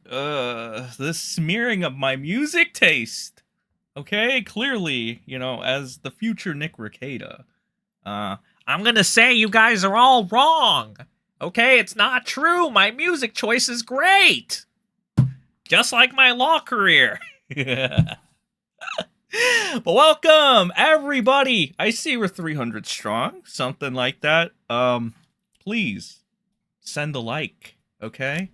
this smearing of my music taste. Okay, clearly, you know, as the future Nick Rekieta, I'm gonna say you guys are all wrong. Okay, it's not true. My music choice is great. Just like my law career. But welcome, everybody. I see we're 300 strong, something like that. Please send a like, okay?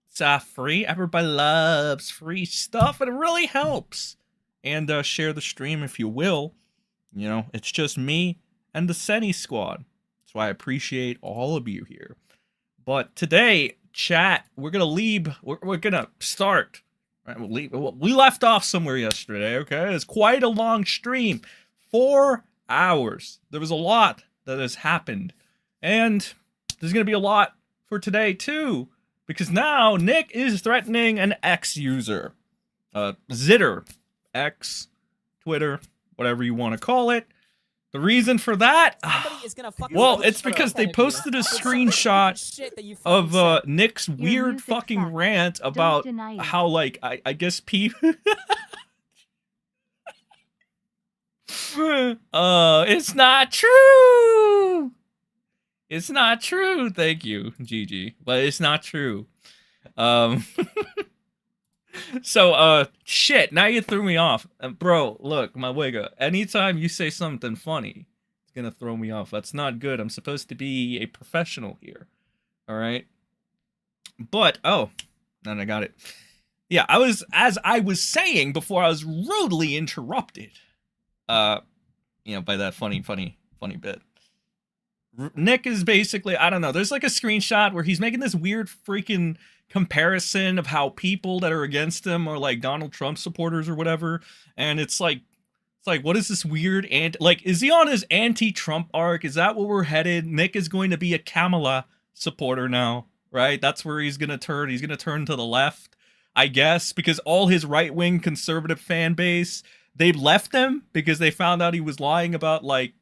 It's free. Everybody loves free stuff, and it really helps. And share the stream if you will. You know, it's just me and the SEN squad. So I appreciate all of you here. But today, chat, we're gonna leave. We're gonna start. Right, we left off somewhere yesterday, okay? It's quite a long stream. 4 hours. There was a lot that has happened. And there's going to be a lot for today, too. Because now, Nick is threatening an X user. Zitter. X. Twitter. Whatever you want to call it. The reason for that? Well, it's because they posted a screenshot of Nick's weird fucking rant about how, like, I guess people... it's not true! It's not true! Thank you, GG. But it's not true. So, shit, now you threw me off. Bro, look, my wigga, anytime you say something funny, it's gonna throw me off. That's not good. I'm supposed to be a professional here. Alright? But, oh, then I got it. Yeah, as I was saying before I was rudely interrupted, you know, by that funny bit. Nick is basically, I don't know, there's like a screenshot where he's making this weird freaking comparison of how people that are against him are like Donald Trump supporters or whatever, and it's like what is this weird is he on his anti-Trump arc? Is that where we're headed? Nick is going to be a Camelot supporter now, right? That's where he's gonna turn to the left, I guess, because all his right-wing conservative fan base, they left him because they found out he was lying about like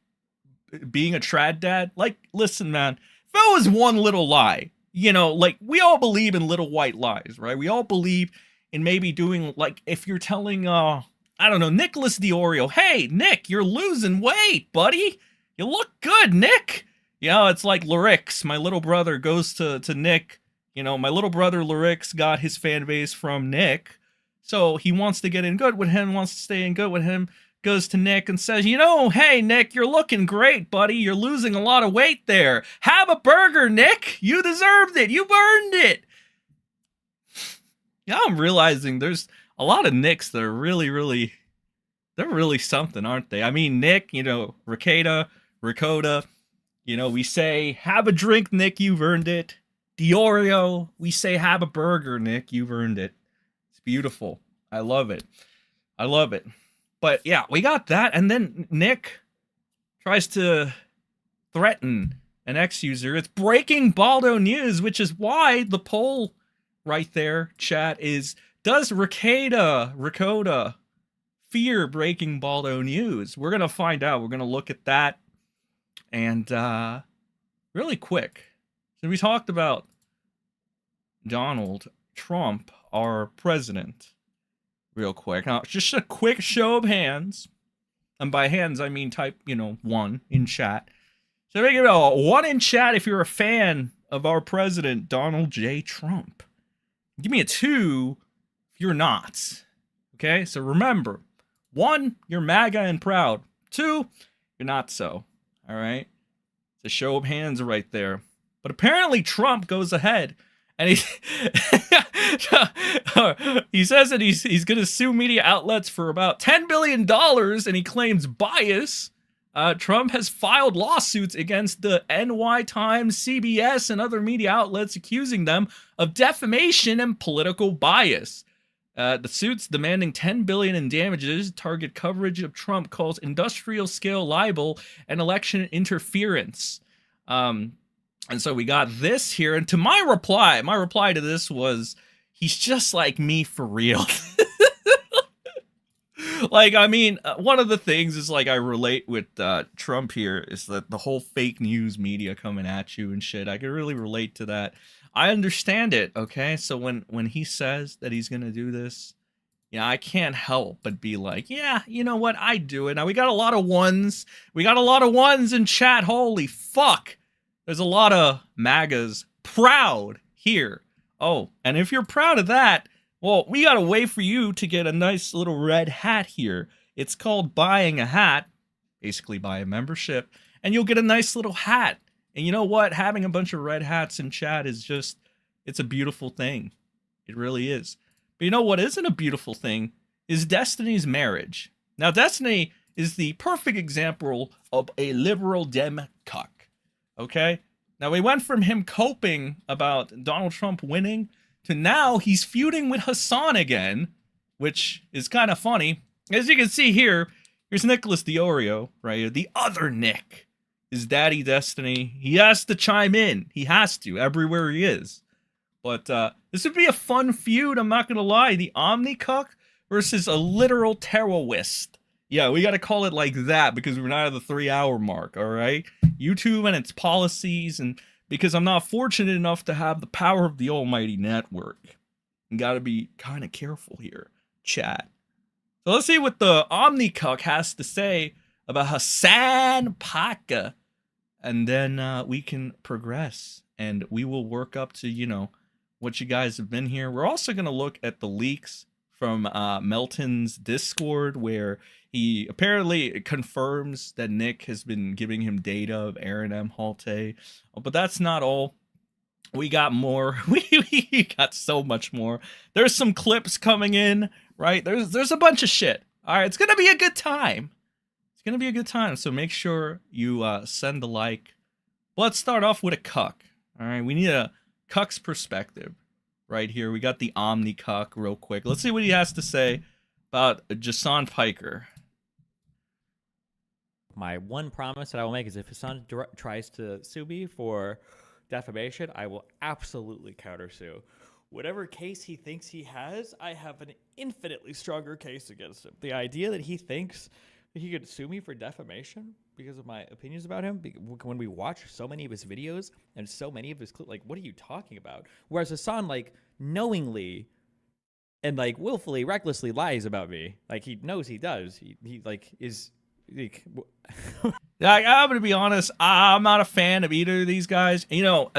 being a trad dad. Like, listen, man, if that was one little lie, you know, like, we all believe in little white lies, right? We all believe in maybe doing, like, if you're telling, I don't know, Nicholas Deorio, hey, Nick, you're losing weight, buddy. You look good, Nick. You know, it's like Lyrics. My little brother goes to Nick. You know, my little brother Lyrics got his fan base from Nick. So he wants to get in good with him, wants to stay in good with him. Goes to Nick and says, you know, hey, Nick, you're looking great, buddy. You're losing a lot of weight there. Have a burger, Nick. You deserved it. You earned it. Yeah, I'm realizing there's a lot of Nicks that are really something, aren't they? I mean, Nick, you know, Rekieta, you know, we say, have a drink, Nick, you've earned it. Deorio, we say, have a burger, Nick, you've earned it. It's beautiful. I love it. I love it. But yeah, we got that, and then Nick tries to threaten an X user. It's breaking Baldo news, which is why the poll right there, chat, is, does Rekieta fear breaking Baldo news? We're gonna find out. We're gonna look at that, and really quick. So we talked about Donald Trump, our president. Real quick. Now, just a quick show of hands. And by hands, I mean type, you know, 1 in chat. So make it a 1 in chat if you're a fan of our president, Donald J. Trump. Give me a 2 if you're not. Okay? So remember, 1, you're MAGA and proud. 2, you're not so. All right? It's a show of hands right there. But apparently Trump goes ahead. And he says that he's going to sue media outlets for about $10 billion, and he claims bias. Trump has filed lawsuits against the NY Times, CBS, and other media outlets, accusing them of defamation and political bias. The suits demanding $10 billion in damages target coverage of Trump calls industrial-scale libel and election interference. And so we got this here, and to my reply to this was, he's just like me for real. Like, I mean, one of the things is, like, I relate with Trump here is that the whole fake news media coming at you and shit. I can really relate to that. I understand it, okay? So when he says that he's gonna do this, I can't help but be like, yeah, you know what? I do it. Now we got a lot of ones. We got a lot of ones in chat. Holy fuck. There's a lot of MAGAs proud here. Oh, and if you're proud of that, well, we got a way for you to get a nice little red hat here. It's called buying a hat. Basically buy a membership, and you'll get a nice little hat. And you know what? Having a bunch of red hats in chat is just, it's a beautiful thing. It really is. But you know what isn't a beautiful thing is Destiny's marriage. Now, Destiny is the perfect example of a liberal dem cuck. Okay? Now, we went from him coping about Donald Trump winning to now he's feuding with Hassan again, which is kind of funny. As you can see here, here's Nicholas Deorio, right here. The other Nick is Daddy Destiny. He has to chime in. He has to, everywhere he is. But this would be a fun feud, I'm not going to lie. The Omnicuck versus a literal terrorist. Yeah, we got to call it like that because we're not at the 3-hour mark, all right? YouTube and its policies, and because I'm not fortunate enough to have the power of the almighty network. You got to be kind of careful here, chat. So let's see what the Omnicuck has to say about Hassan Paka. And then we can progress. And we will work up to, what you guys have been here. We're also going to look at the leaks from Melton's Discord, where he apparently confirms that Nick has been giving him data of Aaron M. Halte. But that's not all. We got more. We got so much more. There's some clips coming in, right? There's a bunch of shit. All right, it's going to be a good time. It's going to be a good time, so make sure you send a like. Let's start off with a cuck. All right, we need a cuck's perspective right here. We got the Omnicuck real quick. Let's see what he has to say about Jason Piker. My one promise that I will make is if his son tries to sue me for defamation, I will absolutely countersue. Whatever case he thinks he has, I have an infinitely stronger case against him. The idea that he thinks that he could sue me for defamation because of my opinions about him, when we watch so many of his videos and so many of his clips, like, what are you talking about? Whereas Hassan, like, knowingly and, like, willfully, recklessly lies about me. Like, he knows he does. He like, is... Like, I'm gonna be honest, I'm not a fan of either of these guys.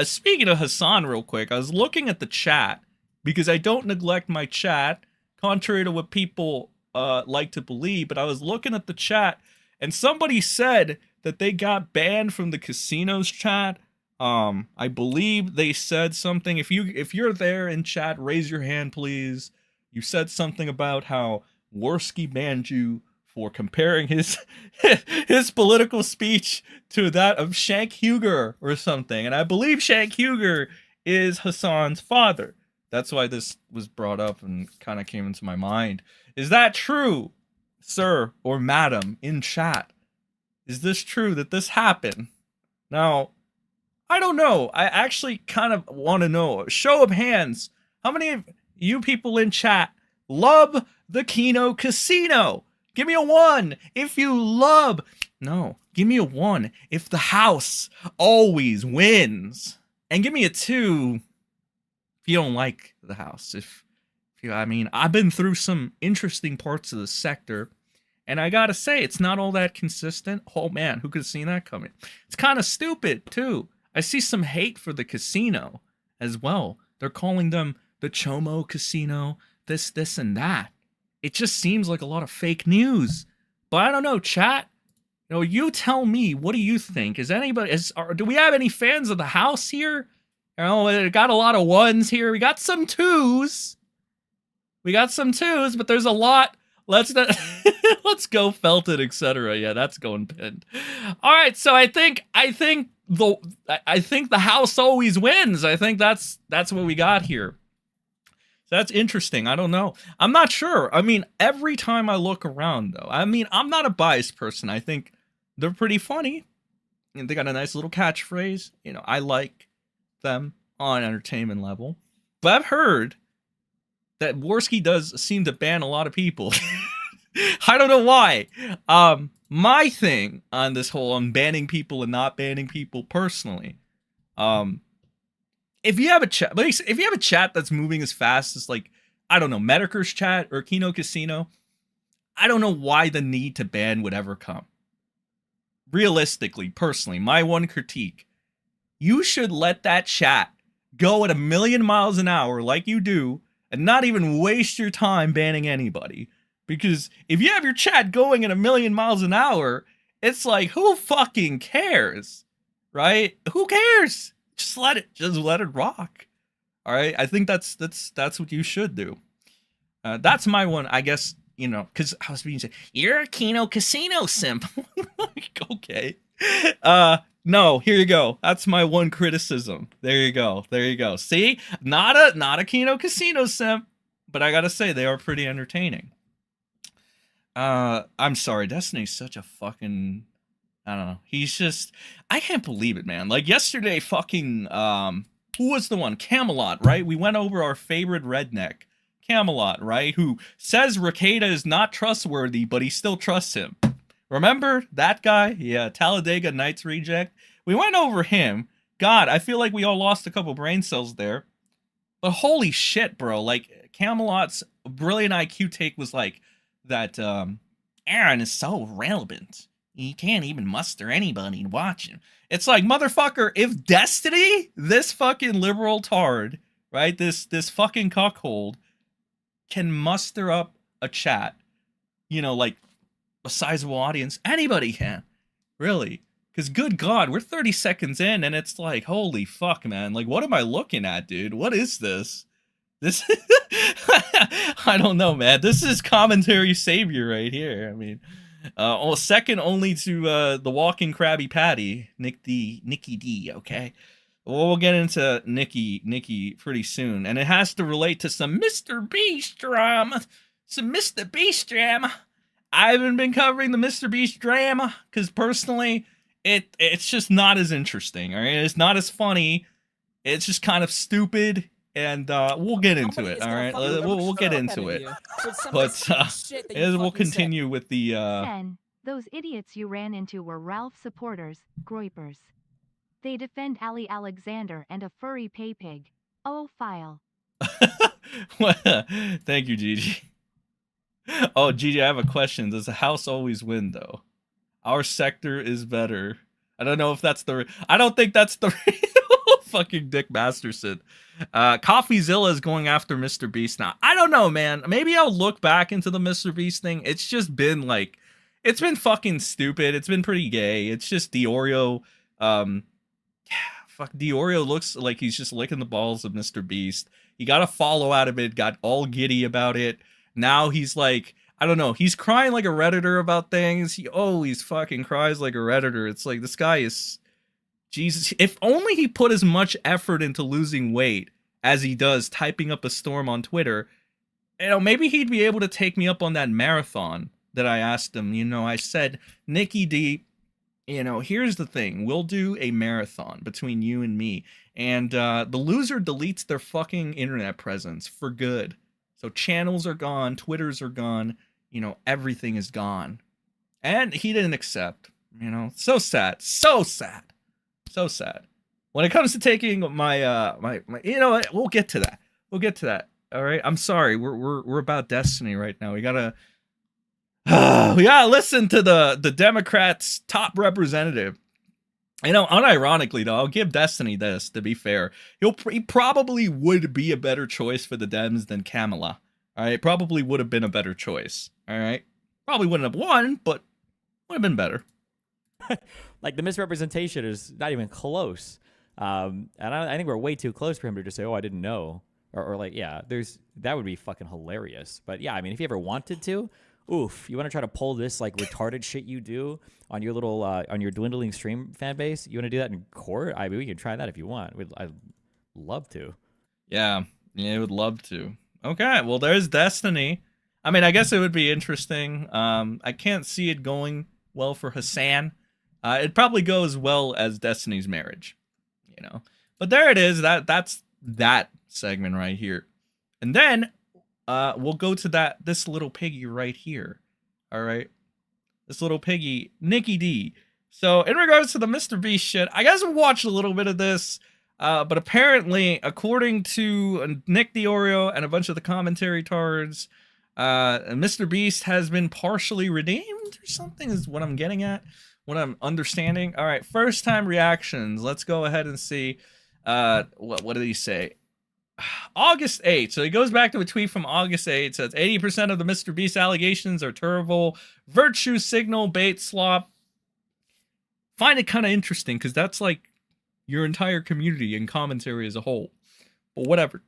Speaking of Hassan real quick, I was looking at the chat because I don't neglect my chat, contrary to what people like to believe, but I was looking at the chat and somebody said that they got banned from the casinos chat. I believe they said something. If you're there in chat, raise your hand, please. You said something about how Worski banned you for comparing his political speech to that of Shank Huger or something. And I believe Shank Huger is Hassan's father. That's why this was brought up and kind of came into my mind. Is that true, sir or madam in chat? Is this true that this happened? Now, I don't know. I actually kind of want to know. Show of hands. How many of you people in chat love the Kino Casino? Give me a 1 if you love. No, give me a 1 if the house always wins. And give me a 2 if you don't like the house. I've been through some interesting parts of the sector, and I gotta say, it's not all that consistent. Oh man, who could have seen that coming? It's kind of stupid, too. I see some hate for the casino as well. They're calling them the Chomo Casino, this, and that. It just seems like a lot of fake news. But I don't know, chat. You tell me, what do you think? Do we have any fans of the house here? It got a lot of 1s here. We got some 2s. But there's a lot. Let's go Felton, etc. Yeah, that's going pinned. All right, so I think the house always wins. I think that's what we got here. So that's interesting. I don't know. I'm not sure. Every time I look around, though, I'm not a biased person. I think they're pretty funny. And they got a nice little catchphrase. I like them on entertainment level. But I've heard that Worski does seem to ban a lot of people. I don't know why. My thing on this whole banning people and not banning people personally, if you have a chat, if you have a chat that's moving as fast as like, I don't know, Metokur's chat or Kino Casino, I don't know why the need to ban would ever come. Realistically, personally, my one critique, you should let that chat go at 1,000,000 miles an hour like you do and not even waste your time banning anybody. Because if you have your chat going at 1,000,000 miles an hour, it's like, who fucking cares? Right? Who cares? Just let it rock. All right? I think that's what you should do. That's my one, I guess, you know, because I was being said, you're a Kino Casino simp. Like, okay. No, here you go. That's my one criticism. There you go. There you go. See? Not a Kino Casino simp, but I gotta say, they are pretty entertaining. I'm sorry, Destiny's such a fucking, I don't know. He's just, I can't believe it, man. Like yesterday, fucking, who was the one? Camelot, right? We went over our favorite redneck, Camelot, right? Who says Rekieta is not trustworthy, but he still trusts him. Remember that guy? Yeah, Talladega Nights reject. We went over him. God, I feel like we all lost a couple brain cells there. But holy shit, bro. Like, Camelot's brilliant IQ take was like, that Aaron is so relevant. He can't even muster anybody to watch him. It's like, motherfucker, if Destiny, this fucking liberal tard, right, this fucking cuckold, can muster up a chat, you know, like a sizable audience, anybody can. Really. Because good God, we're 30 seconds in and it's like, holy fuck, man. Like, what am I looking at, dude? What is this? This, I don't know, man. This is commentary savior right here. I mean, second only to the walking Krabby Patty, Nikki D. Okay, well, we'll get into Nikki pretty soon, and it has to relate to some Mr. Beast drama. Some Mr. Beast drama. I haven't been covering the Mr. Beast drama because personally, it's just not as interesting. All right, it's not as funny. It's just kind of stupid. And we'll get into it, all right? We'll get into it. But we'll continue with the... Sen, those idiots you ran into were Ralph supporters, groypers. They defend Ali Alexander and a furry pay pig. Oh, file. Thank you, Gigi. Oh, Gigi, I have a question. Does the house always win, though? Our sector is better. I don't know if that's the... I don't think that's the... Fucking Dick Masterson. CoffeeZilla is going after Mr. Beast now. I don't know, man. Maybe I'll look back into the Mr. Beast thing. It's just been like, it's been fucking stupid. It's been pretty gay. It's just Deorio. Fuck, Deorio looks like he's just licking the balls of Mr. Beast. He got a follow out of it, got all giddy about it. Now he's like, I don't know. He's crying like a Redditor about things. He always fucking cries like a Redditor. It's like, this guy is... Jesus, if only he put as much effort into losing weight as he does typing up a storm on Twitter, you know, maybe he'd be able to take me up on that marathon that I asked him. You know, I said, Nikki D, you know, here's the thing. We'll do a marathon between you and me. And the loser deletes their fucking internet presence for good. So channels are gone, Twitters are gone, you know, everything is gone. And he didn't accept, you know, so sad, so sad. So sad. When it comes to taking my you know what? We'll get to that. We'll get to that. All right. I'm sorry. We're about Destiny right now. We gotta listen to the Democrats' top representative. You know, unironically though, I'll give Destiny this. To be fair, he probably would be a better choice for the Dems than Camelot. All right, probably would have been a better choice. All right, probably wouldn't have won, but would have been better. Like, the misrepresentation is not even close. And I think we're way too close for him to just say, oh, I didn't know. Or like, yeah, that would be fucking hilarious. But yeah, I mean, if you ever wanted to, oof, you want to try to pull this like retarded shit you do on your little, on your dwindling stream fan base? You want to do that in court? I mean, we can try that if you want. I'd love to. Yeah, I would love to. Okay, well, there's Destiny. I mean, I guess it would be interesting. I can't see it going well for Hassan. It probably goes well as Destiny's marriage, you know. But there it is. That's that segment right here. And then we'll go to this little piggy right here. All right. This little piggy, Nikki D. So in regards to the Mr. Beast shit, I guys have watched a little bit of this. But apparently, according to Nick Deorio and a bunch of the commentary tards, Mr. Beast has been partially redeemed or something is what I'm getting at, what I'm understanding. All right, first time reactions. Let's go ahead and see. What did he say? August 8th. So he goes back to a tweet from August 8th. Says 80% of the Mr. Beast allegations are terrible. Virtue signal, bait, slop. Find it kind of interesting because that's like your entire community and commentary as a whole. But whatever.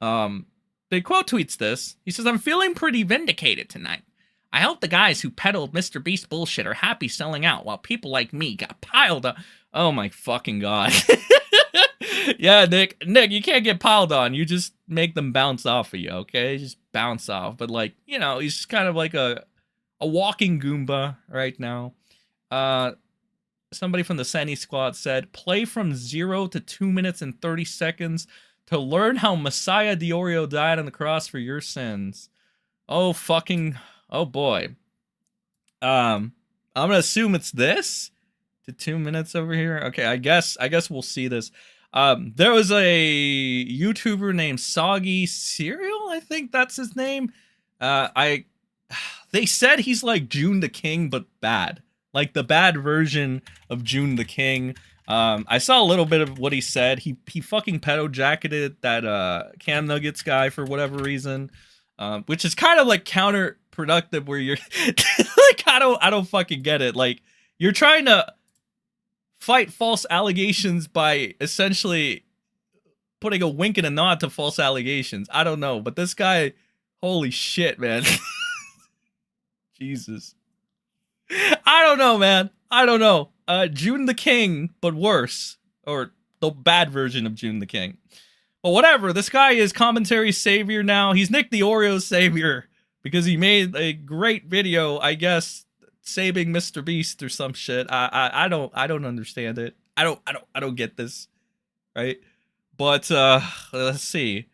They quote tweets this. He says, I'm feeling pretty vindicated tonight. I hope the guys who peddled Mr. Beast bullshit are happy selling out while people like me got piled up. Oh my fucking god. Yeah, Nick, you can't get piled on. You just make them bounce off of you, okay? Just bounce off. But like, you know, he's just kind of like a walking Goomba right now. Somebody from the Senny squad said, play from 0 to 2 minutes and 30 seconds to learn how Messiah Deorio died on the cross for your sins. Oh boy. I'm gonna assume it's this to 2 minutes over here. Okay, I guess we'll see this. There was a YouTuber named Soggy Cereal, I think that's his name. They said he's like June the King, but bad. Like the bad version of June the King. I saw a little bit of what he said. He fucking pedo jacketed that Cam Nuggets guy for whatever reason. Which is kind of like counterproductive where you're like, I don't fucking get it. Like you're trying to fight false allegations by essentially putting a wink and a nod to false allegations. I don't know, but this guy, holy shit, man. Jesus. I don't know, man. I don't know. June the King, but worse. Or the bad version of June the King. But whatever, this guy is commentary savior now. He's Nick Deorio's savior because he made a great video, I guess, saving Mr. Beast or some shit. I don't understand it. I don't get this, right? But let's see.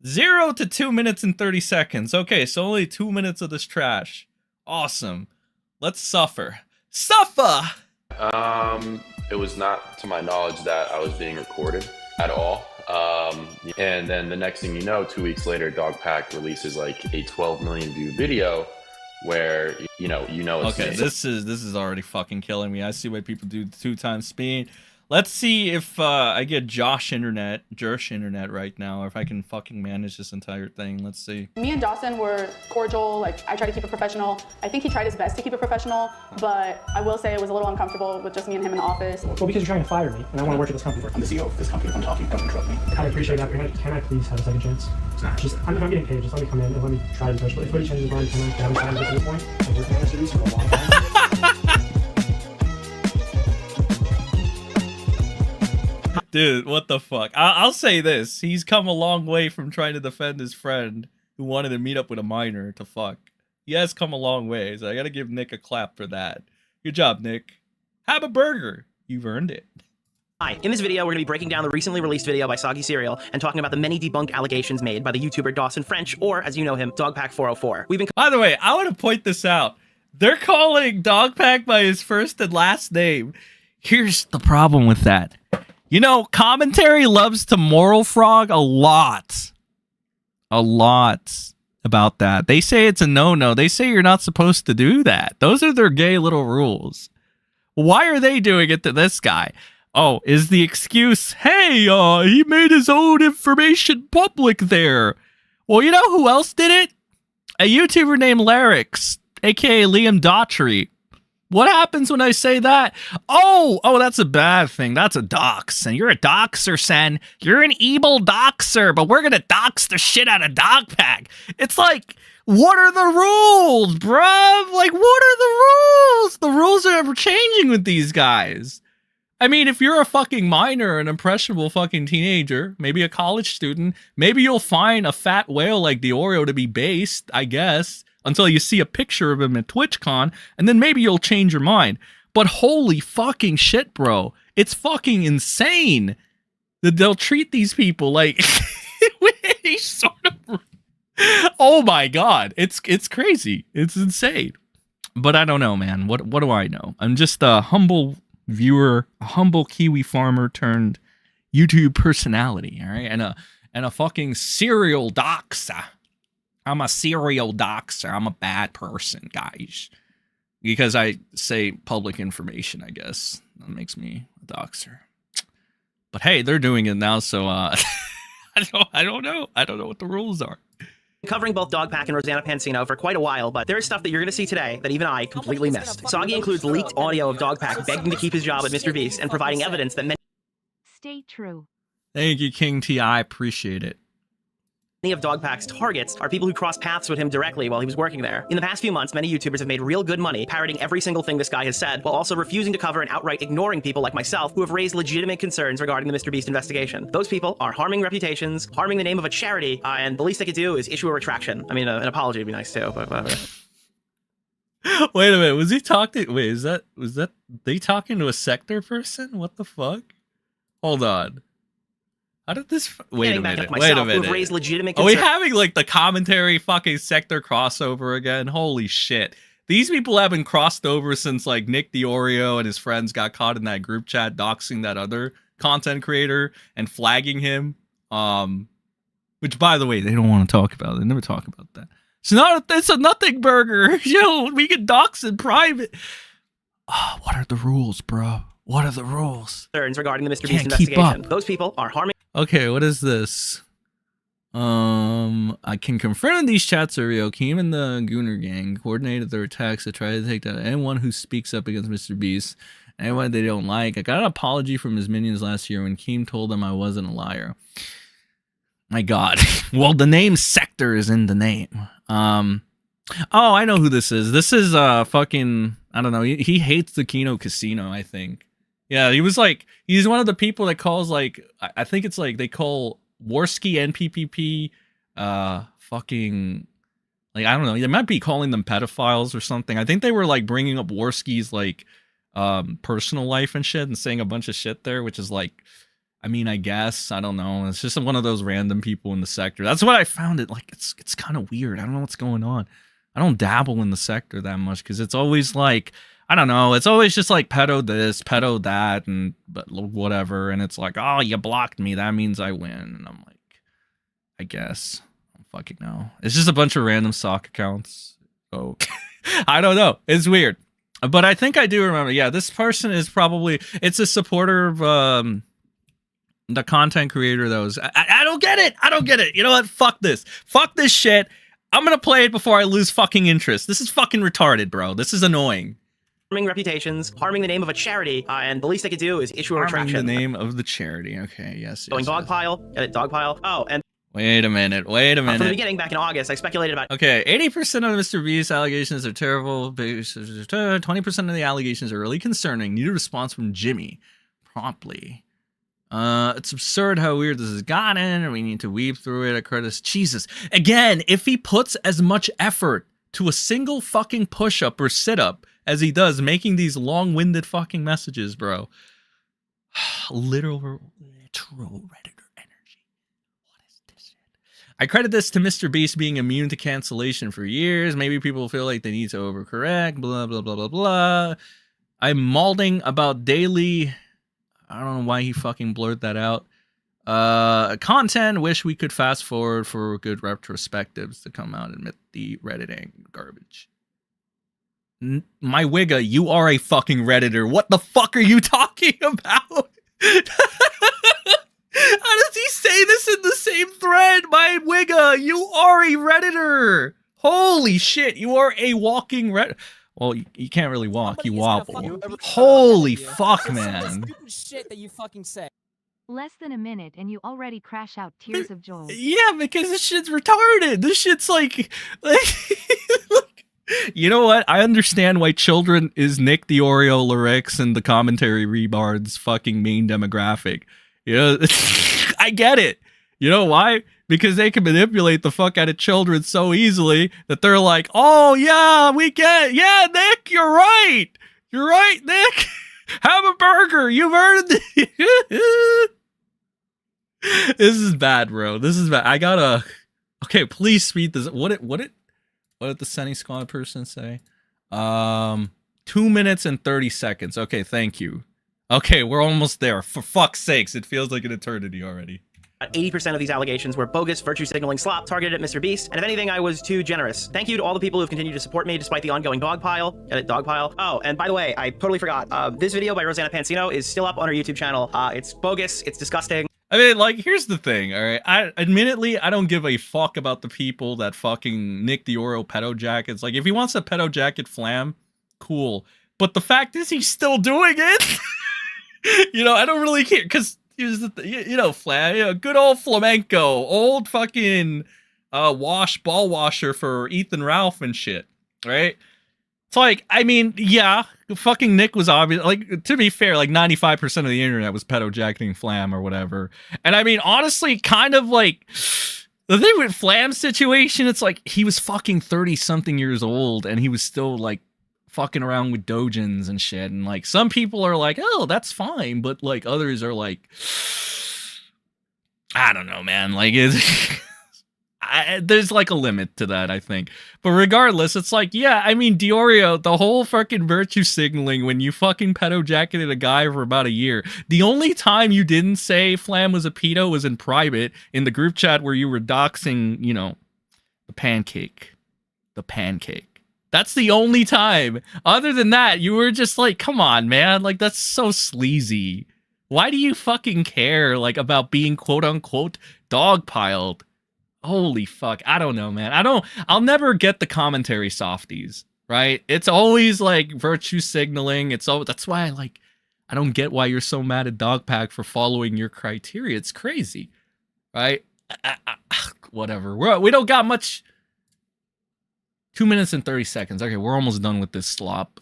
0 to 2 minutes and 30 seconds. Okay, so only 2 minutes of this trash. Awesome. Let's suffer. Suffer! It was not to my knowledge that I was being recorded at all. And then the next thing you know, 2 weeks later, Dogpack releases like a 12 million view video where you know it's okay, this is already fucking killing me. I see why people do 2 times speed. Let's see if I get Josh internet right now, or if I can fucking manage this entire thing. Let's see. Me and Dawson were cordial. Like, I tried to keep it professional. I think he tried his best to keep it professional, but I will say it was a little uncomfortable with just me and him in the office. Well, because you're trying to fire me, and I want to work at this company. I'm the CEO of this company. If I'm talking, don't interrupt me. I appreciate that, but can I please have a second chance? Just, I'm getting paid. Just let me come in and let me try to touch. If anybody changes his mind, can I have a time to get to this point? I've worked in cities for a long time. Dude, what the fuck? I'll say this. He's come a long way from trying to defend his friend who wanted to meet up with a minor to fuck. He has come a long way, so I gotta give Nick a clap for that. Good job, Nick. Have a burger. You've earned it. Hi, in this video, we're going to be breaking down the recently released video by Soggy Cereal and talking about the many debunked allegations made by the YouTuber Dawson French, or as you know him, Dogpack404. We've been By the way, I want to point this out. They're calling Dogpack by his first and last name. Here's the problem with that. You know, commentary loves to moral frog a lot. A lot about that. They say it's a no-no. They say you're not supposed to do that. Those are their gay little rules. Why are they doing it to this guy? Oh, is the excuse, hey, he made his own information public there. Well, you know who else did it? A YouTuber named Larix, aka Liam Daughtry. What happens when I say that? Oh, that's a bad thing. That's a dox. And you're a doxer, Sen. You're an evil doxer, but we're going to dox the shit out of Dogpack. It's like, what are the rules, bruv? Like, what are the rules? The rules are ever changing with these guys. I mean, if you're a fucking minor, an impressionable fucking teenager, maybe a college student, maybe you'll find a fat whale like Deorio to be based, I guess, until you see a picture of him at TwitchCon, and then maybe you'll change your mind. But holy fucking shit, bro. It's fucking insane that they'll treat these people like any sort of... Oh my god. It's crazy. It's insane. But I don't know, man. What do I know? I'm just a humble viewer, a humble Kiwi farmer turned YouTube personality, all right, and a fucking serial doxer. I'm a serial doxer. I'm a bad person, guys, because I say public information. I guess that makes me a doxer. But hey, they're doing it now, so I don't know. I don't know what the rules are. Covering both Dogpack and Rosanna Pansino for quite a while, but there is stuff that you're going to see today that even I completely missed. Soggy includes leaked audio of Dogpack begging to keep his job at MrBeast and providing evidence that Stay true. Thank you, King T. I appreciate it. many of Dogpack's targets are people who crossed paths with him directly while he was working there. In the past few months, many YouTubers have made real good money parroting every single thing this guy has said, while also refusing to cover and outright ignoring people like myself who have raised legitimate concerns regarding the MrBeast investigation. Those people are harming reputations, harming the name of a charity, and the least they could do is issue a retraction. I mean, an apology would be nice too, but whatever. Wait a minute, was he talking? Wait, was that they talking to a sector person? What the fuck? Hold on. How did this? Wait a minute. Wait a minute. Raised legitimate Are we concerns. having like the commentary fucking sector crossover again? Holy shit! These people have been crossed over since like Nick Deorio and his friends got caught in that group chat doxing that other content creator and flagging him. Which by the way, they don't want to talk about. They never talk about that. It's a nothing burger. Yo, we can dox in private. Oh, what are the rules, bro? What are the rules? Concerns regarding the MrBeast Can't keep investigation. up. Those people are harming. Okay, what is this? I can confirm these chats are real. Keem and the Gooner gang coordinated their attacks to try to take down anyone who speaks up against MrBeast, anyone they don't like. I got an apology from his minions last year when Keem told them I wasn't a liar. My God. Well, the name Sector is in the name. Oh, I know who this is. This is fucking, I don't know. He hates the Kino Casino, I think. Yeah, he was like, he's one of the people that calls like, I think it's like they call Warski and PPP fucking, like, I don't know. They might be calling them pedophiles or something. I think they were like bringing up Warski's like personal life and shit and saying a bunch of shit there, which is like, I mean, I guess, I don't know. It's just one of those random people in the sector. That's what I found it. Like, it's kind of weird. I don't know what's going on. I don't dabble in the sector that much because it's always like, I don't know. It's always just like pedo this, pedo that, and but whatever. And it's like, oh, you blocked me. That means I win. And I'm like, I guess. I don't fucking know. It's just a bunch of random sock accounts. Oh, I don't know. It's weird. But I think I do remember. Yeah, this person is probably, it's a supporter of the content creator that was, I don't get it. I don't get it. You know what? Fuck this. Fuck this shit. I'm going to play it before I lose fucking interest. This is fucking retarded, bro. This is annoying. Harming reputations, harming the name of a charity, and the least they could do is issue a retraction. The name of the charity. Okay, yes. Going dogpile, edit dogpile. Oh, and wait a minute. Wait a minute. from the beginning, back in August, I speculated about. Okay, 80% of MrBeast's allegations are terrible. 20% of the allegations are really concerning. Need a response from Jimmy promptly. It's absurd how weird this has gotten, and we need to weave through it. I credit Jesus. Again, if he puts as much effort to a single fucking push-up or sit-up as he does making these long-winded fucking messages, bro. literal Redditor energy. What is this shit? I credit this to MrBeast being immune to cancellation for years. Maybe people feel like they need to overcorrect, blah, blah, blah, blah, blah. I'm malding about daily... I don't know why he fucking blurred that out. Content, wish we could fast forward for good retrospectives to come out and admit the Redditing garbage. My wigga, you are a fucking Redditor. What the fuck are you talking about? How does he say this in the same thread? My wigga, you are a Redditor. Holy shit, you are a walking Redditor. Well, you can't really walk, you wobble. Holy fuck, man. Shit that you fucking say. Less than a minute and you already crash out tears of joy. Yeah, because this shit's retarded. This shit's like you know what? I understand why children is Nick Deorio lyrics and the commentary rebard's fucking main demographic. You know, I get it. You know why? Because they can manipulate the fuck out of children so easily that they're like, oh yeah, we get, yeah, Nick, you're right. You're right, Nick. Have a burger. You've earned it. This is bad, bro. This is bad. I gotta, okay, please speed this. What did the Sunny Squad person say? 2 minutes and 30 seconds. Okay, thank you. Okay, we're almost there. For fuck's sakes, it feels like an eternity already. 80% of these allegations were bogus, virtue signaling slop targeted at Mr. Beast, and if anything, I was too generous. Thank you to all the people who've continued to support me despite the ongoing dog pile. Oh, and by the way, I totally forgot. This video by Rosanna Pansino is still up on her YouTube channel. It's bogus. It's disgusting. I mean, like, here's the thing, all right? Admittedly, I don't give a fuck about the people that fucking Nick Deorio pedo jackets. Like, if he wants a pedo jacket flam, cool. But the fact is he's still doing it. You know, I don't really care, because here's the you know, flam, you know, good old flamenco, old fucking ball washer for Ethan Ralph and shit, right? It's like, I mean, yeah, fucking Nick was obvious. Like, to be fair, like 95% of the internet was pedo jacketing Flam or whatever. And I mean, honestly, kind of like the thing with Flam's situation, it's like he was fucking 30-something years old and he was still like fucking around with dojins and shit. And like some people are like, oh, that's fine. But like others are like, I don't know, man. Like, there's like a limit to that, I think. But regardless, it's like, yeah, I mean, Deorio, the whole fucking virtue signaling when you fucking pedo jacketed a guy for about a year. The only time you didn't say Flam was a pedo was in private in the group chat where you were doxing, you know, the pancake. The pancake. That's the only time. Other than that, you were just like, come on, man. Like, that's so sleazy. Why do you fucking care, like, about being quote-unquote dogpiled? Holy fuck. I don't know, man. I'll never get the commentary softies, right? It's always like virtue signaling. That's why I don't get why you're so mad at Dogpack for following your criteria. It's crazy, right? Whatever. We don't got much. 2 minutes and 30 seconds. Okay, we're almost done with this slop.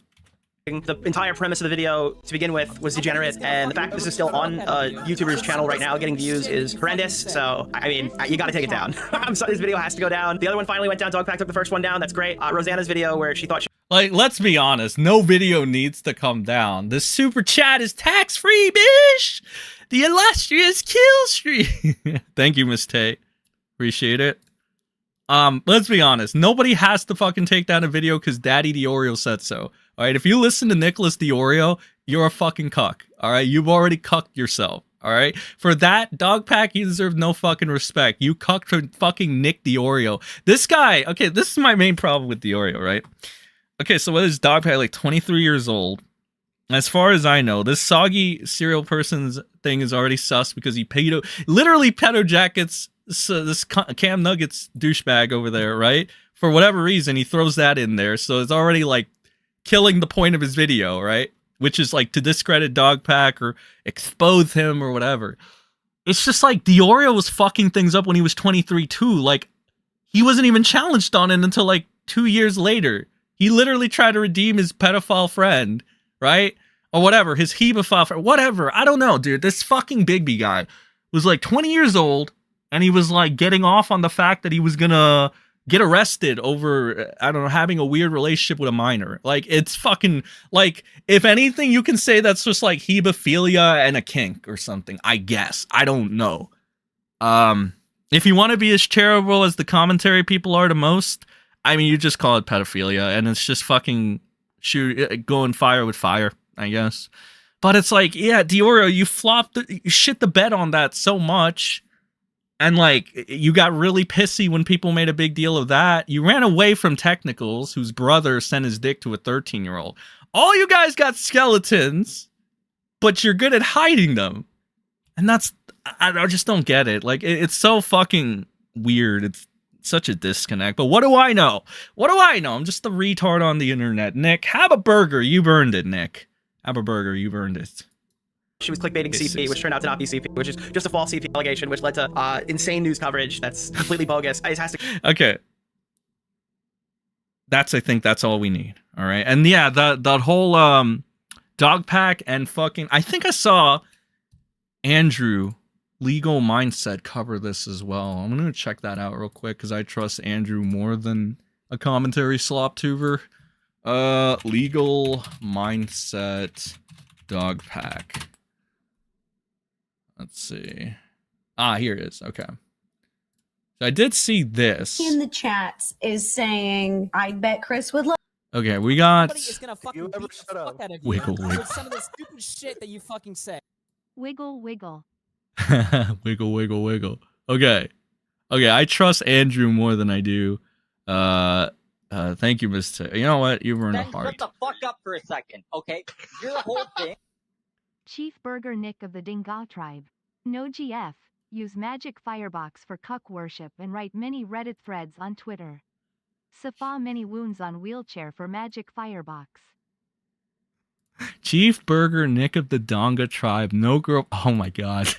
The entire premise of the video to begin with was degenerate, and the fact that this is still on a YouTuber's channel right now getting views is horrendous, so, I mean, you gotta take it down. I'm sorry, this video has to go down. The other one finally went down. Dogpack took the first one down. That's great. Rosanna's video where she thought she... Like, let's be honest. No video needs to come down. The super chat is tax-free, bish! The illustrious kill streak! Thank you, Miss Tay. Appreciate it. Let's be honest. Nobody has to fucking take down a video because Daddy Deorio said so. All right, if you listen to Nicholas Deorio, you're a fucking cuck. All right, you've already cucked yourself. All right, for that, Dogpack, you deserve no fucking respect. You cucked for fucking Nick Deorio. This guy, okay, this is my main problem with Deorio, right? Okay, so what is Dogpack, like 23 years old? As far as I know, this soggy serial person's thing is already sus because he literally pedo jackets this Cam Nuggets douchebag over there, right? For whatever reason, he throws that in there, so it's already like killing the point of his video, right? Which is like to discredit Dogpack or expose him or whatever. It's just like Deorio was fucking things up when he was 23 too. Like, he wasn't even challenged on it until like 2 years later. He literally tried to redeem his pedophile friend, right? Or whatever, his hebephile friend, whatever. I don't know, dude. This fucking Bigby guy was like 20 years old, and he was like getting off on the fact that he was gonna get arrested over, I don't know, having a weird relationship with a minor. Like, it's fucking, like, if anything, you can say that's just like hebephilia and a kink or something, I guess. I don't know. If you want to be as charitable as the commentary people are to most, I mean, you just call it pedophilia, and it's just fucking going fire with fire, I guess. But it's like, yeah, Deorio, you shit the bed on that so much. And, like, you got really pissy when people made a big deal of that. You ran away from Technicals, whose brother sent his dick to a 13-year-old. All you guys got skeletons, but you're good at hiding them. And that's, I just don't get it. Like, it's so fucking weird. It's such a disconnect. But what do I know? What do I know? I'm just a retard on the internet. Nick, have a burger. You've earned it, Nick. Have a burger. You've earned it. She was clickbaiting CP, which turned out to not be CP, which is just a false CP allegation, which led to insane news coverage that's completely bogus. It has to... Okay. I think that's all we need. All right. And yeah, that whole Dogpack and fucking, I think I saw Andrew Legal Mindset cover this as well. I'm going to check that out real quick because I trust Andrew more than a commentary slop tuber. Legal Mindset Dogpack. Let's see. Here it is. Okay. So I did see this. In the chats is saying, I bet Chris would love. Okay, we got Somebody is gonna fucking you ever beat the shut up? fuck out of you Wiggle, wiggle. with some of the stupid shit that you fucking say. Wiggle, wiggle. wiggle, wiggle, wiggle. Okay. Okay, I trust Andrew more than I do. Thank you, Mr. You know what? You've earned a Then heart. shut the fuck up for a second, okay? Your whole thing. Chief Burger Nick of the Dinga tribe. No GF. Use magic firebox for cuck worship and write many Reddit threads on Twitter. Safa many wounds on wheelchair for magic firebox. Chief Burger Nick of the Donga tribe. No girl. Oh my god.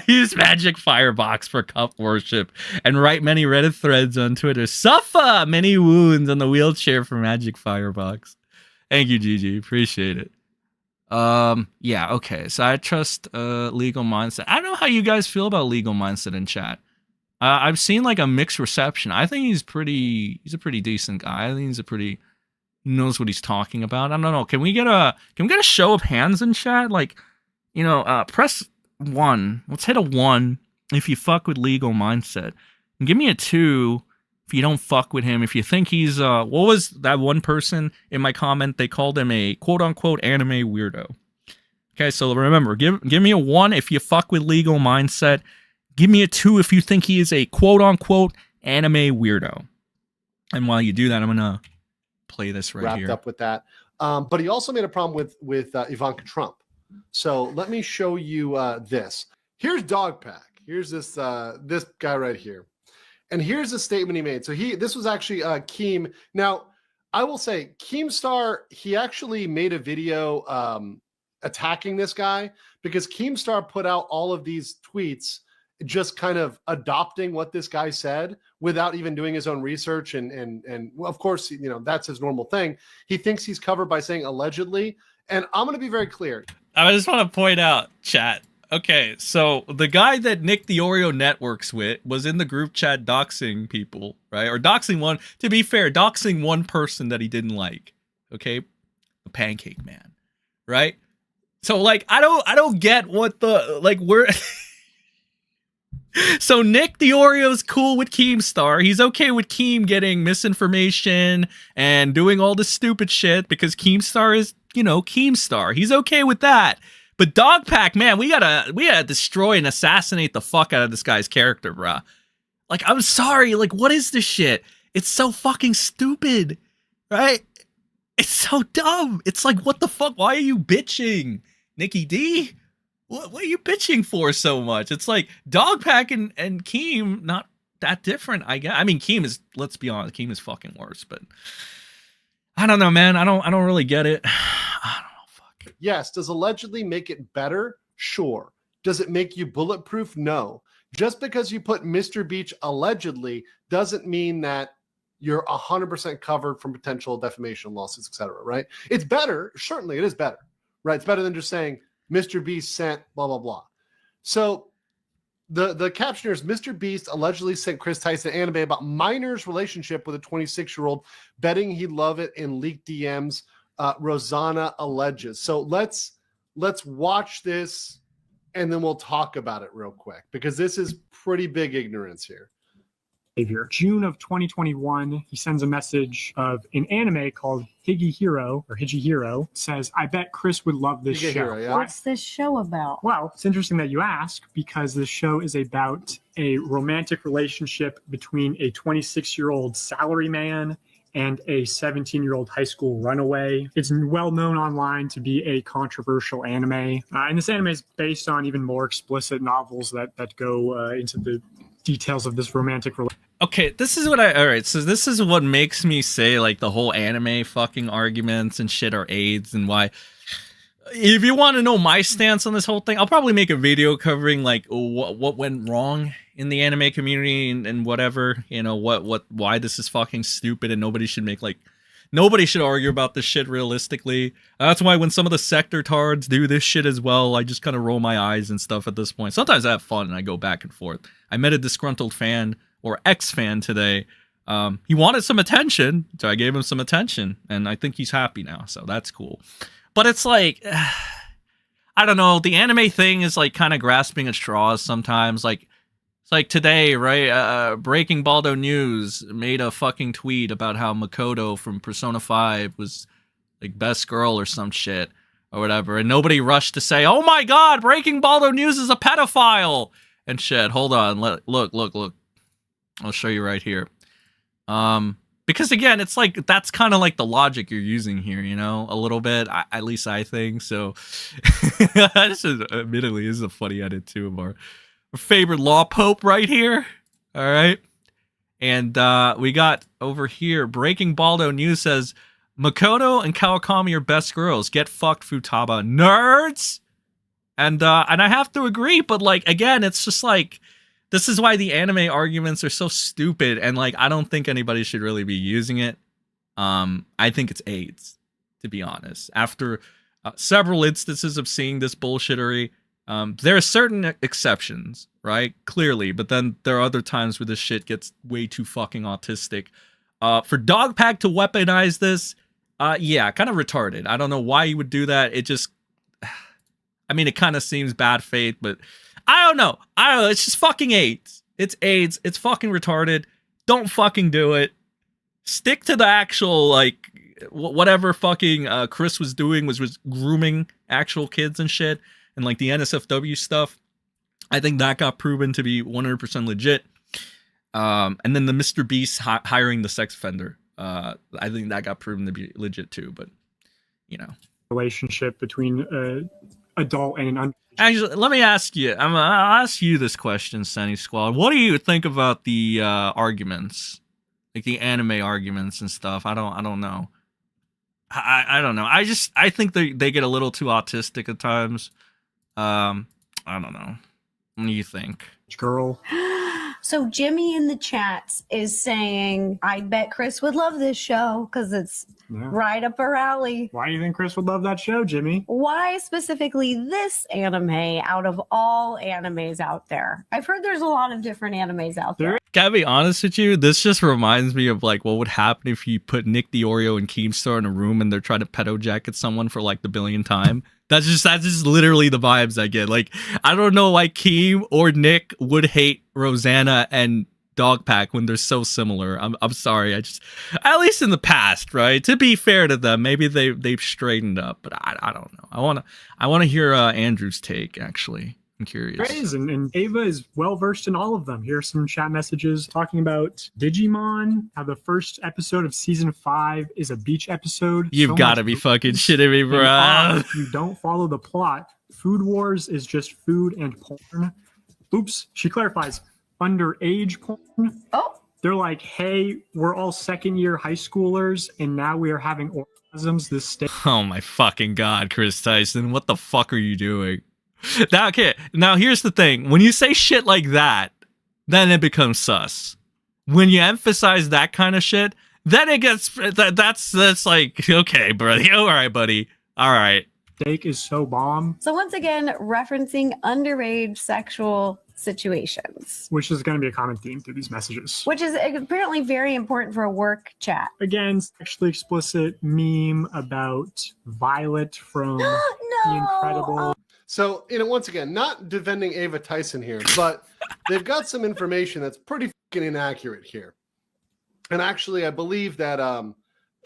Use magic firebox for cup worship and write many Reddit threads on Twitter. Suffer many wounds on the wheelchair for magic firebox. Thank you, Gigi. Appreciate it. Yeah, okay. So I trust Legal Mindset. I don't know how you guys feel about Legal Mindset in chat. I've seen like a mixed reception. I think he's a pretty decent guy. I think he knows what he's talking about. I don't know. Can we get a show of hands in chat? Like, you know, press 1. Let's hit a 1 if you fuck with Legal Mindset. And give me a 2 if you don't fuck with him. If you think he's what was that one person in my comment? They called him a quote unquote anime weirdo. Okay, so remember, give me a 1 if you fuck with Legal Mindset. Give me a 2 if you think he is a quote unquote anime weirdo. And while you do that, I'm gonna play this right here. Wrapped up with that. But he also made a problem with Ivanka Trump. So let me show you this. Here's Dogpack. Here's this guy right here. And here's a statement he made. So this was actually Keem. Now, I will say Keemstar, he actually made a video attacking this guy because Keemstar put out all of these tweets just kind of adopting what this guy said without even doing his own research. And well, of course, you know, that's his normal thing. He thinks he's covered by saying allegedly. And I'm going to be very clear. I just want to point out, chat. Okay, so the guy that Nick Deorio networks with was in the group chat doxing people, right? Or doxing one, to be fair, doxing one person that he didn't like. Okay? The Pancake Man. Right? So like I don't get what the like we're So Nick Deorio's cool with Keemstar. He's okay with Keem getting misinformation and doing all this stupid shit because Keemstar is, you know, Keemstar. He's okay with that. But Dogpack, man, we gotta destroy and assassinate the fuck out of this guy's character, bruh. Like, I'm sorry, like, what is this shit? It's so fucking stupid, right? It's so dumb. It's like, what the fuck? Why are you bitching, Nikki D? What are you bitching for so much? It's like Dogpack and Keem, not that different, I guess. I mean, Keem is, let's be honest, Keem is fucking worse, but I don't know, man. I don't really get it. I don't know, fuck. Yes. Does allegedly make it better? Sure. Does it make you bulletproof? No. Just because you put Mr. Beach allegedly doesn't mean that you're 100% covered from potential defamation lawsuits, etc. Right? It's better. Certainly, it is better. Right? It's better than just saying Mr. Beast sent blah, blah, blah. So the caption here is Mr. Beast allegedly sent Chris Tyson anime about Miner's relationship with a 26-year-old, betting he'd love it in leaked DMs. Rosanna alleges. So let's watch this and then we'll talk about it real quick because this is pretty big ignorance here. June of 2021, he sends a message of an anime called Higihiro, says, I bet Chris would love this show. Yeah. What's this show about? Well, it's interesting that you ask because the show is about a romantic relationship between a 26-year-old salaryman and a 17-year-old high school runaway. It's well known online to be a controversial anime. And this anime is based on even more explicit novels that go into the details of this romantic relationship. Okay, this is what alright, so this is what makes me say like the whole anime fucking arguments and shit are AIDS and why. If you want to know my stance on this whole thing, I'll probably make a video covering like what went wrong in the anime community and whatever, you know, why this is fucking stupid and nobody should argue about this shit realistically. That's why when some of the sector tards do this shit as well, I just kind of roll my eyes and stuff at this point. Sometimes I have fun and I go back and forth. I met a disgruntled fan or ex-fan today. He wanted some attention, so I gave him some attention, and I think he's happy now, so that's cool. But it's like, I don't know, the anime thing is like kind of grasping at straws sometimes. Like, It's like today, right? Breaking Baldo News made a fucking tweet about how Makoto from Persona 5 was like best girl or some shit or whatever, and nobody rushed to say, "Oh my god, Breaking Baldo News is a pedophile!" and shit. Hold on, look. I'll show you right here. Because again, it's like that's kind of like the logic you're using here, you know, a little bit. At least I think so. This is admittedly this is a funny edit too of our favorite law pope right here. All right, and we got over here. Breaking Baldo News says Makoto and Kawakami are best girls. Get fucked, Futaba nerds. And I have to agree, but like again, it's just like this is why the anime arguments are so stupid, and like I don't think anybody should really be using it. I think it's AIDS, to be honest. After several instances of seeing this bullshittery, there are certain exceptions, right? Clearly, but then there are other times where this shit gets way too fucking autistic. For Dogpack to weaponize this, yeah, kind of retarded. I don't know why you would do that. It just, I mean, it kind of seems bad faith, but I don't know. It's just fucking AIDS. It's AIDS. It's fucking retarded. Don't fucking do it. Stick to the actual, like, whatever fucking Chris was doing was grooming actual kids and shit. And, like, the NSFW stuff. I think that got proven to be 100% legit. And then the Mr. Beast hiring the sex offender. I think that got proven to be legit too, but, you know. Relationship between adult and an Actually, let me ask you. I'll ask you this question, Sunny Squad. What do you think about the arguments, like the anime arguments and stuff? I don't know. I don't know. I think they get a little too autistic at times. I don't know. What do you think? Girl. So Jimmy in the chats is saying, I bet Chris would love this show because it's right up her alley. Why do you think Chris would love that show, Jimmy? Why specifically this anime out of all animes out there? I've heard there's a lot of different animes out there. Can I be honest with you? This just reminds me of like what would happen if you put Nick Deorio and Keemstar in a room and they're trying to pedo jacket someone for like the billionth time. That's just literally the vibes I get. Like, I don't know why Keem or Nick would hate Rosanna and Dogpack when they're so similar. I'm sorry. At least in the past, right? To be fair to them, maybe they've straightened up, but I don't know. I wanna hear Andrew's take. Actually, I'm curious. Praise, and Ava is well versed in all of them. Here's some chat messages talking about Digimon. How the first episode of season 5 is a beach episode. You've got to be fucking shitting me, bro. If you don't follow the plot, Food Wars is just food and porn. Oops, she clarifies. Underage porn. Oh. They're like, hey, we're all second-year high schoolers, and now we are having orgasms this state. Oh my fucking god, Chris Tyson, what the fuck are you doing? Now, okay, now here's the thing. When you say shit like that, then it becomes sus. When you emphasize that kind of shit, then it gets that's like, okay, buddy, all right, buddy, all right. Steak is so bomb. So once again, referencing underage sexual situations. Which is going to be a common theme through these messages. Which is apparently very important for a work chat. Again, sexually explicit meme about Violet from The Incredible. So, once again, not defending Ava Tyson here, but they've got some information that's pretty fucking inaccurate here. And actually, I believe that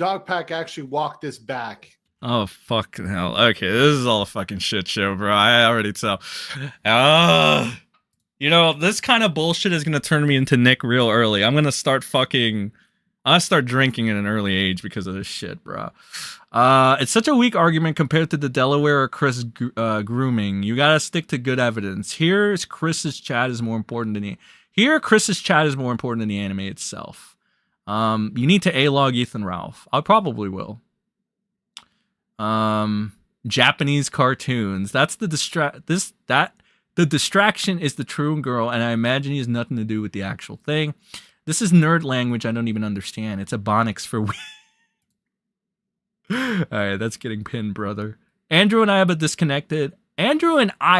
Dogpack actually walked this back. Oh, fucking hell. Okay, this is all a fucking shit show, bro. I already tell. You know, this kind of bullshit is going to turn me into Nick real early. I'm going to start drinking at an early age because of this shit, bro. It's such a weak argument compared to the Delaware or Chris grooming. You got to stick to good evidence. Chris's chat is more important than the anime itself. You need to A-log Ethan Ralph. I probably will. Japanese cartoons. That's the the distraction is the true girl, and I imagine he has nothing to do with the actual thing. This is nerd language I don't even understand. It's Ebonics for Alright, that's getting pinned, brother. Andrew and I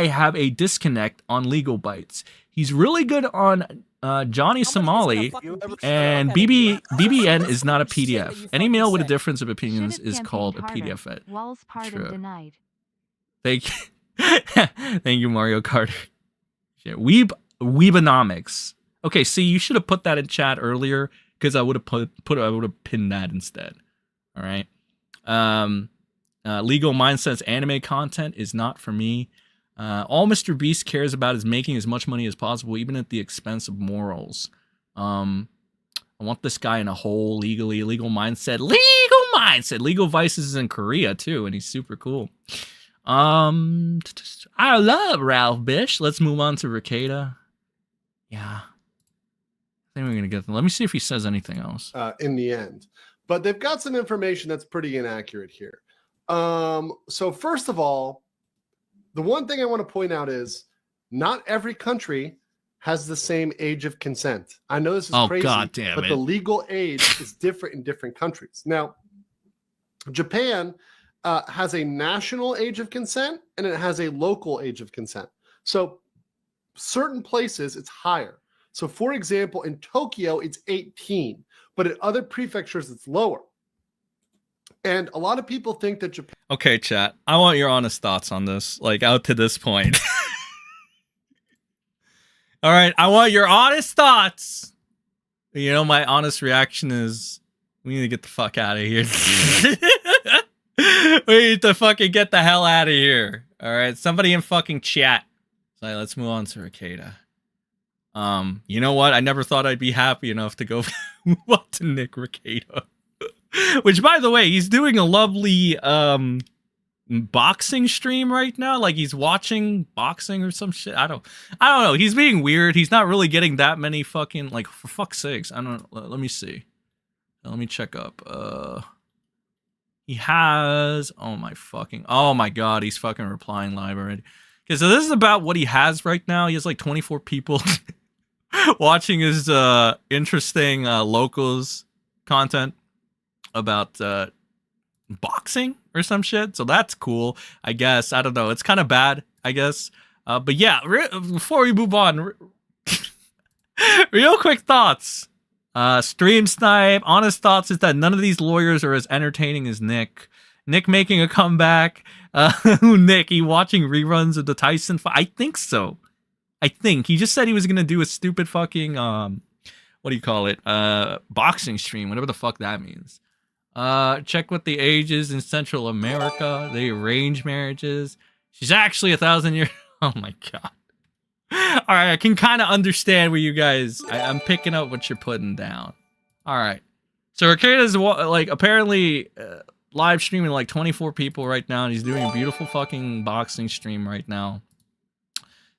have a disconnect on Legal Bites. He's really good on Johnny Somali, and BBN is not a PDF. Any mail with a difference of opinions is called a PDF. Walls pardon denied. Thank you. Thank you, Mario Kart. Yeah, Weeb Weebonomics. Okay, see, you should have put that in chat earlier because I would have I would have pinned that instead. All right. Legal Mindsets anime content is not for me. All Mr. Beast cares about is making as much money as possible, even at the expense of morals. I want this guy in a hole legally. Legal Mindset. Legal Vices is in Korea too, and he's super cool. I love Ralph Bish. Let's move on to Rekieta. Yeah. I think we're gonna get them. Let me see if he says anything else. In the end. But they've got some information that's pretty inaccurate here. So first of all, the one thing I want to point out is not every country has the same age of consent. I know this is crazy, God damn but it. the legal age is different in different countries. Now, Japan has a national age of consent and it has a local age of consent. So certain places it's higher. So for example, in Tokyo, it's 18, but in other prefectures, it's lower. And a lot of people think that Japan... Okay, chat. I want your honest thoughts on this, like out to this point. All right, I want your honest thoughts. You know, my honest reaction is we need to get the fuck out of here. We need to fucking get the hell out of here. All right, somebody in fucking chat. So let's move on to Rekieta. You know what? I never thought I'd be happy enough to go move on to Nick Rekieta. Which, by the way, he's doing a lovely boxing stream right now. Like he's watching boxing or some shit. I don't know. He's being weird. He's not really getting that many fucking, like, for fuck's sakes. I don't. Let me see. Let me check up. He has. Oh my god. He's fucking replying live already. Okay, so this is about what he has right now. He has like 24 people watching his interesting locals content about boxing or some shit. So that's cool, I guess. I don't know. It's kind of bad, I guess. But yeah, before we move on, real quick thoughts. Stream Snipe, honest thoughts is that none of these lawyers are as entertaining as Nick. Nick making a comeback. Nick, he watching reruns of the Tyson fight? I think so. I think. He just said he was going to do a stupid fucking, what do you call it? Boxing stream, whatever the fuck that means. Check what the age is in Central America. They arrange marriages. She's actually 1,000 years. Oh my god. All right, I can kind of understand where you guys. I'm picking up what you're putting down. All right. So Rekieta's like apparently live streaming like 24 people right now, and he's doing a beautiful fucking boxing stream right now.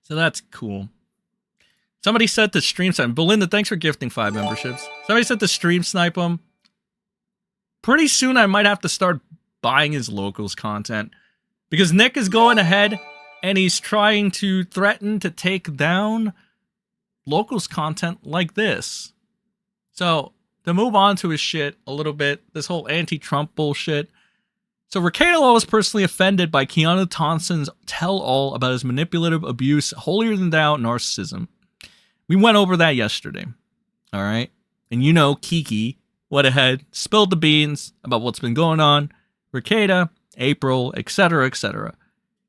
So that's cool. Somebody said to stream snipe. Belinda, thanks for gifting 5 memberships. Somebody said to stream snipe him. Pretty soon I might have to start buying his locals content because Nick is going ahead and he's trying to threaten to take down locals content like this. So to move on to his shit a little bit, this whole anti-Trump bullshit. So Rekieta Law was personally offended by Keanu Thompson's tell-all about his manipulative abuse, holier-than-thou narcissism. We went over that yesterday, all right? And you know Kiki went ahead, spilled the beans about what's been going on, Rekieta, April, etc., etc.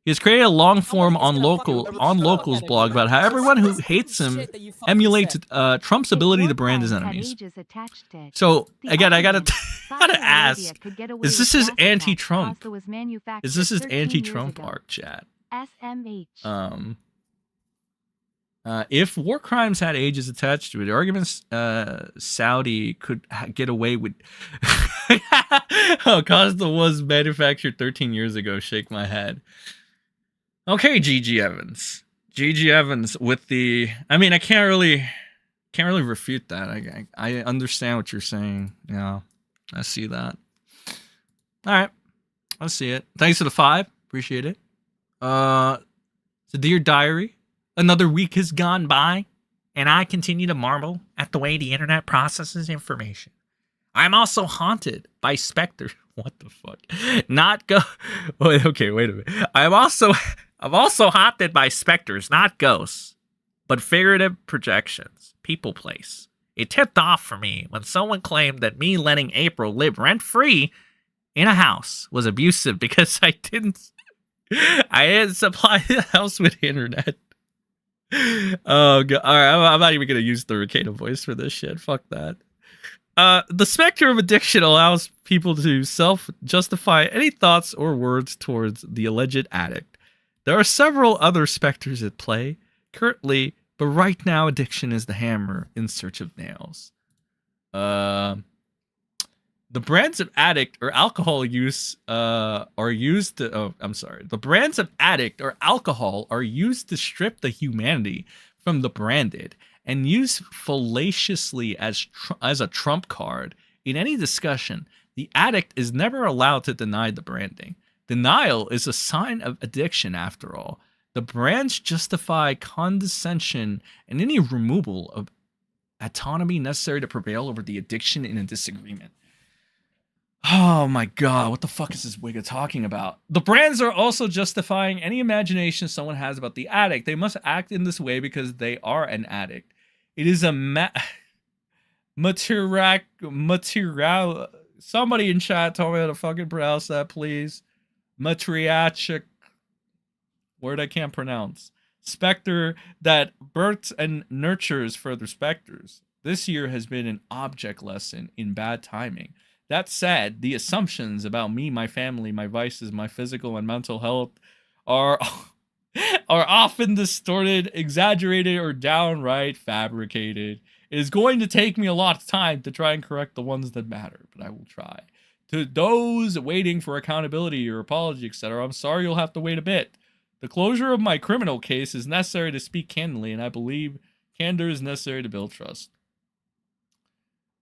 He has created a long form on locals blog about how everyone who hates him emulates Trump's ability to brand his enemies. So again, I gotta ask: is this his anti-Trump? Is this his anti-Trump arc, chat? If war crimes had ages attached to it, arguments Saudi could get away with. Oh, Costa was manufactured 13 years ago. Shake my head. Okay, GG Evans. GG Evans with the. I mean, I can't really refute that. I understand what you're saying. Yeah, I see that. All right, I see it. Thanks for the 5. Appreciate it. So dear diary. Another week has gone by, and I continue to marvel at the way the internet processes information. I'm also haunted by specters. What the fuck? Okay, wait a minute. I'm also haunted by specters, not ghosts, but figurative projections. People place. It tipped off for me when someone claimed that me letting April live rent-free in a house was abusive because I didn't supply the house with internet. Oh god! All right, I'm not even gonna use the Rekieta voice for this shit. Fuck that. The specter of addiction allows people to self-justify any thoughts or words towards the alleged addict. There are several other specters at play currently, but right now addiction is the hammer in search of nails. The brands of addict or alcohol use are used to. Oh, I'm sorry. The brands of addict or alcohol are used to strip the humanity from the branded and used fallaciously as a trump card in any discussion. The addict is never allowed to deny the branding. Denial is a sign of addiction, after all. The brands justify condescension and any removal of autonomy necessary to prevail over the addiction in a disagreement. Oh my god, what the fuck is this wigga talking about? The brands are also justifying any imagination someone has about the addict. They must act in this way because they are an addict. It is a material. Somebody in chat told me how to fucking pronounce that, please. Matriarchic word I can't pronounce. Spectre that births and nurtures further specters. This year has been an object lesson in bad timing. That said, the assumptions about me, my family, my vices, my physical and mental health are often distorted, exaggerated, or downright fabricated. It is going to take me a lot of time to try and correct the ones that matter, but I will try. To those waiting for accountability or apology, etc., I'm sorry you'll have to wait a bit. The closure of my criminal case is necessary to speak candidly, and I believe candor is necessary to build trust.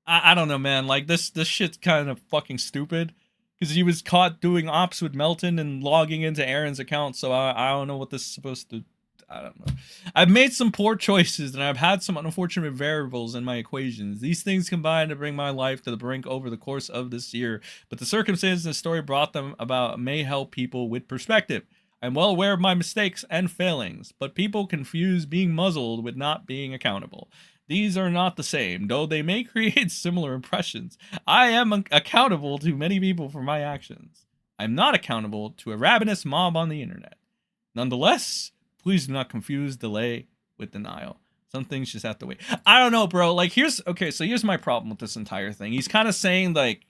I don't know, man. Like, this shit's kind of fucking stupid. Because he was caught doing ops with Melton and logging into Aaron's account, so I don't know what this is supposed to... I don't know. I've made some poor choices, and I've had some unfortunate variables in my equations. These things combined to bring my life to the brink over the course of this year, but the circumstances the story brought them about may help people with perspective. I'm well aware of my mistakes and failings, but people confuse being muzzled with not being accountable. These are not the same, though they may create similar impressions. I am accountable to many people for my actions. I'm not accountable to a ravenous mob on the internet. Nonetheless, please do not confuse delay with denial. Some things just have to wait. I don't know, bro. Like, here's my problem with this entire thing. He's kind of saying, like,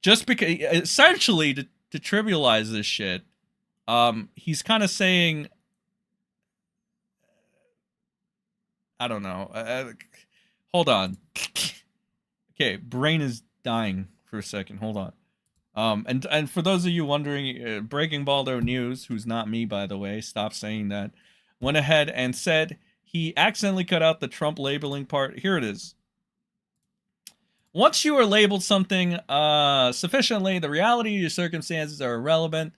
just because, essentially, to trivialize this shit, he's kind of saying, I don't know. Hold on. Okay, brain is dying for a second. Hold on. And for those of you wondering, Breaking Baldo News, who's not me, by the way, stop saying that, went ahead and said he accidentally cut out the Trump labeling part. Here it is. Once you are labeled something sufficiently, the reality of your circumstances are irrelevant.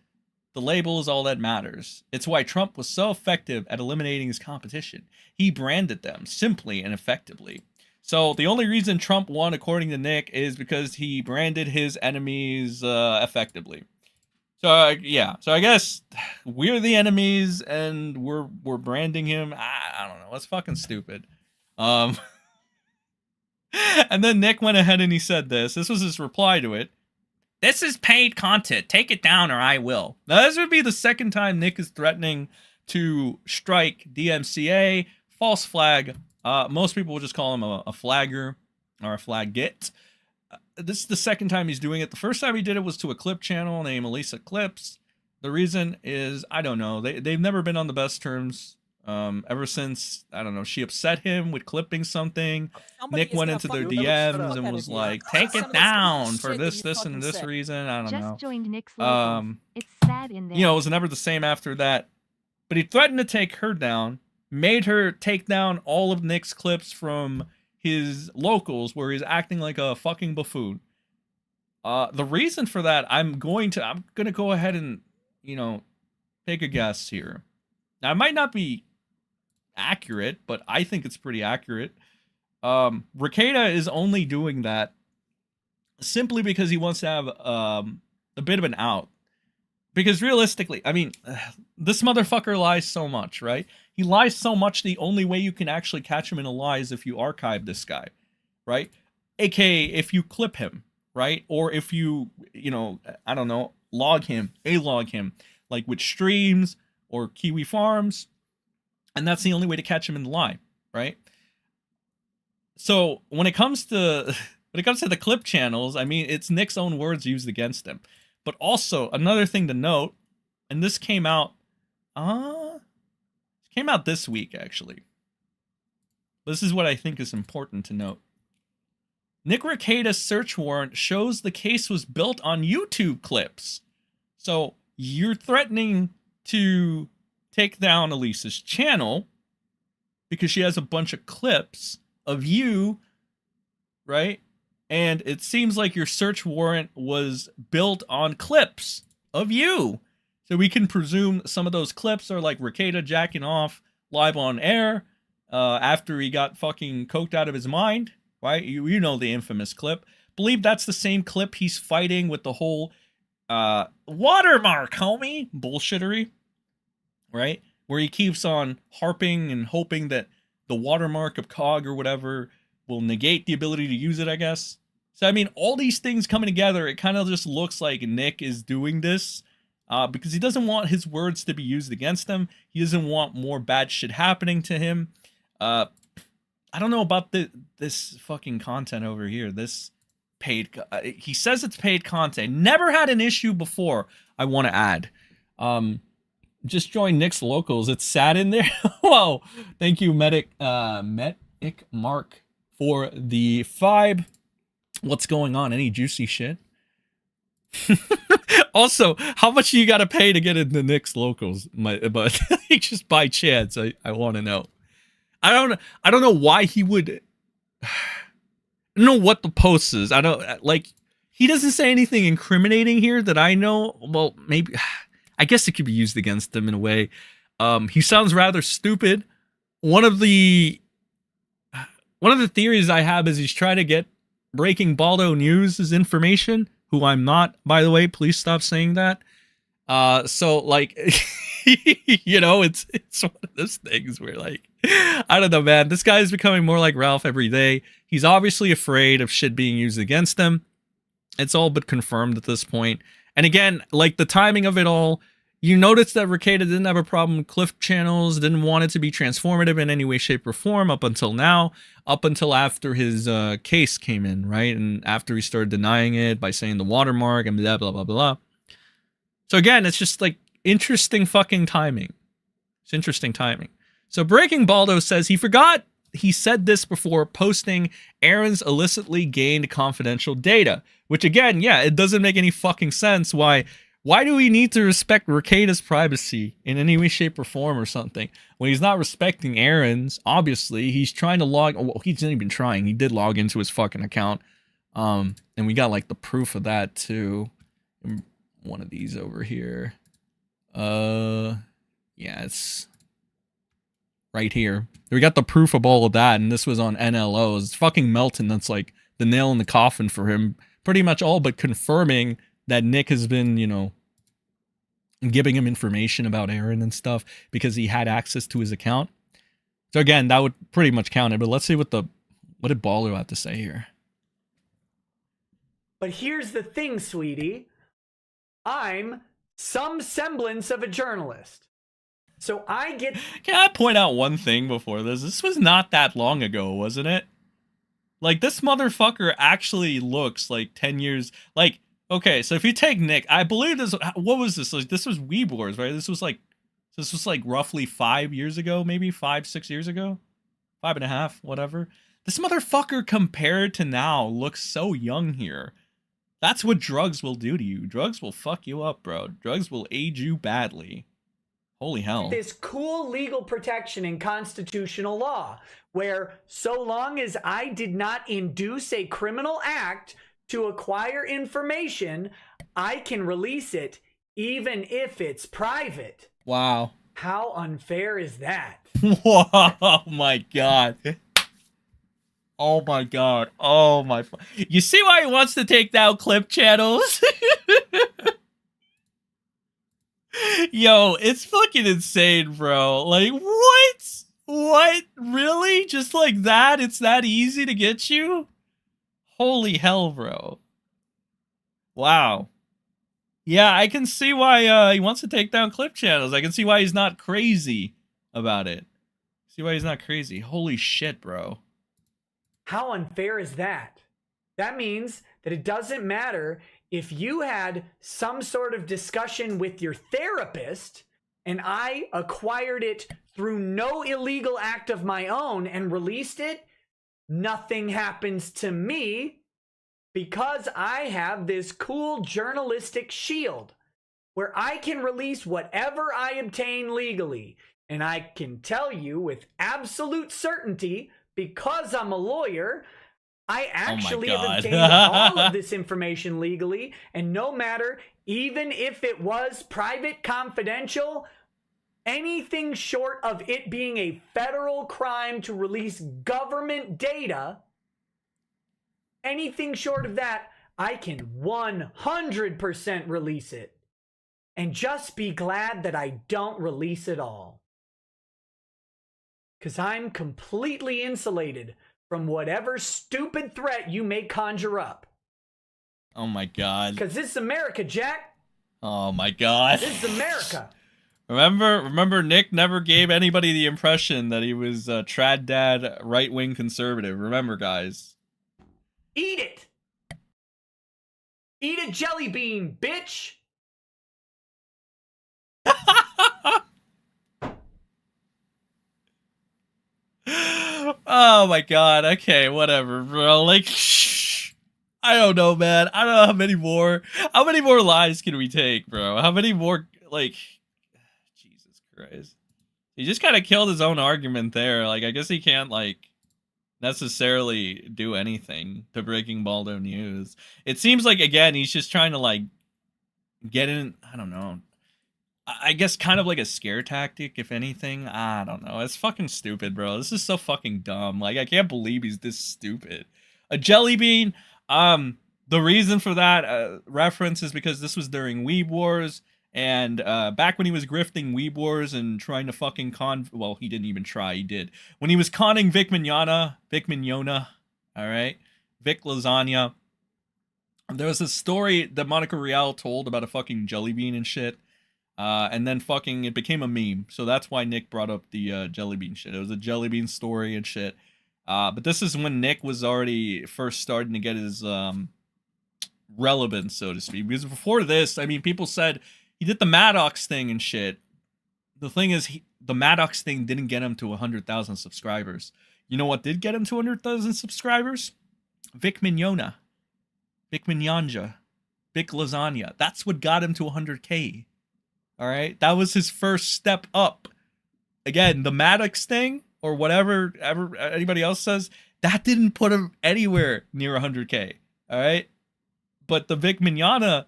The label is all that matters. It's why Trump was so effective at eliminating his competition. He branded them simply and effectively. So the only reason Trump won, according to Nick, is because he branded his enemies effectively. So yeah. So I guess we're the enemies and we're branding him. I don't know. That's fucking stupid. And then Nick went ahead and he said this. This was his reply to it. This is paid content. Take it down or I will. Now, this would be the second time Nick is threatening to strike DMCA, false flag. Most people will just call him a flagger or a flaggit. This is the second time he's doing it. The first time he did it was to a clip channel named Elisa Clips. The reason is, I don't know. They've never been on the best terms. Ever since, I don't know, she upset him with clipping something. Nick went into their DMs and was like, take it down for this and this reason. I don't know. Just joined Nick's locals. It's sad in there. You know, it was never the same after that. But he threatened to take her down, made her take down all of Nick's clips from his locals where he's acting like a fucking buffoon. The reason for that, I'm gonna go ahead and, you know, take a guess here. Now, it might not be accurate, but I think it's pretty accurate. Rekieta is only doing that simply because he wants to have a bit of an out. Because realistically, I mean, this motherfucker lies so much, right? He lies so much, the only way you can actually catch him in a lie is if you archive this guy, right? AKA if you clip him, right? Or if you know, I don't know, log him, like with streams or kiwifarms. And that's the only way to catch him in the lie, right? So when it comes to the clip channels, I mean, it's Nick's own words used against him. But also another thing to note, and this came out this week actually. This is what I think is important to note. Nick Rekieta's search warrant shows the case was built on YouTube clips. So you're threatening to take down Elise's channel because she has a bunch of clips of you, right? And it seems like your search warrant was built on clips of you. So we can presume some of those clips are like Rekieta jacking off live on air after he got fucking coked out of his mind, right? You know the infamous clip. Believe that's the same clip he's fighting with the whole watermark, homie, bullshittery, right? Where he keeps on harping and hoping that the watermark of COG or whatever will negate the ability to use it, I guess. So, I mean, all these things coming together, it kind of just looks like Nick is doing this because he doesn't want his words to be used against him. He doesn't want more bad shit happening to him. I don't know about this fucking content over here. This paid... he says it's paid content. Never had an issue before, I want to add. Just joined Nick's Locals. It's sad in there. Whoa. Thank you, Medic Mark, for the 5. What's going on? Any juicy shit? Also, how much you gotta pay to get into Nick's Locals? But just by chance, I want to know. I don't know why he would. I don't know what the post is. I don't like. He doesn't say anything incriminating here that I know. Well, maybe. I guess it could be used against him in a way. He sounds rather stupid. One of the theories I have is he's trying to get Breaking Baldo News' information, who I'm not, by the way. Please stop saying that. So like, you know, it's one of those things where like, I don't know, man. This guy is becoming more like Ralph every day. He's obviously afraid of shit being used against him. It's all but confirmed at this point. And again, like the timing of it all, you notice that Rekieta didn't have a problem with clip channels, didn't want it to be transformative in any way, shape, or form up until now, up until after his case came in, right? And after he started denying it by saying the watermark and blah, blah, blah, blah. So again, it's just like interesting fucking timing. It's interesting timing. So Breaking Baldo says he forgot he said this before posting Aaron's illicitly gained confidential data, which again, yeah, it doesn't make any fucking sense. Why do we need to respect Rekieta's privacy in any way, shape, or form or something when he's not respecting Aaron's? Obviously, he's trying to log. Well, he's not even trying. He did log into his fucking account, and we got like the proof of that too. One of these over here. Yeah, it's right here. We got the proof of all of that, and this was on NLO. It's fucking Melton. That's like the nail in the coffin for him. Pretty much all but confirming that Nick has been, you know, giving him information about Aaron and stuff because he had access to his account. So again, that would pretty much count it. But let's see what did Baller have to say here. But here's the thing, sweetie. I'm some semblance of a journalist. So I get... Can I point out one thing before this? This was not that long ago, wasn't it? Like, this motherfucker actually looks like 10 years... Like, okay, so if you take Nick, I believe this... What was this? Like, this was Weeb Wars, right? This was like roughly 5 years ago, maybe 5-6 years ago? 5.5, whatever. This motherfucker compared to now looks so young here. That's what drugs will do to you. Drugs will fuck you up, bro. Drugs will age you badly. Holy hell. This cool legal protection in constitutional law, where so long as I did not induce a criminal act to acquire information, I can release it even if it's private. Wow. How unfair is that? Oh my god. Oh my god. Oh my... You see why he wants to take down clip channels? Yo, it's fucking insane, bro. Like, what? What? Really? Just like that? It's that easy to get you? Holy hell, bro. Wow. Yeah, I can see why he wants to take down clip channels. I can see why he's not crazy about it. See why he's not crazy. Holy shit, bro. How unfair is that? That means that it doesn't matter if you had some sort of discussion with your therapist and I acquired it through no illegal act of my own and released it, nothing happens to me because I have this cool journalistic shield where I can release whatever I obtain legally. And I can tell you with absolute certainty, because I'm a lawyer, I actually have obtained all of this information legally. And no matter, even if it was private, confidential, anything short of it being a federal crime to release government data, anything short of that, I can 100% release it. And just be glad that I don't release it all. Because I'm completely insulated from whatever stupid threat you may conjure up. Oh my god. Because this is America, Jack. Oh my god. This is America. Remember Nick never gave anybody the impression that he was a trad dad right-wing conservative. Remember, guys. Eat it. Eat a jelly bean, bitch. Oh my god. Okay, whatever, bro. Like, I don't know, man. I don't know how many more lies can we take, bro? How many more, like, Jesus Christ. He just kind of killed his own argument there. Like, I guess he can't, like, necessarily do anything to Breaking Baldo News. It seems like, again, he's just trying to, like, get in, I don't know. I guess kind of like a scare tactic, if anything. I don't know. It's fucking stupid, bro. This is so fucking dumb. Like, I can't believe he's this stupid. A jelly bean. The reason for that reference is because this was during Weeb Wars. And back when he was grifting Weeb Wars and trying to fucking well, he didn't even try. He did. When he was conning Vic Mignogna, all right? Vic Lasagna. There was a story that Monica Rial told about a fucking jelly bean and shit. And then fucking it became a meme. So that's why Nick brought up the jelly bean shit. It was a jelly bean story and shit. But this is when Nick was already first starting to get his relevance, so to speak. Because before this, I mean, people said he did the Maddox thing and shit. The thing is, the Maddox thing didn't get him to 100,000 subscribers. You know what did get him to 100,000 subscribers? Vic Mignogna. Vic Mignogna. Vic Lasagna. That's what got him to 100K. All right, that was his first step up. Again, the Maddox thing or whatever anybody else says, that didn't put him anywhere near 100K. All right, but the Vic Mignogna,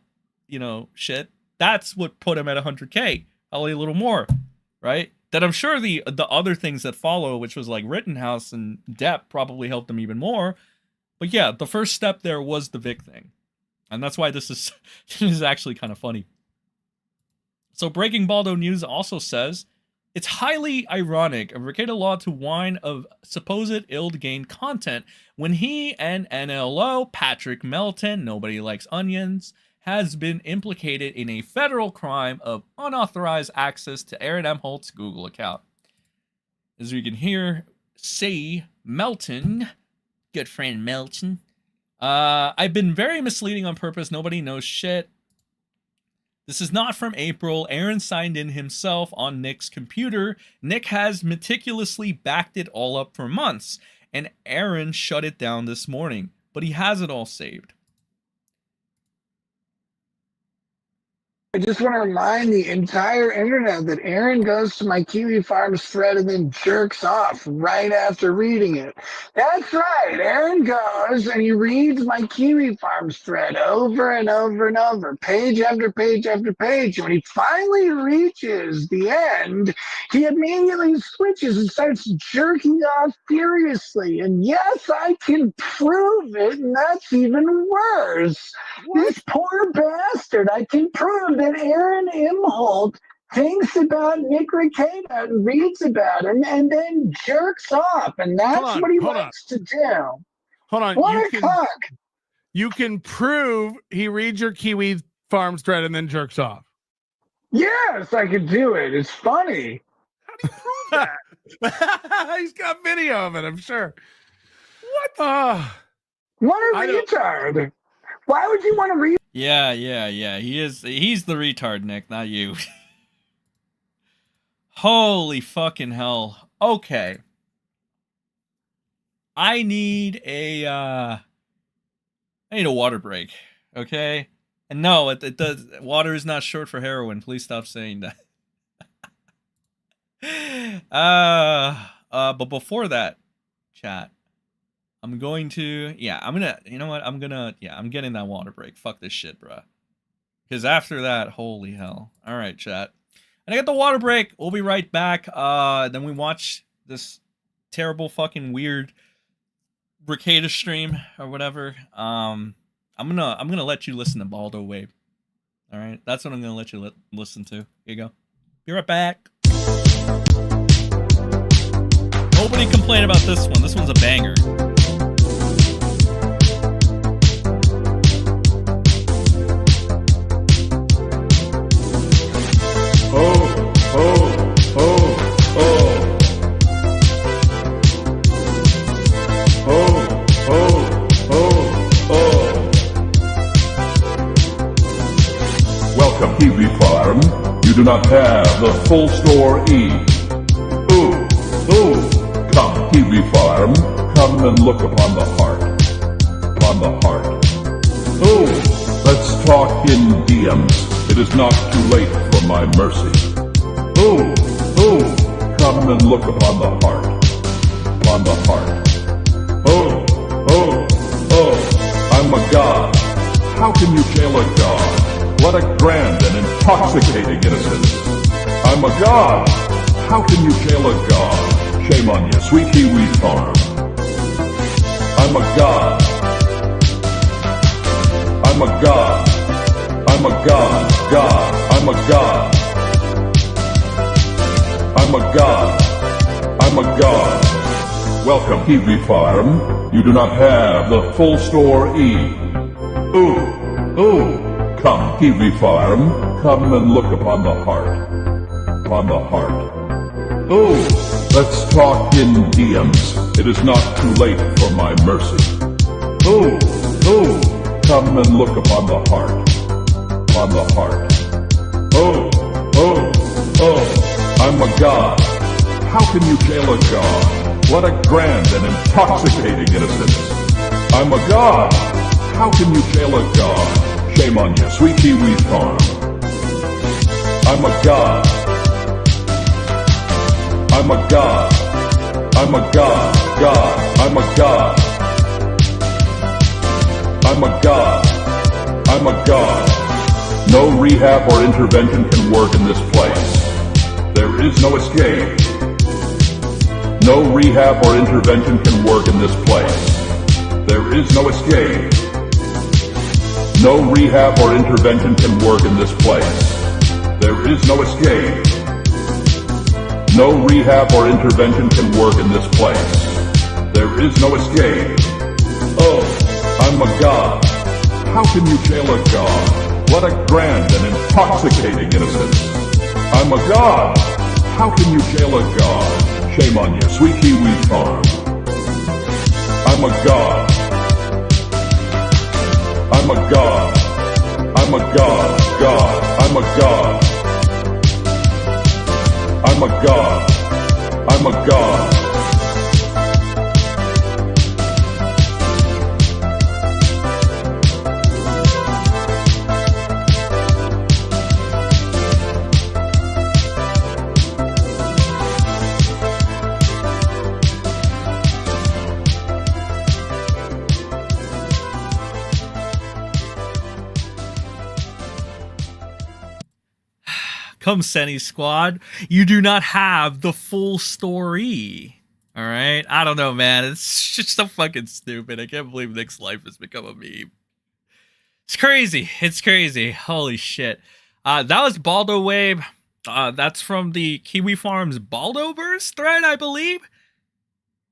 shit, that's what put him at 100K, probably a little more, right? That I'm sure the other things that follow, which was like Rittenhouse and Depp, probably helped him even more. But yeah, the first step there was the Vic thing, and that's why this is actually kind of funny. So Breaking Baldo News also says, it's highly ironic of Rekieta Law to whine of supposed ill-gained content when he and NLO, Patrick Melton, Nobody Likes Onions, has been implicated in a federal crime of unauthorized access to Aaron M. Holt's Google account. As we can hear, say Melton, good friend Melton, I've been very misleading on purpose. Nobody knows shit. This is not from April. Aaron signed in himself on Nick's computer. Nick has meticulously backed it all up for months, and Aaron shut it down this morning, but he has it all saved. I just want to remind the entire internet that Aaron goes to my Kiwi Farms thread and then jerks off right after reading it. That's right. Aaron goes and he reads my Kiwi Farms thread over and over and over, page after page after page. And when he finally reaches the end, he immediately switches and starts jerking off furiously. And yes, I can prove it, and that's even worse. What? This poor bastard, I can prove that Aaron M. Holt thinks about Nick Rekieta and reads about him and then jerks off, and that's what he likes to do. Hold on. What a cock. You can prove he reads your Kiwi Farms thread and then jerks off. Yes, I could do it. It's funny. How do you prove that? He's got video of it, I'm sure. What? What a retard. Why would you want to read? Yeah. He's the retard, Nick, not you. Holy fucking hell. Okay. I need a water break. Okay? And no, it does. Water is not short for heroin. Please stop saying that. But before that, chat, I'm going to, I'm getting that water break. Fuck this shit, bruh. Because after that, holy hell. All right, chat. And I get the water break. We'll be right back. Then we watch this terrible fucking weird Rekieta stream or whatever. I'm gonna let you listen to Baldo Wave. All right, that's what I'm gonna let you listen to. Here you go. Be right back. Nobody complain about this one. This one's a banger. Welcome, Kiwi Farm. You do not have the full store E. Come, Kiwi Farm. Come and look upon the heart. Upon the heart. Let's talk in DMs. It is not too late for my mercy. Come and look upon the heart. Upon the heart. I'm a god. How can you jail a god? What a grand and intoxicating innocence. I'm a god. How can you jail a god? Shame on you, sweet Kiwi Farm. I'm a god. I'm a god. I'm a god. I'm a god. I'm a god. I'm a god. Welcome, Kiwi Farm. You do not have the full store E. Come, Kiwi Farm. Come and look upon the heart. Upon the heart. Let's talk in DMs. It is not too late for my mercy. Come and look upon the heart. Upon the heart. I'm a god. How can you jail a god? What a grand and intoxicating innocence. I'm a god. How can you jail a god? Shame on you, sweet Kiwi Farm. I'm a god. I'm a god. I'm a god. I'm a god. I'm a god. I'm a god. No rehab or intervention can work in this place. There is no escape. No rehab or intervention can work in this place. There is no escape. No rehab or intervention can work in this place. There is no escape. No rehab or intervention can work in this place. There is no escape. I'm a god. How can you jail a god? What a grand and intoxicating innocence. I'm a god. How can you jail a god? Shame on you, sweet Kiwi Farm. I'm a god. I'm a god. I'm a god. I'm a god. I'm a god. I'm a god. Come, Senny Squad. You do not have the full story. All right? I don't know, man. It's just so fucking stupid. I can't believe Nick's life has become a meme. It's crazy. It's crazy. Holy shit. That was Baldo Wave. That's from the Kiwi Farms Baldoverse thread, I believe.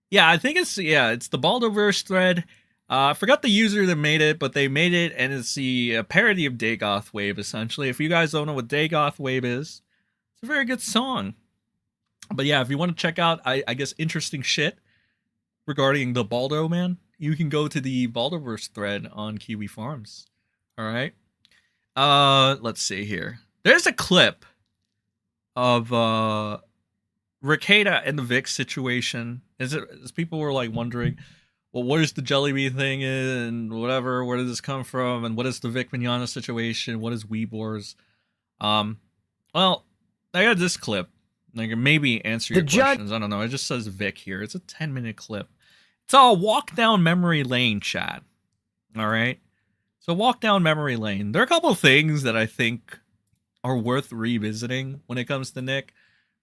Yeah, I think it's the Baldoverse thread. I forgot the user that made it, but they made it, and it's the parody of Dagoth Wave, essentially. If you guys don't know what Dagoth Wave is, it's a very good song. But yeah, if you want to check out, I guess, interesting shit regarding the Baldo man, you can go to the Baldoverse thread on Kiwi Farms. All right. Let's see here. There's a clip of Rekieta and the Vic situation. As people were like wondering, well, what is the Jellybean thing and whatever? Where did this come from? And what is the Vic Mignogna situation? What is Weebors? Well, I got this clip. I can maybe answer your questions. I don't know. It just says Vic here. It's a 10-minute clip. It's all walk down memory lane, chat. All right. So walk down memory lane. There are a couple of things that I think are worth revisiting when it comes to Nick,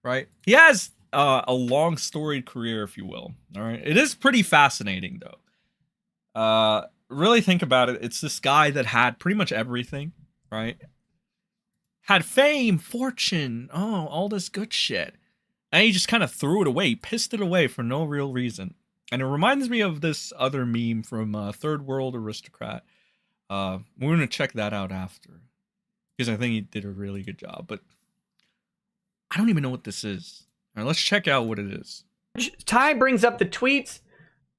right? He has a long storied career, if you will. All right. It is pretty fascinating, though. Really think about it. It's this guy that had pretty much everything, right? Had fame, fortune, all this good shit. And he just kind of threw it away. He pissed it away for no real reason. And it reminds me of this other meme from Third World Aristocrat. We're going to check that out after, because I think he did a really good job. But I don't even know what this is. All right, let's check out what it is. Ty brings up the tweets,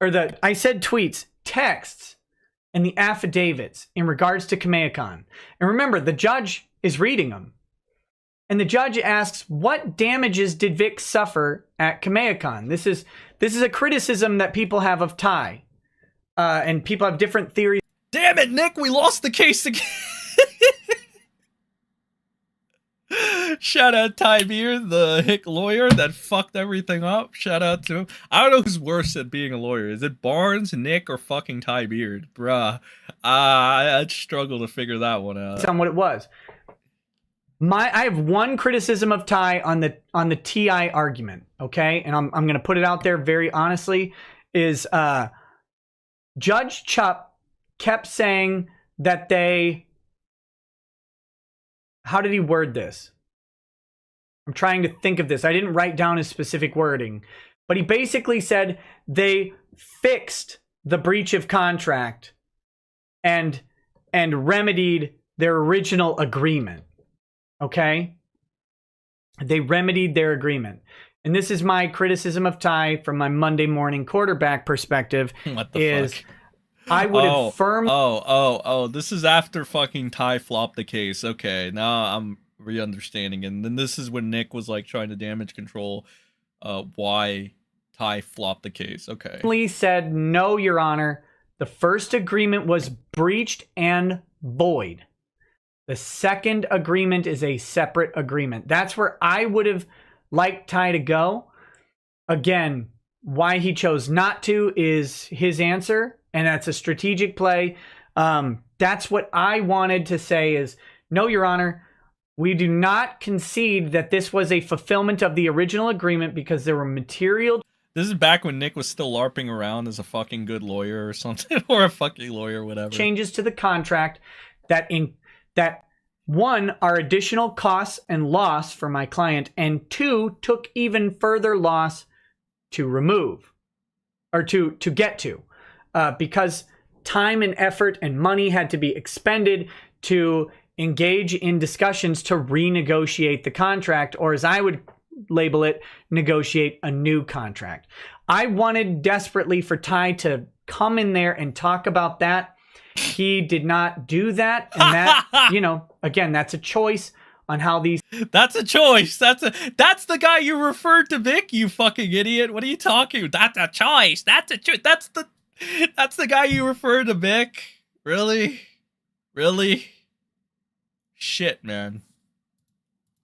I said tweets, texts, and the affidavits in regards to Kamehacon. And remember, the judge is reading them. And the judge asks, what damages did Vic suffer at Kamehacon? This is a criticism that people have of Ty. And people have different theories. Damn it, Nick, we lost the case again. Shout out Ty Beer, the hick lawyer that fucked everything up. Shout out to him. I don't know who's worse at being a lawyer. Is it Barnes, Nick, or fucking Ty Beard? Bruh. I'd struggle to figure that one out. On what it was. I have one criticism of Ty on the TI argument, okay? And I'm going to put it out there very honestly, is Judge Chupp kept saying that how did he word this? I'm trying to think of this. I didn't write down his specific wording, but he basically said they fixed the breach of contract and remedied their original agreement. Okay? They remedied their agreement. And this is my criticism of Ty from my Monday morning quarterback perspective. What the fuck? I would have firmly... this is after fucking Ty flopped the case. Okay, now I'm re-understanding. And then this is when Nick was like trying to damage control why Ty flopped the case. Okay. He said, no, Your Honor, the first agreement was breached and void. The second agreement is a separate agreement. That's where I would have liked Ty to go. Again, why he chose not to is his answer. And that's a strategic play. That's what I wanted to say is, no, Your Honor, we do not concede that this was a fulfillment of the original agreement because there were material... This is back when Nick was still LARPing around as a fucking good lawyer or something, or a fucking lawyer, whatever. Changes to the contract that one, are additional costs and loss for my client, and two, took even further loss to remove, or to get to. Because time and effort and money had to be expended to engage in discussions to renegotiate the contract, or as I would label it, negotiate a new contract. I wanted desperately for Ty to come in there and talk about that. He did not do that. And that, again, that's a choice on how these... That's a choice. That's the guy you referred to, Vic, you fucking idiot. What are you talking about? That's a choice. That's a choice. That's the guy you referred to, Vic. Really? Really? Shit, man.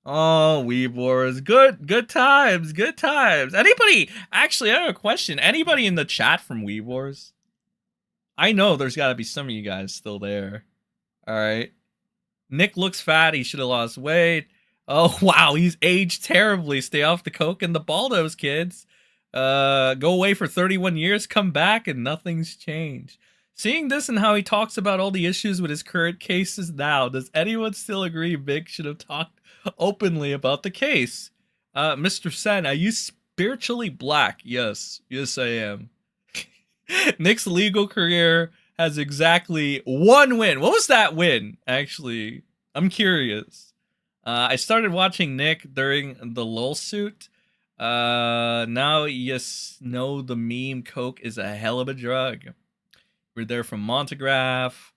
Oh, Weebors. Good times. Good times. Anybody, actually, I have a question. Anybody in the chat from Weebors? I know there's got to be some of you guys still there. All right. Nick looks fat. He should have lost weight. Oh, wow. He's aged terribly. Stay off the coke and the Baldos, kids. Go away for 31 years, come back, and nothing's changed. Seeing this and how he talks about all the issues with his current cases now, does anyone still agree Vic should have talked openly about the case? MrSEN, are you spiritually black? Yes. Yes, I am. Nick's legal career has exactly one win. What was that win, actually? I'm curious. I started watching Nick during the lawsuit Now you know the meme coke is a hell of a drug. We're there from Montegraph.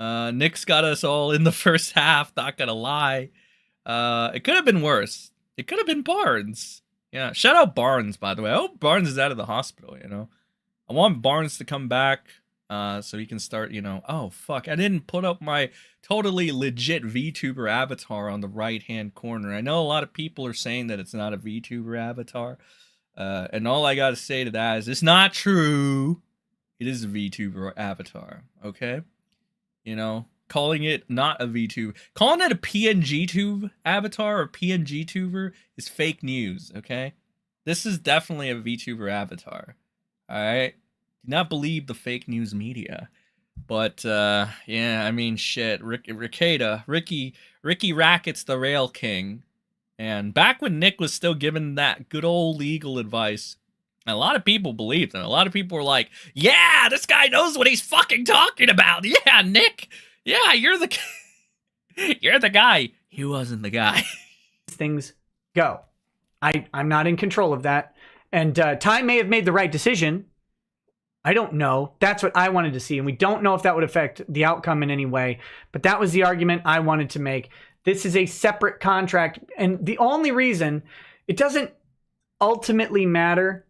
Nick's got us all in the first half, not gonna lie. It could have been worse. It could have been Barnes. Yeah, shout out Barnes, by the way. I hope Barnes is out of the hospital, you know. I want Barnes to come back so he can start, you know. Oh, fuck. I didn't put up my totally legit VTuber avatar on the right-hand corner. I know a lot of people are saying that it's not a VTuber avatar. And all I got to say to that is it's not true. It is a VTuber avatar, okay? You know, calling it not a VTuber. Calling it a PNG tube avatar or PNG tuber is fake news, okay? This is definitely a VTuber avatar. Alright? Do not believe the fake news media. But, yeah, I mean, shit. Rekieta, Ricky Racket's the Rail King. And back when Nick was still giving that good old legal advice, a lot of people believed him. A lot of people were like, yeah, this guy knows what he's fucking talking about. Yeah, Nick. Yeah, you're the you're the guy. He wasn't the guy. Things go. I'm not in control of that. And Ty may have made the right decision. I don't know. That's what I wanted to see. And we don't know if that would affect the outcome in any way. But that was the argument I wanted to make. This is a separate contract. And the only reason it doesn't ultimately matter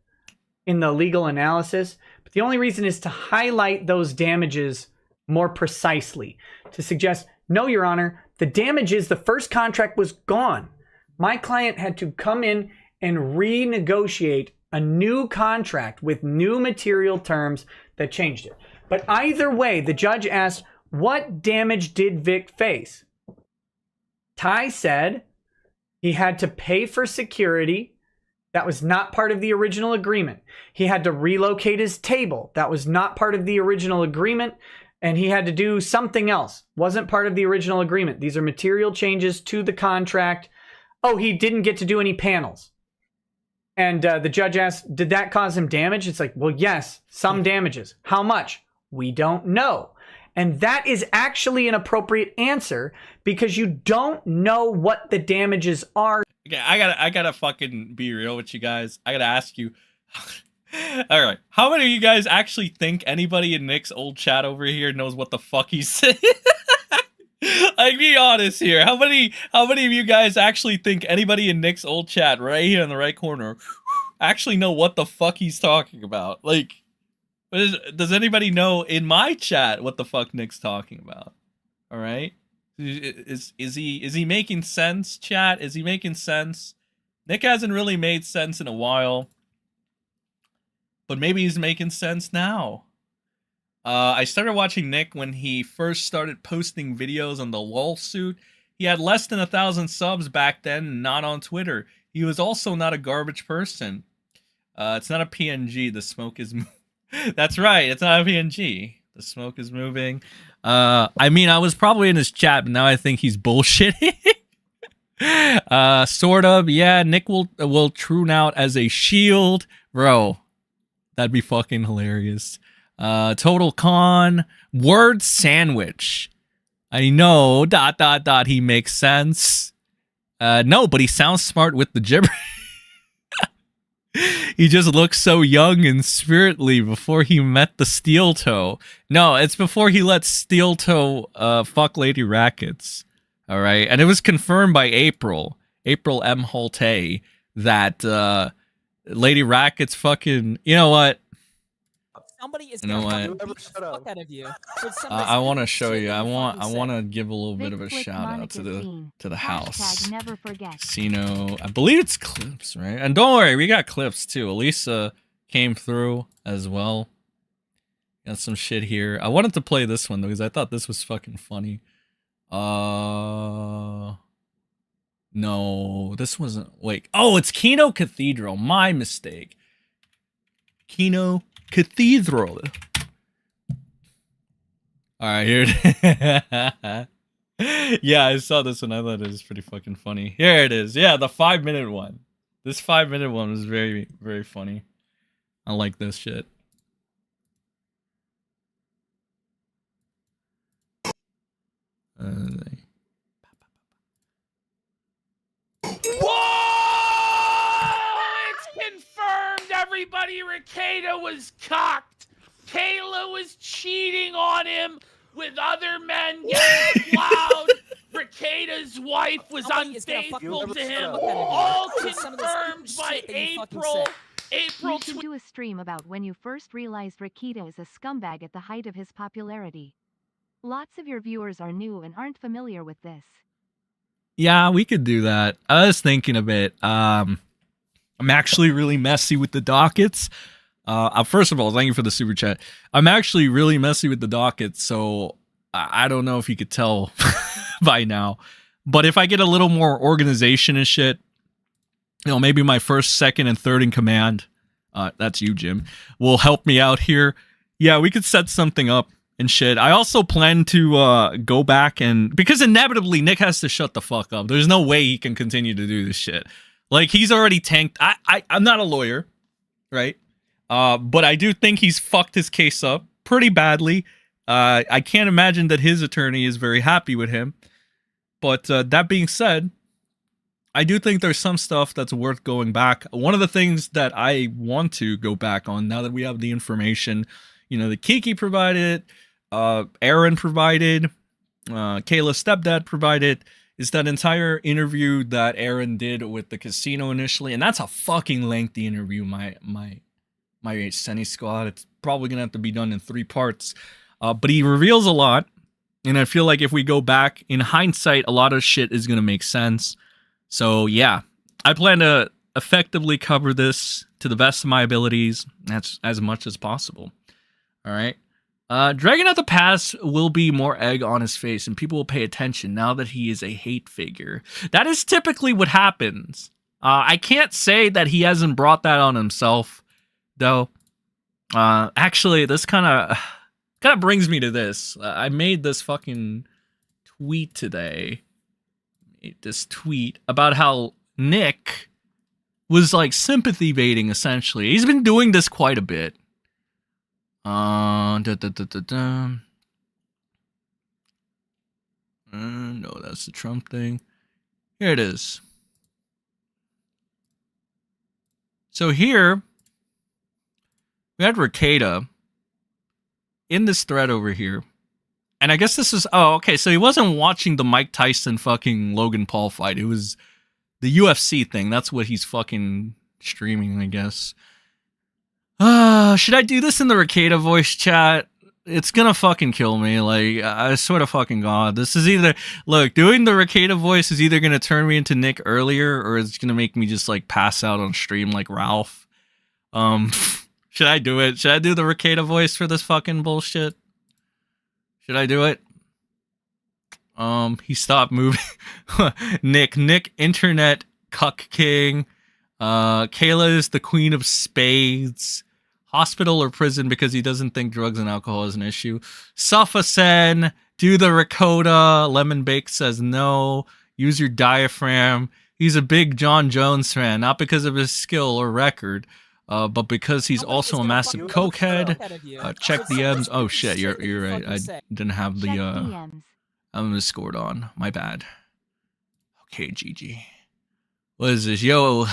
in the legal analysis, but the only reason is to highlight those damages more precisely, to suggest, no, Your Honor, the damages, the first contract was gone. My client had to come in and renegotiate a new contract with new material terms that changed it. But either way, the judge asked, what damage did Vic face? Ty said he had to pay for security. That was not part of the original agreement. He had to relocate his table. That was not part of the original agreement. And he had to do something else. Wasn't part of the original agreement. These are material changes to the contract. Oh, he didn't get to do any panels. And the judge asked, did that cause him damage? It's like, well, yes, some damages. How much? We don't know. And that is actually an appropriate answer because you don't know what the damages are. Okay, I gotta fucking be real with you guys. I gotta ask you. All right, how many of you guys actually think anybody in Nick's old chat over here knows what the fuck he's saying? Like, be honest here. How many of you guys actually think anybody in Nick's old chat right here in the right corner actually know what the fuck he's talking about? Like, does anybody know in my chat what the fuck Nick's talking about? All right. Is he making sense, chat? Is he making sense? Nick hasn't really made sense in a while, but maybe he's making sense now. I started watching Nick when he first started posting videos on the LOL suit. He had less than 1,000 subs back then, not on Twitter. He was also not a garbage person. It's not a PNG. The smoke is... That's right. It's not a PNG. The smoke is moving. I mean, I was probably in his chat, but now I think he's bullshitting. Sort of. Yeah, Nick will tune out as a shield. Bro, that'd be fucking hilarious. Total con. Word sandwich. I know, ... he makes sense. No, but he sounds smart with the gibber. He just looks so young and spiritly before he met the Steel Toe. No, it's before he let Steel Toe fuck Lady Rackets. All right, and it was confirmed by April M. Holte, that Lady Rackets fucking. You know what? Somebody is you know gonna what? beat the fuck out of you. I want to show you. I want to give a little bit of a shout out to the house. Never forget. Casino. I believe it's clips, right? And don't worry, we got clips too. Elisa came through as well. Got some shit here. I wanted to play this one though because I thought this was fucking funny. No, this wasn't. Wait. Oh, it's Kino Cathedral. My mistake. Kino Cathedral. Alright, here it is. Yeah, I saw this one. I thought it was pretty fucking funny. Here it is. Yeah, the 5-minute one. This 5-minute one was very, very funny. I like this shit. everybody Rekieta was cocked. Kayla was cheating on him with other men getting plowed. Rekieta's wife was unfaithful to him. All confirmed by April. You should do a stream about when you first realized Rekieta is a scumbag at the height of his popularity. Lots of your viewers are new and aren't familiar with this. Yeah, we could do that. I was thinking of it. I'm actually really messy with the dockets. First of all, thank you for the super chat. I'm actually really messy with the dockets, so I don't know if you could tell by now. But if I get a little more organization and shit, you know, maybe my first, second, and third in command, that's you, Jim, will help me out here. Yeah, we could set something up and shit. I also plan to go back and, because inevitably Nick has to shut the fuck up. There's no way he can continue to do this shit. Like, he's already tanked. I'm not a lawyer, right? But I do think he's fucked his case up pretty badly. I can't imagine that his attorney is very happy with him. But that being said, I do think there's some stuff that's worth going back. One of the things that I want to go back on now that we have the information, you know, that Kiki provided, Aaron provided, Kayla's stepdad provided, is that entire interview that Aaron did with the casino initially. And that's a fucking lengthy interview, my Senny squad. It's probably going to have to be done in 3 parts. But he reveals a lot. And I feel like if we go back, in hindsight, a lot of shit is going to make sense. So, yeah, I plan to effectively cover this to the best of my abilities. That's as much as possible. All right. Dragging out the past will be more egg on his face, and people will pay attention now that he is a hate figure. That is typically what happens. I can't say that he hasn't brought that on himself, though. Actually, this kind of brings me to this. I made this fucking tweet today. This tweet about how Nick was like sympathy baiting, essentially. He's been doing this quite a bit. No, that's the Trump thing. Here it is. So here we had Rekieta in this thread over here. And I guess this is, oh, okay, so he wasn't watching the Mike Tyson fucking Logan Paul fight. It was the UFC thing. That's what he's fucking streaming, I guess. Should I do this in the Rekieta voice chat? It's gonna fucking kill me. Like, I swear to fucking God. This is either, look, doing the Rekieta voice is either gonna turn me into Nick earlier, or it's gonna make me just, like, pass out on stream like Ralph. Should I do it? Should I do the Rekieta voice for this fucking bullshit? Should I do it? He stopped moving. Nick, internet cuck king. Kayla is the queen of spades. Hospital or prison because he doesn't think drugs and alcohol is an issue. MrSEN, do the ricotta. Lemon Bake says no. Use your diaphragm. He's a big John Jones fan, not because of his skill or record, but because he's also a massive cokehead. Check the M's. Oh shit, you're right. I didn't have the I'm scored on. My bad. Okay, GG. What is this? Yo,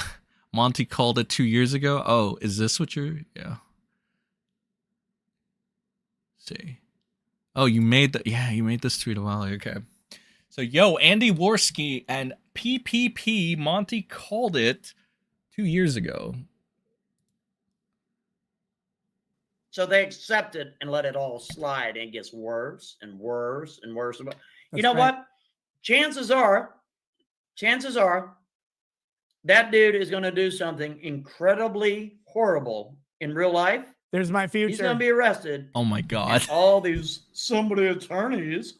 Monty called it 2 years ago. Oh, is this what you're? Yeah. Let's see. Oh, you made that. Yeah, you made this tweet a while ago. Okay. So, yo, Andy Worski and PPP, Monty called it 2 years ago. So they accept it and let it all slide, and it gets worse and worse and worse. You know what? Chances are that dude is going to do something incredibly horrible in real life. There's my future. He's going to be arrested. Oh my God. And all these somebody attorneys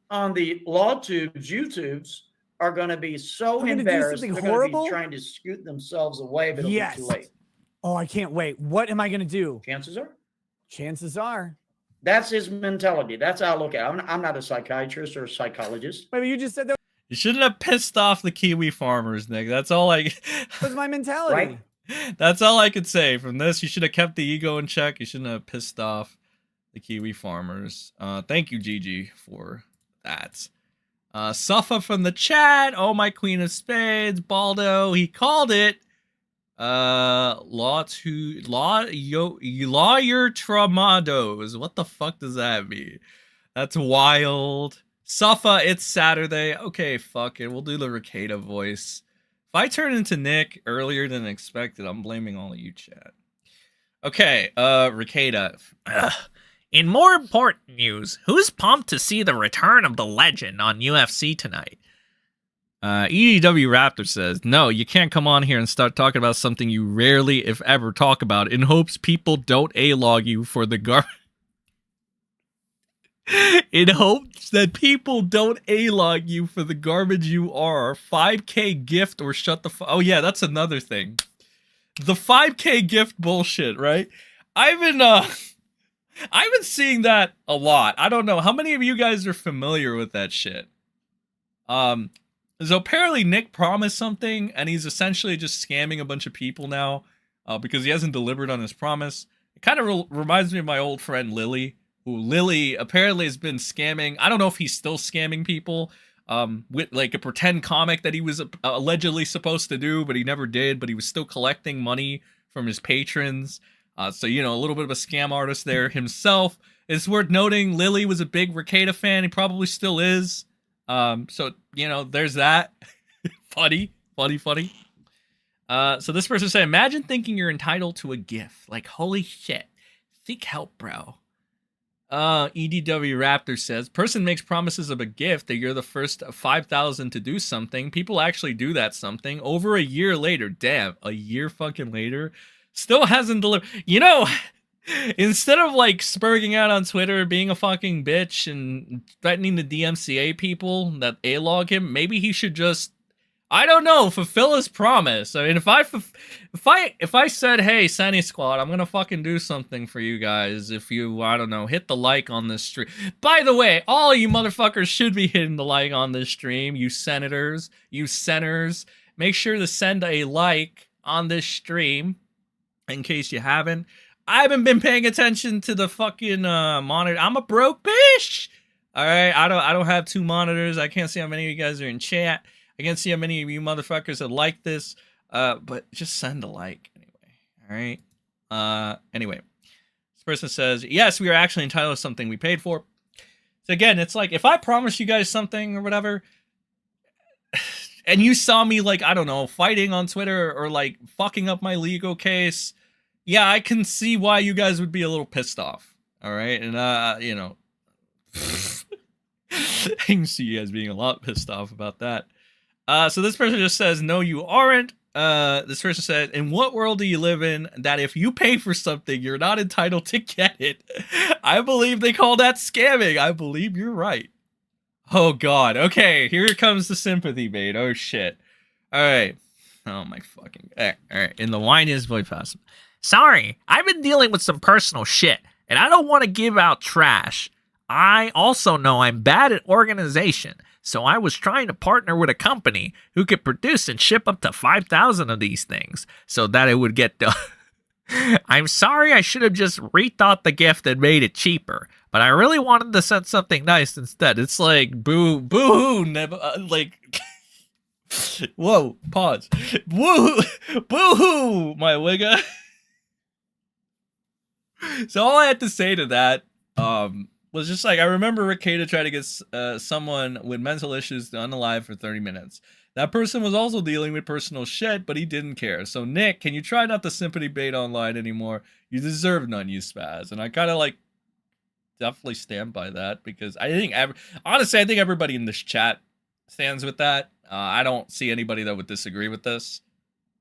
on the law tubes, YouTubes, are going to be so embarrassed. They're going to be trying to scoot themselves away, but it'll be too late. Oh, I can't wait. What am I going to do? Chances are. That's his mentality. That's how I look at it. I'm not a psychiatrist or a psychologist. Wait, but you just said that You shouldn't have pissed off the Kiwi farmers, Nick. That's all I... was my mentality. Right? That's all I could say from this. You should have kept the ego in check. You shouldn't have pissed off the Kiwi farmers. Thank you, Gigi, for that. Suffa from the chat. Oh, my queen of spades. Baldo, he called it. Lawyer Tramados. What the fuck does that mean? That's wild. Safa, it's Saturday. Okay, fuck it. We'll do the Rekieta voice. If I turn into Nick earlier than expected, I'm blaming all of you, chat. Okay, Rekieta. In more important news, who's pumped to see the return of the legend on UFC tonight? EDW Raptor says, no, you can't come on here and start talking about something you rarely, if ever, talk about in hopes people don't A-log you for the in hopes that people don't A-log you for the garbage you are. 5K gift or shut the Oh yeah, that's another thing. The 5K gift bullshit, right? I've been seeing that a lot. I don't know how many of you guys are familiar with that shit. So apparently Nick promised something and he's essentially just scamming a bunch of people now because he hasn't delivered on his promise. It kind of reminds me of my old friend Lily, who Lily apparently has been scamming. I don't know if he's still scamming people with like a pretend comic that he was allegedly supposed to do, but he never did, but he was still collecting money from his patrons. So, you know, a little bit of a scam artist there himself. It's worth noting Lily was a big Rekieta fan. He probably still is. So, you know, there's that. Funny. So this person said, imagine thinking you're entitled to a gift. Like, holy shit. Seek help, bro. EDW Raptor says, person makes promises of a gift that you're the first 5,000 to do something. People actually do that something over a year later. Damn, a year fucking later. Still hasn't delivered. You know, instead of like spurging out on Twitter, being a fucking bitch and threatening the DMCA people that A-log him, maybe he should just, I don't know, fulfill his promise. I mean, if I said, hey, Sunny Squad, I'm gonna fucking do something for you guys if you, I don't know, hit the like on this stream. By the way, all you motherfuckers should be hitting the like on this stream, you senators, you centers. Make sure to send a like on this stream in case you haven't. I haven't been paying attention to the fucking monitor. I'm a broke bitch. All right, I don't have two monitors. I can't see how many of you guys are in chat. I can't see how many of you motherfuckers that like this. But just send a like anyway. All right. Anyway, this person says, yes, we are actually entitled to something we paid for. So again, it's like if I promise you guys something or whatever, and you saw me like, I don't know, fighting on Twitter or like fucking up my legal case, yeah, I can see why you guys would be a little pissed off. All right. And, you know, I can see you guys being a lot pissed off about that. So this person just says, no, you aren't. This person says, in what world do you live in that if you pay for something, you're not entitled to get it? I believe they call that scamming. I believe you're right. Oh, God. Okay, here comes the sympathy bait. Oh, shit. All right. Oh, my fucking... All right. In the whiniest voice possible. Sorry, I've been dealing with some personal shit, and I don't want to give out trash. I also know I'm bad at organization, so I was trying to partner with a company who could produce and ship up to 5,000 of these things so that it would get done. I'm sorry, I should have just rethought the gift and made it cheaper, but I really wanted to send something nice instead. It's like, boo-hoo, like... Whoa, pause. Boo-hoo, my wigga. So all I had to say to that was just like, I remember Rekieta tried to get someone with mental issues to unalive for 30 minutes. That person was also dealing with personal shit, but he didn't care. So Nick, can you try not to sympathy bait online anymore? You deserve none, you spaz. And I kind of like definitely stand by that because I think, honestly, I think everybody in this chat stands with that. I don't see anybody that would disagree with this.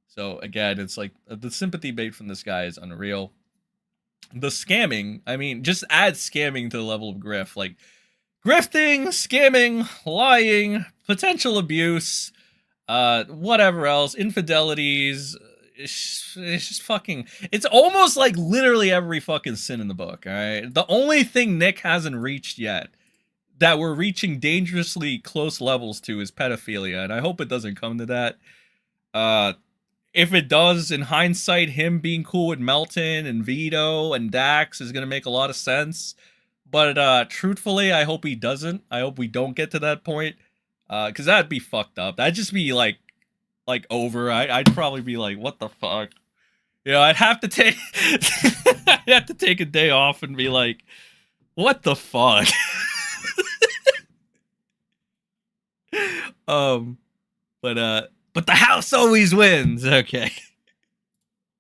So again, it's like the sympathy bait from this guy is unreal. The scamming, I mean, just add scamming to the level of grift. Like, grifting, scamming, lying, potential abuse, whatever else, infidelities. It's just fucking... It's almost like literally every fucking sin in the book, alright? The only thing Nick hasn't reached yet that we're reaching dangerously close levels to is pedophilia, and I hope it doesn't come to that. If it does, in hindsight, him being cool with Melton and Vito and Dax is going to make a lot of sense. But truthfully, I hope he doesn't. I hope we don't get to that point. Because that'd be fucked up. That'd just be like like over, I'd probably be like, what the fuck? You know, I'd have to take I'd have to take a day off and be like, what the fuck? But the house always wins. Okay.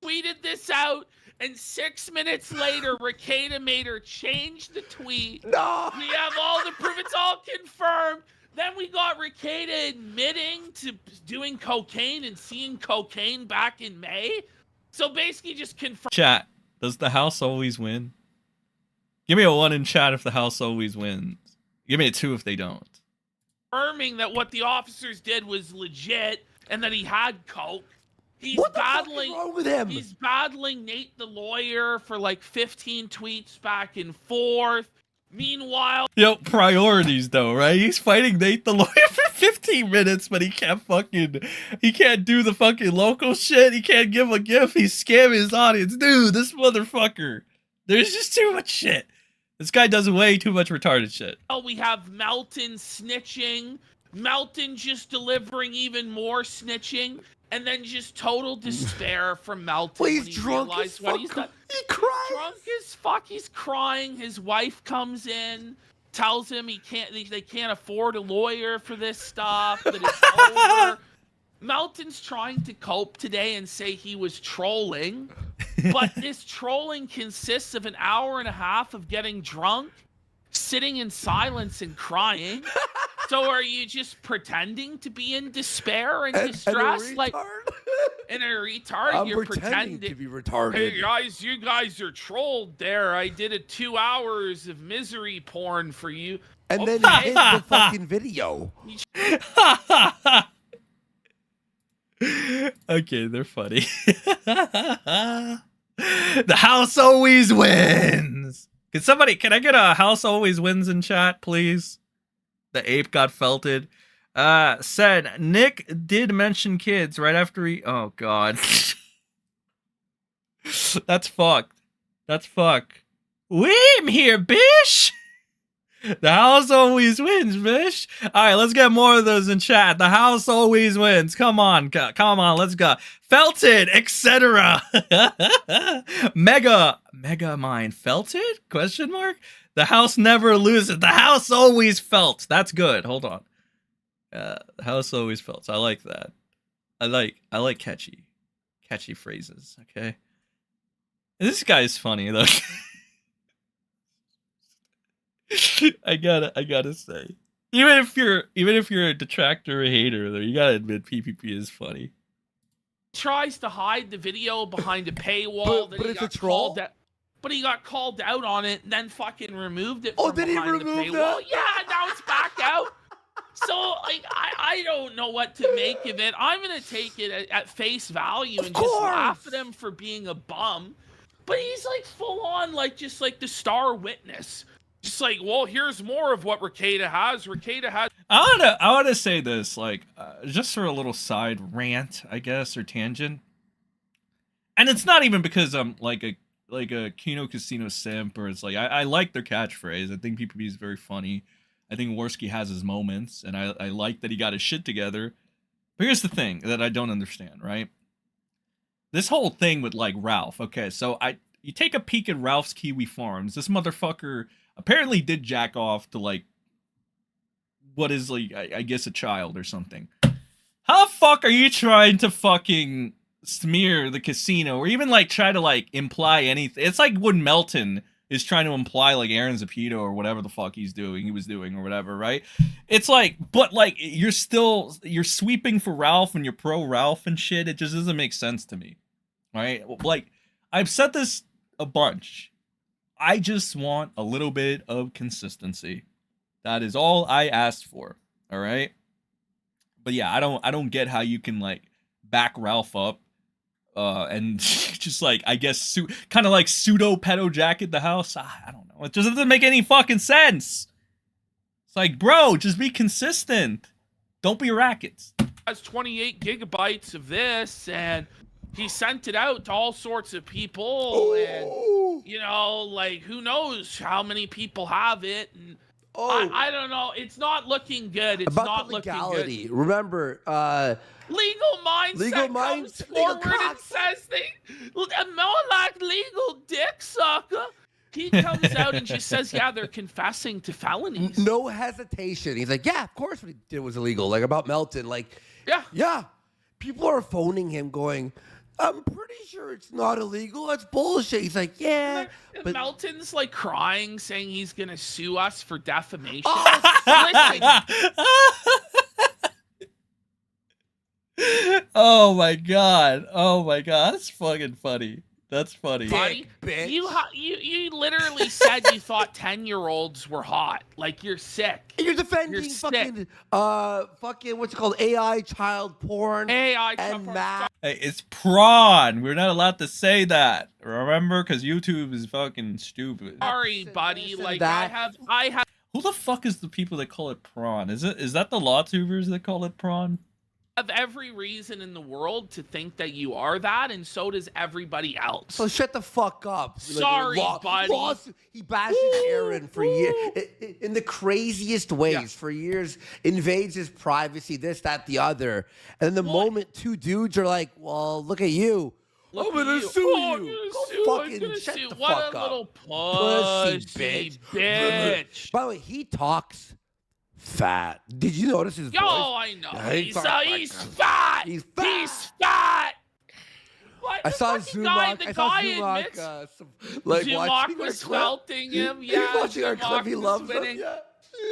Tweeted this out, and 6 minutes later, Rekieta made her change the tweet. No! We have all the proof. It's all confirmed. Then we got Rekieta admitting to doing cocaine and seeing cocaine back in May. So basically just confirm. Chat, does the house always win? Give me a 1 in chat if the house always wins. Give me a 2 if they don't. Confirming that what the officers did was legit and that he had coke. He's What the battling, fuck is wrong with him? He's battling Nate the lawyer for like 15 tweets back and forth. Meanwhile, Yo, priorities though, right? He's fighting Nate the lawyer for 15 minutes, but he can't do the fucking local shit. He can't give a gift. He's scamming his audience. Dude, this motherfucker. There's just too much shit. This guy does way too much retarded shit. we have Melton snitching, Melton just delivering even more snitching, and then just total despair from Melton. Well, he's when he drunk realized as what fuck. he's done. He cries. Drunk as fuck. He's crying. His wife comes in, tells him they can't afford a lawyer for this stuff, that it's over. Melton's trying to cope today and say he was trolling, but this trolling consists of an hour and a half of getting drunk, sitting in silence and crying. So are you just pretending to be in despair and distress? Like, and a retard, I'm you're pretending to be retarded. Hey guys, you guys are trolled there. I did a 2 hours of misery porn for you. And then he hid the fucking video. Okay, they're funny. The house always wins. Can I get a house always wins in chat, please? The ape got felted. Said Nick did mention kids right after he. Oh god. That's fucked. That's fuck. I'm here, bish. The house always wins, bish. All right, let's get more of those in chat. The house always wins. Come on, let's go. Felted, etc. Mega mine felted? Question mark. The house never loses. The house always felt. That's good. Hold on. The house always felt. I like that. I like catchy phrases. Okay. This guy's funny though. I gotta say, even if you're a detractor or a hater, though, you gotta admit PPP is funny. Tries to hide the video behind a paywall. But it's a troll. But he got called out on it and then fucking removed it. Oh, from did he behind the remove paywall. that? Yeah, now it's back out. So like, I don't know what to make of it. I'm gonna take it at face value and just laugh at him for being a bum. But he's like full on like just like the star witness. Just like, well, here's more of what Rekieta has. Rekieta has. I wanna say this, like, just for a little side rant, I guess, or tangent. And it's not even because I'm like a Kino Casino simp, or it's like I like their catchphrase. I think PPP is very funny. I think Worski has his moments, and I like that he got his shit together. But here's the thing that I don't understand, right? This whole thing with like Ralph. Okay, so you take a peek at Ralph's Kiwi Farms. This motherfucker apparently did jack off to like what is like I guess a child or something. How the fuck are you trying to fucking smear the casino, or even like try to like imply anything? It's like when Melton is trying to imply like Aaron's a pedo or whatever the fuck he was doing or whatever, right? It's like, but like you're sweeping for Ralph and you're pro Ralph and shit. It just doesn't make sense to me, right? Like I've said this a bunch. I just want a little bit of consistency. That is all I asked for. All right. But yeah, I don't get how you can like back Ralph up and just like, I guess, kind of like pseudo pedo jacket the house. I don't know. It just doesn't make any fucking sense. It's like, bro, just be consistent. Don't be rackets. Has 28 gigabytes of this, and he sent it out to all sorts of people, and you know, like, who knows how many people have it. And I don't know. It's not looking good. It's About not the looking legality. good. Remember, Legal mindset comes forward and says more like legal dick sucker. He comes out and just says, yeah, they're confessing to felonies. No hesitation. He's like, yeah, of course what he did was illegal. Like about Melton. Like, yeah. People are phoning him going, I'm pretty sure it's not illegal. That's bullshit. He's like, yeah. And Melton's like crying, saying he's going to sue us for defamation. Oh my god. Oh my god. That's fucking funny. That's funny. Buddy, you literally said you thought 10-year-olds were hot. Like, you're sick. And you're defending fucking what's it called? AI child porn. AI and math. Hey, it's prawn. We're not allowed to say that. Remember? Because YouTube is fucking stupid. Sorry, buddy. Like, that. I have. Who the fuck is the people that call it prawn? Is that the law tubers that call it prawn? Have every reason in the world to think that you are that, and so does everybody else. So shut the fuck up. Sorry, buddy. He bashes Aaron for years in the craziest ways. For years, invades his privacy, this, that, the other. And then the moment two dudes are like, well, look at you. I'm gonna sue you. Go fucking shut the fuck up. What a little pussy bitch. By the way, he talks fat. Did you notice his voice? I know. He's fat. He's fat. He's fat. What? I saw Zumok. The guy admits Zumok was smelting him. Yeah, he's watching our clip. He loves him. Yeah.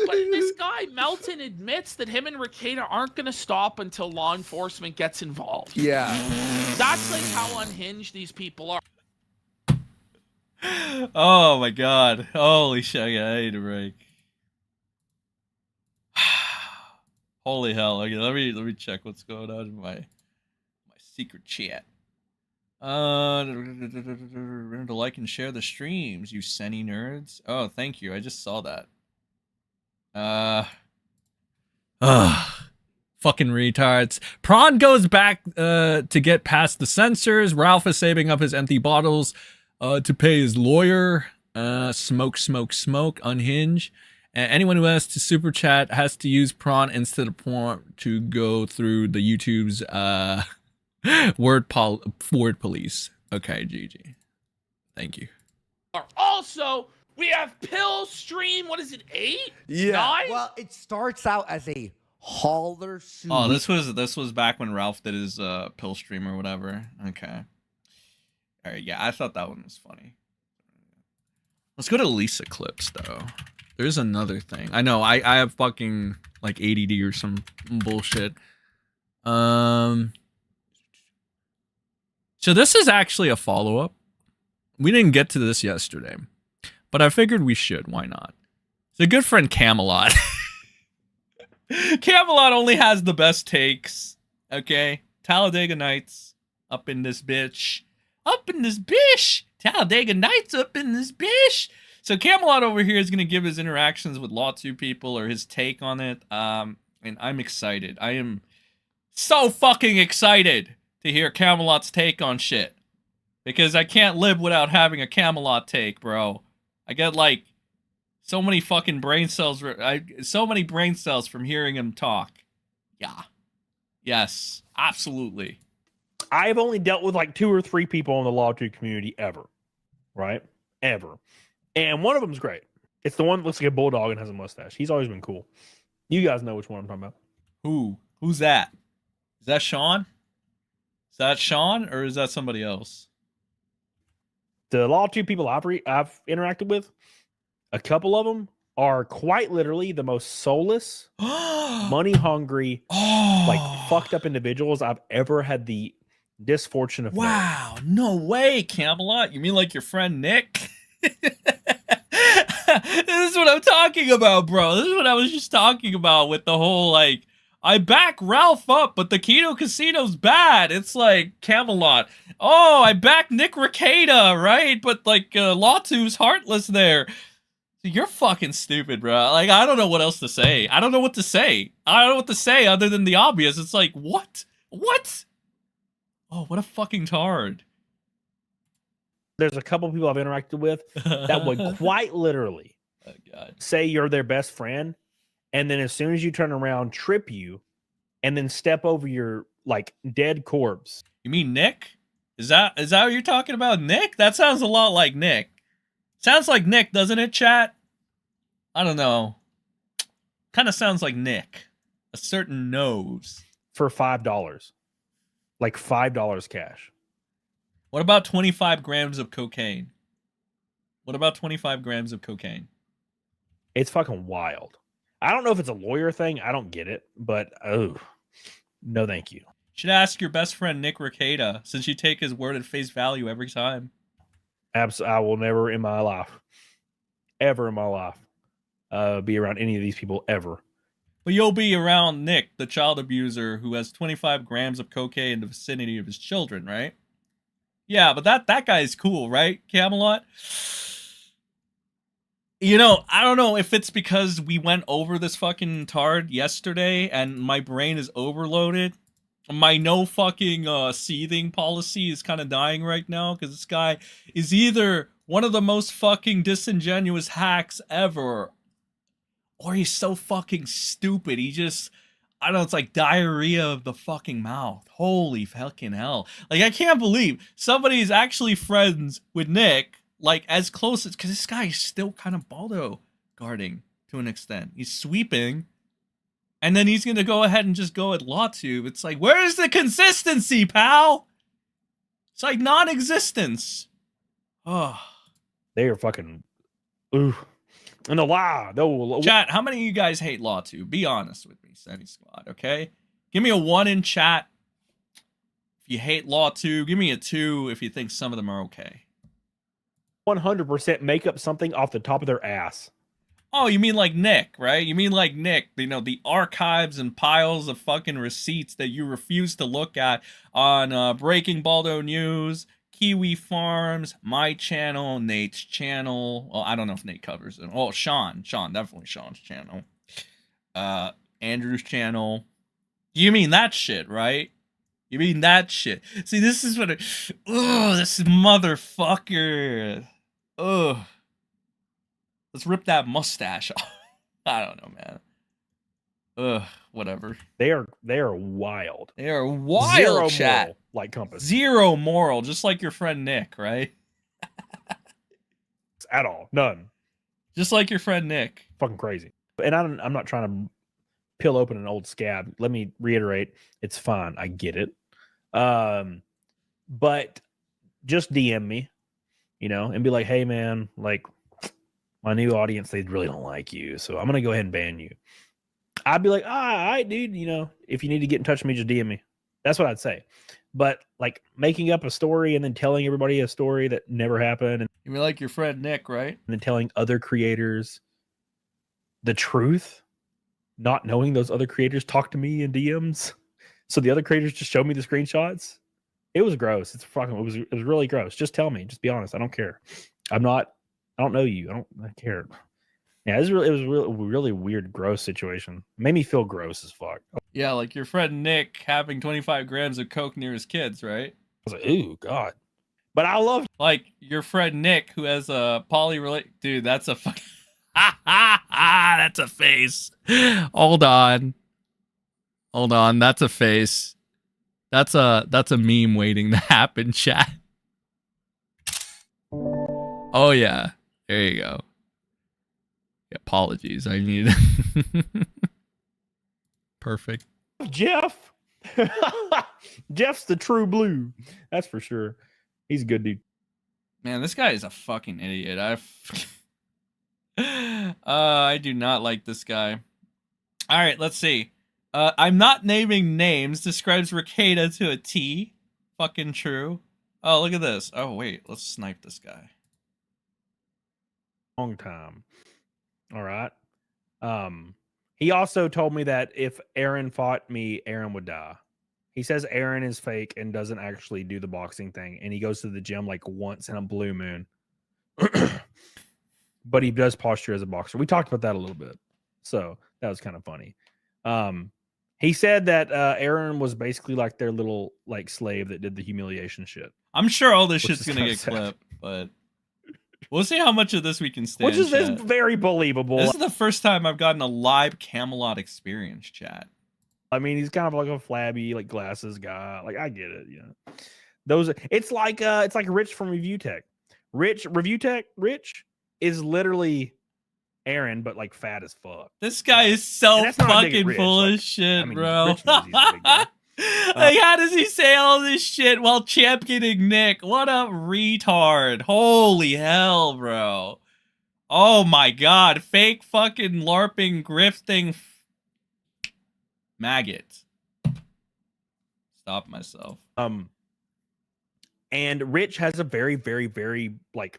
But this guy, Melton, admits that him and Rekieta aren't going to stop until law enforcement gets involved. Yeah. That's like how unhinged these people are. Oh my god. Holy shit. I need a break. Holy hell. Okay, let me check what's going on in my secret chat. Remember to like and share the streams, you Senny nerds. Oh, thank you. I just saw that. Fucking retards. Prawn goes back to get past the censors. Ralph is saving up his empty bottles to pay his lawyer. Smoke, unhinge. And anyone who has to super chat has to use prawn instead of porn to go through the YouTube's word police. Okay, GG. Thank you. Also, we have Pill Stream. What is it? 8? Yeah. 9? Well, it starts out as a hauler suit. Oh, this was back when Ralph did his Pill Stream or whatever. Okay. All right. Yeah, I thought that one was funny. Let's go to Lisa clips though. There's another thing. I know. I have fucking like ADD or some bullshit. So this is actually a follow-up. We didn't get to this yesterday, but I figured we should. Why not? It's a good friend Camelot. Camelot only has the best takes. Okay, Talladega Nights up in this bitch. Up in this bitch. Talladega Nights up in this bitch. So Camelot over here is going to give his interactions with Law 2 people or his take on it. And I'm excited. I am so fucking excited to hear Camelot's take on shit. Because I can't live without having a Camelot take, bro. I get like so many fucking brain cells. So many brain cells from hearing him talk. Yeah. Yes. Absolutely. I've only dealt with like 2 or 3 people in the Law 2 community ever. Right? Ever. And one of them's great. It's the one that looks like a bulldog and has a mustache. He's always been cool. You guys know which one I'm talking about. Who's that? Is that Sean? Is that Sean or is that somebody else? The Law 2 people I've interacted with, a couple of them are quite literally the most soulless, money-hungry, like fucked up individuals I've ever had the misfortune of knowing. Wow, no way, Camelot. You mean like your friend Nick? This is what I'm talking about, bro. This is what I was just talking about with the whole, like, I back Ralph up, but the Kino Casino's bad. It's like Camelot. Oh, I back Nick Rekieta, right? But, like, Latu's heartless there. You're fucking stupid, bro. Like, I don't know what else to say. I don't know what to say. I don't know what to say other than the obvious. It's like, what? What? Oh, what a fucking tard. There's a couple people I've interacted with that would quite literally say you're their best friend, and then as soon as you turn around, trip you, and then step over your like dead corpse. You mean Nick? Is that what you're talking about, Nick? That sounds a lot like Nick. Sounds like Nick, doesn't it, chat? I don't know. Kind of sounds like Nick. A certain nose. For $5. Like $5 cash. What about 25 grams of cocaine? What about 25 grams of cocaine? It's fucking wild. I don't know if it's a lawyer thing. I don't get it. But, oh, no thank you. Should ask your best friend, Nick Rekieta, since you take his word at face value every time. I will never in my life, ever in my life, be around any of these people ever. But you'll be around Nick, the child abuser who has 25 grams of cocaine in the vicinity of his children, right? Yeah, but that guy's cool, right, Camelot? You know, I don't know if it's because we went over this fucking tard yesterday and my brain is overloaded. My no fucking seething policy is kind of dying right now because this guy is either one of the most fucking disingenuous hacks ever, or he's so fucking stupid. He just, I don't know, it's like diarrhea of the fucking mouth. Holy fucking hell. Like, I can't believe somebody's actually friends with Nick, like, as close as, because this guy is still kind of Baldo guarding to an extent. He's sweeping. And then he's going to go ahead and just go at LawTube. It's like, where's the consistency, pal? It's like non-existence. Oh. They are fucking... Ooh. And the law. Chat, how many of you guys hate LawTube? Be honest with me, Senny Squad, okay? Give me a 1 in chat if you hate LawTube. Give me a 2 if you think some of them are okay. 100% make up something off the top of their ass. Oh, you mean like Nick, right? You mean like Nick, you know, the archives and piles of fucking receipts that you refuse to look at on Breaking Baldo News, Kiwi Farms, my channel, Nate's channel. Well, I don't know if Nate covers it. Oh, Sean, definitely Sean's channel. Andrew's channel. You mean that shit, right? You mean that shit. See, this is what this motherfucker. Ugh. Let's rip that mustache off. I don't know, man. Ugh, whatever. They are wild. They are wild, Zero chat. Moral, like Compass. Zero moral, just like your friend Nick, right? At all. None. Just like your friend Nick. Fucking crazy. And I'm not trying to peel open an old scab. Let me reiterate. It's fine. I get it. But just DM me, you know, and be like, hey, man, like, my new audience, they really don't like you, so I'm going to go ahead and ban you. I'd be like, all right, dude, you know, if you need to get in touch with me, just DM me. That's what I'd say. But, like, making up a story and then telling everybody a story that never happened. And you mean like your friend Nick, right? And then telling other creators the truth, not knowing those other creators talk to me in DMs. So the other creators just show me the screenshots. It was gross. It was really gross. Just tell me. Just be honest. I don't care. I don't know you. I care. Yeah, it was really weird, gross situation. It made me feel gross as fuck. Yeah, like your friend Nick having 25 grams of coke near his kids, right? I was like, ooh, God. But I love like your friend Nick who has a dude, that's a fucking that's a face. Hold on. That's a face. That's a meme waiting to happen, chat. Oh yeah. There you go. Apologies. I need perfect. Jeff. Jeff's the true blue. That's for sure. He's a good dude. Man, this guy is a fucking idiot. I do not like this guy. All right, let's see. I'm not naming names. Describes Rekieta to a T. Fucking true. Oh, look at this. Oh, wait. Let's snipe this guy. Long time. All right. He also told me that if Aaron fought me, Aaron would die. He says Aaron is fake and doesn't actually do the boxing thing, and he goes to the gym like once in a blue moon. But he does posture as a boxer. We talked about that a little bit, so that was kind of funny. He said that Aaron was basically like their little like slave that did the humiliation shit. I'm sure all this shit's gonna get clipped, but We'll see how much of this we can stand. Which is chat. very believable. This is the first time I've gotten a live Camelot experience, chat. I mean, he's kind of like a flabby, like glasses guy. Like I get it, you know. Those it's like Rich from Review Tech. Rich is literally Aaron, but like fat as fuck. This guy is so fucking full of shit, bro. Like, how does he say all this shit while championing Nick? What a retard. Holy hell, bro. Oh my god. Fake fucking LARPing, grifting maggot. Stop myself. And Rich has a very, very, very like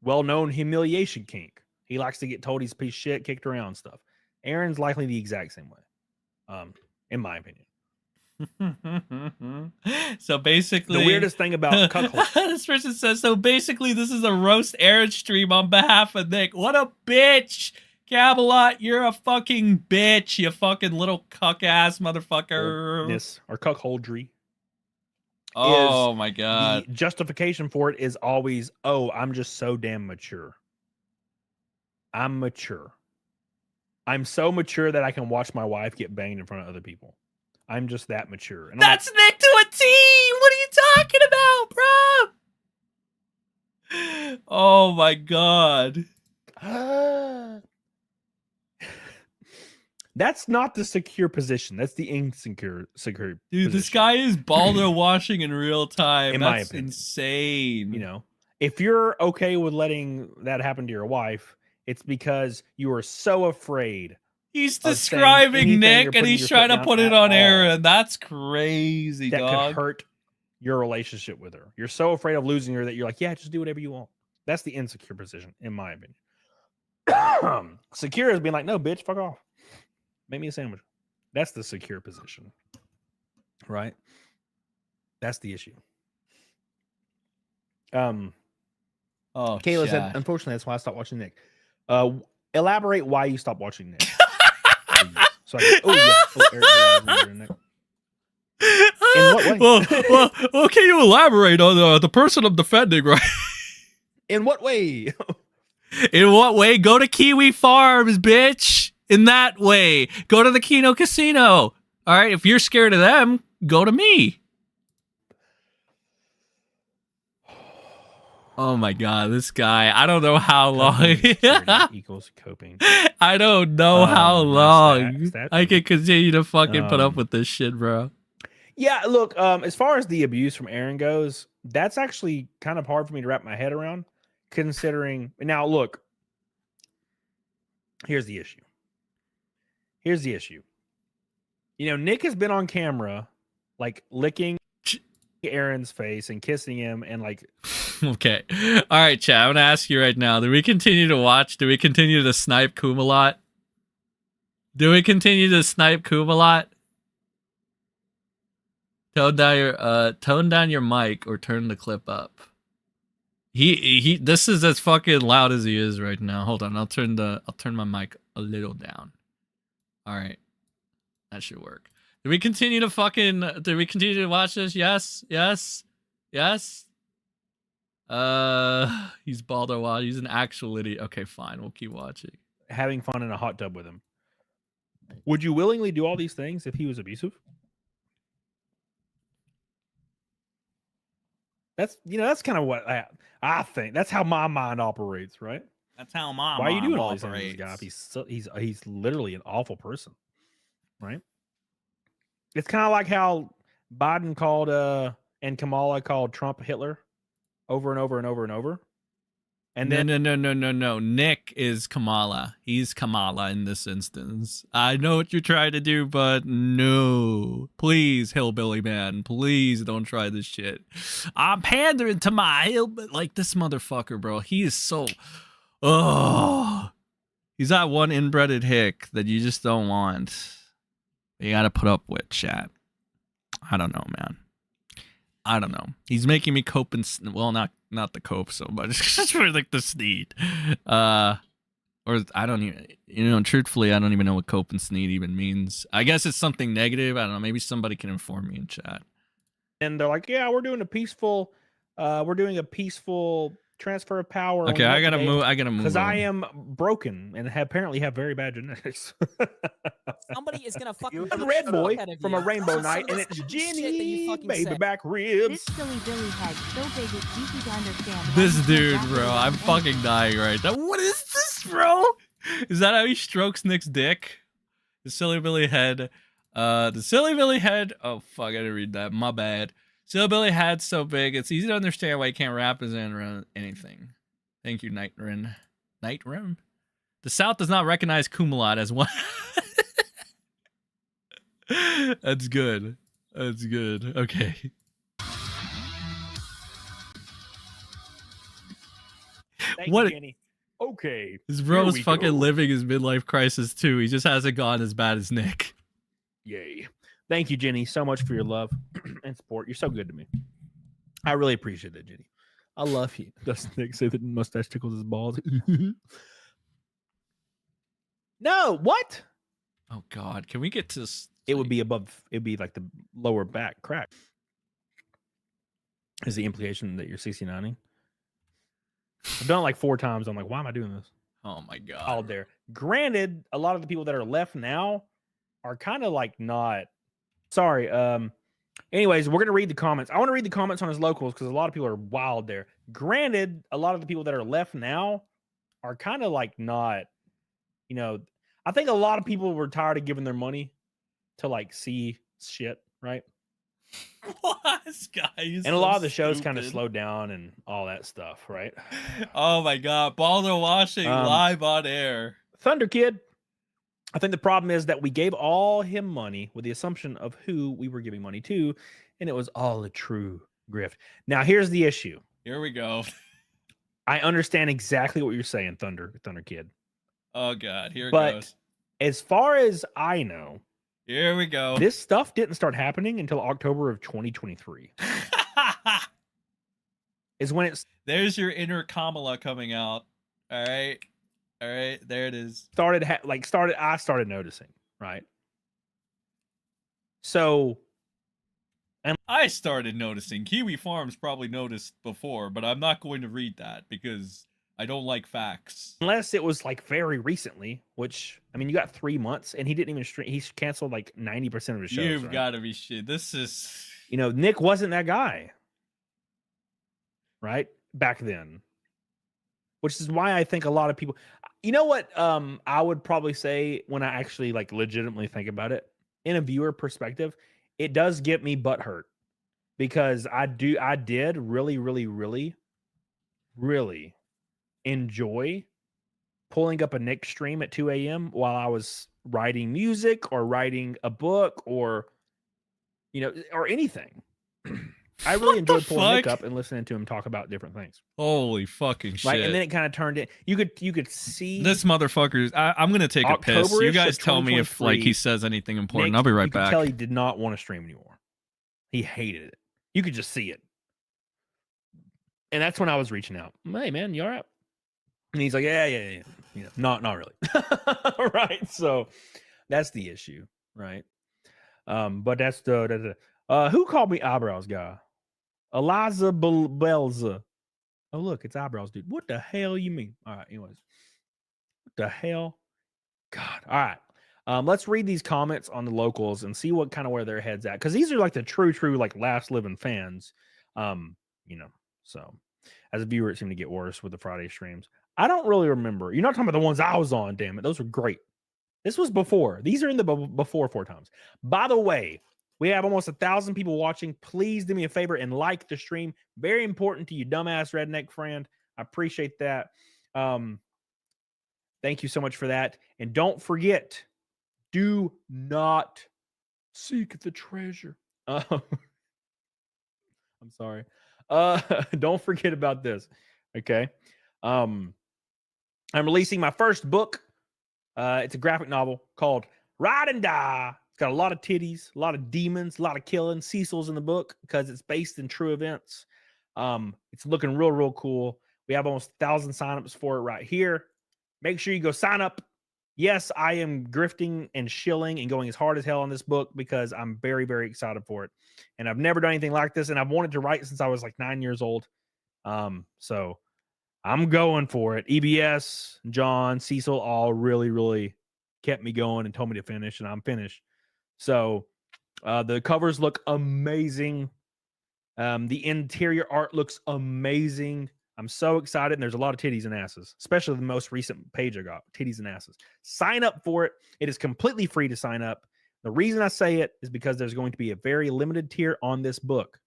well-known humiliation kink. He likes to get told he's a piece of shit, kicked around and stuff. Aaron's likely the exact same way. In my opinion. So basically, the weirdest thing about cuckold. This person says, so basically this is a roast Aaron stream on behalf of Nick. What a bitch. Camelot, you're a fucking bitch, you fucking little cuck ass motherfucker. This or cuckoldry. Oh my god. The justification for it is always, oh, I'm just so damn mature. I'm mature. I'm so mature that I can watch my wife get banged in front of other people. I'm just that mature. And that's Nick to a T! What are you talking about, bro? Oh my god. That's not the secure position. That's the insecure Dude, position. This guy is baldo washing in real time. In That's my opinion. Insane. You know, if you're okay with letting that happen to your wife, it's because you are so afraid. He's describing Nick and he's trying to put it on Aaron. That's crazy, that dog. could hurt your relationship with her. You're so afraid of losing her that you're like, yeah, just do whatever you want. That's the insecure position, in my opinion. Secure is being like, no, bitch, fuck off. Make me a sandwich. That's the secure position. Right? That's the issue. Oh, Kayla said, unfortunately, that's why I stopped watching Nick. Elaborate why you stopped watching Nick. So Nick. In what way? well, can you elaborate on the person I'm defending, right? In what way? In what way? Go to Kiwi Farms, bitch. In that way. Go to the Kino Casino. All right, if you're scared of them, go to me. Oh my god, this guy. I don't know how long. Equals coping. I don't know how long I can continue to fucking put up with this shit, bro. Yeah, look, as far as the abuse from Aaron goes, that's actually kind of hard for me to wrap my head around, considering. Now, look, here's the issue. You know, Nick has been on camera, like, licking Aaron's face and kissing him and, like... Okay. All right, chat. I'm going to ask you right now. Do we continue to watch? Do we continue to snipe Camelot? Do we continue to snipe Camelot? Tone down your mic or turn the clip up. This is as fucking loud as he is right now. Hold on. I'll turn my mic a little down. All right. That should work. Do we continue to watch this? Yes. He's baldo wild. He's an actual idiot. Okay, fine. We'll keep watching. Having fun in a hot tub with him. Would you willingly do all these things if he was abusive? That's kind of what I think. That's how my mind operates, right? That's how my Why are you mind doing all these operates. things, guy? He's literally an awful person, right? It's kind of like how Biden called and Kamala called Trump Hitler over and over and over and over. And then no. Nick is Kamala. He's Kamala in this instance. I know what you're trying to do, but no. Please, hillbilly man. Please don't try this shit. I'm pandering to my hillbilly. Like this motherfucker, bro. He is so... Oh. He's that one inbreded hick that you just don't want. You gotta put up with, chat. I don't know, man. I don't know. He's making me cope and well, not the cope so much. Just for like the sneed. Or I don't even, truthfully, I don't even know what cope and sneed even means. I guess it's something negative. I don't know. Maybe somebody can inform me in chat. And they're like, yeah, we're doing a peaceful transfer of power. Okay, I gotta move. I gotta move because I on. am broken and apparently have very bad genetics. Somebody is gonna fucking I'm Red Boy ahead of from you. a Rainbow Some Night, of and the it's stupid shit that you Jenny, fucking baby said. back ribs. This silly Billy head so big it's easy to understand. why This he can't dude, wrap it bro, around I'm anything. fucking dying right now. What is this, bro? Is that how he strokes Nick's dick? The silly Billy head. The silly Billy head. Oh fuck, I didn't read that. My bad. Silly Billy head so big, it's easy to understand why he can't wrap his hand around anything. Thank you, Nightrin. Nightrin? The South does not recognize Camelot as one. That's good. That's good. Okay. Thank What? you, Jenny. Okay. His here bro's we fucking go. living his midlife crisis too. He just hasn't gone as bad as Nick. Yay. Thank you, Jenny, so much for your love and support. You're so good to me. I really appreciate that, Jenny. I love you. Does Nick say that mustache tickles his balls? No, what? Oh God, can we get to? It would be above. It would be like the lower back crack. Is the implication that you're 69ing? I've done it like 4 times. I'm like, why am I doing this? Oh my God. All there. Granted, a lot of the people that are left now are kind of like not. Sorry. Anyways, we're gonna read the comments. I want to read the comments on his locals because a lot of people are wild there. Granted, a lot of the people that are left now are kind of like not. You know, I think a lot of people were tired of giving their money to like see shit, right? This guy is And a so lot of the shows kind of stupid. slowed down and all that stuff, right? Oh my God, Balder washing live on air. Thunder Kid. I think the problem is that we gave all him money with the assumption of who we were giving money to, and it was all a true grift. Now, here's the issue. Here we go. I understand exactly what you're saying, Thunder Kid. Oh God, here it But goes. as far as I know, Here we go. this stuff didn't start happening until October of 2023. Is when it's There's your inner Kamala coming out. All right, there it is. I started noticing, right? So, and I started noticing. Kiwi Farms probably noticed before, but I'm not going to read that because I don't like facts. unless it was like very recently, which I mean, you got 3 months, and he didn't even stream. He's canceled like 90% of his shows. You've right? got to be shit. This is, You know, Nick wasn't that guy, right? Back then, which is why I think a lot of people. You know what? I would probably say when I actually like legitimately think about it, in a viewer perspective, it does get me butthurt because I did really, really, really, really enjoy pulling up a Nick stream at 2 a.m. while I was writing music or writing a book or, you know, or anything. I really enjoyed pulling Nick up and listening to him talk about different things. holy fucking shit. Right, and then it kind of turned it. You could see This motherfucker. I'm gonna take a piss. You October-ish guys of tell me if like he 2023, says anything important. Nick, I'll be right you could back. tell he did not want to stream anymore. He hated it. You could just see it. And that's when I was reaching out. Hey man, you all right? And he's like, yeah. You know, not really. Right. So that's the issue, right? But that's the who called me eyebrows guy? Eliza Belza. Oh, look, it's eyebrows, dude. What the hell you mean? All right, anyways. What the hell? God. All right. Let's read these comments on the locals and see what kind of where their heads at. Because these are like the true, like last living fans. You know, so as a viewer, it seemed to get worse with the Friday streams. I don't really remember. You're not talking about the ones I was on, damn it. Those were great. This was before. These are in the before 4 times. By the way, we have almost 1,000 people watching. Please do me a favor and like the stream. Very important to you, dumbass redneck friend. I appreciate that. Thank you so much for that. And don't forget, do not seek the treasure. I'm sorry. Don't forget about this. Okay. I'm releasing my first book. It's a graphic novel called Ride and Die. It's got a lot of titties, a lot of demons, a lot of killing. Cecil's in the book because it's based in true events. It's looking real cool. We have almost 1,000 signups for it right here. Make sure you go sign up. Yes, I am grifting and shilling and going as hard as hell on this book because I'm very, very excited for it. And I've never done anything like this, and I've wanted to write since I was like 9 years old. So I'm going for it. EBS, John, Cecil, all really kept me going and told me to finish, and I'm finished. So the covers look amazing. The interior art looks amazing. I'm so excited, and there's a lot of titties and asses, especially the most recent page I got, titties and asses. Sign up for it. It is completely free to sign up. The reason I say it is because there's going to be a very limited tier on this book.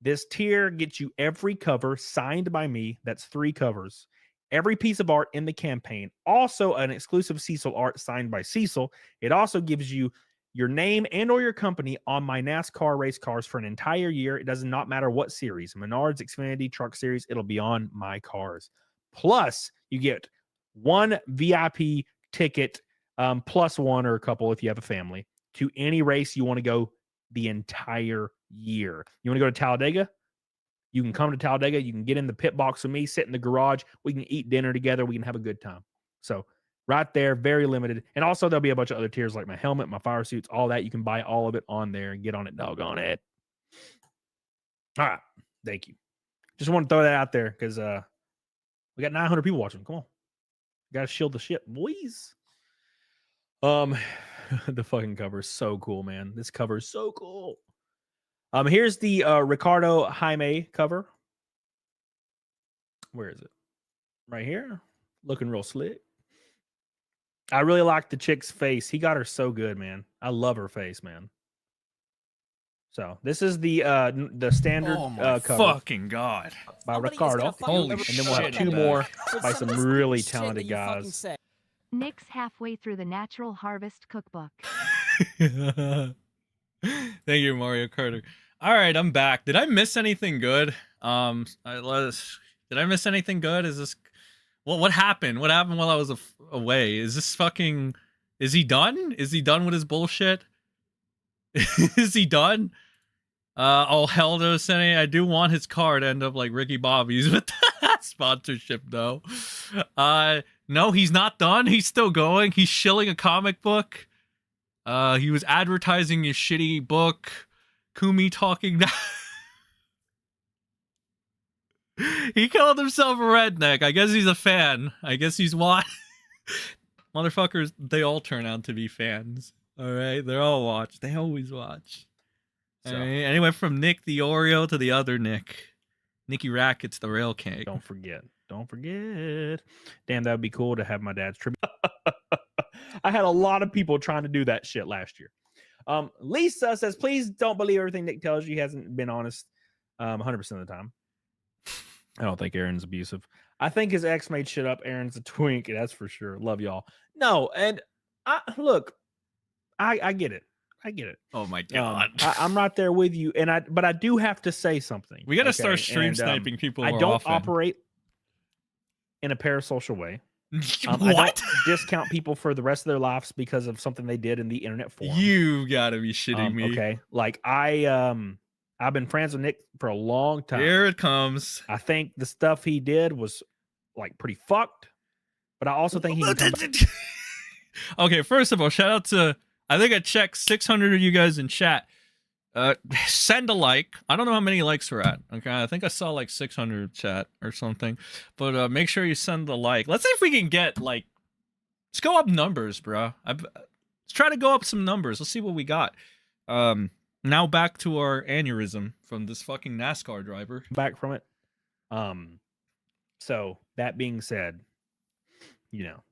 This tier gets you every cover signed by me. That's 3 covers. Every piece of art in the campaign. Also an exclusive Cecil art signed by Cecil. It also gives you your name and or your company on my NASCAR race cars for an entire year. It does not matter what series. Menards, Xfinity, Truck Series. It'll be on my cars. Plus, you get 1 VIP ticket, plus 1 or a couple if you have a family, to any race you want to go the entire year. You want to go to Talladega? You can come to Talladega. You can get in the pit box with me, sit in the garage. We can eat dinner together. We can have a good time. So right there, very limited. And also there'll be a bunch of other tiers like my helmet, my fire suits, all that. You can buy all of it on there and get on it, doggone it. All right. Thank you. Just want to throw that out there because we got 900 people watching. Come on. Got to shield the ship, boys. The fucking cover is so cool, man. This cover is so cool. Here's the Ricardo Jaime cover. Where is it? Right here. Looking real slick. I really like the chick's face. He got her so good, man. I love her face, man. So this is the standard cover. Fucking God. By Ricardo. Holy and then we'll have 2 more by some really talented guys. Nick's halfway through the Natural Harvest Cookbook. Thank you, Mario Carter. All right, I'm back. Did I miss anything good? Did I miss anything good? Is this what happened? What happened while I was away? Is this fucking? Is he done? Is he done with his bullshit? Is he done? All hell no Senny. I do want his card to end up like Ricky Bobby's with that sponsorship though. No, he's not done. He's still going. He's shilling a comic book. He was advertising his shitty book. Kumi talking now. He called himself a redneck. I guess he's a fan. I guess he's why. Motherfuckers, they all turn out to be fans. All right, they're all watch. They always watch. So. All right. Anyway, from Nick Deorio to the other Nick, Nicky Rackets, the Rail King. Don't forget. Damn, that would be cool to have my dad's tribute. I had a lot of people trying to do that shit last year. Lisa says, please don't believe everything Nick tells you. He hasn't been honest 100% of the time. I don't think Aaron's abusive. I think his ex made shit up. Aaron's a twink. That's for sure. Love y'all. No, and I get it. I get it. Oh my God. I'm right there with you. But I do have to say something. We got to start stream sniping people more I don't often. operate in a parasocial way. What? I don't discount people for the rest of their lives because of something they did in the internet forum. You gotta be shitting me. Okay. Like I've been friends with Nick for a long time. Here it comes. I think the stuff he did was like pretty fucked. But I also think he can come back. Okay, first of all, shout out to, I think I checked 600 of you guys in chat. Send a like. I don't know how many likes we're at. Okay, I think I saw like 600 chat or something. But make sure you send the like. Let's see if we can get like, let's go up numbers, bro. Let's try to go up some numbers. Let's see what we got. Now back to our aneurysm from this fucking NASCAR driver. Back from it. So that being said, you know,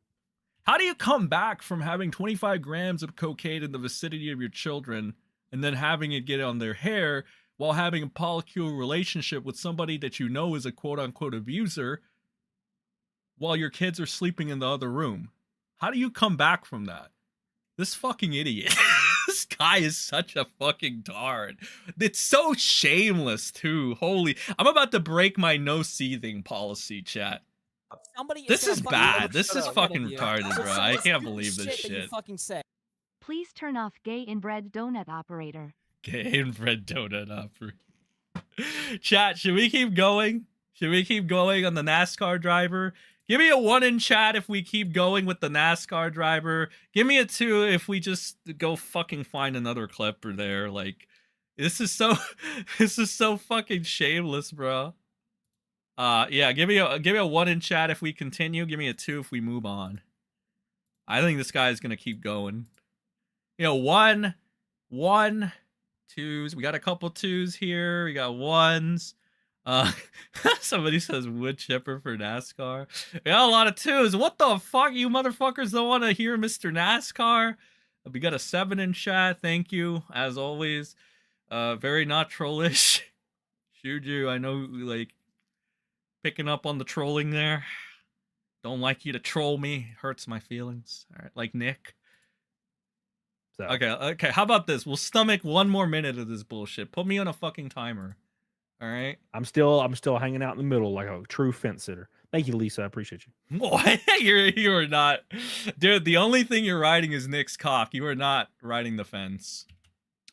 how do you come back from having 25 grams of cocaine in the vicinity of your children and then having it get on their hair while having a polycule relationship with somebody that you know is a quote-unquote abuser while your kids are sleeping in the other room? How do you come back from that? This fucking idiot. This guy is such a fucking tard. It's so shameless, too. Holy... I'm about to break my no seething policy, chat. This is bad. This is fucking retarded, bro. I can't believe this shit. Please turn off gay inbred donut operator. Gay inbred donut operator. Chat, should we keep going? Should we keep going on the NASCAR driver? Give me a 1 in chat if we keep going with the NASCAR driver. Give me a 2 if we just go fucking find another clipper there. Like, this is so fucking shameless, bro. Yeah, give me a 1 in chat if we continue. Give me a 2 if we move on. I think this guy is gonna keep going. You know, 1, 2s. We got a couple 2s here. We got 1s. Somebody says wood chipper for NASCAR. We got a lot of 2s. What the fuck? You motherfuckers don't want to hear Mr. NASCAR? We got a 7 in chat. Thank you, as always. Very not trollish. Shuju, I know, like, picking up on the trolling there. Don't like you to troll me. Hurts my feelings. All right, like Nick. So. Okay. How about this? We'll stomach 1 more minute of this bullshit. Put me on a fucking timer. All right. I'm still hanging out in the middle like a true fence sitter. Thank you, Lisa. I appreciate you. What? You're not, dude. The only thing you're riding is Nick's cock. You are not riding the fence.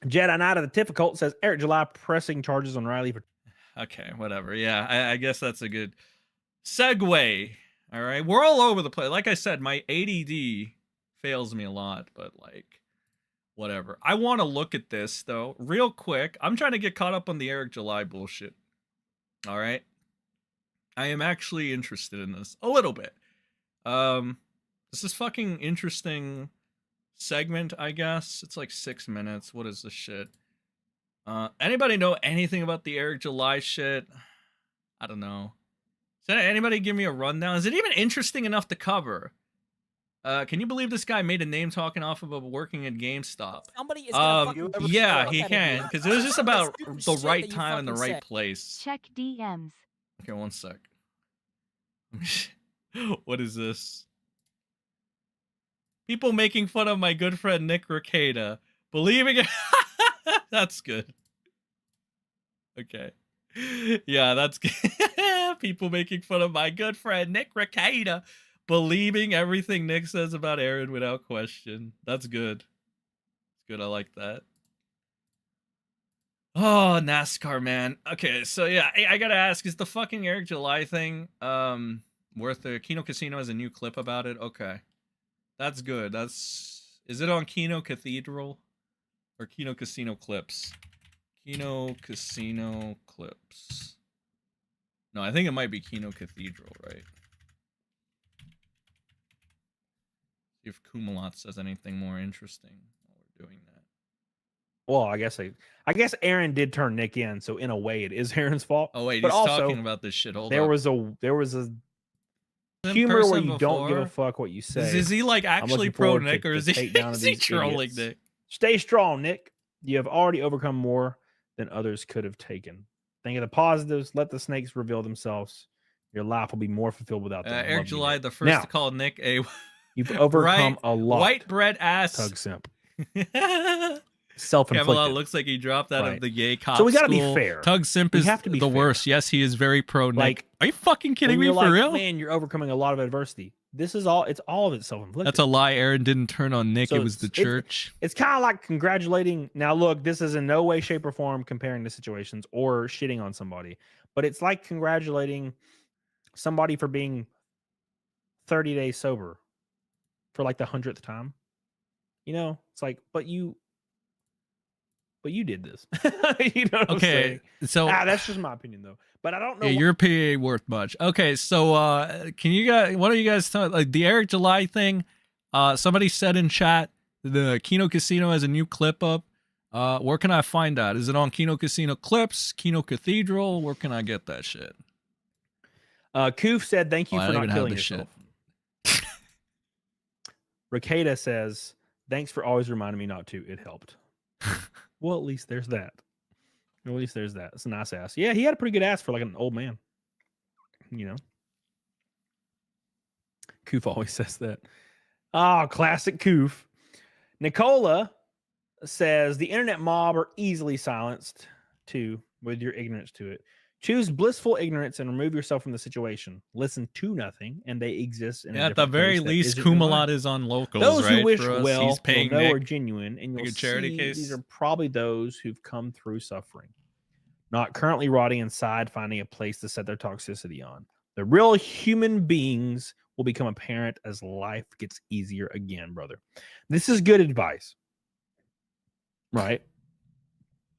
Jedi Knight of the Difficult says Eric July pressing charges on Riley for. Okay, whatever. Yeah, I guess that's a good segue. All right, we're all over the place. Like I said, my ADD fails me a lot, but like, whatever. I want to look at this though, real quick. I'm trying to get caught up on the Eric July bullshit. All right, I am actually interested in this a little bit. This is fucking interesting segment, I guess. It's like 6 minutes. What is this shit? Anybody know anything about the Eric July shit? I don't know. Does anybody give me a rundown? Is it even interesting enough to cover? Can you believe this guy made a name talking off of working at GameStop? Somebody is gonna fucking Yeah, look he at can, it. because it was just about Stupid the shit right that you time and the fucking right said. place. Check DMs. Okay, 1 sec. What is this? People making fun of my good friend Nick Rekieta. Believing it. That's good. Okay. Yeah, that's good. People making fun of my good friend Nick Rekieta. Believing everything Nick says about Aaron without question. That's good. It's good. I like that. Oh, NASCAR, man. Okay, so yeah, I gotta ask, is the fucking Eric July thing worth it? Kino Casino has a new clip about it. Okay. That's good. Is it on Kino Cathedral or Kino Casino Clips? Kino Casino Clips. No, I think it might be Kino Cathedral, right? See if Camelot says anything more interesting while we're doing that. Well, I guess Aaron did turn Nick in, so in a way it is Aaron's fault. Oh wait, but he's also, talking about this shit. Hold there up. was a humor where you don't give a fuck what you say. Is he like actually pro Nick, or is he trolling Nick? Stay strong, Nick. You have already overcome more than others could have taken. Think of the positives. Let the snakes reveal themselves. Your life will be more fulfilled without them. Eric July, the first to call Nick a you've overcome a lot. White bread ass Tug simp. Self-inflicted. Camelot looks like he dropped out of the gay cop So we gotta school. be fair. Tug simp We is have to be the fair. worst. Yes, he is very pro Nick. Like, are you fucking kidding me When for you're like, real? Man, you're overcoming a lot of adversity. This is all. It's all of it self-inflicted. That's a lie. Aaron didn't turn on Nick. So It was the church. It's kind of like congratulating. Now, look, this is in no way, shape, or form comparing the situations or shitting on somebody, but it's like congratulating somebody for being 30 days sober for like the 100th time. You know, it's like, but you did this. You know what I'm saying? So that's just my opinion, though. But I don't know. Yeah, your opinion ain't worth much. Okay, so can you guys? What are you guys talking? Like the Eric July thing? Somebody said in chat the Kino Casino has a new clip up. Where can I find that? Is it on Kino Casino Clips, Kino Cathedral? Where can I get that shit? Koof said, "Thank you I for don't not even have killing this yourself." Rekieta says, "Thanks for always reminding me not to. It helped." Well, at least there's that. At least there's that. It's a nice ass. Yeah, he had a pretty good ass for like an old man. You know. Koof always says that. Oh, classic Koof. Nicola says the internet mob are easily silenced too with your ignorance to it. Choose blissful ignorance and remove yourself from the situation. Listen to nothing, and they exist. In a at the different very place that least, isn't your Camelot life. is on locals. Those right, who wish for us. well He's paying will know Nick. are genuine, and Like you'll a charity see case. these are probably those who've come through suffering, not currently rotting inside, finding a place to set their toxicity on. The real human beings will become apparent as life gets easier again, brother. This is good advice, right?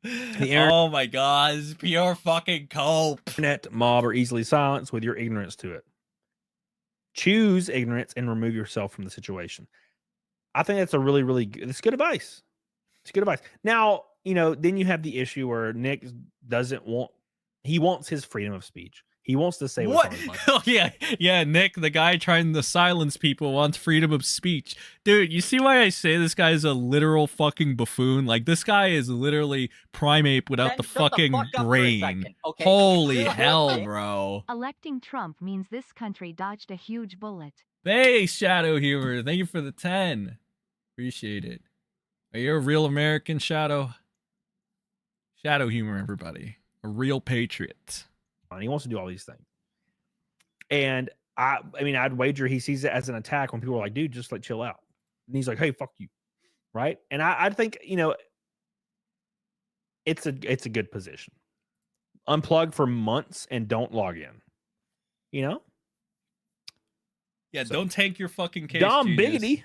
Oh my god, this is pure fucking cope. Internet mob are easily silenced with your ignorance to it. Choose ignorance and remove yourself from the situation. I think that's a really, really good, it's good advice. It's good advice. Now, then you have the issue where Nick he wants his freedom of speech. He wants to say what's on his mind. Oh, yeah, Nick, the guy trying to silence people, wants freedom of speech. Dude, you see why I say this guy is a literal fucking buffoon? Like, this guy is literally primate without the fucking brain. okay? Holy hell, bro. Electing Trump means this country dodged a huge bullet. Hey, Shadow Humor, thank you for the 10. Appreciate it. Are you a real American, Shadow? Shadow Humor, everybody. A real patriot. And he wants to do all these things. And I mean, I'd wager he sees it as an attack when people are like, dude, just like chill out. And he's like, hey, fuck you. Right. And I think, it's a good position. Unplug for months and don't log in. Yeah, so, don't tank your fucking case. Dom Biggity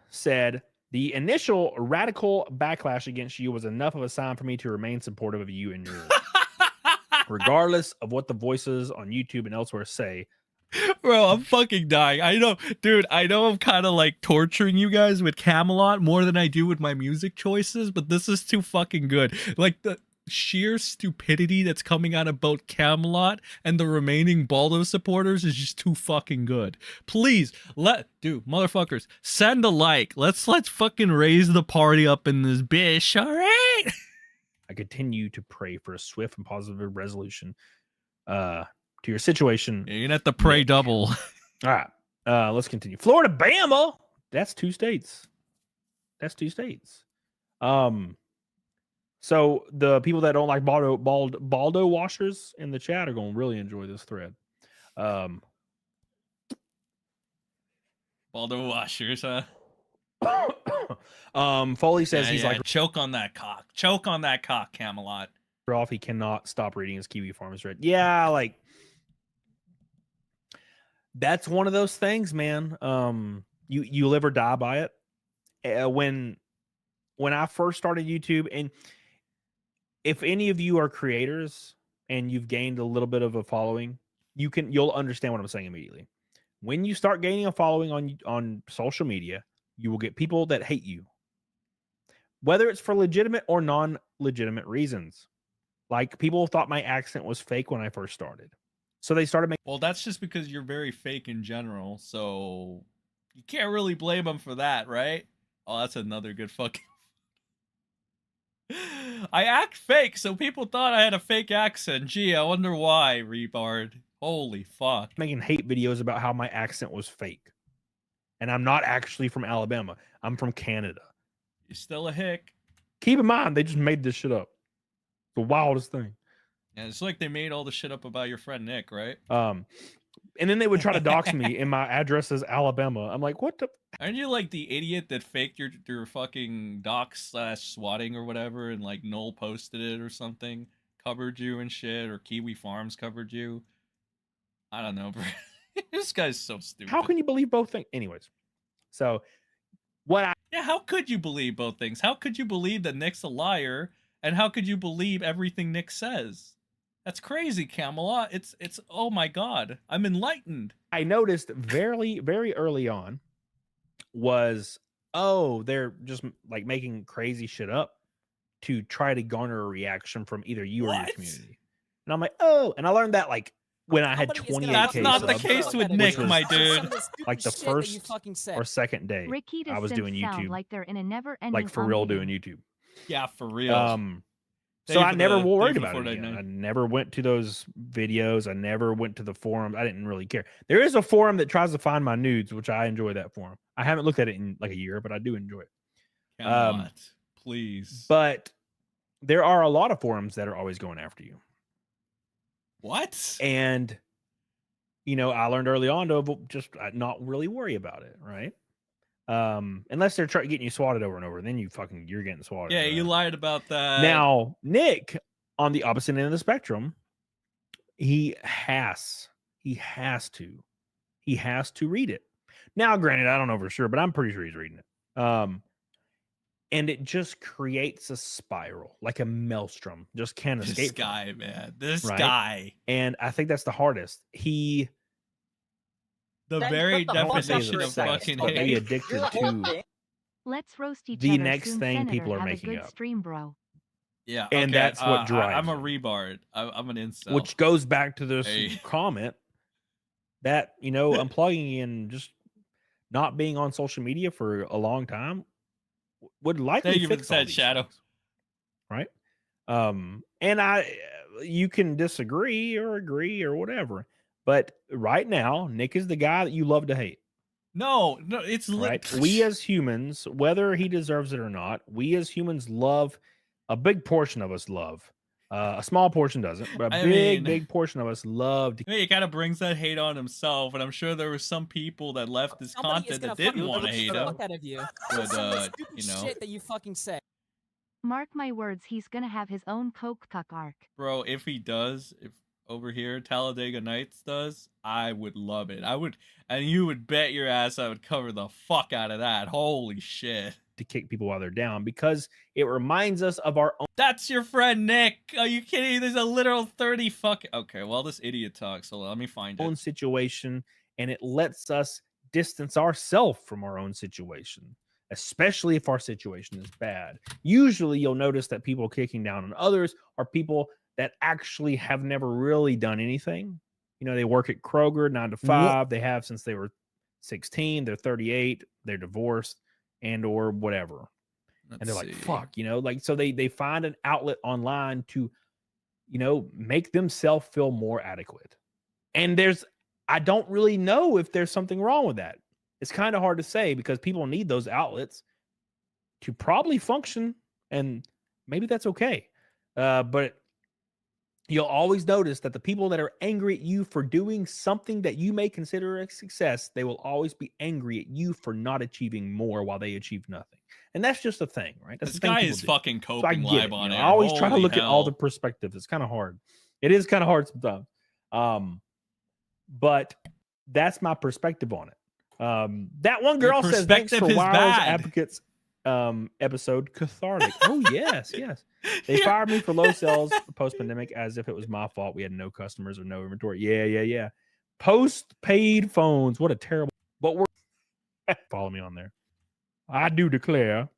said, the initial radical backlash against you was enough of a sign for me to remain supportive of you and yours. Regardless of what the voices on YouTube and elsewhere say. Bro, I'm fucking dying. I know, dude, I'm kind of like torturing you guys with Camelot more than I do with my music choices, but this is too fucking good. Like, the sheer stupidity that's coming out of both Camelot and the remaining Baldo supporters is just too fucking good. Please, motherfuckers, send a like. Let's fucking raise the party up in this bitch, all right? I continue to pray for a swift and positive resolution to your situation. You're gonna have to pray double. All right, let's continue. Florida, Bama. That's 2 states. So the people that don't like Baldo washers in the chat are going to really enjoy this thread. Baldo washers, huh? Foley says he's like, choke on that cock, Camelot. Off, he cannot stop reading his Kiwi Farms thread. Yeah, like that's one of those things, man. You live or die by it. When I first started YouTube, and if any of you are creators and you've gained a little bit of a following, you'll understand what I'm saying immediately. When you start gaining a following on social media, you will get people that hate you, whether it's for legitimate or non-legitimate reasons. Like, people thought my accent was fake when I first started, so they started making. Well, that's just because you're very fake in general, so you can't really blame them for that, right? Oh, that's another good fucking. I act fake, so people thought I had a fake accent. Gee, I wonder why, Rebard. Holy fuck. Making hate videos about how my accent was fake. And I'm not actually from Alabama. I'm from Canada. You're still a hick. Keep in mind, they just made this shit up. The wildest thing. Yeah, it's like they made all the shit up about your friend Nick, right? And then they would try to dox me, and my address is Alabama. I'm like, what the? Aren't you like the idiot that faked your fucking dox/swatting or whatever, and like Noel posted it or something, covered you and shit, or Kiwi Farms covered you? I don't know, bro. This guy's so stupid. How can you believe both things? Anyways, so how could you believe both things? How could you believe that Nick's a liar, and how could you believe everything Nick says? That's crazy, Camelot. It's oh my god, I'm enlightened. I noticed very, very early on was, they're just like making crazy shit up to try to garner a reaction from either you or your community. And I'm like, and I learned that like when I had 28K. That's not the case with Nick, my dude. Like the first or second day I was doing YouTube, like they're in a never-ending like for real doing YouTube. Yeah, for real. So I never worried about it again. I never went to those videos. I never went to the forums. I didn't really care. There is a forum that tries to find my nudes, which I enjoy that forum. I haven't looked at it in like a year, but I do enjoy it. Please. But there are a lot of forums that are always going after you. What? And, I learned early on to just not really worry about it, right? Unless they're getting you swatted over and over, then you're getting swatted. Yeah, you lied about that. Now, Nick, on the opposite end of the spectrum, he has to read it. Now, granted, I don't know for sure, but I'm pretty sure he's reading it. and it just creates a spiral, like a maelstrom. Just can't escape. This guy, man. This right? guy. And I think that's the hardest. The very definition of fucking hate. Be addicted to Let's roast each the other next soon, thing Senator. people are Have making a good up. stream, bro. Yeah, and okay, that's what drives. I'm a rebard. I'm an incel. Which goes back to this comment that unplugging and just not being on social media for a long time would likely Thank you for fix that, all these Shadow. things, right? And you can disagree or agree or whatever, but right now, Nick is the guy that you love to hate. No, it's right. We as humans, whether he deserves it or not, we as humans love. A big portion of us love. A small portion doesn't, but a big portion of us love. He kind of brings that hate on himself, and I'm sure there were some people that left this content that didn't want to hate him. Out of you. But Shit that you fucking say. Mark my words, he's gonna have his own coke cuck arc. Bro, if he does, if over here Talladega Nights does, I would love it. I would, and you would bet your ass I would cover the fuck out of that. Holy shit. To kick people while they're down because it reminds us of our own. That's your friend Nick. Are you kidding? There's a literal 30 fuck. Okay, well, this idiot talks. So let me find it. Own situation, and it lets us distance ourselves from our own situation, especially if our situation is bad. Usually, you'll notice that people kicking down on others are people that actually have never really done anything. They work at Kroger 9 to 5. They have since they were 16. They're 38. They're divorced. And or whatever. And they're like, fuck, so they find an outlet online to, make themselves feel more adequate. And I don't really know if there's something wrong with that. It's kind of hard to say because people need those outlets to probably function, and maybe that's okay. But you'll always notice that the people that are angry at you for doing something that you may consider a success, they will always be angry at you for not achieving more while they achieve nothing. And that's just a thing, right? That's this guy is fucking coping live on air. I always try to look at all the perspectives. It's kind of hard. It is kind of hard sometimes. But that's my perspective on it. That one girl says, thanks for Wireless Advocates episode cathartic. Oh, yes. They fired me for low sales post-pandemic as if it was my fault. We had no customers or no inventory. Yeah. Post-paid phones. What a terrible... But we're... Follow me on there. I do declare,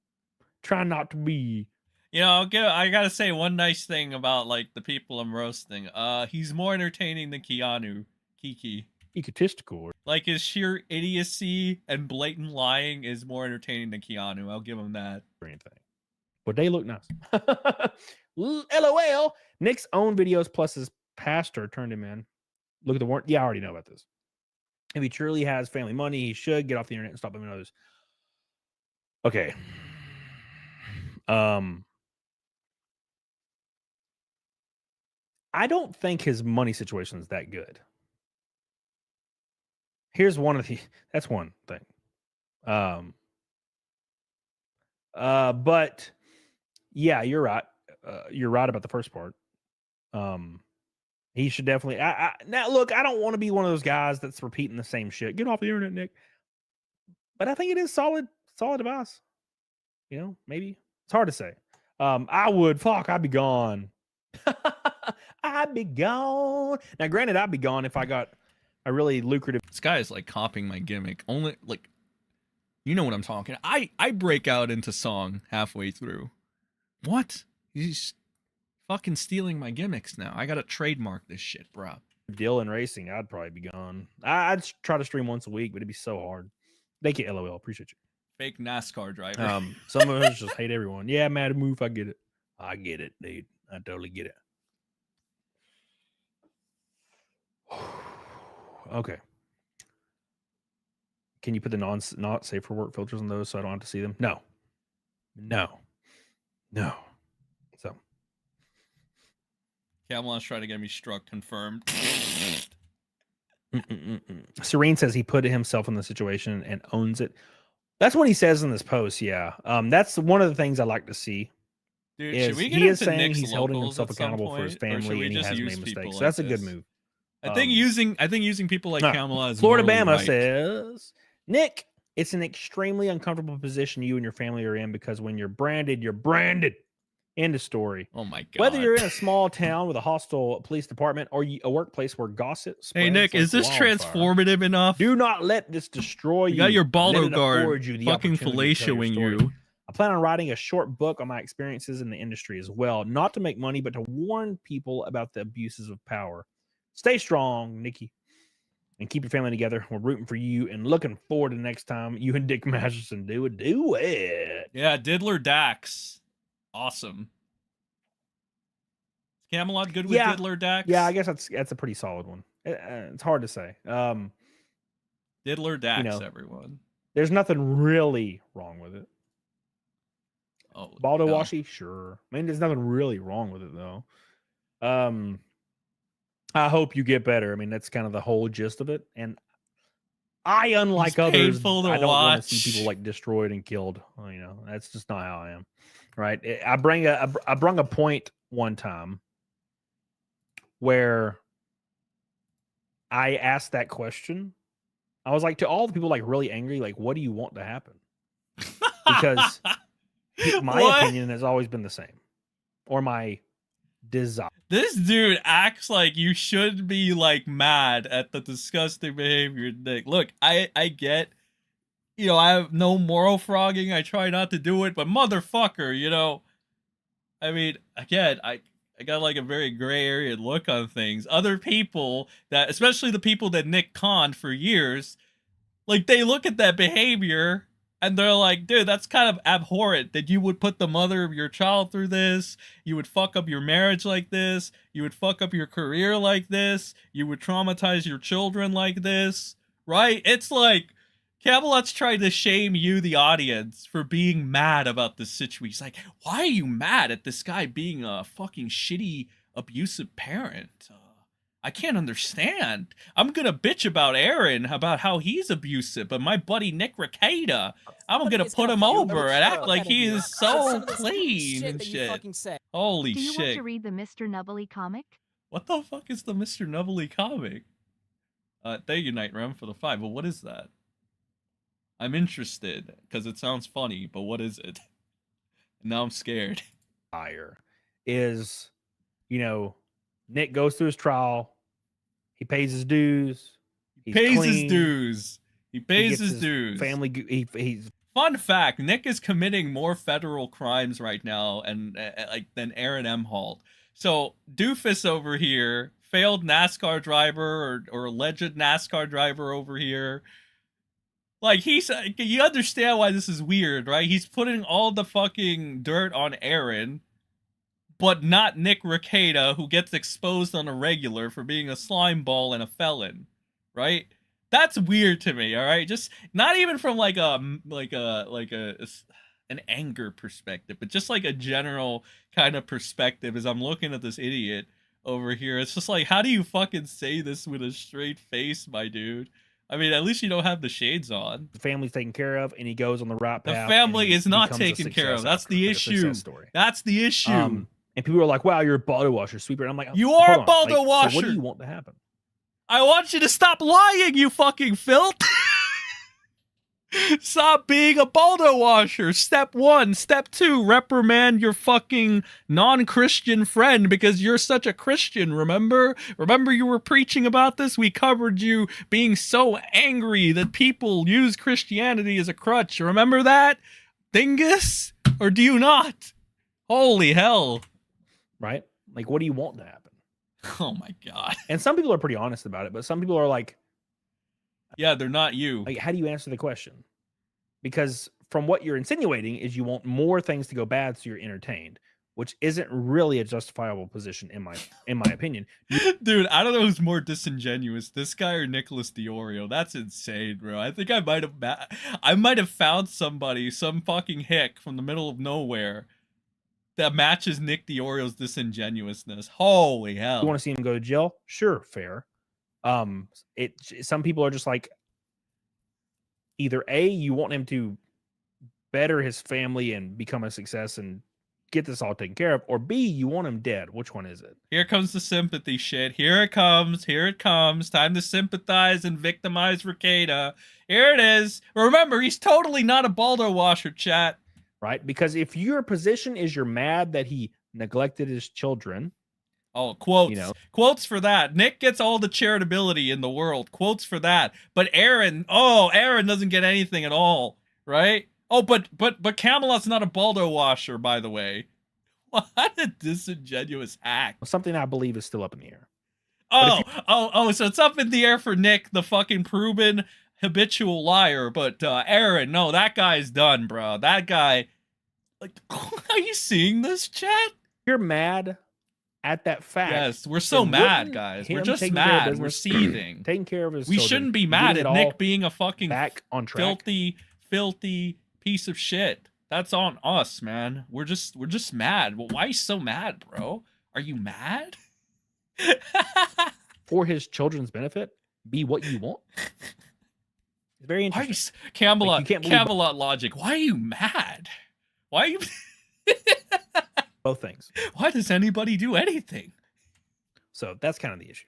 try not to be... I gotta say one nice thing about, the people I'm roasting. He's more entertaining than Keanu. Kiki. Egotistical. His sheer idiocy and blatant lying is more entertaining than Keanu. I'll give him that. But they look nice. LOL. Nick's own videos plus his pastor turned him in. Look at the warrant. Yeah, I already know about this. If he truly has family money, he should get off the internet and stop blaming others. Okay. I don't think his money situation is that good. Here's that's one thing. But yeah, you're right. You're right about the first part. He should definitely. Now, look, I don't want to be one of those guys that's repeating the same shit. Get off the internet, Nick. But I think it is solid advice. Maybe it's hard to say. I'd be gone. I'd be gone. Now, granted, I'd be gone if I got a really lucrative. This guy is copying my gimmick. Only you know what I'm talking. I break out into song halfway through. What? He's fucking stealing my gimmicks now. I gotta trademark this shit, bro. Deal in racing, I'd probably be gone. I'd try to stream once a week, but it'd be so hard. Thank you, LOL. Appreciate you. Fake NASCAR driver. Some of us just hate everyone. Yeah, Mad Move. I get it. I get it, dude. I totally get it. Okay. Can you put the not safe for work filters on those so I don't have to see them? No. So Camelot's trying to get me struck. Confirmed. Serene says he put himself in the situation and owns it. That's what he says in this post. Yeah. That's one of the things I like to see. Dude, should we get he is into saying Nick's he's holding locals himself at some accountable for point, his or should family we and he just has use made people mistakes. like So that's a this? good move. I think using people like Camelot is Florida morally Bama right. says, Nick, It's an extremely uncomfortable position you and your family are in because when you're branded, you're branded. End of story. Oh my god. Whether you're in a small town with a hostile police department or a workplace where gossip spreads Hey Nick, like is this wildfire, transformative enough? do not let this destroy you. You got your Baldo Let it guard afford you the fucking opportunity to tell your fellatiouing story. you. I plan on writing a short book on my experiences in the industry as well, not to make money, but to warn people about the abuses of power. Stay strong, Nikki, and keep your family together. We're rooting for you and looking forward to the next time you and Dick Masterson do it. Yeah, Diddler Dax. Awesome. Camelot good with Diddler Dax? Yeah, I guess that's a pretty solid one. It's hard to say. Diddler Dax, you know, everyone. There's nothing really wrong with it. Oh, Baldo no. Washi, sure. I mean, there's nothing really wrong with it though. I hope you get better. I mean, that's kind of the whole gist of it. And I, unlike It's others, painful to I don't want to see watch. people like destroyed and killed. You know, that's just not how I am. Right? I brung a point one time where I asked that question. I was like, to all the people like really angry, like, what do you want to happen? Because my opinion has always been the same, or my desire. This dude acts like you should be like mad at the disgusting behavior, Nick. Look, I get, you know, I have no moral frogging. I try not to do it, but motherfucker, you know, I mean, again, I got like a very gray area look on things. Other people that, especially the people that Nick conned for years, like they look at that behavior and they're like, dude, that's kind of abhorrent that you would put the mother of your child through this. You would fuck up your marriage like this. You would fuck up your career like this. You would traumatize your children like this, right? It's like Camelot's trying to shame you, the audience, for being mad about this situation. He's like, why are you mad at this guy being a fucking shitty, abusive parent? I can't understand. I'm gonna bitch about Aaron, about how he's abusive, but my buddy Nick Rekieta, I'm gonna put him over and act like he is so clean and shit. Holy Do you want shit. to read the Mr. Nubbly comic? What the fuck is the Mr. Nubbly comic? Thank you, Night Rem, for the 5. But what is that? I'm interested, because it sounds funny, but what is it? Now I'm scared. Fire is, you know, Nick goes through his trial. He pays his dues. He's Pays clean. his dues. He pays gets his dues. Family. He's Fun fact: Nick is committing more federal crimes right now, and than Aaron Emholt. So Doofus over here, failed NASCAR driver or alleged NASCAR driver over here. Like, you understand why this is weird, right? He's putting all the fucking dirt on Aaron, but not Nick Rekieta, who gets exposed on a regular for being a slime ball and a felon, right? That's weird to me, all right? Just not even from like an anger perspective, but just like a general kind of perspective as I'm looking at this idiot over here. It's just like, how do you fucking say this with a straight face, my dude? I mean, at least you don't have the shades on. The family's taken care of, and he goes on the right path. The family and is not becomes a taken care of. success That's after, the like a issue. success story. That's the issue. And people are like, "Wow, you're a Baldo washer, sweeper." And I'm like, You "Hold are a on, Baldo like, washer. So what do you want to happen?" I want you to stop lying, you fucking filth. Stop being a Baldo washer. Step 1. Step 2, reprimand your fucking non-Christian friend because you're such a Christian, remember? Remember you were preaching about this? We covered you being so angry that people use Christianity as a crutch. Remember that, dingus? Or do you not? Holy hell. Right? Like, what do you want to happen? Oh my god. And some people are pretty honest about it, but some people are like, yeah, they're not you. Like, how do you answer the question? Because from what you're insinuating is you want more things to go bad so you're entertained, which isn't really a justifiable position in my opinion. Dude, I don't know who's more disingenuous, this guy or Nicholas Deorio. That's insane, bro. I think I might have found somebody, some fucking hick from the middle of nowhere that matches Nick Deorio's disingenuousness. Holy hell. You want to see him go to jail? Sure, fair. Some people are just like, either A, you want him to better his family and become a success and get this all taken care of, or B, you want him dead. Which one is it? Here comes the sympathy shit. Here it comes. Here it comes. Time to sympathize and victimize Rekieta. Here it is. Remember, he's totally not a Baldo washer, chat. Right? Because if your position is you're mad that he neglected his children. Oh, quotes. You know. Quotes for that. Nick gets all the charitability in the world. Quotes for that. But Aaron doesn't get anything at all, right? Oh, but Camelot's not a Baldo washer, by the way. What a disingenuous hack. Something I believe is still up in the air. So it's up in the air for Nick, the fucking proven habitual liar. But Aaron, no, that guy's done, bro. That guy, like, are you seeing this, chat? You're mad at that fact. Yes, we're so mad, guys. We're just mad. We're seething. Taking care of his We children, shouldn't be mad at Nick being a fucking back on track. filthy piece of shit. That's on us, man. We're just mad. Well, why are you so mad, bro? Are you mad? For his children's benefit, be what you want. It's very interesting. Camelot, Camelot logic. Why are you mad? Why are you... Both things. Why does anybody do anything? So that's kind of the issue.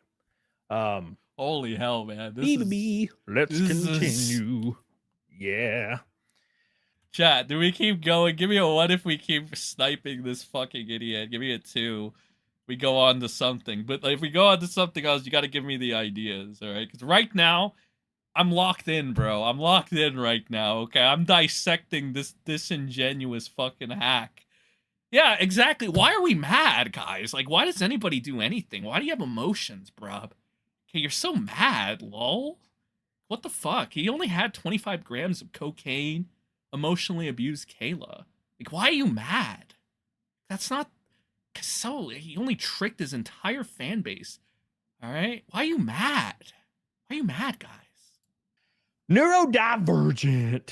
Holy hell, man. Let's continue. Yeah. Chat, do we keep going? Give me a 1 if we keep sniping this fucking idiot. Give me a 2. We go on to something. But if we go on to something else, you got to give me the ideas, all right? Because right now, I'm locked in, bro. I'm locked in right now, okay? I'm dissecting this disingenuous fucking hack. Yeah, exactly. Why are we mad, guys? Like, why does anybody do anything? Why do you have emotions, bruh? Okay, you're so mad, lol. What the fuck? He only had 25 grams of cocaine, emotionally abused Kayla. Like, why are you mad? That's not... So, he only tricked his entire fan base. Alright? Why are you mad? Why are you mad, guys? Neurodivergent.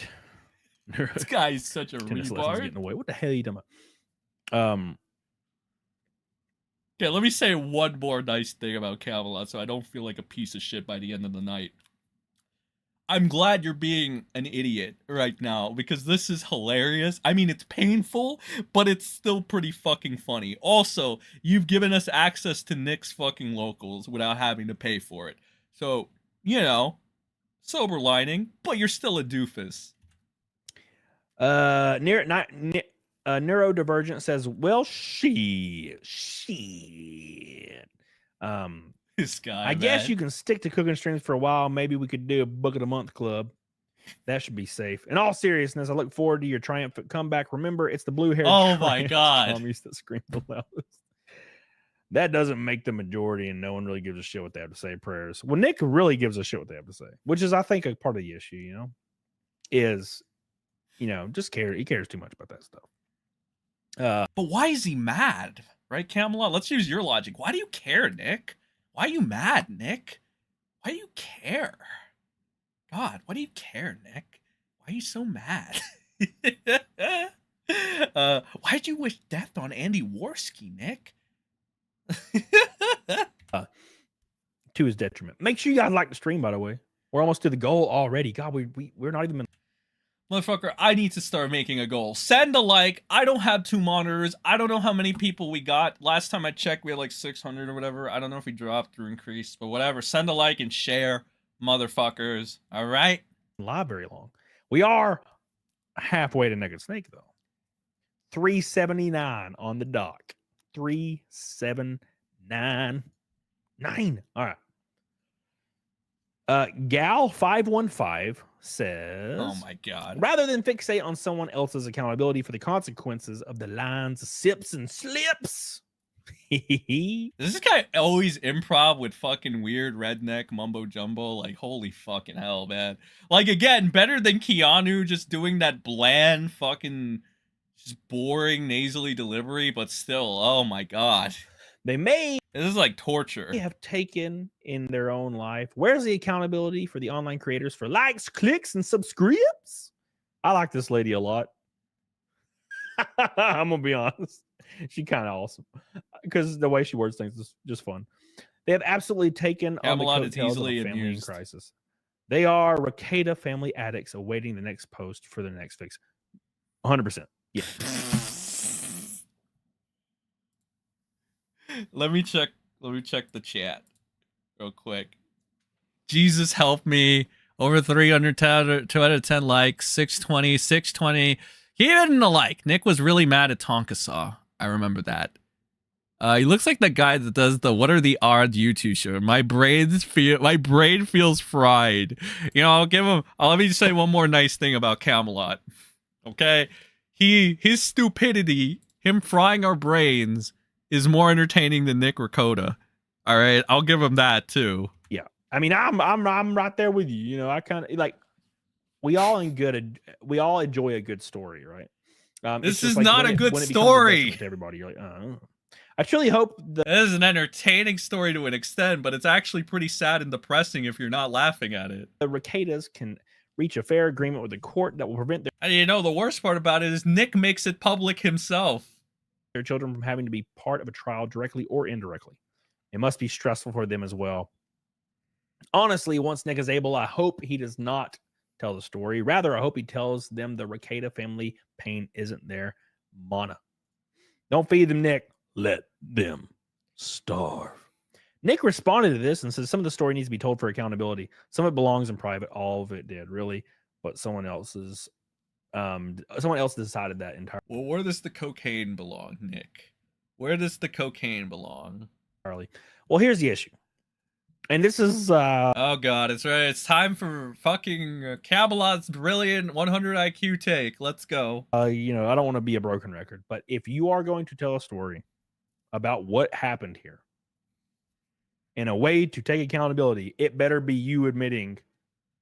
This guy is such a rebar. Getting away. What the hell are you doing? Okay, let me say one more nice thing about Camelot so I don't feel like a piece of shit by the end of the night. I'm glad you're being an idiot right now because this is hilarious. I mean, it's painful, but it's still pretty fucking funny. Also, you've given us access to Nick's fucking locals without having to pay for it. So, you know, sober lining, but you're still a doofus. Neurodivergent says, well, shit. This guy, I guess you can stick to cooking streams for a while. Maybe we could do a bucket a month club. That should be safe. In all seriousness, I look forward to your triumphant comeback. Remember, it's the blue-haired my god that scream the loudest. That doesn't make the majority, and no one really gives a shit what they have to say. Prayers. Well, Nick really gives a shit what they have to say, which is, I think, a part of the issue. You know, is just care. He cares too much about that stuff. But why is he mad, right, Camelot? Let's use your logic. Why do you care, Nick? Why are you mad, Nick? Why do you care? God, why do you care, Nick? Why are you so mad? Why'd you wish death on Andy Worski, Nick? To his detriment. Make sure you guys like the stream, by the way. We're almost to the goal already. God, we're not even... Motherfucker, I need to start making a goal. Send a like. I don't have 2 monitors. I don't know how many people we got. Last time I checked, we had like 600 or whatever. I don't know if we dropped or increased, but whatever. Send a like and share, motherfuckers. All right? Not very long. We are halfway to Naked Snake, though. 379 on the dock. 379. All right. Gal515 says, oh my god, rather than fixate on someone else's accountability for the consequences of the lines, sips, and slips. Does this guy always improv with fucking weird redneck mumbo jumbo? Like, holy fucking hell, man. Like, again, better than Keanu just doing that bland fucking just boring nasally delivery, but still, oh my god. They may... This is like torture. They have taken in their own life. Where's the accountability for the online creators for likes, clicks, and subscribes? I like this lady a lot. I'm gonna be honest. She's kind of awesome because the way she words things is just fun. They have absolutely taken on the coattails of a family in crisis. They are Rekieta family addicts awaiting the next post for the next fix. 100%. Yeah. Let me check the chat real quick. Jesus help me. Over 310, 2 out of 10 likes, 620, 620. He didn't like. Nick was really mad at Tonkasaw. I remember that. He looks like the guy that does the "What Are the Odds" YouTube show. My brain feels fried. You know, I'll give him. Let me just say one more nice thing about Camelot. Okay, his stupidity, him frying our brains, is more entertaining than Nick Ricotta. All right, I'll give him that too. Yeah, I mean, I'm right there with you. You know, I kind of like we all enjoy a good story, right? This is not a good story to everybody. You're like, I truly hope that this is an entertaining story to an extent, but it's actually pretty sad and depressing if you're not laughing at it. The Requietas can reach a fair agreement with the court that will prevent And you know, the worst part about it is Nick makes it public himself. their children from having to be part of a trial directly or indirectly. It must be stressful for them as well. Honestly, once Nick is able, I hope he does not tell the story. Rather, I hope he tells them the Rekieta family pain isn't there. Mana. Don't feed them, Nick. Let them starve. Nick responded to this and says some of the story needs to be told for accountability. Some of it belongs in private. All of it did, really. But someone else decided that entirely. Well, where does the cocaine belong, Nick? Where does the cocaine belong? Charlie. Well, here's the issue. And this is oh god, it's right. It's time for fucking Camelot's brilliant 100 IQ take. Let's go. You know, I don't want to be a broken record, but if you are going to tell a story about what happened here in a way to take accountability, it better be you admitting,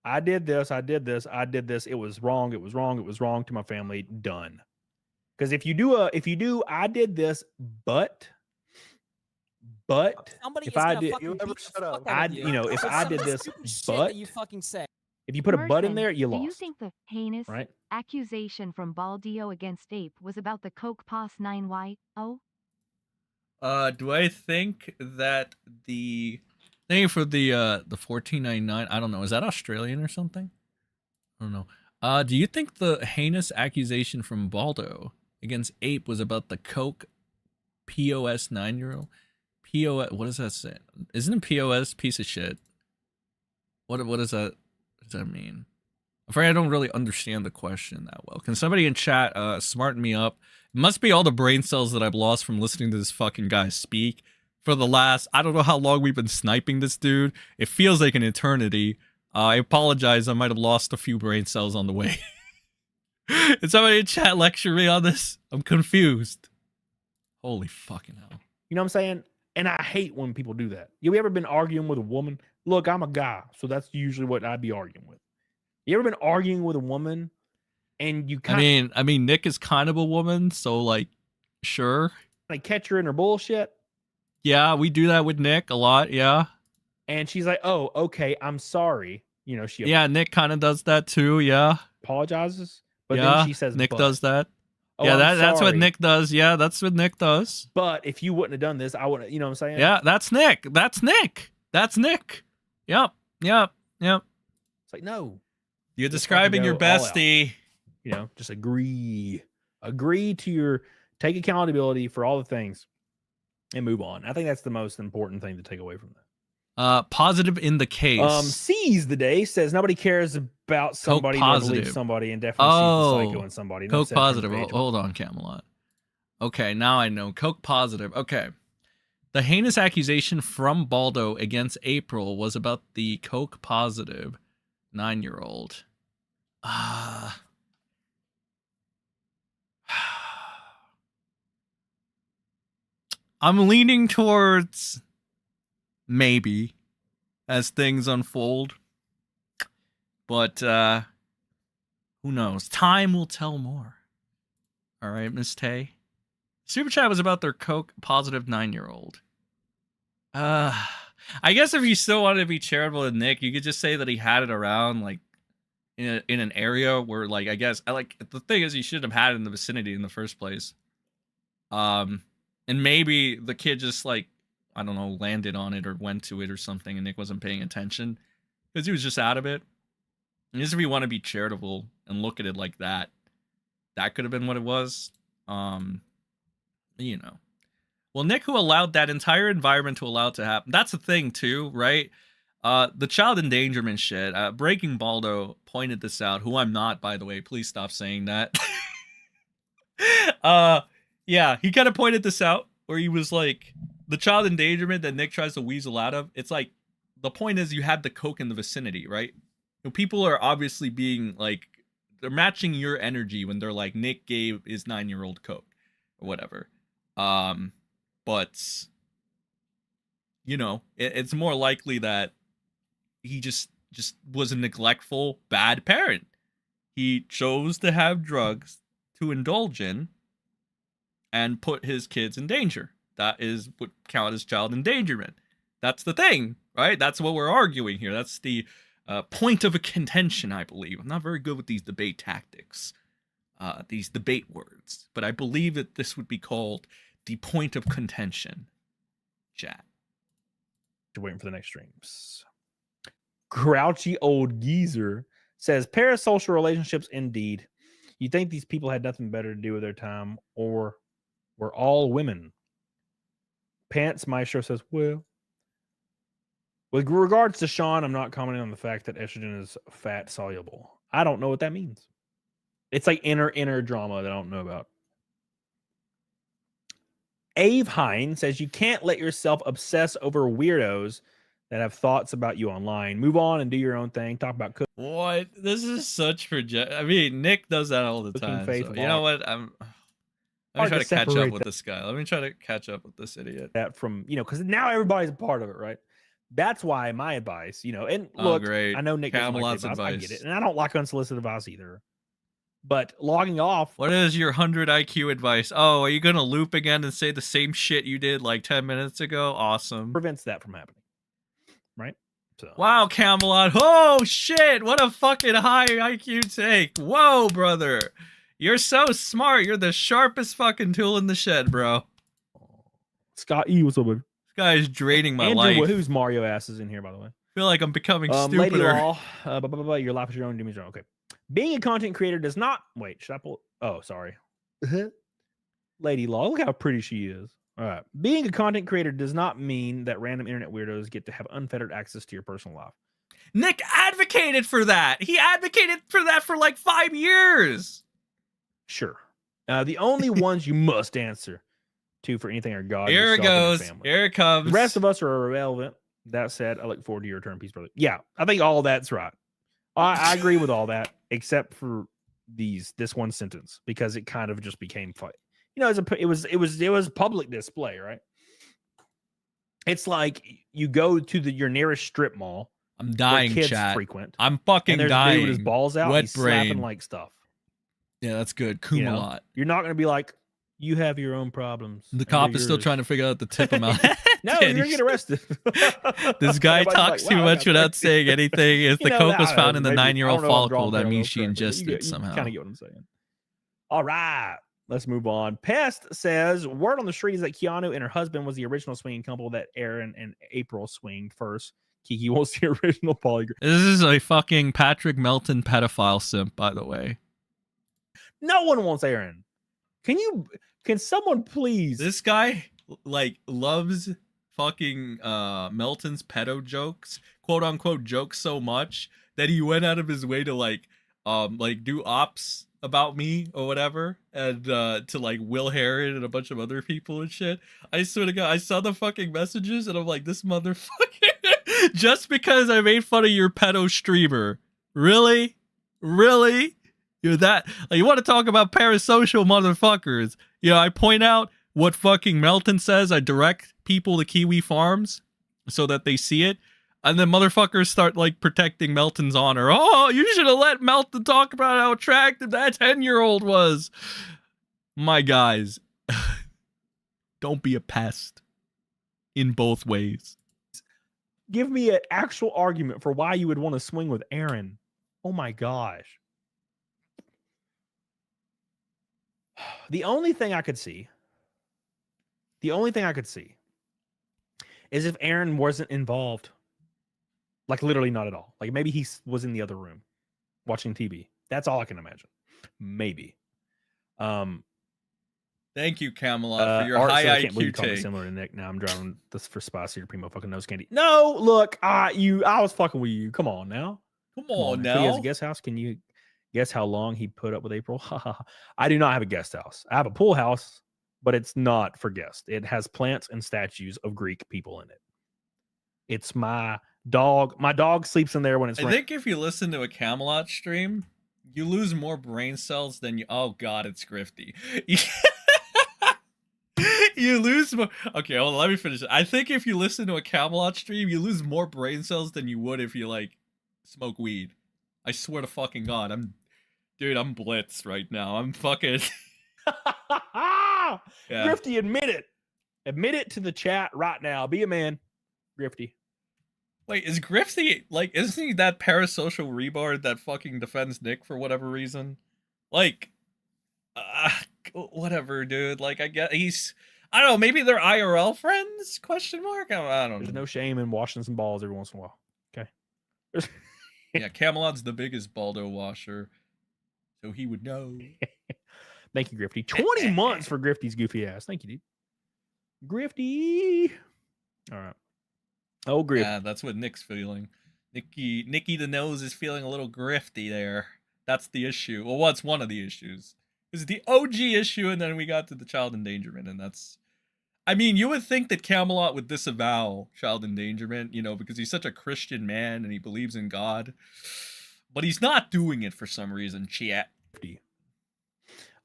I did this, it was wrong, it was wrong to my family, done. Because if you do, I did this, but if I did, if I did this, but you fucking say. If you put a but in there, you Do lost. you think the heinous right? accusation from Baldio against Ape was about the Coke Pos 9Y? Oh? Do I think that the thing for the 14.99, I don't know, is that Australian or something? I don't know. Do you think the heinous accusation from Baldo against Ape was about the Coke POS 9-year-old? POS, what does that say? Isn't it POS piece of shit? What is that? What does that mean? I'm afraid I don't really understand the question that well. Can somebody in chat smarten me up? It must be all the brain cells that I've lost from listening to this fucking guy speak for the last, I don't know how long we've been sniping this dude. It feels like an eternity. I apologize, I might have lost a few brain cells on the way. Can somebody in chat lecture me on this? I'm confused. Holy fucking hell. You know what I'm saying? And I hate when people do that. You ever been arguing with a woman? Look, I'm a guy, so that's usually what I'd be arguing with. You ever been arguing with a woman and you kind I mean, Nick is kind of a woman, so like, sure. Like catch her in her bullshit. Yeah, we do that with Nick a lot, yeah. And she's like, oh, okay, I'm sorry. You know, yeah, Nick kind of does that too, yeah. Apologizes, but yeah, then she says, Nick but. does that. Oh, yeah, that's what Nick does. Yeah, that's what Nick does. But if you wouldn't have done this, I wouldn't, you know what I'm saying? Yeah, that's Nick. That's Nick. That's Nick. Yep. It's like, no. You're describing your bestie. You know, just agree to take accountability for all the things and move on. I think that's the most important thing to take away from that. Positive in the case. Seize the day says nobody cares about somebody or believes somebody and definitely sees the psycho in somebody. Coke positive. Hold on, Camelot. Okay, now I know. Coke positive. Okay. The heinous accusation from Baldo against April was about the Coke positive 9-year-old. I'm leaning towards maybe as things unfold. But who knows? Time will tell more. All right, Miss Tay. Super Chat was about their Coke positive 9-year-old. I guess if you still wanted to be charitable to Nick, you could just say that he had it around like in an area where like I guess the thing is he shouldn't have had it in the vicinity in the first place. And maybe the kid just like, I don't know, landed on it or went to it or something and Nick wasn't paying attention because he was just out of it. And just if you want to be charitable and look at it like that, that could have been what it was. You know. Well, Nick, who allowed that entire environment to allow it to happen. That's the thing, too, right? The child endangerment shit. Breaking Baldo pointed this out, who I'm not, by the way. Please stop saying that. Yeah, he kind of pointed this out where he was like, the child endangerment that Nick tries to weasel out of. It's like, the point is you had the coke in the vicinity, right? People are obviously being like, they're matching your energy when they're like, Nick gave his 9-year-old coke or whatever. But you know, it's more likely that he just was a neglectful, bad parent. He chose to have drugs to indulge in and put his kids in danger. That is what counts as child endangerment. That's the thing, right? That's what we're arguing here. That's the point of a contention, I believe. I'm not very good with these debate tactics, these debate words, but I believe that this would be called the point of contention. Chat. You're waiting for the next streams. Grouchy old geezer says, parasocial relationships indeed. You think these people had nothing better to do with their time, or were all women? Pants Maestro says, well, with regards to Sean, I'm not commenting on the fact that estrogen is fat soluble. I don't know what that means. It's like inner drama that I don't know about. Ave Hine says, you can't let yourself obsess over weirdos that have thoughts about you online. Move on and do your own thing. Talk about cooking. What? This is such project. I mean, Nick does that all the time. Faith, So, you know what? Let me try to catch up with this guy. Let me try to catch up with this idiot. That from, because now everybody's a part of it, right? That's why my advice, and look, great. I know Nick doesn't like Camelot's advice. I advice. get it. And I don't like unsolicited advice either. But logging off. What is your 100 IQ advice? Oh, are you going to loop again and say the same shit you did like 10 minutes ago? Awesome. Prevents that from happening. Right? So. Wow, Camelot. Oh, shit. What a fucking high IQ take. Whoa, brother. You're so smart. You're the sharpest fucking tool in the shed, bro. Scott E, what's up, buddy? This guy is draining my Andrew, life. Who's Mario ass is in here, by the way. I feel like I'm becoming stupider. Lady Law, your life is your own, do me your own. Okay. Being a content creator does not... Wait, should I pull... Oh, sorry. Lady Law, look how pretty she is. All right. Being a content creator does not mean that random internet weirdos get to have unfettered access to your personal life. Nick advocated for that. He advocated for that for like 5 years. Sure. The only ones you must answer to for anything are God, here it goes. Here it comes. The rest of us are irrelevant. That said, I look forward to your return. Peace, brother. Yeah, I think all that's right. I agree with all that, except for this one sentence, because it kind of just became fun. It was public display, right? It's like you go to your nearest strip mall. I'm dying, kids chat. Frequent. I'm fucking and there's dying. A dude with his balls out. Wet He's brain. slapping like stuff. Yeah, that's good. Camelot. You're not going to be like, you have your own problems. The cop is still trying to figure out the tip him out. No, you're going to get arrested. This guy Everybody's talks like, too wow, much without saying anything. If the coke was found in the maybe- 9-year-old I don't know if I'm follicle, that drawing means she parallels correctly, ingested but you somehow. kind of get what I'm saying. All right. Let's move on. Pest says, word on the street is that Keanu and her husband was the original swinging couple that Aaron and April swinged first. Kiki wants the original polygraph. This is a fucking Patrick Melton pedophile simp, by the way. No one wants Aaron. Can someone please? This guy loves fucking Melton's pedo jokes, quote unquote jokes, so much that he went out of his way to do ops about me or whatever, and to Will Herron and a bunch of other people and shit. I swear to God, I saw the fucking messages and I'm like, this motherfucker, just because I made fun of your pedo streamer, really? You're that, you want to talk about parasocial motherfuckers? I point out what fucking Melton says. I direct people to Kiwi Farms so that they see it. And then motherfuckers start protecting Melton's honor. Oh, you should have let Melton talk about how attractive that 10-year-old was. My guys, don't be a pest in both ways. Give me an actual argument for why you would want to swing with Aaron. Oh my gosh. The only thing I could see is if Aaron wasn't involved. Literally not at all. Maybe he was in the other room watching TV. That's all I can imagine. Maybe. Thank you, Camelot, for your Art high says, I can't believe you IQ called me take. similar to Nick. Now I'm driving this for Spicy Primo fucking nose candy. No, look, I was fucking with you. Come on now. Come on He has a now. guest house. Can you guess how long he put up with April? I do not have a guest house. I have a pool house, but it's not for guests. It has plants and statues of Greek people in it. It's my dog. My dog sleeps in there when it's I think if you listen to a Camelot stream, you lose more brain cells than you. Oh God, it's Grifty. You lose more. Okay, hold on, let me finish it. I think if you listen to a Camelot stream, you lose more brain cells than you would if you like smoke weed. I swear to fucking God, I'm blitzed right now. I'm fucking. Yeah. Grifty, admit it. Admit it to the chat right now. Be a man, Grifty. Wait, is Grifty like? Isn't he that parasocial rebard that fucking defends Nick for whatever reason? Like, whatever, dude. Like, I guess he's. I don't know. Maybe they're IRL friends? Question mark. I don't know. There's no shame in washing some balls every once in a while. Okay. Yeah, Camelot's the biggest Baldo washer, so he would know. Thank you, Grifty. 20 months for Grifty's goofy ass. Thank you, dude. Grifty. All right. Oh, Grifty. Yeah, that's what Nick's feeling. Nicky the Nose is feeling a little grifty there. That's the issue. Well, what's one of the issues? This is the OG issue, and then we got to the child endangerment, and that's... I mean, you would think that Camelot would disavow child endangerment, you know, because he's such a Christian man and he believes in God. But he's not doing it for some reason, chat.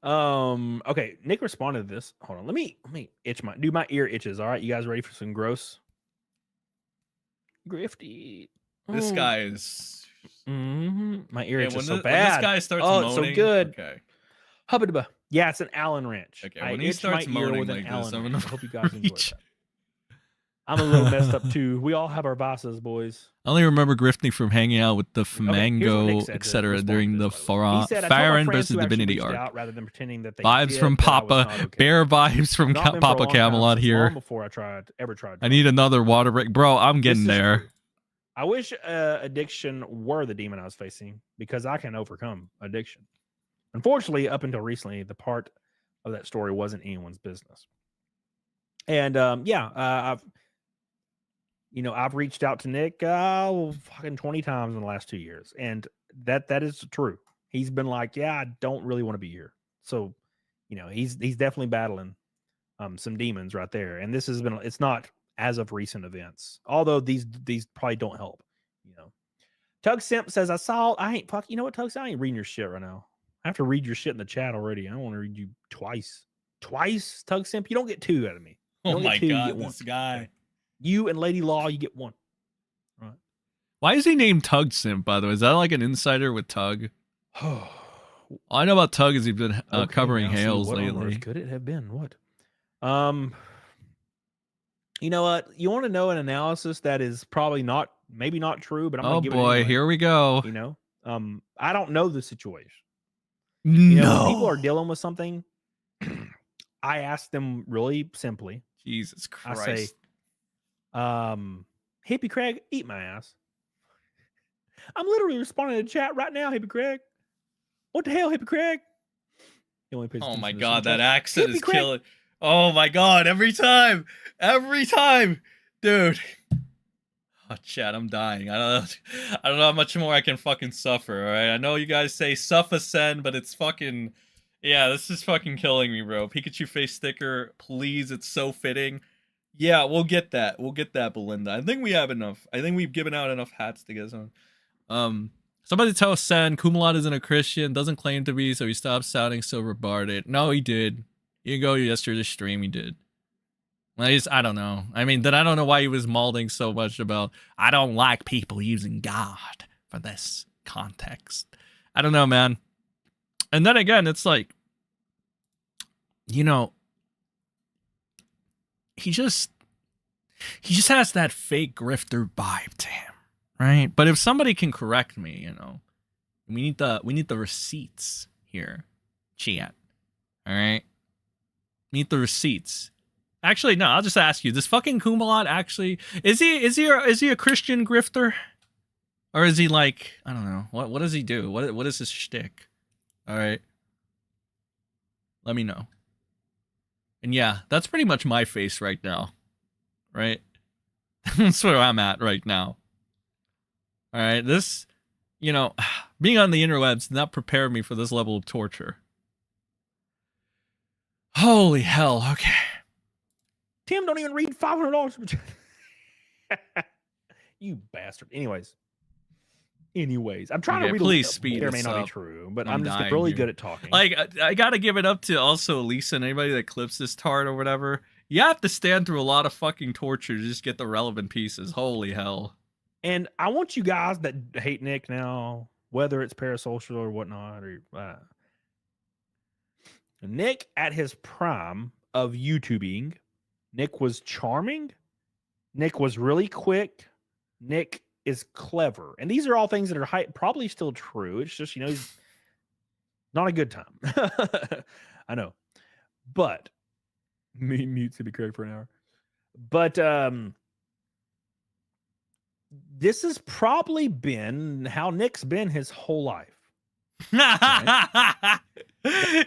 Okay, Nick responded to this. Hold on, let me itch my ear itches. All right, you guys ready for some gross? Grifty. This guy is. My ear itches so when bad. This guy starts moaning, moaning, it's so good. Okay. Hubba. Yeah, it's an Allen wrench. Okay, I when he itch starts my ear moaning with like an this, Allen I'm wrench. gonna I hope you guys enjoyed that. I'm a little messed up too. We all have our vices, boys. I only remember Grifty from hanging out with the Flamingo, said to etc. during the He said, "I told my Farron friends versus who actually Divinity reached arc. out rather than pretending that they Vibes did, from that I was Papa, not okay. bear vibes from Not been for a Papa long time, Camelot since here. long before I ever tried. I need another water break, bro. I'm getting This is there. true. I wish addiction were the demon I was facing because I can overcome addiction. Unfortunately, up until recently, the part of that story wasn't anyone's business. And I've reached out to Nick fucking 20 times in the last 2 years, and that is true. He's been like, yeah, I don't really want to be here. So, he's definitely battling some demons right there. And this has been, it's not as of recent events, although these probably don't help. Tug Simp says, you know what, Tug? I ain't reading your shit right now. I have to read your shit in the chat already. I don't want to read you twice. Tug Simp? You don't get two out of me. Oh my God, this guy. Okay. You and Lady Law, you get one. All right. Why is he named Tug Simp, by the way? Is that like an insider with Tug? All I know about Tug is he's been covering Hales what lately. on earth could it have been? What? You know what? You want to know an analysis that is probably maybe not true, but I'm gonna give it anyway. Here we go. I don't know the situation. No. When people are dealing with something, I ask them really simply. Jesus Christ. I say, Hippie Craig, eat my ass. I'm literally responding to the chat right now, Hippie Craig. What the hell, Hippie Craig? Oh my God, that accent is killing. Oh my God, every time, dude. Oh, chat, I'm dying. I don't know how much more I can fucking suffer. All right, I know you guys say MrSEN, but it's fucking, yeah, this is fucking killing me, bro. Pikachu face sticker, please. It's so fitting. Yeah, we'll get that. We'll get that, Belinda. I think we have enough. I think we've given out enough hats to get some. Somebody tell Sen Camelot isn't a Christian, doesn't claim to be, so he stopped sounding so retarded. No, he did. You can go yesterday's stream, he did. I don't know. I mean, then I don't know why he was malding so much about, I don't like people using God for this context. I don't know, man. And then again, it's like, he just has that fake grifter vibe to him, right? But if somebody can correct me, we need the receipts here, chat. All right, we need the receipts. Actually, no. I'll just ask you: does fucking Camelot actually is he a Christian grifter, or is he like, I don't know, what does he do? What is his shtick? All right, let me know. And yeah, that's pretty much my face right now. Right? That's where I'm at right now. All right, this, you know, being on the interwebs did not prepare me for this level of torture. Holy hell, okay. Tim, don't even read $500. You bastard. Anyways, I'm trying to read please a speed there may this not be up. true, but I'm I'm just dying really here. good at talking. Like, I gotta give it up to also Lisa and anybody that clips this tart or whatever. You have to stand through a lot of fucking torture to just get the relevant pieces. Holy hell. And I want you guys that hate Nick now, whether it's parasocial or whatnot, or Nick at his prime of YouTubing, Nick was charming. Nick was really quick. Nick is clever. And these are all things that are probably still true. It's just, he's not a good time. I know. But mute's to be correct for an hour. But this has probably been how Nick's been his whole life. Right?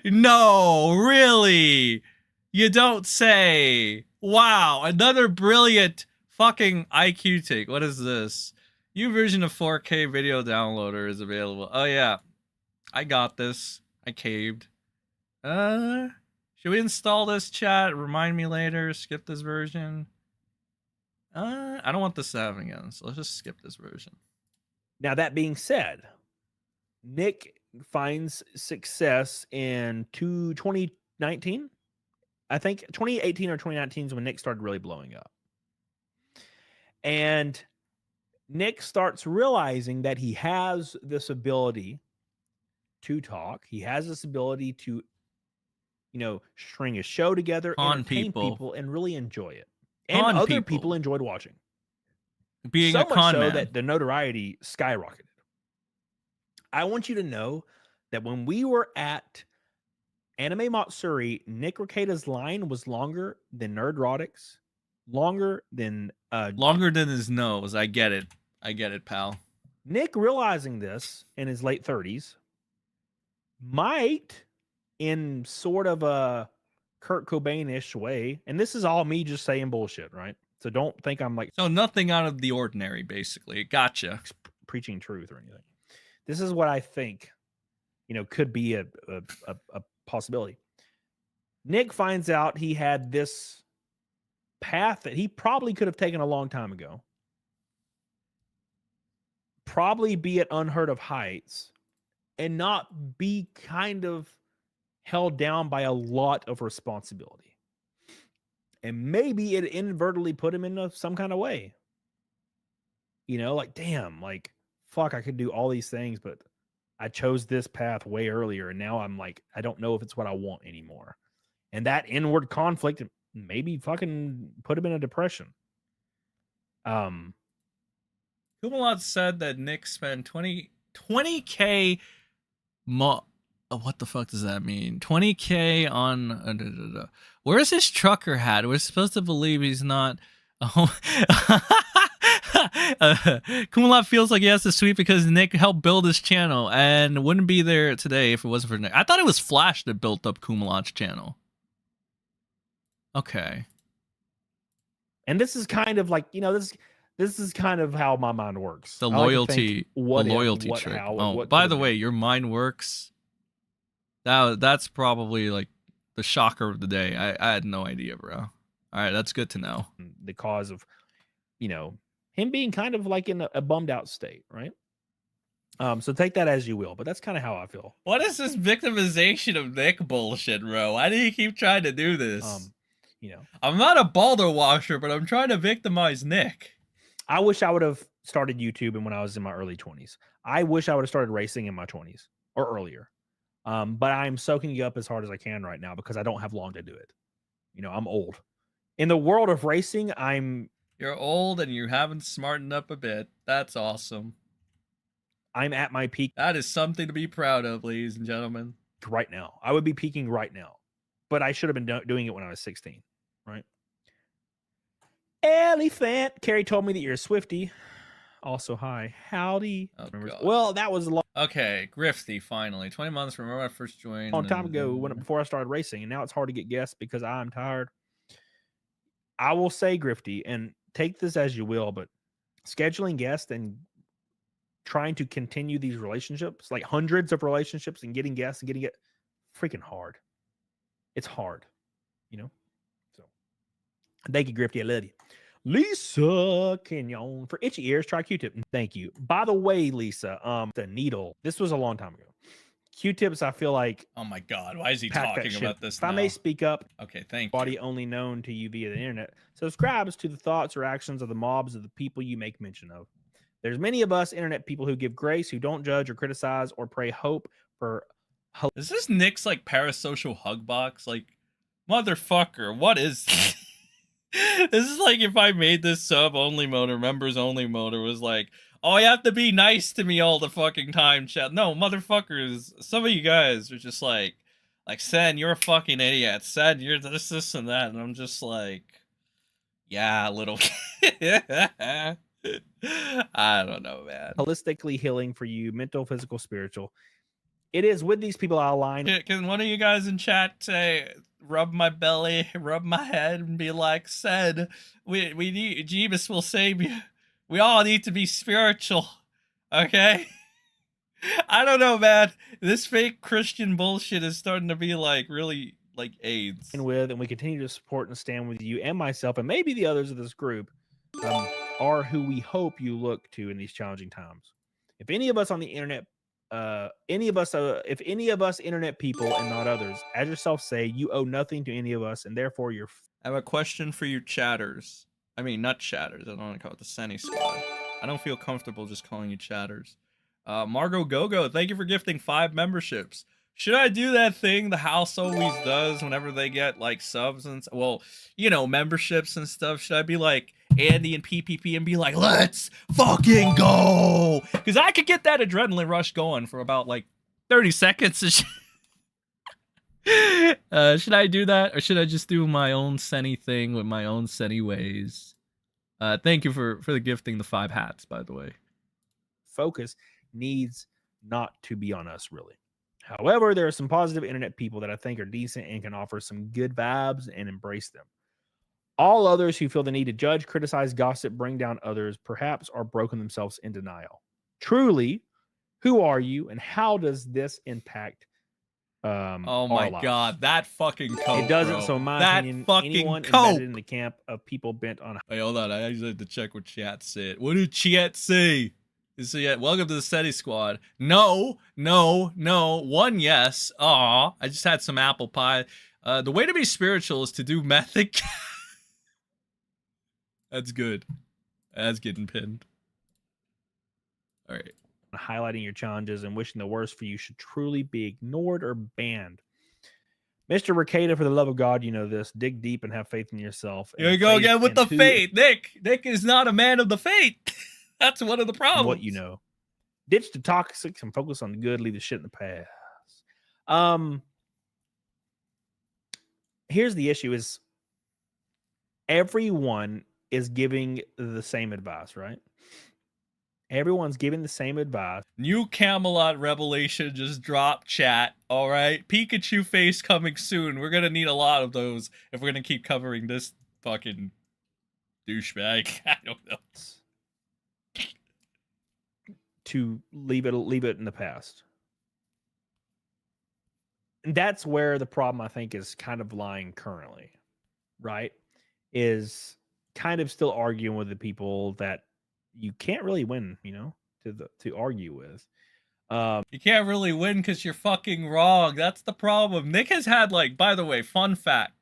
No, really? You don't say. Wow, another brilliant fucking IQ take. What is this? New version of 4K video downloader is available. Oh yeah, I got this. I caved. Should we install this, chat? Remind me later. Skip this version. I don't want this to happen again, so let's just skip this version. Now, that being said, Nick finds success in 2019. I think 2018 or 2019 is when Nick started really blowing up. And Nick starts realizing that he has this ability to talk. He has this ability to, string a show together, entertain people, and really enjoy it. And other people enjoyed watching. Being so a con much so man. that the notoriety skyrocketed. I want you to know that when we were at Anime Matsuri, Nick Rekieta's line was longer than Nerdrotics, longer than his nose. I get it, pal. Nick, realizing this in his late 30s, might, in sort of a Kurt Cobain-ish way, and this is all me just saying bullshit, right? So don't think I'm like... So nothing out of the ordinary, basically. Gotcha. Preaching truth or anything. This is what I think, could be a possibility. Nick finds out he had this path that he probably could have taken a long time ago. Probably be at unheard of heights and not be kind of held down by a lot of responsibility. And maybe it inadvertently put him into some kind of way. Damn, fuck, I could do all these things, but I chose this path way earlier, and now I'm like, I don't know if it's what I want anymore. And that inward conflict maybe fucking put him in a depression. Camelot said that Nick spent 20K what the fuck does that mean? 20K on where's his trucker hat? We're supposed to believe he's not Camelot feels like he has to sweep because Nick helped build his channel and wouldn't be there today if it wasn't for Nick. I thought it was Flash that built up Camelot's channel. Okay. And this is kind of like, this is kind of how my mind works. The loyalty, trick. By the way, your mind works. That's probably like the shocker of the day. I had no idea, bro. All right, that's good to know. The cause of, him being kind of like in a bummed out state, right? So take that as you will, but that's kind of how I feel. What is this victimization of Nick bullshit, bro? Why do you keep trying to do this? I'm not a balder washer, but I'm trying to victimize Nick. I wish I would have started YouTube when I was in my early 20s. I wish I would have started racing in my 20s or earlier. But I'm soaking it up as hard as I can right now because I don't have long to do it. I'm old. In the world of racing, You're old and you haven't smartened up a bit. That's awesome. I'm at my peak. That is something to be proud of, ladies and gentlemen. Right now. I would be peaking right now. But I should have been doing it when I was 16, right? Elephant. Carrie told me that you're a Swiftie. Also, hi. Howdy. Oh, Remember- God. well, that was a long Okay, Grifty, finally. 20 months from when I first joined. time ago before I started racing, and now it's hard to get guests because I'm tired. I will say, Grifty, and take this as you will, but scheduling guests and trying to continue these relationships, like hundreds of relationships, and getting guests and getting it freaking hard. It's hard, you know? So thank you, Grifty. I love you. Lisa Kenyon for itchy ears. Try Q-tip. Thank you. By the way, Lisa, the needle. This was a long time ago. Q-tips, I feel like. Oh my God, why is he pack that talking shit. about this If now? I may speak up. Okay, thank body you. only known to you via the internet subscribes to the thoughts or actions of the mobs of the people you make mention of. There's many of us internet people who give grace, who don't judge or criticize or pray hope for. Is this Nick's like parasocial hug box? Like, motherfucker, what is this? This is like if I made this sub only mode or members only mode, or was like, oh, you have to be nice to me all the fucking time, chat. No, motherfuckers, some of you guys are just like Sen, you're a fucking idiot. Sen, you're this, and that. And I'm just like, yeah, little I don't know, man. Holistically healing for you, mental, physical, spiritual. It is with these people I align. Can one of you guys in chat say, rub my belly, rub my head, and be like, Sen, we need, Jeebus will save you. We all need to be spiritual, okay? I don't know, man. This fake Christian bullshit is starting to be like really like AIDS. And we continue to support and stand with you and myself, and maybe the others of this group are who we hope you look to in these challenging times. If any of us on the internet, if any of us internet people and not others, as yourself say, you owe nothing to any of us, and therefore you're. I have a question for you, chatters. I mean, not chatters. I don't want to call it the Senny squad. I don't feel comfortable just calling you chatters. Margot Gogo, thank you for gifting 5 memberships. Should I do that thing the house always does whenever they get like subs and well, you know, memberships and stuff? Should I be like Andy and PPP and be like, let's fucking go? Because I could get that adrenaline rush going for about like 30 seconds. Should I do that, or should I just do my own Senny thing with my own Senny ways? Thank you for the gifting the 5 hats, by the way. Focus needs not to be on us, really. However, there are some positive internet people that I think are decent and can offer some good vibes and embrace them. All others who feel the need to judge, criticize, gossip, bring down others, perhaps are broken themselves in denial. Truly, who are you and how does this impact oh my God, that fucking cope, it doesn't, bro. so in my that opinion, fucking anyone cope. embedded in the camp of people bent on. Wait, hold on. I actually have to check what chat said. What did chat say? So yeah, welcome to the SETI squad. No. One yes. Aw, I just had some apple pie. The way to be spiritual is to do method. That's good. That's getting pinned. All right. Highlighting your challenges and wishing the worst for you should truly be ignored or banned. Mr. Rekieta, for the love of God, you know this. Dig deep and have faith in yourself. Here you go again with the faith. Nick is not a man of the faith. That's one of the problems. What you know. Ditch the toxics and focus on the good. Leave the shit in the past. Here's the issue is everyone is giving the same advice, right? Everyone's giving the same advice. New Camelot revelation just dropped, chat. All right. Pikachu face coming soon. We're going to need a lot of those if we're going to keep covering this fucking douchebag. I don't know. To leave it in the past. And that's where the problem I think is kind of lying currently, right? Is kind of still arguing with the people that you can't really win, you know, to argue with. You can't really win because you're fucking wrong. That's the problem. Nick has had, like, by the way, fun fact.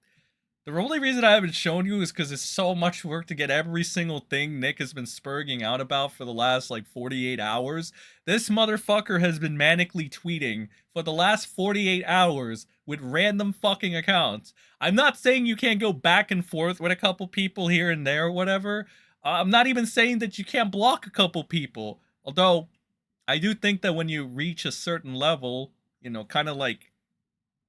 The only reason I haven't shown you is because it's so much work to get every single thing Nick has been spurging out about for the last, like, 48 hours. This motherfucker has been manically tweeting for the last 48 hours with random fucking accounts. I'm not saying you can't go back and forth with a couple people here and there or whatever. I'm not even saying that you can't block a couple people. Although, I do think that when you reach a certain level, you know, kind of like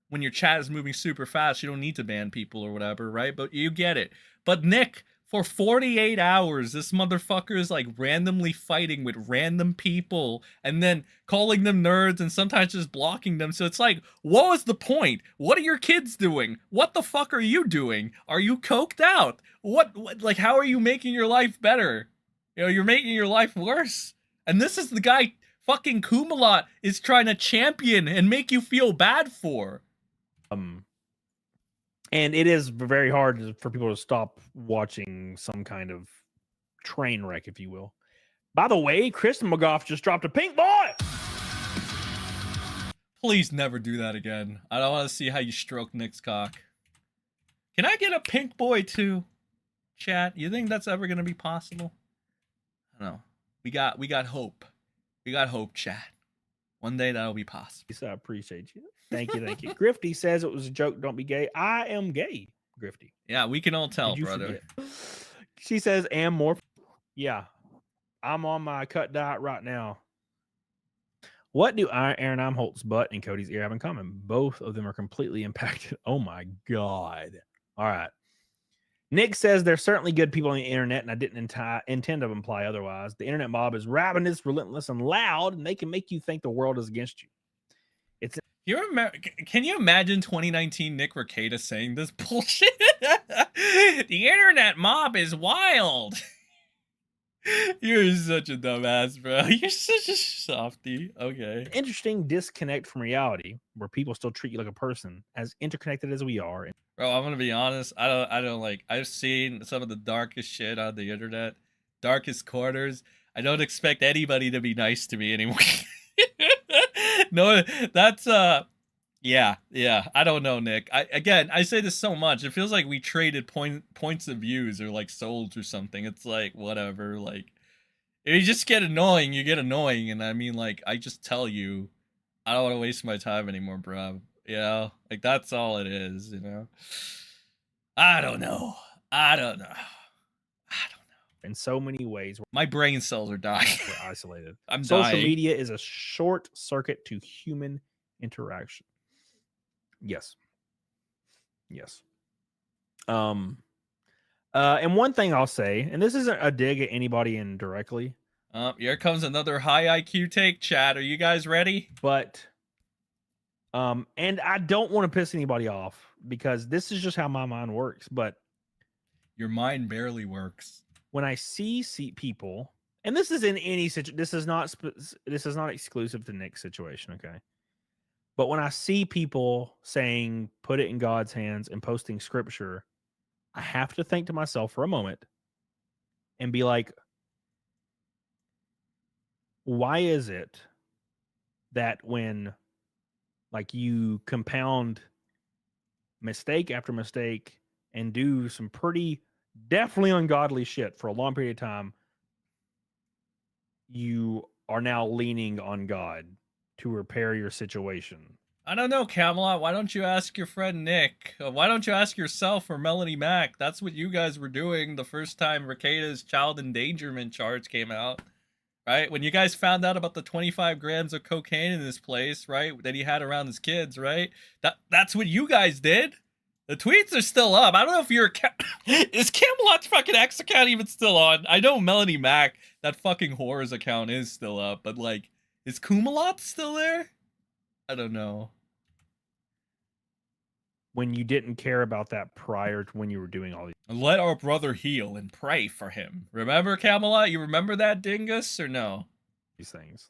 when your chat is moving super fast, you don't need to ban people or whatever, right? But you get it. But Nick For 48 hours, this motherfucker is like randomly fighting with random people and then calling them nerds and sometimes just blocking them. So it's like, what was the point? What are your kids doing? What the fuck are you doing? Are you coked out? What like, how are you making your life better? You know, you're making your life worse. And this is the guy fucking Camelot is trying to champion and make you feel bad for. And it is very hard for people to stop watching some kind of train wreck, if you will. By the way, Kristen McGough just dropped a pink boy. Please never do that again. I don't want to see how you stroke Nick's cock. Can I get a pink boy too, chat? You think that's ever gonna be possible? I don't know. We got hope. We got hope, chat. One day that'll be possible. So I appreciate you. Thank you, thank you. Grifty says it was a joke. Don't be gay. I am gay, Grifty. Yeah, we can all tell, brother. Forget? She says, "Am more." Yeah, I'm on my cut diet right now. What do Aaron Imholtz's butt and Cody's ear have in common? Both of them are completely impacted. Oh my god! All right. Nick says there's certainly good people on the internet, and I didn't intend to imply otherwise. The internet mob is ravenous, relentless, and loud, and they can make you think the world is against you. Can you imagine 2019 Nick Rekieta saying this bullshit? The internet mob is wild. You're such a dumbass, bro. You're such a softie. Okay. Interesting disconnect from reality, where people still treat you like a person, as interconnected as we are. Bro, I'm gonna be honest. I don't like. I've seen some of the darkest shit on the internet, darkest corners. I don't expect anybody to be nice to me anymore. No, that's yeah. I don't know, Nick. I say this so much. It feels like we traded points of views or like souls or something. It's like whatever. Like if you just get annoying, you get annoying, and I mean, like I just tell you, I don't want to waste my time anymore, bro. You know, like that's all it is. You know, I don't know. In so many ways, my brain cells are dying. We're isolated. I'm Social dying. media is a short circuit to human interaction. Yes. And one thing I'll say, and this isn't a dig at anybody indirectly. Here comes another high IQ take, chat. Are you guys ready? But and I don't want to piss anybody off because this is just how my mind works. But your mind barely works. When I see people, and this is in any situation, this is not exclusive to Nick's situation, okay? But when I see people saying "put it in God's hands" and posting scripture, I have to think to myself for a moment and be like, why is it that when like you compound mistake after mistake and do some pretty definitely ungodly shit for a long period of time, you are now leaning on God to repair your situation? I don't know, Camelot. Why don't you ask your friend Nick? Why don't you ask yourself or Melanie Mac? That's what you guys were doing the first time Rekieta's child endangerment charge came out, right? When you guys found out about the 25 grams of cocaine in his place, right, that he had around his kids, right? That's what you guys did. The tweets are still up. I don't know if you're is Camelot's fucking X account even still on? I know Melanie Mac, that fucking whore's account is still up, but like, is Camelot still there? I don't know. When you didn't care about that prior to when you were doing all these. Let our brother heal and pray for him. Remember, Camelot? You remember that, dingus, or no? These things.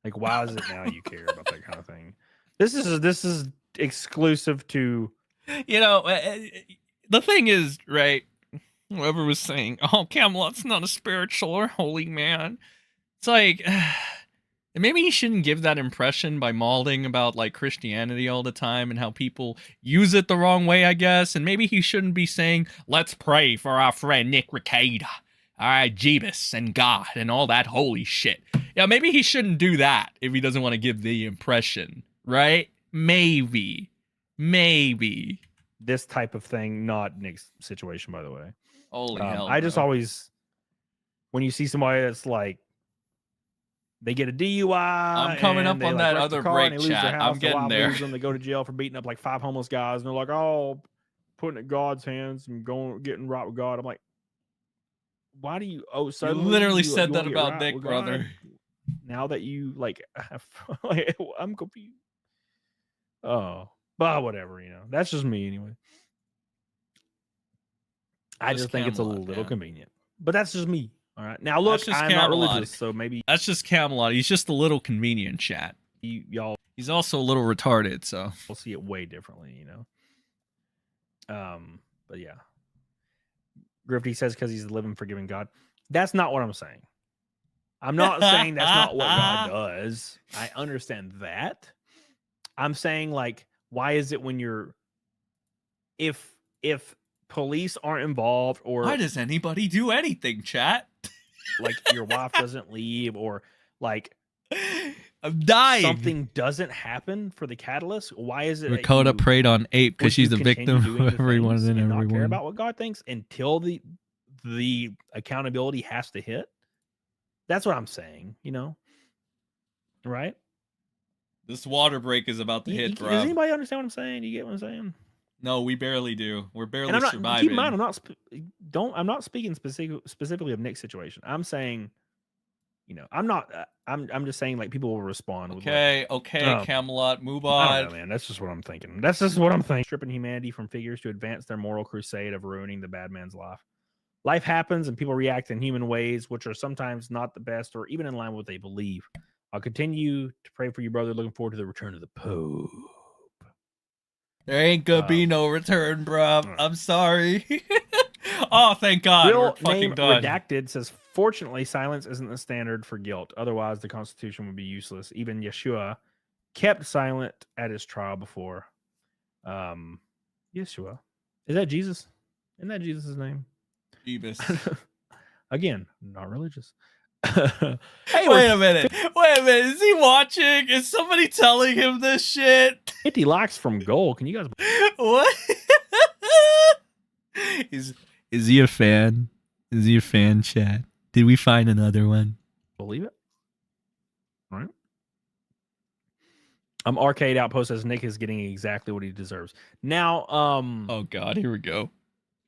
Like, why is it now you care about that kind of thing? This is exclusive to. You know, the thing is, right, whoever was saying, oh, Camelot's not a spiritual or holy man. It's like, maybe he shouldn't give that impression by mauling about, like, Christianity all the time and how people use it the wrong way, I guess. And maybe he shouldn't be saying, let's pray for our friend Nick Rekieta. All right, Jeebus and God and all that holy shit. Yeah, maybe he shouldn't do that if he doesn't want to give the impression, right? Maybe. This type of thing, not Nick's situation, by the way. Holy hell. I just always, when you see somebody that's like, they get a DUI. I'm coming up on that other break chat. I'm getting there. They go to jail for beating up like 5 homeless guys, and they're like, oh, putting it in God's hands and getting right with God. I'm like, why do you? Oh, You suddenly literally you said that wanna get about right Nick, with brother. God? Now that you like, I'm confused. Oh, but whatever, that's just me anyway. I just think it's a Camelot, little man. convenient, but that's just me. All right, now look, That's just I'm not Camelot. religious, so maybe That's just Camelot. He's just a little convenient, chat. y'all He's also a little retarded, so will see it way differently, But yeah, Grifty says because he's a living, forgiving God. That's not what I'm saying. I'm not saying that's not what God does. I understand that. I'm saying like, why is it when you're, if police aren't involved, or why does anybody do anything, chat? like your wife doesn't leave, or like I'm dying. Something doesn't happen for the catalyst. Why is it that Rekieta you preyed on Ape because would she's you the continue victim doing of the everyone things and and not care everyone. about what God thinks until the accountability has to hit? That's what I'm saying, right? This water break is about to hit, bro. Does anybody understand what I'm saying? You get what I'm saying? No, we barely do. We're barely And I'm not, surviving. keep in mind, I'm not speaking specifically of Nick's situation. I'm saying, I'm not. I'm just saying like people will respond. Okay, with Camelot, move I on. don't know, man. That's just what I'm thinking. That's just what I'm thinking. Stripping humanity from figures to advance their moral crusade of ruining the bad man's life. Life happens and people react in human ways, which are sometimes not the best or even in line with what they believe. I'll continue to pray for you, brother. Looking forward to the return of the Pope. There ain't gonna be no return, bro. I'm sorry. Oh, thank God. Real we're fucking name done. redacted says, fortunately, silence isn't the standard for guilt. Otherwise, the Constitution would be useless. Even Yeshua kept silent at his trial before. Yeshua. Is that Jesus? Isn't that Jesus' name? Jeebus. Again, not religious. Hey, wait a minute. Is he watching? Is somebody telling him this shit? 50 likes from goal. Can you guys? What? Is he a fan? Is he a fan, chat? Did we find another one? Believe it. All right. Arcade Outpost says Nick is getting exactly what he deserves. Now, oh God, here we go.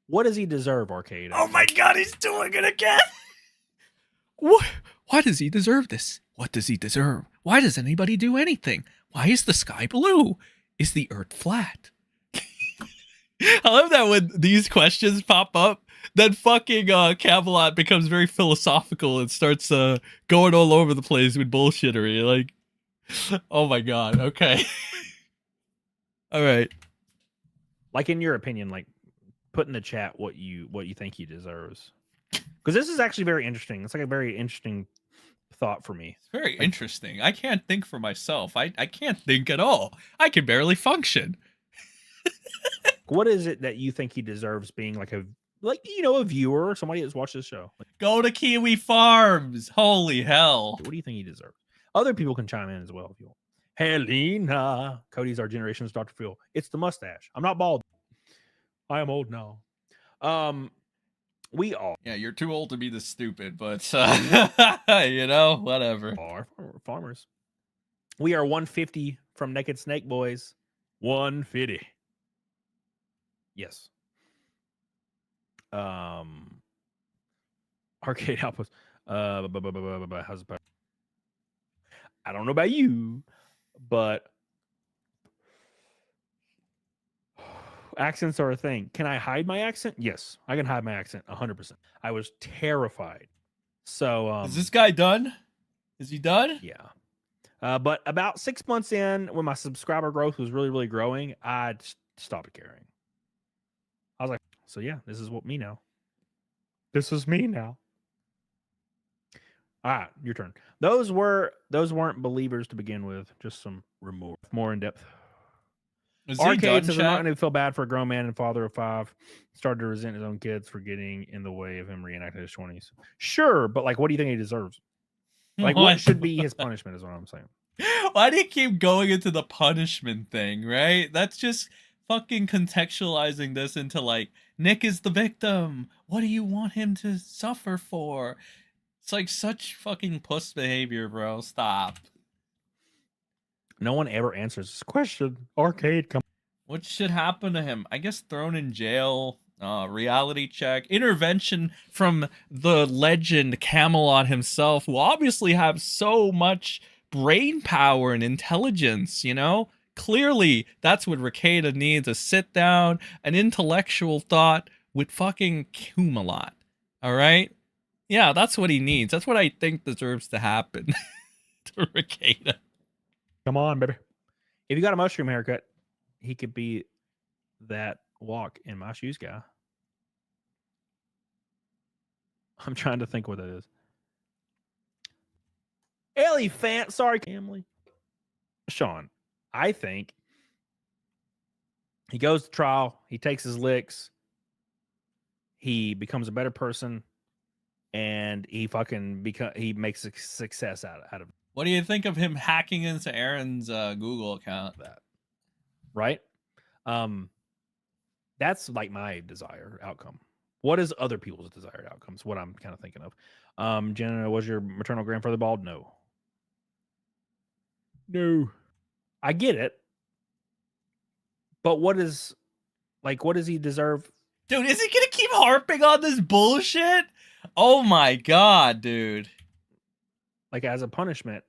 What does he deserve, Arcade? Oh my God, he's doing it again. What? Why does he deserve this? What does he deserve? Why does anybody do anything? Why is the sky blue? Is the earth flat? I love that when these questions pop up, then fucking Camelot becomes very philosophical and starts going all over the place with bullshittery. Like, oh my God. Okay. All right. Like, in your opinion, like, put in the chat what you think he deserves. Because this is actually very interesting. It's like a very interesting thought for me. It's very interesting. I can't think for myself. I can't think at all. I can barely function. What is it that you think he deserves being like a viewer, somebody that's watched this show? Like, go to Kiwi Farms. Holy hell. What do you think he deserves? Other people can chime in as well if you want. Helena. Cody's our generation's Dr. Phil. It's the mustache. I'm not bald. I am old now. We are. Yeah, you're too old to be this stupid, but whatever. Farmers. We are 150 from Naked Snake Boys. 150. Yes. Arcade Outpost. How's it better? I don't know about you, but accents are a thing. Can I hide my accent? Yes, I can hide my accent 100%. I was terrified. So, is this guy done? Is he done? Yeah. But about 6 months in, when my subscriber growth was really, really growing, I stopped caring. I was like, so yeah, this is me now. This is me now. All right, your turn. Those weren't believers to begin with. Just some remorse. More in depth. Arcade says, I'm not going to feel bad for a grown man and father of 5. Started to resent his own kids for getting in the way of him reenacting his 20s. Sure, but like, what do you think he deserves? Like, what should be his punishment is what I'm saying. Why do you keep going into the punishment thing, right? That's just fucking contextualizing this into like, Nick is the victim. What do you want him to suffer for? It's like such fucking puss behavior, bro. Stop. No one ever answers this question. Arcade, come. What should happen to him? I guess thrown in jail Reality check. Intervention from the legend Camelot himself, who obviously have so much brain power and intelligence, you know? Clearly, that's what Rekieta needs, a sit down, an intellectual thought with fucking Camelot. Alright? Yeah, that's what he needs. That's what I think deserves to happen to Rekieta. Come on, baby. If you got a mushroom haircut, he could be that walk in my shoes guy. I'm trying to think what that is. Elephant, sorry, family. Sean, I think he goes to trial, he takes his licks, he becomes a better person, and he makes a success out of it. What do you think of him hacking into Aaron's Google account? That, right? That's like my desired outcome. What is other people's desired outcomes? What I'm kind of thinking of. Jenna, was your maternal grandfather bald? No. No. I get it. But what does he deserve? Dude, is he gonna keep harping on this bullshit? Oh my god, dude. Like, as a punishment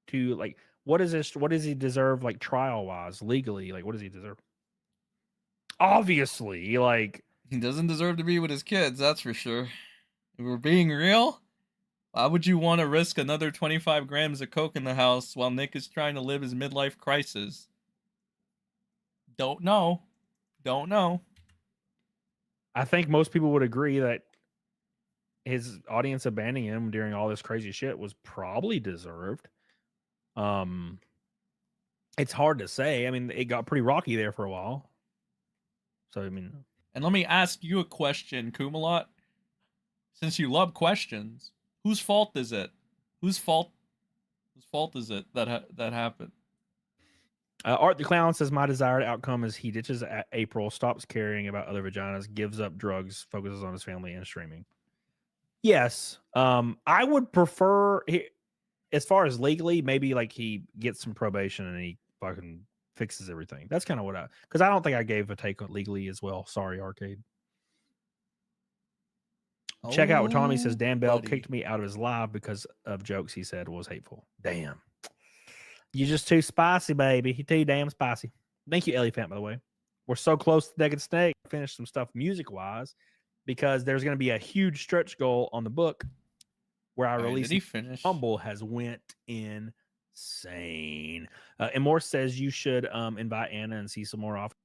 to, like, what does he deserve, like, trial wise, legally? Like, what does he deserve? Obviously, like, he doesn't deserve to be with his kids, that's for sure. If we're being real, why would you want to risk another 25 grams of coke in the house while Nick is trying to live his midlife crisis? Don't know. I think most people would agree that his audience abandoning him during all this crazy shit was probably deserved. It's hard to say. I mean, it got pretty rocky there for a while. So, I mean... And let me ask you a question, Camelot. Since you love questions, whose fault is it? Whose fault is it that happened? Art the Clown says, my desired outcome is he ditches April, stops caring about other vaginas, gives up drugs, focuses on his family and streaming. Yes. I would prefer, as far as legally, maybe like he gets some probation and he fucking fixes everything. That's kind of what because I don't think I gave a take on legally as well. Sorry, Arcade. Check out what Tommy says. Dan Bell kicked me out of his live because of jokes he said was hateful. Damn. You're just too spicy, baby. You're too damn spicy. Thank you, Elephant, by the way. We're so close to Naked Snake. Finish some stuff music-wise because there's going to be a huge stretch goal on the book where I release. Did he finish? Humble has went insane. And Moore says you should invite Anna and Cecil more often.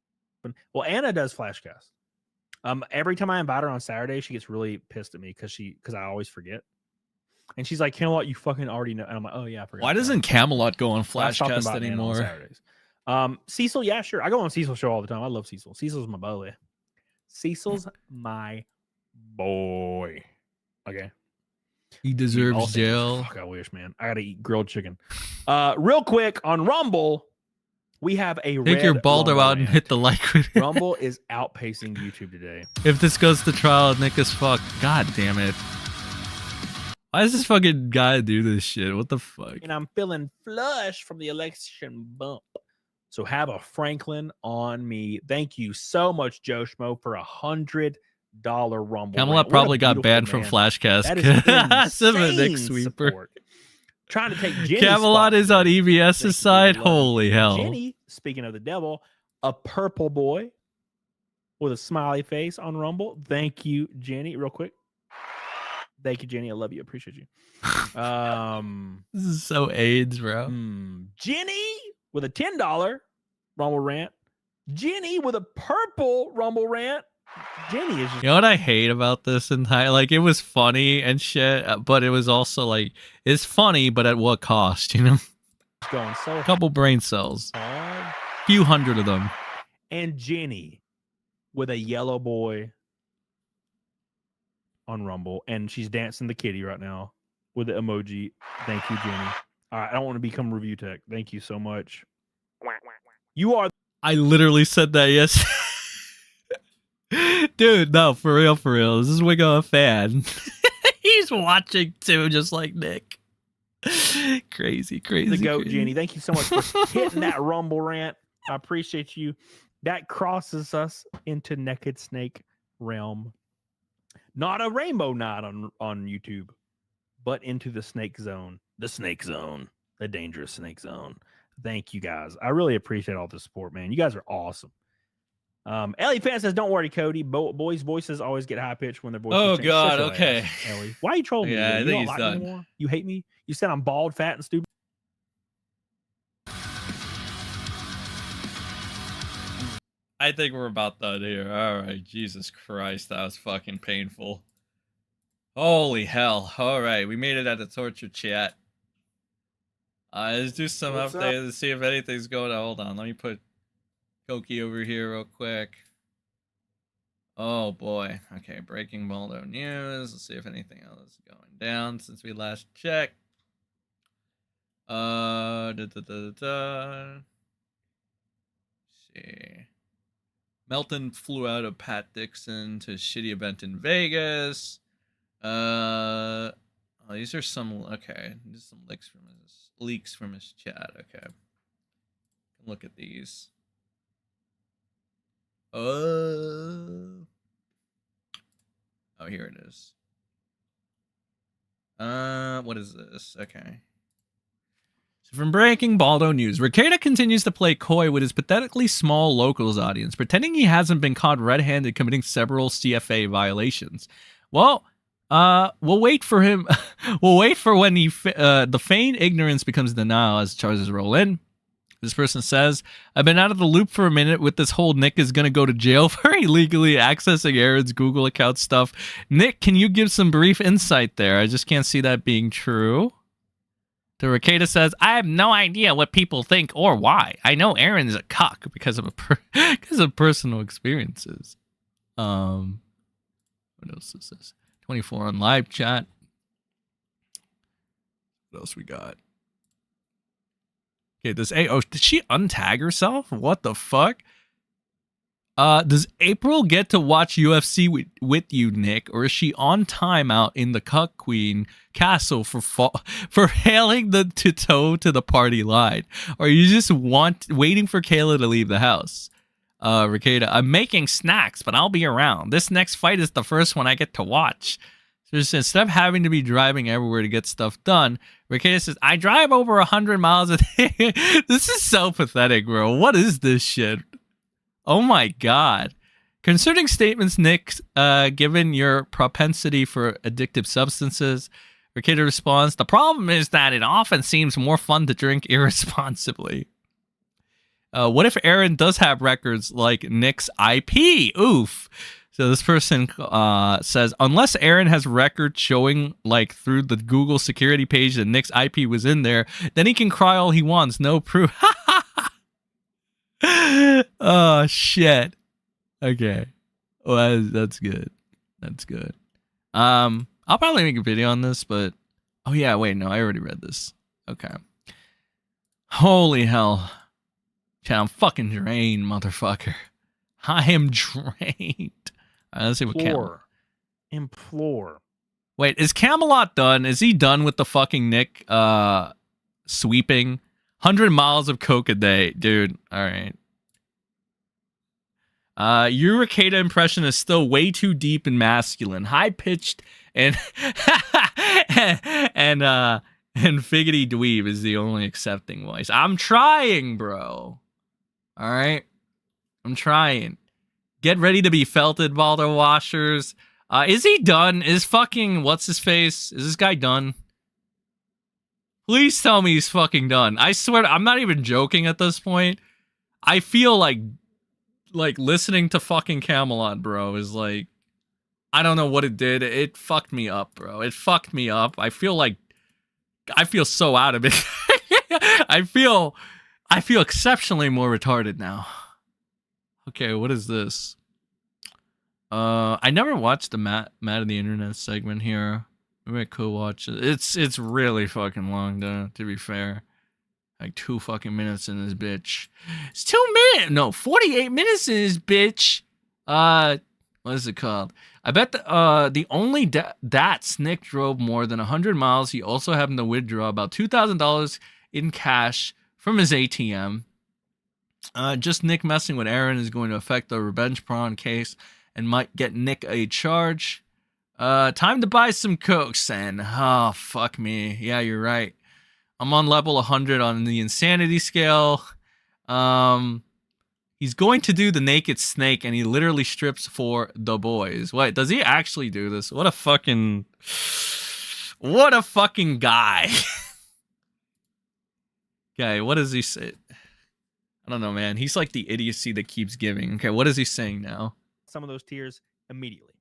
Well, Anna does Flashcast. Every time I invite her on Saturday, she gets really pissed at me because I always forget. And she's like, Camelot, you fucking already know. And I'm like, oh yeah, I forgot. Why doesn't Camelot go on Flashcast anymore? Saturdays. Cecil, yeah, sure. I go on Cecil's show all the time. I love Cecil. Cecil's my boy. Cecil's my boy. Okay. He deserves jail. Fuck, I wish, man. I gotta eat grilled chicken. Real quick on Rumble, we have a take your Baldo out and hit the like. Rumble is outpacing YouTube today. If this goes to trial, Nick is fucked. God damn it. Why does this fucking guy do this shit? What the fuck? And I'm feeling flush from the election bump. So have a Franklin on me. Thank you so much, Joe Schmo, for $100 Rumble. Camelot probably got banned from Flashcast. That is Nick Sweeper. Support. Trying to take Jenny's Camelot is on EBS's side. Holy hell. Jenny, speaking of the devil, a purple boy with a smiley face on Rumble. Thank you, Jenny. Real quick. Thank you, Jenny. I love you. Appreciate you. This is so AIDS, bro. Jenny with a $10 Rumble rant. Jenny with a purple Rumble rant. Jenny is. You know what I hate about this entire? Like, it was funny and shit, but it was also like, it's funny, but at what cost? You know, it's going so. A couple brain cells, a few hundred of them. And Jenny with a yellow boy on Rumble, and she's dancing the kitty right now with the emoji. Thank you, Jenny. All right, I don't want to become review tech. Thank you so much. You are. I literally said that yesterday. Dude, no, for real. This is Wiggo a fan. He's watching too, just like Nick. Crazy. The goat, Jenny. Thank you so much for hitting that Rumble rant. I appreciate you. That crosses us into Naked Snake realm. Not a rainbow knot on YouTube, but into the snake zone. The snake zone. The dangerous snake zone. Thank you guys. I really appreciate all the support, man. You guys are awesome. Ellie Fan says, "Don't worry, Cody. Boys' voices always get high pitched when their voices Oh change." God, Shut your okay. ass, Ellie. Why are you trolling me? Yeah, I You think don't he's like me done. anymore? You hate me? You said I'm bald, fat, and stupid. I think we're about done here. All right, Jesus Christ, that was fucking painful. Holy hell. All right, we made it at the torture chat. Let's do some What's up? updates and see if anything's going on. Hold on, let me put Koki over here real quick. Oh boy. Okay, breaking Baldo news. Let's see if anything else is going down since we last checked. See. Melton flew out of Pat Dixon to shitty event in Vegas. Oh, these are some, okay. There's some leaks from his chat. Okay. Look at these. Oh, here it is. What is this? Okay. So from breaking Baldo news, Rekieta continues to play coy with his pathetically small locals audience, pretending he hasn't been caught red-handed committing several CFA violations. Well, we'll wait for him. We'll wait for when the feigned ignorance becomes denial as charges roll in. This person says, I've been out of the loop for a minute with this whole Nick is going to go to jail for illegally accessing Aaron's Google account stuff. Nick, can you give some brief insight there? I just can't see that being true. The Rekieta says, I have no idea what people think or why. I know Aaron is a cuck because of personal experiences. What else is this? 24 on live chat. What else we got? Okay, did she untag herself? What the fuck? Does April get to watch UFC with you, Nick, or is she on timeout in the Cuck Queen castle for hailing the toe to the party line? Or are you just waiting for Kayla to leave the house? Rekieta, I'm making snacks, but I'll be around. This next fight is the first one I get to watch. So just instead of having to be driving everywhere to get stuff done, Rekieta says, I drive over 100 miles a day. This is so pathetic, bro. What is this shit? Oh my God. Concerning statements, Nick, given your propensity for addictive substances, Rekieta responds, the problem is that it often seems more fun to drink irresponsibly. What if Aaron does have records like Nick's IP? Oof. So this person says, unless Aaron has records showing like through the Google security page that Nick's IP was in there, then he can cry all he wants. No proof. Oh, shit. Okay. Well, that's good. That's good. I'll probably make a video on this, but... Oh, yeah, wait, no, I already read this. Okay. Holy hell. Chat, I'm fucking drained, motherfucker. I am drained. All right, let's see what Camelot. Implore. Wait, is Camelot done? Is he done with the fucking Nick sweeping? 100 miles of coke a day. Dude, all right. Your Rekieta impression is still way too deep and masculine. High-pitched and and figgity dweeb is the only accepting voice. I'm trying, bro. All right? I'm trying. Get ready to be felted, Baldo washers. Is he done? Is fucking what's his face? Is this guy done? Please tell me he's fucking done. I swear, I'm not even joking at this point. I feel like listening to fucking Camelot, bro, is like, I don't know what it did. It fucked me up, bro. It fucked me up. I feel so out of it. I feel exceptionally more retarded now. Okay, what is this? I never watched the Matt of the Internet segment here. Maybe I could watch it. It's really fucking long though, to be fair. Like 2 fucking minutes in this bitch. It's 2 minutes. No, 48 minutes in this bitch. What is it called? I bet the only that Nick drove more than 100 miles. He also happened to withdraw about $2,000 in cash from his ATM. Just Nick messing with Aaron is going to affect the revenge prawn case and might get Nick a charge. Time to buy some Coke, Sen. Oh, fuck me. Yeah, you're right. I'm on level 100 on the insanity scale. He's going to do the naked snake, and he literally strips for the boys. Wait, does he actually do this? What a fucking guy. Okay, what does he say? I don't know, man. He's like the idiocy that keeps giving. Okay, what is he saying now? Some of those tiers immediately,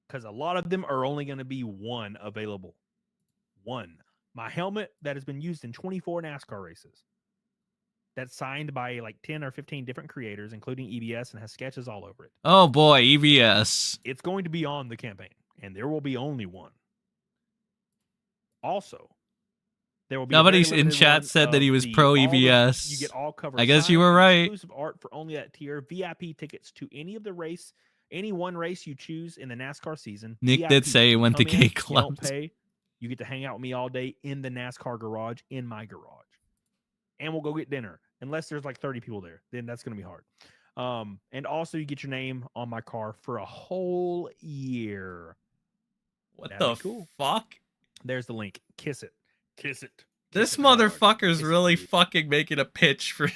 because a lot of them are only going to be one available. One. My helmet that has been used in 24 NASCAR races. That's signed by like 10 or 15 different creators, including EBS, and has sketches all over it. Oh boy, EBS. It's going to be on the campaign, and there will be only one. Also, there will be somebody in chat said that he was pro EBS. You get all cover. I guess you were right. Exclusive art for only that tier. VIP tickets to any of the race, any one race you choose in the NASCAR season. Nick VIP, did say he went to K Clubs. You don't Clubs. pay. You get to hang out with me all day in the NASCAR garage, in my garage. And we'll go get dinner. Unless there's like 30 people there. Then that's going to be hard. And also you get your name on my car for a whole year. What That'd the be cool. fuck? There's the link. Kiss it. Kiss it. This motherfucker's really fucking making a pitch for...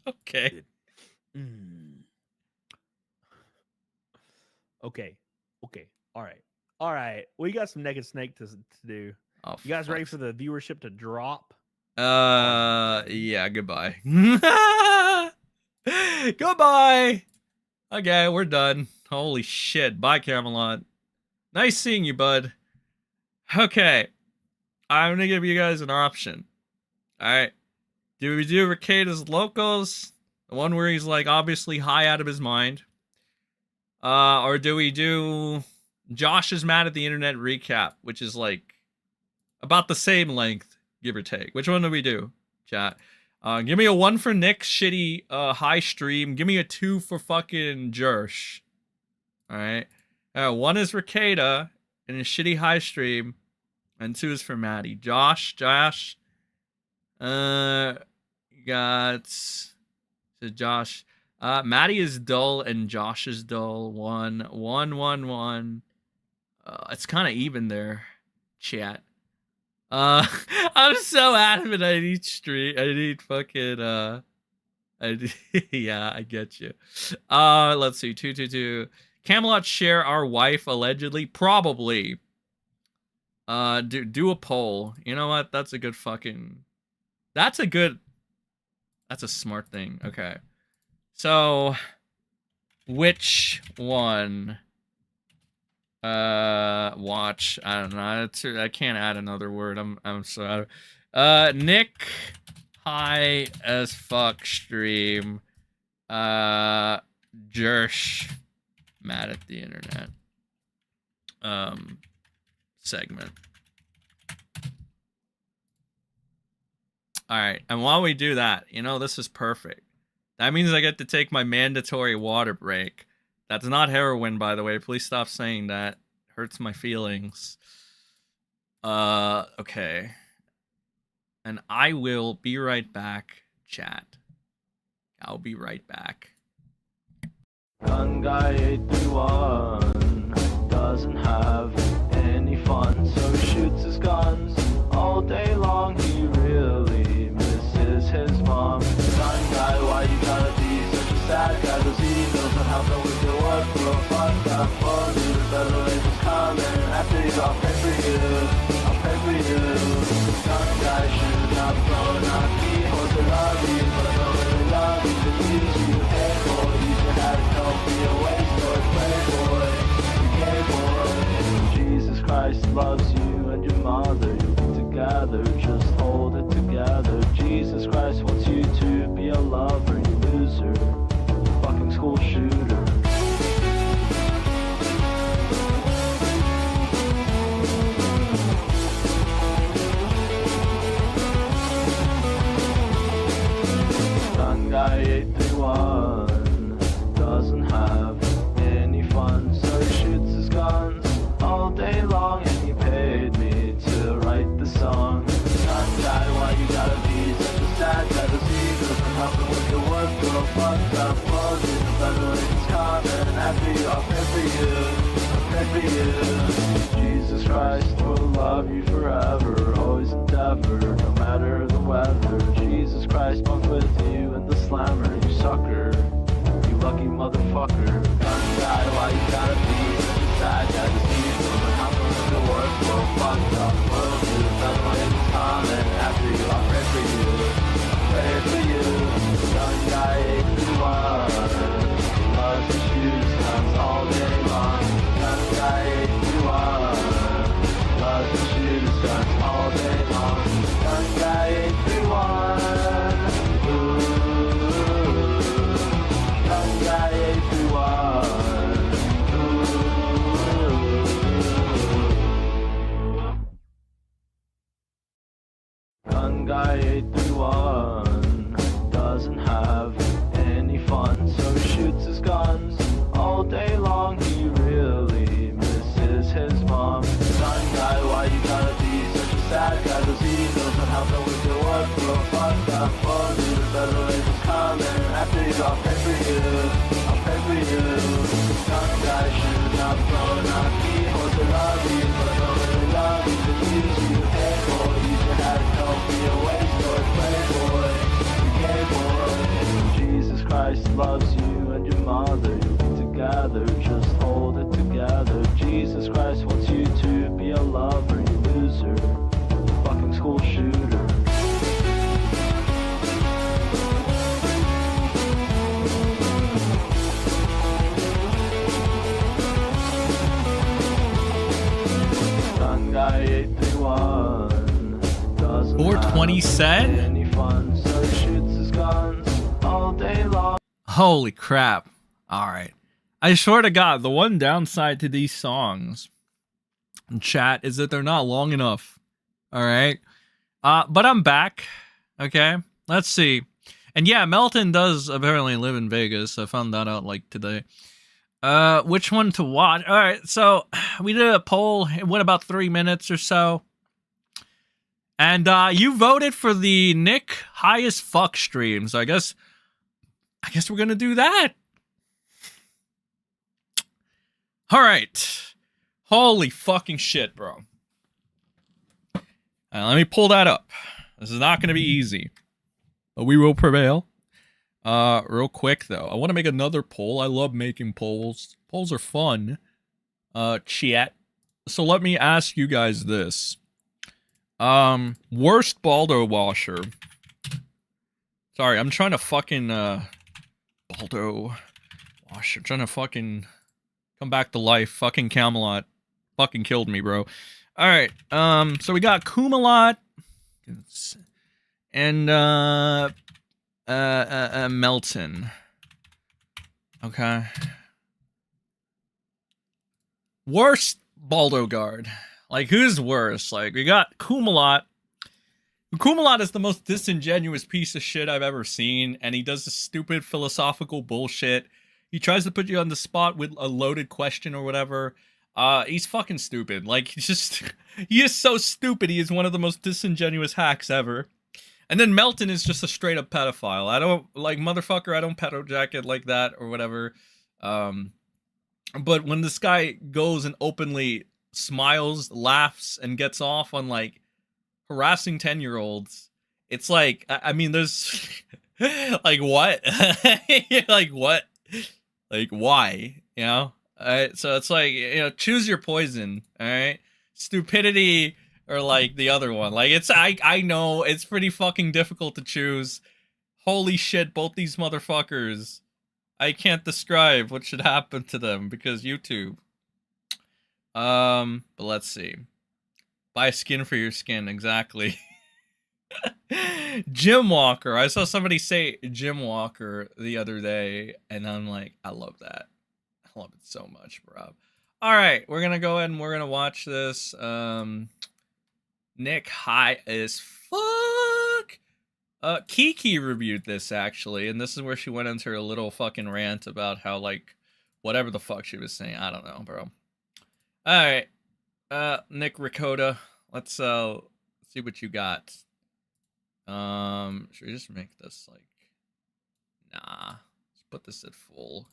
Okay. Okay. All right. We got some naked snake to do. Oh, you guys ready for the viewership to drop? Yeah, goodbye. Goodbye. Okay, we're done. Holy shit. Bye, Camelot. Nice seeing you, bud. Okay. I'm gonna give you guys an option. Alright. Do we do Rekieta's Locals? The one where he's like obviously high out of his mind. Or do we do Josh is Mad at the Internet recap, which is like about the same length, give or take. Which one do we do, chat? Give me a 1 for Nick's shitty high stream. Give me a 2 for fucking Jersh. Alright. 1 is Rekieta and a shitty high stream. And 2 is for Maddie. Josh. You got... So Josh. Maddie is dull and Josh is dull. 1. It's kind of even there, chat. I'm so adamant I need stream. I need fucking yeah, I get you. Let's see. 2. Camelot share our wife allegedly? Probably. Do a poll. You know what? That's a good fucking... That's a smart thing. Okay. So, which one? Watch. I don't know. I can't add another word. I'm so out. Nick high as fuck stream. Jersh Mad at the Internet. Segment. All right, and while we do that, you know, this is perfect. That means I get to take my mandatory water break. That's not heroin, by the way. Please stop saying that. Hurts my feelings. Okay. And I will be right back, chat. I'll be right back. Gun guy 831 doesn't have any fun, so shoots his guns all day long. He really misses his mom. Gun guy, why you gotta be such a sad guy? Those emails on how come we can work for a fun guy. For you, the better labels coming. After these, I'll pay for you. I'll pay for you. Gun guy should not throw, not be supposed to love you, but don't really love you. The use you pay for, you should have it, don't be a waste or playboy. Gay boy. Jesus Christ loves you and your mother. You'll be together, just hold it together. Jesus Christ wants you to be a lover, you loser. Fucking school shooter. Gun guy 831 doesn't have any fun, so he shoots his guns all day long, and he paid me to write the song. Gun guy, why you gotta be such a sad guy? The seagulls and helping with your work, girl, fucked up clothes, the better world fucked up, world is better when it's coming after you. I'll pray for you, pray for you. Young guy 81, loves to shoot guns all day long. Young guy 81, loves to shoot guns all day long. Young guy 81, ooh. Young guy 81, ooh. Young guy 831 doesn't have any fun, so shoots his guns all day long. He really misses his mom. Young guy, why you gotta be such a sad guy? Those emails on how to with your work, bro. Fuck that phone, dude. The better days is coming. After you, I'll pray for you. I'll pray for you. Young guy, shooting up, throwing up keyboards. They love you, but don't really love you. They use you, hey boy. Use your hat, don't be a waste boy. Playboy, gay boy. Jesus Christ loves you and your mother. You'll be together, just hold it together. Jesus Christ wants you to be a lover, you loser. Fucking school shooter. Young guy 831 doesn't 420 said? have any fun, so he shoots his guns all day long. Holy crap. All right. I swear to God, the one downside to these songs in chat is that they're not long enough. All right. But I'm back. Okay. Let's see. And yeah, Melton does apparently live in Vegas. I found that out like today. Which one to watch? All right. So we did a poll. It went about 3 minutes or so. And you voted for the Nick high as fuck stream. So I guess we're going to do that. All right. Holy fucking shit, bro. Let me pull that up. This is not going to be easy. But we will prevail. Real quick, though. I want to make another poll. I love making polls. Polls are fun. Chat. So let me ask you guys this. Worst Baldo washer. Sorry, I'm trying to fucking, Baldo washer. Trying to fucking come back to life. Fucking Camelot. Fucking killed me, bro. Alright, so we got Camelot. And, Melton. Okay. Worst Baldo guard. Like, who's worse? Like, we got Camelot. Camelot is the most disingenuous piece of shit I've ever seen, and he does this stupid philosophical bullshit. He tries to put you on the spot with a loaded question or whatever. He's fucking stupid. Like, he is so stupid. He is one of the most disingenuous hacks ever. And then Melton is just a straight up pedophile. I don't, like, motherfucker, I don't pedo jacket like that or whatever. But when this guy goes and openly smiles, laughs, and gets off on, like, harassing 10-year-olds, it's like, I mean, there's, like, what? Like, what? Like, why? You know? Alright, so it's like, you know, choose your poison, alright? Stupidity or, like, the other one. Like, it's, I know, it's pretty fucking difficult to choose. Holy shit, both these motherfuckers. I can't describe what should happen to them because YouTube. But let's see. Buy skin for your skin, exactly. Jim Walker. I saw somebody say Jim Walker the other day, and I'm like, I love that. I love it so much, bro. Alright, we're gonna go ahead and we're gonna watch this. Nick high as fuck. Kiki reviewed this, actually, and this is where she went into a little fucking rant about how, like, whatever the fuck she was saying. I don't know, bro. Alright. Nick Ricotta, let's see what you got. Should we just make this, like, nah. Let's put this at full.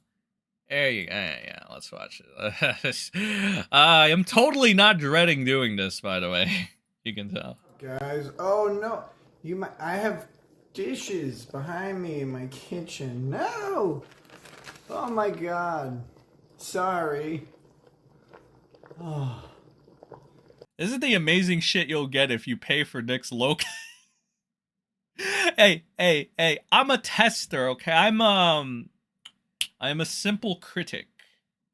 There you go. Yeah, let's watch it. I am totally not dreading doing this, by the way. You can tell. Guys, oh no. I have dishes behind me in my kitchen. No! Oh my god. Sorry. Oh. This is the amazing shit you'll get if you pay for Nick's local. Hey, I'm a tester, okay? I'm a simple critic.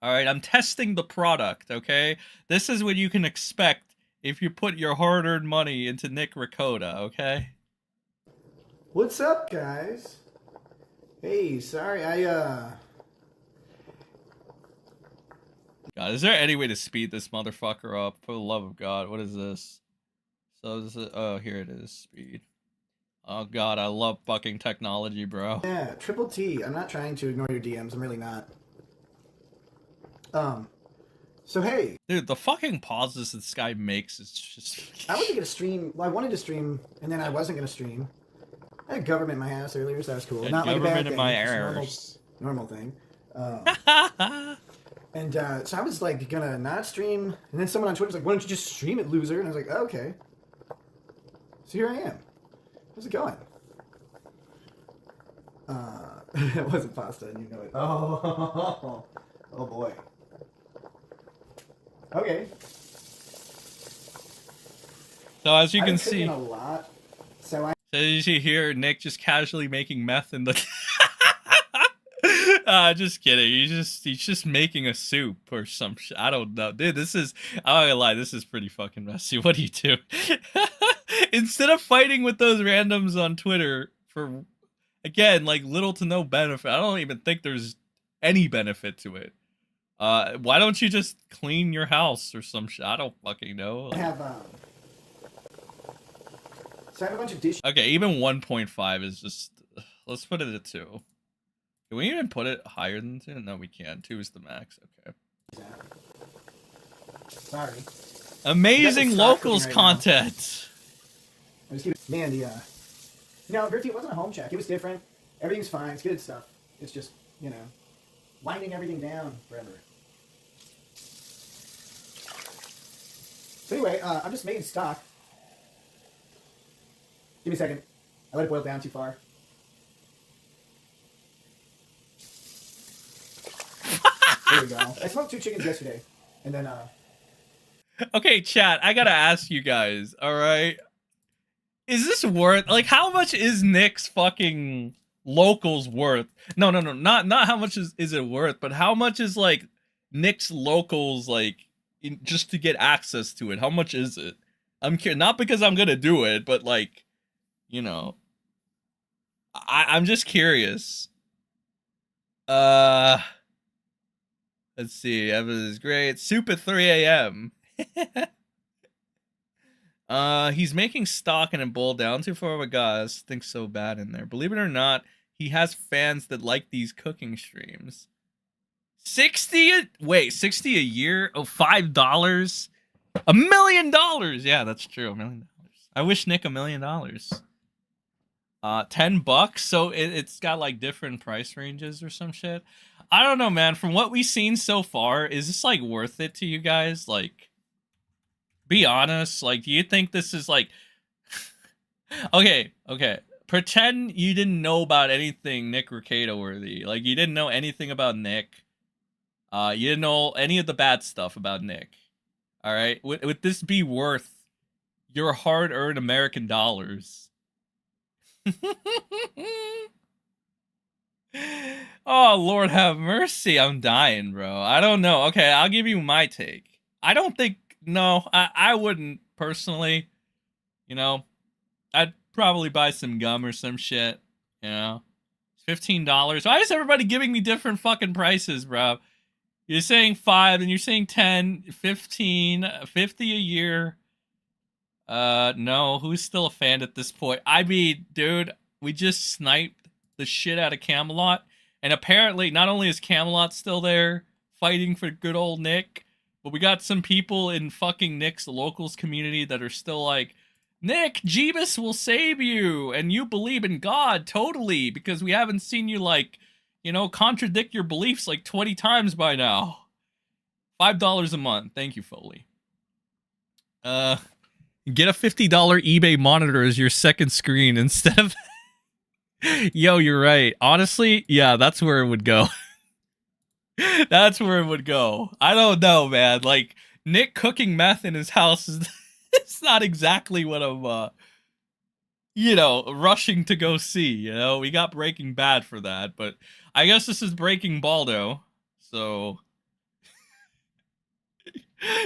All right, I'm testing the product, okay? This is what you can expect if you put your hard-earned money into Nick Rekieta, okay? What's up, guys? Hey, sorry, God, is there any way to speed this motherfucker up? For the love of God, what is this? So this is, oh, here it is, speed. Oh God, I love fucking technology, bro. Yeah, Triple T. I'm not trying to ignore your DMs. I'm really not. So hey. Dude, the fucking pauses this guy makes is just... I wasn't gonna stream. Well, I wanted to stream, and then I wasn't gonna stream. I had government in my ass earlier, so that was cool. Had Not like a bad government in thing. my Just arse. normal thing. And so I was like gonna not stream, and then someone on Twitter was like, "Why don't you just stream it, loser?" And I was like, oh, "Okay." So here I am. How's it going? It wasn't pasta, and you know it. Oh, oh boy. Okay. So as you I've can been see, cooking a lot. So as you hear Nick just casually making meth in the. Just kidding. He's just making a soup or some shit. I don't know, dude. I'm not gonna lie. This is pretty fucking messy. What do you do? Instead of fighting with those randoms on Twitter for, again, like little to no benefit. I don't even think there's any benefit to it. Why don't you just clean your house or some shit? I don't fucking know. I have so I have a bunch of dishes. Okay, even 1.5 is just. Let's put it at 2. Can we even put it higher than 2? No, we can't. 2 is the max. Okay. Sorry. Amazing locals right content. Man, no, Virtue, it wasn't a home check. It was different. Everything's fine. It's good stuff. It's just, you know, winding everything down forever. So anyway, I'm just making stock. Give me a second. I let it boil down too far. There we go. I smoked 2 chickens yesterday, and then Okay, chat. I gotta ask you guys. All right, is this worth? Like, how much is Nick's fucking locals worth? No. Not how much is it worth, but how much is like Nick's locals like just to get access to it? How much is it? I'm curious. Not because I'm gonna do it, but like, you know, I'm just curious. Let's see. Evan is great. Soup at 3 a.m. He's making stock and it boiled down too far. Oh my god, this thing's so bad in there. Believe it or not, he has fans that like these cooking streams. 60 a year? Oh, $5? $1 million! Yeah, that's true. $1 million. I wish Nick $1 million. $10, so it's got like different price ranges or some shit. I don't know, man. From what we've seen so far, is this like worth it to you guys? Like, be honest. Like, do you think this is like okay. Pretend you didn't know about anything Nick Rekieta worthy. Like, you didn't know anything about Nick. You didn't know any of the bad stuff about Nick. All right, would this be worth your hard-earned American dollars? Oh, Lord have mercy. I'm dying, bro. I don't know. Okay, I'll give you my take. I don't think... No, I wouldn't, personally. You know, I'd probably buy some gum or some shit. You know? $15. Why is everybody giving me different fucking prices, bro? You're saying 5, and you're saying 10, 15, 50 a year. No, who's still a fan at this point? I mean, dude, we just sniped the shit out of Camelot, and apparently not only is Camelot still there fighting for good old Nick, but we got some people in fucking Nick's locals community that are still like, Nick, Jeebus will save you, and you believe in God totally, because we haven't seen you, like, you know, contradict your beliefs like 20 times by now. $5 a month. Thank you, Foley. Get a $50 eBay monitor as your second screen instead of... Yo, you're right. Honestly, yeah, that's where it would go. That's where it would go. I don't know, man. Like, Nick cooking meth in his house is... it's not exactly what I'm, you know, rushing to go see. You know, we got Breaking Bad for that, but I guess this is Breaking Baldo, so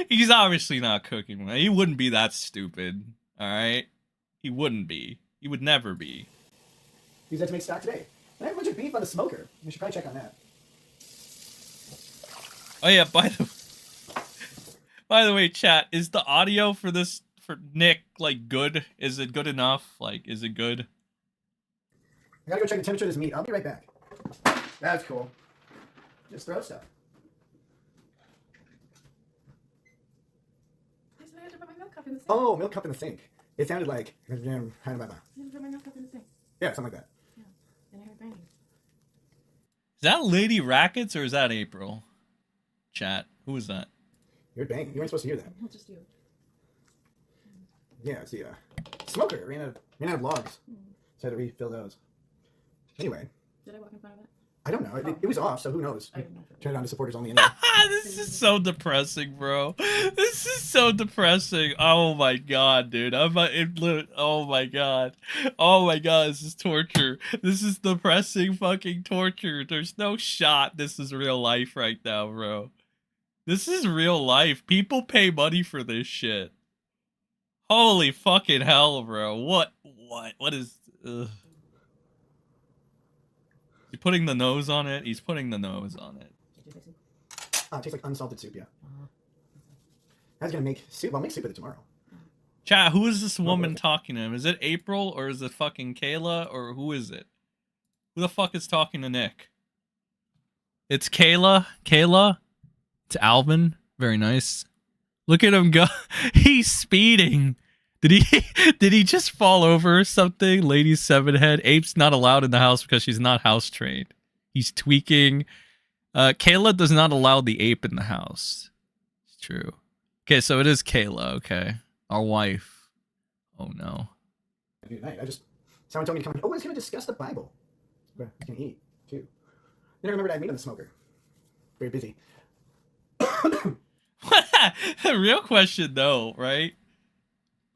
he's obviously not cooking. He wouldn't be that stupid. All right, he wouldn't be. He would never be. Use that to make stock today. And I have a bunch of beef on the smoker. We should probably check on that. Oh yeah, by the way, chat, is the audio for this for Nick like good? Is it good enough? Like, is it good? I gotta go check the temperature of this meat. I'll be right back. That's cool. Just throw stuff. Oh, milk cup in the sink. It sounded like yeah, something like that. Is that Lady Rackets or is that April? Chat, who is that? You're banging. You weren't supposed to hear that. Just you. Yeah, it's the smoker. Ran out of logs. So I had to refill those. Anyway. Did I walk in front of it? I don't know. It was off, so who knows? Turn it on to supporters only. Anyway. This is so depressing, bro. This is so depressing. Oh my god, dude. Oh my god. Oh my god, this is torture. This is depressing fucking torture. There's no shot this is real life right now, bro. This is real life. People pay money for this shit. Holy fucking hell, bro. What is... Ugh. He's putting the nose on it. He's putting the nose on it. It tastes like unsalted soup, yeah. I was gonna make soup. I'll make soup with it tomorrow. Chat, who is this woman talking to him? Is it April or is it fucking Kayla or who is it? Who the fuck is talking to Nick? It's Kayla. Kayla? It's Alvin. Very nice. Look at him go. He's speeding. Did he just fall over or something? Lady Seven Head. Ape's not allowed in the house because she's not house trained. He's tweaking. Kayla does not allow the ape in the house. It's true. Okay, so it is Kayla, okay. Our wife. Oh no. Someone told me to come. Oh, I was gonna discuss the Bible. But I can eat too. Then I remembered I had meat on the smoker. Very busy. The real question though, right?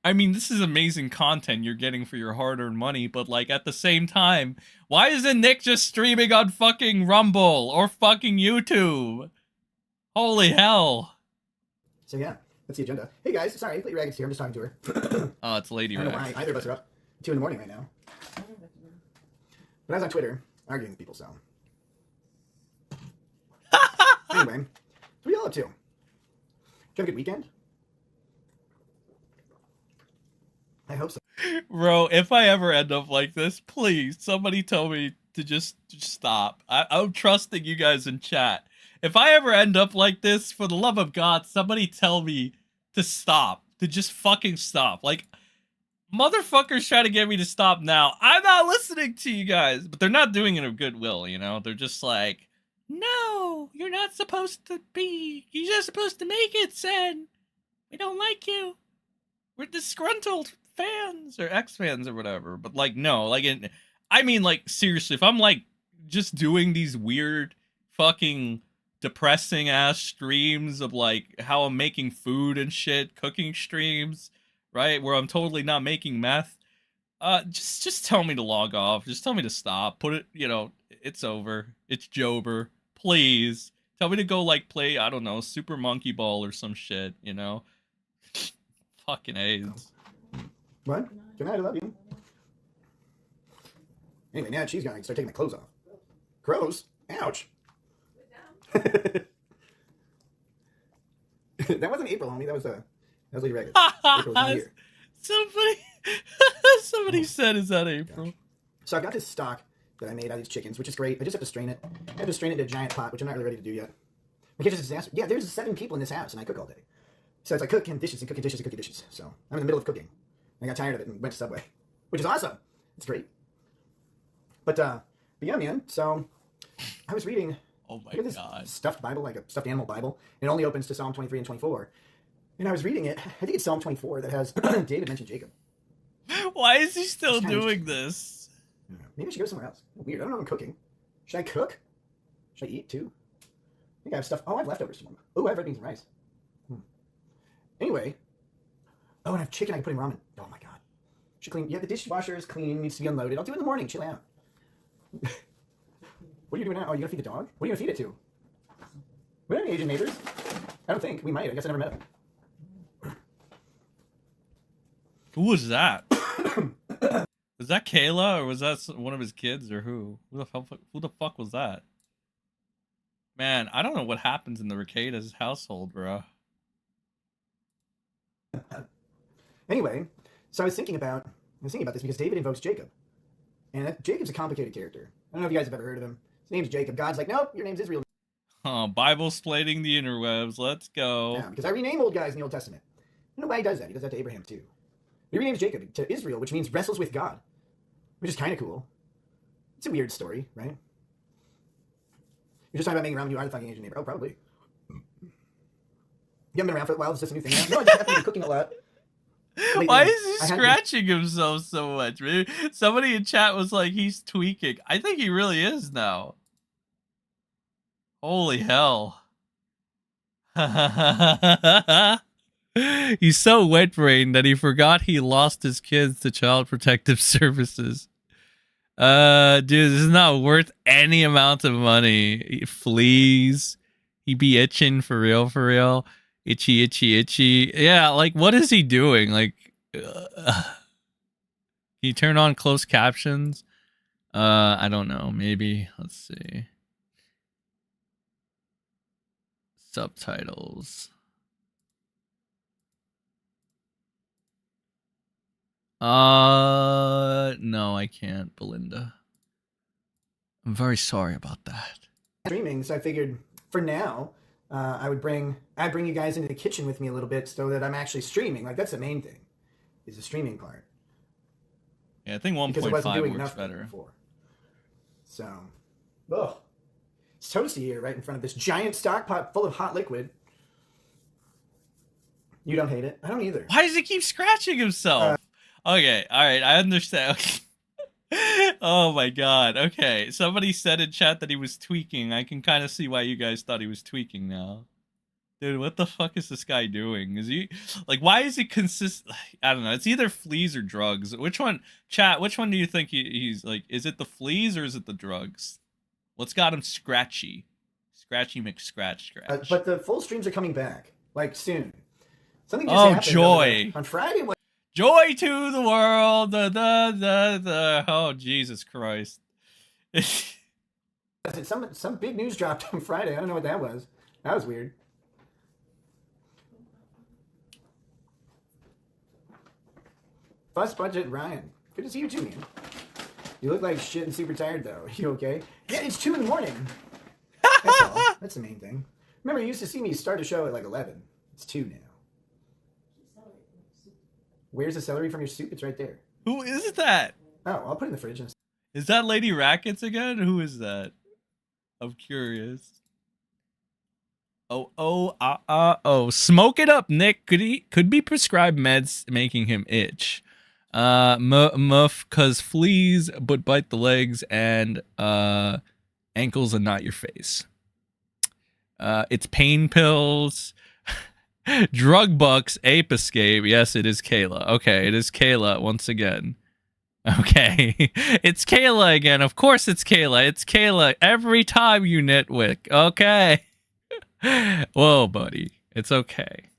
I mean, this is amazing content you're getting for your hard-earned money, but like at the same time, why isn't Nick just streaming on fucking Rumble or fucking YouTube? Holy hell. So yeah, that's the agenda. Hey guys, sorry, Lady Ragged's here. I'm just talking to her. Oh, it's Lady Ragged. I don't know why either of us are up 2 in the morning right now. But I was on Twitter arguing with people, so. Anyway, what are y'all up to? Did you have a good weekend? I hope so. Bro, if I ever end up like this, please, somebody tell me to just stop. I'm trusting you guys in chat. If I ever end up like this, for the love of God, somebody tell me to stop. To just fucking stop. Like, motherfuckers try to get me to stop now. I'm not listening to you guys. But they're not doing it of goodwill, you know? They're just like, no, you're not supposed to be. You're just supposed to make it, Sen. We don't like you. We're disgruntled fans or ex-fans or whatever. But like, no, like, I mean, like, seriously, if I'm like just doing these weird fucking depressing ass streams of like how I'm making food and shit, cooking streams, right, where I'm totally not making meth, just tell me to log off. Just tell me to stop. Put it, you know, it's over. It's Jober. Please tell me to go like play, I don't know, Super Monkey Ball or some shit, you know. Fucking AIDS. What? Good night, I love you. Anyway, now that she's gone, I can start taking my clothes off. Gross. Ouch. That wasn't April, homie. That was Lady Ragged. April was not here. Somebody said, is that April? Gosh. So I've got this stock that I made out of these chickens, which is great. I just have to strain it. I have to strain it into a giant pot, which I'm not really ready to do yet. My kitchen's a disaster. Yeah, there's 7 people in this house, and I cook all day. So it's like cooking dishes and cooking dishes and cooking dishes. So I'm in the middle of cooking. I got tired of it and went to Subway, which is awesome. It's great. But yeah, man. So I was reading. Oh my God. Stuffed Bible, like a stuffed animal Bible. And it only opens to Psalm 23 and 24. And I was reading it. I think it's Psalm 24 that has David mention Jacob. Why is he still doing this? Maybe I should go somewhere else. Weird. I don't know if I'm cooking. Should I cook? Should I eat too? I think I have stuff. Oh, I have leftovers tomorrow. Oh, I have red beans and rice. Anyway, Oh, and I have chicken I can put in ramen. Oh my god. Should clean. Yeah, the dishwasher is clean. Needs to be unloaded. I'll do it in the morning. Chill out. What are you doing now? Oh, you gonna feed the dog? What are you gonna feed it to? We don't have any Asian neighbors. I don't think. We might. I guess I never met them. Who was that? Was that Kayla, or was that one of his kids, or who? Who the fuck was that? Man, I don't know what happens in the Rekieta's household, bro. Anyway, so I was thinking about this because David invokes Jacob. And Jacob's a complicated character. I don't know if you guys have ever heard of him. His name's Jacob. God's like, nope, your name's Israel. Oh, Bible splaining the interwebs. Let's go. Yeah, because I rename old guys in the Old Testament. I don't know why he does that. He does that to Abraham too. He renames Jacob to Israel, which means wrestles with God, which is kind of cool. It's a weird story, right? You're just talking about making around when you are the fucking Asian neighbor. Oh, probably. You haven't been around for a while. Is this a new thing now? No, I just happen to be cooking a lot. Lately, why is he scratching himself so much? Maybe somebody in chat was like, he's tweaking. I think he really is now. Holy hell. He's so wet-brained that he forgot he lost his kids to Child Protective Services. Dude, this is not worth any amount of money. Fleas. He be itching for real, for real. Itchy, itchy, itchy. Yeah, like, what is he doing? Like, can you turn on closed captions? I don't know. Maybe. Let's see. Subtitles. No, I can't, Belinda. I'm very sorry about that. Streaming, so I figured for now, I'd bring you guys into the kitchen with me a little bit so that I'm actually streaming. Like, that's the main thing, is the streaming part. Yeah, I think 1.5 works better. Before. So, ugh. It's toasty here right in front of this giant stock pot full of hot liquid. You don't hate it? I don't either. Why does he keep scratching himself? Okay, alright, I understand. Oh my god, okay. Somebody said in chat that he was tweaking. I can kind of see why you guys thought he was tweaking now. Dude, what the fuck is this guy doing? Is he, like, why is he I don't know, it's either fleas or drugs. Which one, chat, which one do you think he's, like, is it the fleas or is it the drugs? What's got him scratchy? Scratchy McScratch scratch. But the full streams are coming back, like, soon. Something just happened joy. On Friday. Joy to the world. Oh, Jesus Christ. Some big news dropped on Friday. I don't know what that was. That was weird. Fuss Budget Ryan. Good to see you too, man. You look like shit and super tired, though. You okay? Yeah, it's 2 in the morning. That's all. That's the main thing. Remember, you used to see me start a show at like 11. It's 2 now. Where's the celery from your soup? It's right there. Who is that? Oh, I'll put it in the fridge. Is that Lady Rackets again? Who is that? I'm curious. Oh. Smoke it up, Nick. Could be prescribed meds making him itch. Muff, cause fleas but bite the legs and ankles and not your face. It's pain pills. Drug bucks, ape escape. Yes, it is Kayla. Okay, it is Kayla once again. Okay, it's Kayla again. Of course it's Kayla. It's Kayla every time, you nitwick. Okay. Whoa, buddy. It's okay.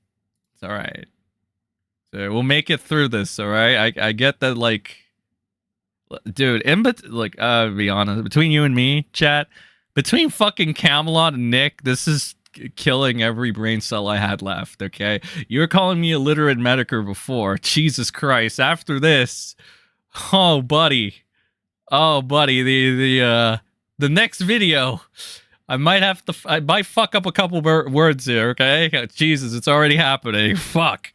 It's all right. So we'll make it through this. All right. I get that. Like, dude. Be honest. Between you and me, chat. Between fucking Camelot and Nick, this is killing every brain cell I had left. Okay, you were calling me illiterate metokur before. Jesus Christ! After this, oh buddy, the next video, I might fuck up a couple words here. Okay, Jesus, it's already happening. Fuck,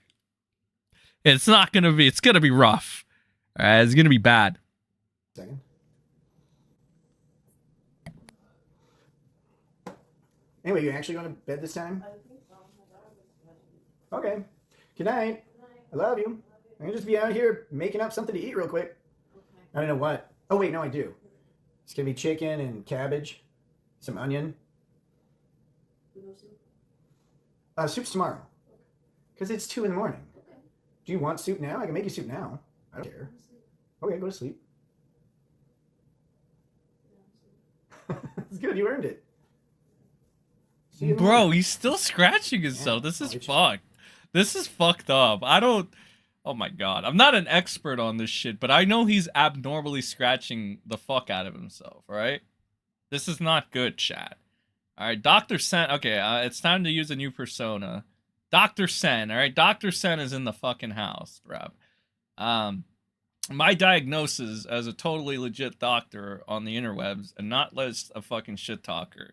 it's gonna be rough. All right, it's gonna be bad. Second. Anyway, you actually going to bed this time? Okay. Good night. I love you. I'm going to just be out here making up something to eat real quick. I don't know what. Oh, wait, no, I do. It's going to be chicken and cabbage, some onion. Soup's tomorrow. Because it's 2 in the morning. Do you want soup now? I can make you soup now. I don't care. Okay, go to sleep. It's good. You earned it. Bro, he's still scratching himself. This is fucked. This is fucked up. I don't... Oh my god. I'm not an expert on this shit, but I know he's abnormally scratching the fuck out of himself, right? This is not good, chat. Alright, Dr. Sen... Okay, it's time to use a new persona. Dr. Sen, alright? Dr. Sen is in the fucking house, bro. My diagnosis as a totally legit doctor on the interwebs and not just a fucking shit talker.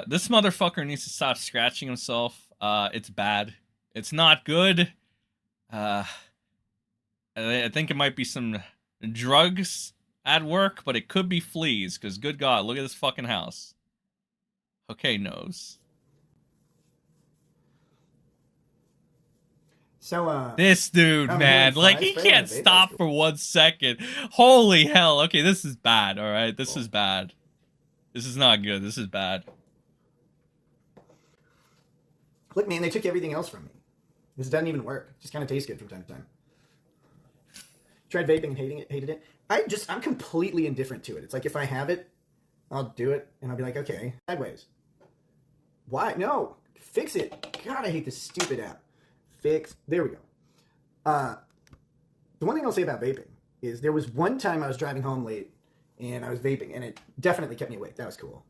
This motherfucker needs to stop scratching himself. It's bad. It's not good. I think it might be some drugs at work, but it could be fleas, because good God, look at this fucking house. Okay, nose. So, this dude, man, like, he can't stop for 1 second. Holy hell. Okay, this is bad, alright? This is bad. This is not good. This is bad. Look, man, they took everything else from me. This doesn't even work. It just kind of tastes good from time to time. Tried vaping and hated it. I'm completely indifferent to it. It's like, if I have it, I'll do it, and I'll be like, okay, sideways. Why? No, fix it. God, I hate this stupid app. There we go. The one thing I'll say about vaping is there was one time I was driving home late and I was vaping, and it definitely kept me awake. That was cool.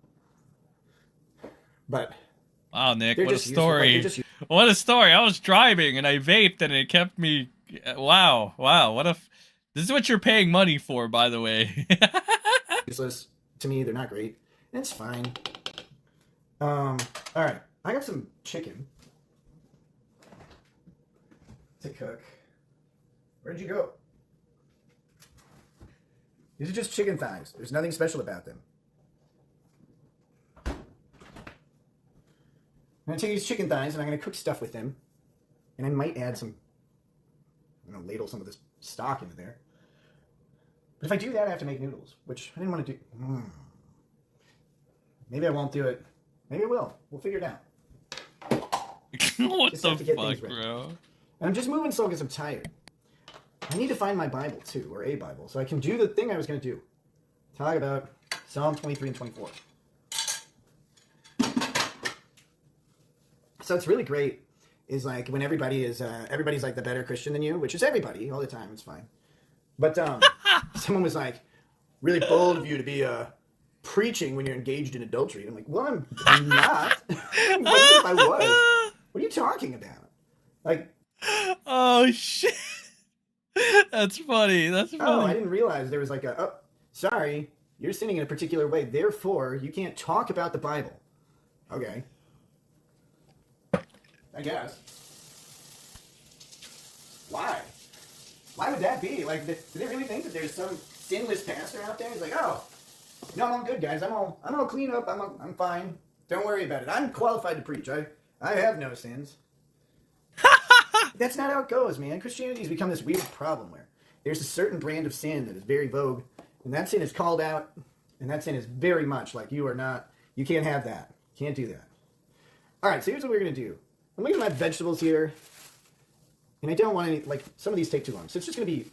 But wow, Nick, what a story. What a story. I was driving and I vaped and it kept me... Wow, what a... This is what you're paying money for, by the way. Useless. To me, they're not great. It's fine. Alright. I got some chicken to cook. Where'd you go? These are just chicken thighs. There's nothing special about them. I'm going to take these chicken thighs and I'm going to cook stuff with them. And I might add some... I'm going to ladle some of this stock into there. But if I do that, I have to make noodles, which I didn't want to do. Maybe I won't do it. Maybe I will. We'll figure it out. What the fuck, bro? And I'm just moving slow because I'm tired. I need to find my Bible, too, or a Bible, so I can do the thing I was going to do. Talk about Psalm 23 and 24. So it's really great, is like when everybody's like the better Christian than you, which is everybody all the time, it's fine. But someone was like, really bold of you to be preaching when you're engaged in adultery. And I'm like, well, I'm not. What if I was? What are you talking about? Like, oh shit. That's funny. That's funny. Oh, I didn't realize there was like a, oh, sorry, you're sinning in a particular way, therefore you can't talk about the Bible. Okay. I guess. Why? Why would that be? Like, do they really think that there's some sinless pastor out there? He's like, oh, no, I'm all good, guys. I'm all clean up. I'm fine. Don't worry about it. I'm qualified to preach. I have no sins. That's not how it goes, man. Christianity has become this weird problem where there's a certain brand of sin that is very vogue, and that sin is called out, and that sin is very much like you can't have that. Can't do that. All right, so here's what we're going to do. I'm looking at my vegetables here, and I don't want any, like, some of these take too long. So it's just going to be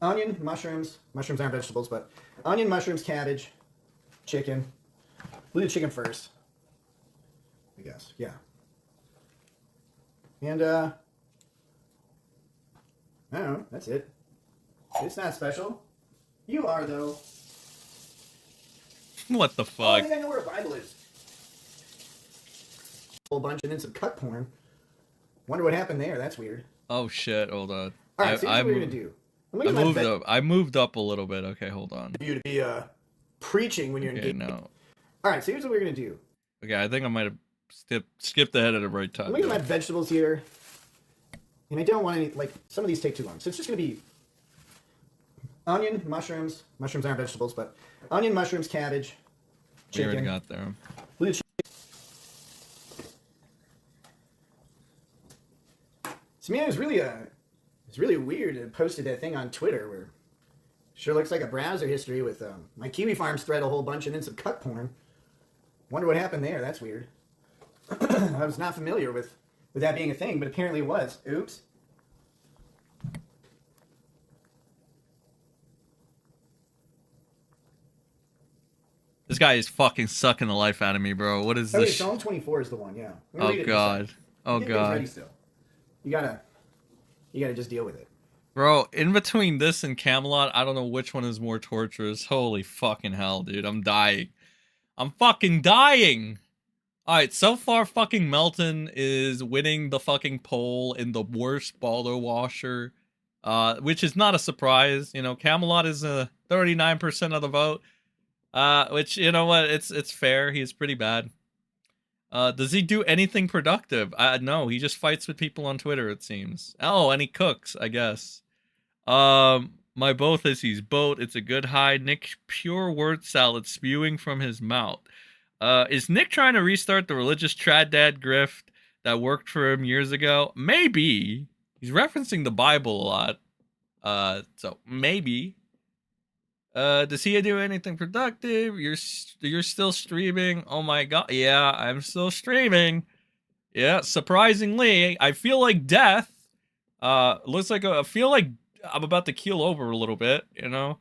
onion, mushrooms. Mushrooms aren't vegetables, but onion, mushrooms, cabbage, chicken. We'll do chicken first, I guess. Yeah. And, I don't know. That's it. It's not special. You are, though. What the Oh, I fuck? think I know where a Bible is. A whole bunch and then some cut porn. Wonder what happened there. That's weird. Oh shit, hold on. All right, so here's what we're going to do. I moved up a little bit. Okay, hold on. You to be preaching when you're engaged. No. All right, so here's what we're going to do. Okay, I think I might have skipped ahead at the right time. I'm looking at my vegetables here, and I don't want any, like, some of these take too long. So it's just going to be onion, mushrooms. Mushrooms aren't vegetables, but onion, mushrooms, cabbage, chicken. We already got there. Blue chicken. So, man, it's really weird. I posted that thing on Twitter where sure looks like a browser history with my kiwifarms thread a whole bunch and then some cut porn. Wonder what happened there. That's weird. I was not familiar with that being a thing, but apparently it was. Oops. This guy is fucking sucking the life out of me, bro. What is Okay, this? Psalm 24 is the one, yeah. I'm gonna Oh read it god. Oh Get things ready god. still. You gotta just deal with it. Bro, in between this and Camelot, I don't know which one is more torturous. Holy fucking hell, dude. I'm dying. I'm fucking dying. Alright, so far fucking Melton is winning the fucking poll in the worst Baldo washer. Which is not a surprise. You know, Camelot is 39% of the vote. Which, you know what, it's fair. He's pretty bad. Does he do anything productive? No, he just fights with people on Twitter, it seems. Oh, and he cooks, I guess. My both is he's boat. It's a good high. Nick pure word salad spewing from his mouth. Is Nick trying to restart the religious trad dad grift that worked for him years ago? Maybe. He's referencing the Bible a lot. So maybe. Does he do anything productive? You're still streaming? Oh my god. Yeah, I'm still streaming. Yeah, surprisingly, I feel like death. Looks like I feel like I'm about to keel over a little bit, you know?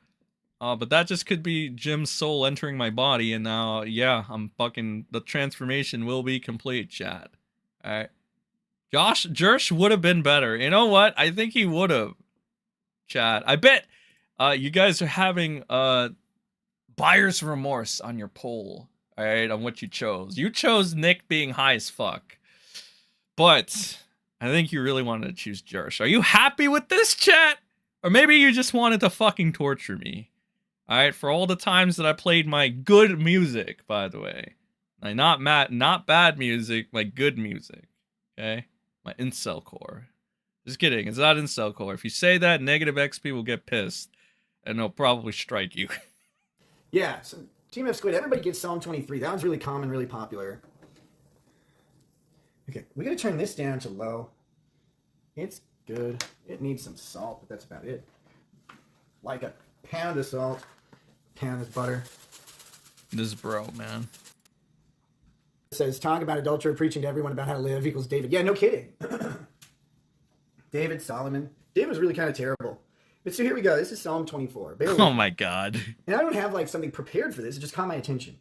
But that just could be Jim's soul entering my body, and now, yeah, the transformation will be complete, chat. Alright. Jersh would have been better. You know what? I think he would have, chat. I bet you guys are having buyer's remorse on your poll, alright, on what you chose. You chose Nick being high as fuck. But I think you really wanted to choose Jersh. Are you happy with this, chat? Or maybe you just wanted to fucking torture me. Alright, for all the times that I played my good music, by the way. Like, not bad music, my good music. Okay? My incel core. Just kidding, it's not incel core. If you say that, negative XP will get pissed. And they'll probably strike you. Yeah, so Team F Squid, everybody gets Psalm 23. That one's really common, really popular. Okay, we gotta turn this down to low. It's good. It needs some salt, but that's about it. Like a pound of salt, pound of butter. This bro, man. It says, talk about adultery, preaching to everyone about how to live equals David. Yeah, no kidding. David, Solomon. David was really kind of terrible. But so here we go. This is Psalm 24. Oh my god. And I don't have like something prepared for this. It just caught my attention.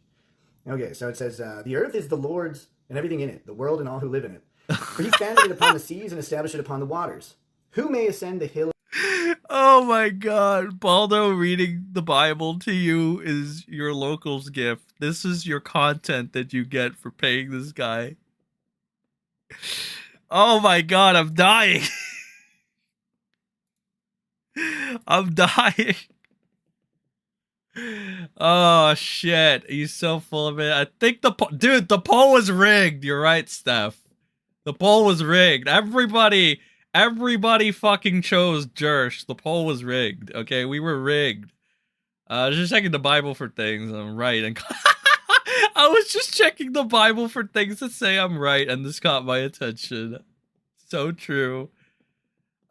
Okay, so it says, the earth is the Lord's and everything in it, the world and all who live in it. For he founded it upon the seas and established it upon the waters. Who may ascend the hill? Oh my god. Baldo reading the Bible to you is your local's gift. This is your content that you get for paying this guy. Oh my god, I'm dying. I'm dying. Oh shit, he's so full of it. I think the poll was rigged. You're right, Steph. The poll was rigged. Everybody fucking chose Jersh. The poll was rigged. Okay, we were rigged. I was just checking the Bible for things. I'm right. And I was just checking the Bible for things to say I'm right, and this caught my attention. So true.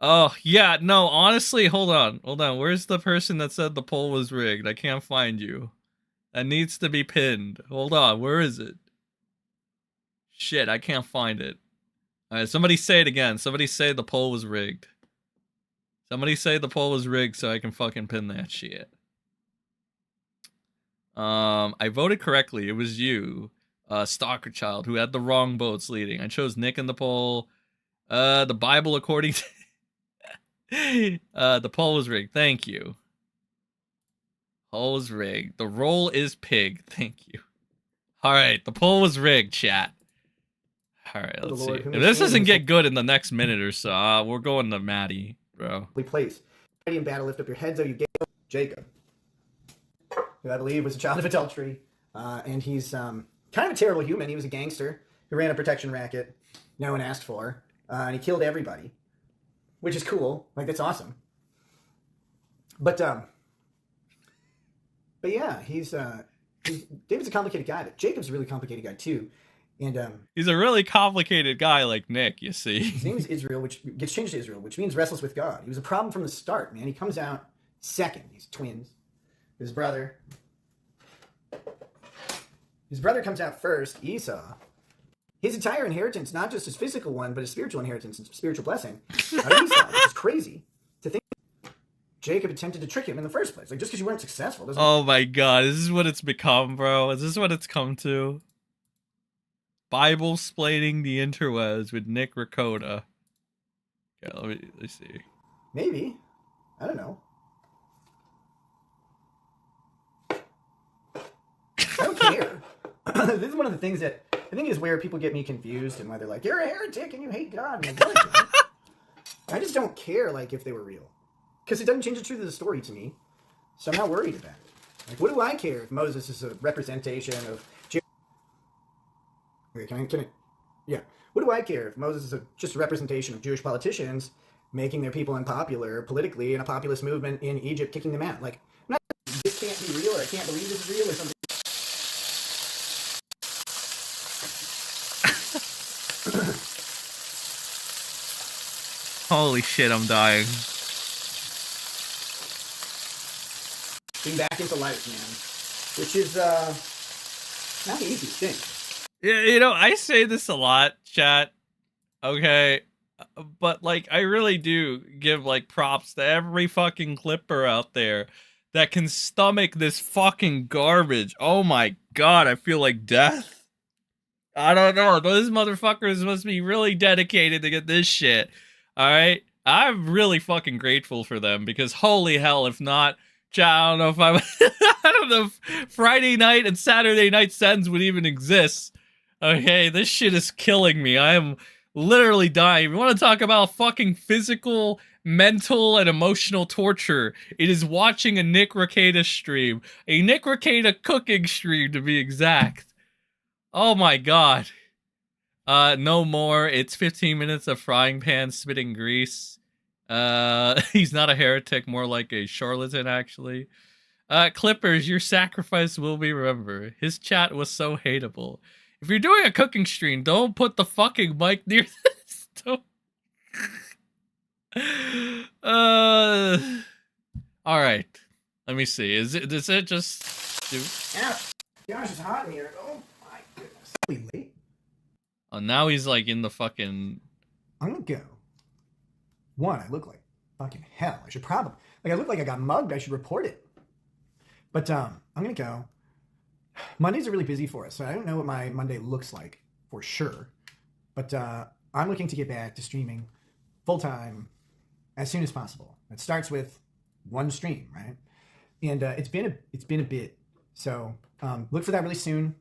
Oh, yeah, no, honestly, hold on. Where's the person that said the poll was rigged? I can't find you. That needs to be pinned. Hold on, where is it? Shit, I can't find it. Alright, somebody say it again. Somebody say the poll was rigged. Somebody say the poll was rigged so I can fucking pin that shit. I voted correctly. It was you, Stalker Child, who had the wrong votes leading. I chose Nick in the poll. The Bible according to... the poll was rigged. Thank you. Poll was rigged. The roll is pig. Thank you. Alright, the poll was rigged, chat. Alright, let's see. If this doesn't get good in the next minute or so, we're going to Maddie, bro. Place. Mighty in battle, lift up your heads, O you Jacob. Who I believe was a child of adultery. And he's kind of a terrible human. He was a gangster who ran a protection racket no one asked for. And he killed everybody. Which is cool. Like, that's awesome. But yeah, David's a complicated guy, but Jacob's a really complicated guy too. And he's a really complicated guy like Nick, you see. His name is Israel, which gets changed to Israel, which means restless with God. He was a problem from the start, man. He comes out second. He's twins. His brother comes out first, Esau. His entire inheritance, not just his physical one, but his spiritual inheritance and spiritual blessing, out of Esau, which is crazy to think. Jacob attempted to trick him in the first place. Like, just because you weren't successful doesn't... Oh my god, is this what it's become, bro? Is this what it's come to? Bible splaining the interwebs with Nick Rekieta. Okay, let's see. Maybe. I don't know. I don't care. This is one of the things that I think is where people get me confused and why they're like, you're a heretic and you hate God. And like, I just don't care, like, if they were real. Because it doesn't change the truth of the story to me. So I'm not worried about it. Like, what do I care if Moses is a representation of... Wait, can I... Yeah. What do I care if Moses is just a representation of Jewish politicians making their people unpopular politically in a populist movement in Egypt, kicking them out? Like, I'm not, this can't be real, or I can't believe this is real, or something. Holy shit, I'm dying. Being back into life, man. Which is, not the easiest thing. Yeah, you know, I say this a lot, chat. Okay. But, like, I really do give, like, props to every fucking clipper out there that can stomach this fucking garbage. Oh my god, I feel like death. I don't know. Those motherfuckers must be really dedicated to get this shit. Alright? I'm really fucking grateful for them because holy hell, if not, I don't know if I don't know if Friday night and Saturday night sends would even exist. Okay, this shit is killing me. I am literally dying. If you want to talk about fucking physical, mental, and emotional torture, it is watching a Nick Rekieta stream. A Nick Rekieta cooking stream, to be exact. Oh my god. No more. It's 15 minutes of frying pan spitting grease. He's not a heretic, more like a charlatan, actually. Clippers, your sacrifice will be remembered. His chat was so hateable. If you're doing a cooking stream, don't put the fucking mic near this. Don't. All right. Let me see. Does it just do? Yeah. Gosh, it's hot in here. Oh my goodness. Are we late? Oh, now he's like in the fucking... I'm gonna go. One, I look like fucking hell. I should probably... Like, I look like I got mugged. I should report it. But, I'm gonna go. Mondays are really busy for us, so I don't know what my Monday looks like for sure. But, I'm looking to get back to streaming full-time as soon as possible. It starts with one stream, right? And, it's been a bit. So, look for that really soon.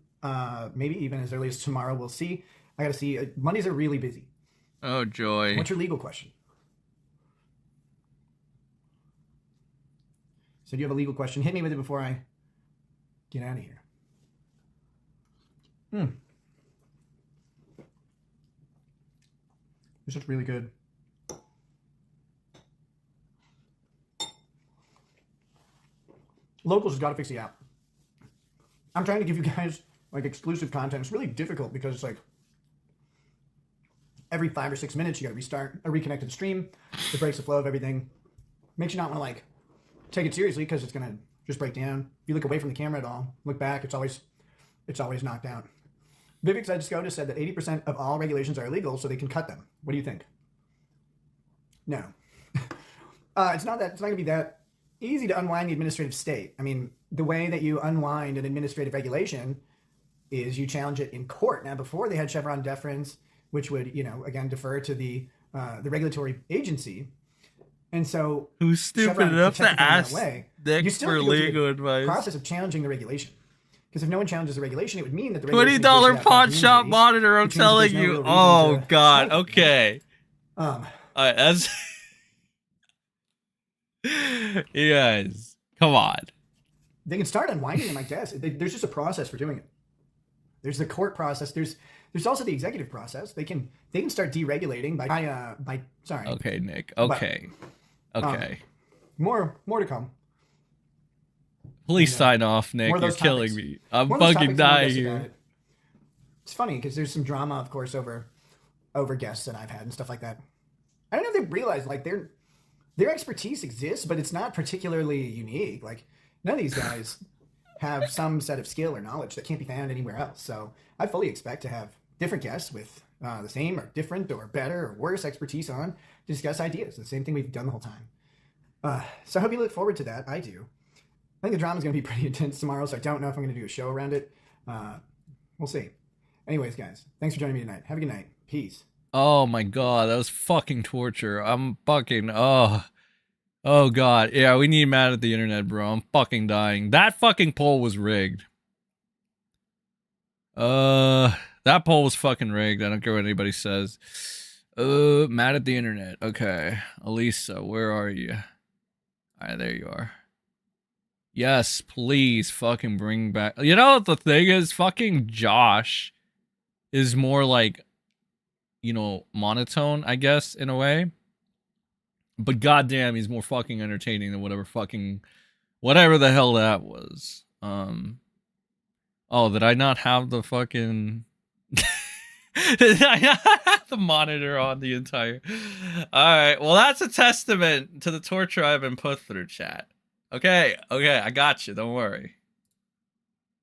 Maybe even as early as tomorrow. We'll see. I gotta see. Mondays are really busy. Oh, joy. What's your legal question? So do you have a legal question? Hit me with it before I get out of here. This is really good. Locals has got to fix the app. I'm trying to give you guys like exclusive content. It's really difficult because it's like every 5 or 6 minutes you got to restart a reconnected stream. It breaks the flow of everything. Makes you not want to like take it seriously because it's gonna just break down. If you look away from the camera at all, look back, it's always knocked out. Vivek Zedskoda said that 80% of all regulations are illegal, so they can cut them. What do you think? No. It's not gonna be that easy to unwind the administrative state. I mean, the way that you unwind an administrative regulation is you challenge it in court. Now, before they had Chevron deference, which would, you know, again, defer to the regulatory agency. And so, who's stupid enough to ask Nick for legal advice? Process of challenging the regulation, because if no one challenges the regulation, it would mean that the $20 pawn shop monitor. I'm telling you. Oh god. Okay. As you guys, come on. They can start unwinding them, I guess. There's just a process for doing it. There's the court process. There's also the executive process. They can start deregulating by sorry. Okay, Nick. Okay. But, okay. More to come. Please sign off, Nick. You're killing me. I'm fucking dying here. It's funny because there's some drama, of course, over guests that I've had and stuff like that. I don't know if they realize like their expertise exists, but it's not particularly unique. Like none of these guys have some set of skill or knowledge that can't be found anywhere else. So I fully expect to have different guests with the same or different or better or worse expertise on to discuss ideas. The same thing we've done the whole time. So I hope you look forward to that. I do. I think the drama's going to be pretty intense tomorrow, so I don't know if I'm going to do a show around it. We'll see. Anyways, guys, thanks for joining me tonight. Have a good night. Peace. Oh my god, that was fucking torture. I'm fucking, oh god. Yeah, we need Mad at the Internet, bro. I'm fucking dying. That fucking poll was rigged. That poll was fucking rigged. I don't care what anybody says. Mad at the Internet. Okay. Elisa, where are you? Alright, there you are. Yes, please fucking bring back. You know what the thing is? Fucking Josh is more like, you know, monotone, I guess, in a way. But goddamn, he's more fucking entertaining than whatever the hell that was. Oh, did I not have the fucking did I not have the monitor on the entire? Alright, well that's a testament to the torture I've been put through, chat. Okay, I got you, don't worry.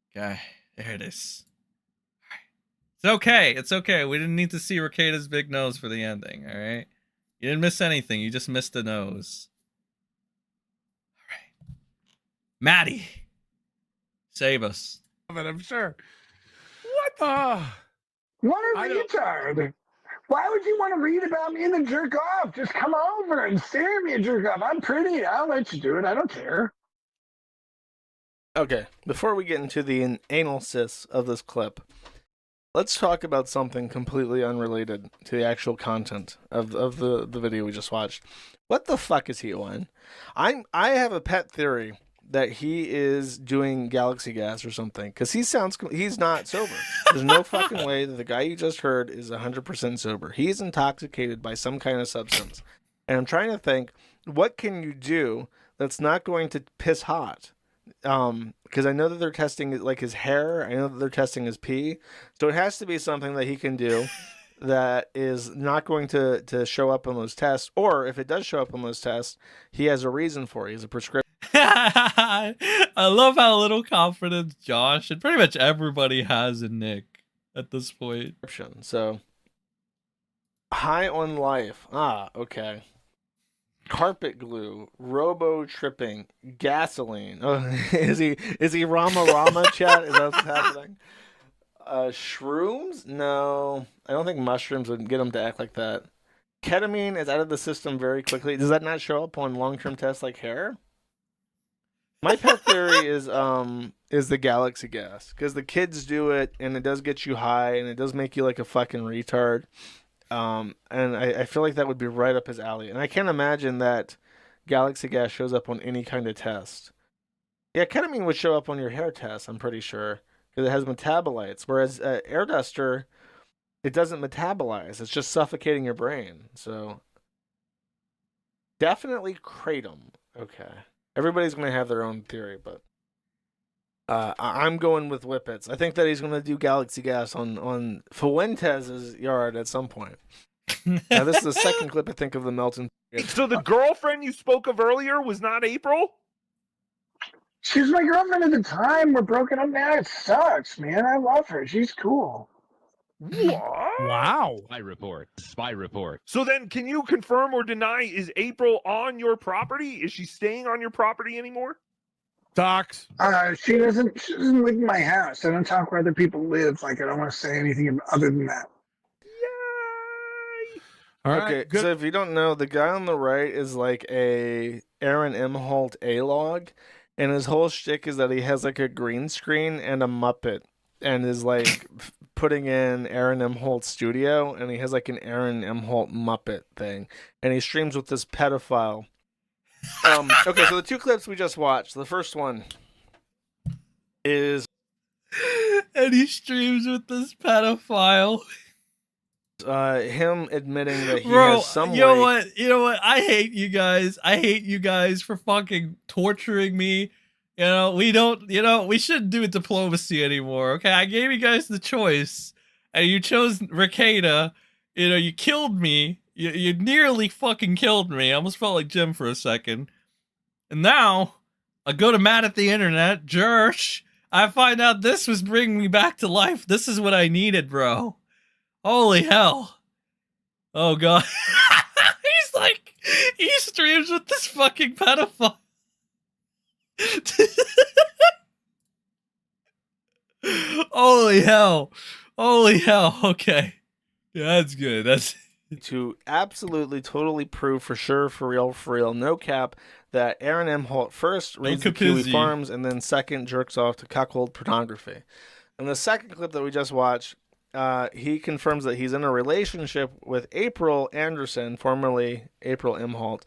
Okay, there it is. It's okay. We didn't need to see Rekieta's big nose for the ending, alright? You didn't miss anything, you just missed a nose. Alright. Maddie! Save us. But I'm sure. What? What a retard. Why would you want to read about me and then jerk off? Just come over and stare at me and jerk off. I'm pretty. I'll let you do it. I don't care. Okay, before we get into the analysis of this clip, let's talk about something completely unrelated to the actual content of the video we just watched. What the fuck is he on? I have a pet theory that he is doing galaxy gas or something, because he's not sober. There's no fucking way that the guy you just heard is 100% sober. He's intoxicated by some kind of substance. And I'm trying to think, what can you do that's not going to piss hot? Because I know that they're testing like his hair. I know that they're testing his pee. So it has to be something that he can do that is not going to show up on those tests. Or if it does show up on those tests, he has a reason for it. He has a prescription. I love how little confidence Josh and pretty much everybody has in Nick at this point. So, high on life. Okay. Carpet glue, robo tripping, gasoline. Oh, is he Rama chat? Is that what's happening? Shrooms? No, I don't think mushrooms would get him to act like that. Ketamine is out of the system very quickly. Does that not show up on long-term tests like hair? My pet theory is the galaxy gas, because the kids do it and it does get you high and it does make you like a fucking retard. And I feel like that would be right up his alley. And I can't imagine that galaxy gas shows up on any kind of test. Yeah, ketamine would show up on your hair test, I'm pretty sure, because it has metabolites. Whereas air duster, it doesn't metabolize. It's just suffocating your brain. So definitely kratom. Okay. Everybody's going to have their own theory, but I'm going with Whippets. I think that he's going to do galaxy gas on Fuentes' yard at some point. Now, this is the second clip, I think, of the Melton. So the girlfriend you spoke of earlier was not April? She was my girlfriend at the time. We're broken up now. It sucks, man. I love her. She's cool. What? Wow. Spy report. So then can you confirm or deny, is April on your property? Is she staying on your property anymore? Docs. She doesn't live in my house. I don't talk where other people live. Like, I don't want to say anything other than that. Yay! All right, okay, good. so if you don't know, the guy on the right is like a Aaron Imholt A-log, and his whole shtick is that he has like a green screen and a Muppet, and is like putting in Aaron Imholt's studio, and he has like an Aaron Imholt Muppet thing, and he streams with this pedophile. Okay, so the two clips we just watched, the first one is and he streams with this pedophile. Him admitting that he Bro, has some you know weight. what? You know what? I hate you guys. I hate you guys for fucking torturing me. You know, we shouldn't do diplomacy anymore. Okay, I gave you guys the choice, and you chose Rekieta. You know, you killed me. You nearly fucking killed me. I almost felt like Jim for a second. And now, I go to Mad at the Internet, Jersh. I find out this was bringing me back to life. This is what I needed, bro. Holy hell. Oh, God. He streams with this fucking pedophile. Holy hell. Holy hell. Okay. Yeah, that's good. That's to absolutely, totally prove for sure, for real, no cap, that Aaron M. Holt first reads the Kiwi Farms and then second jerks off to cuckold pornography. In the second clip that we just watched, he confirms that he's in a relationship with April Anderson, formerly April M. Holt,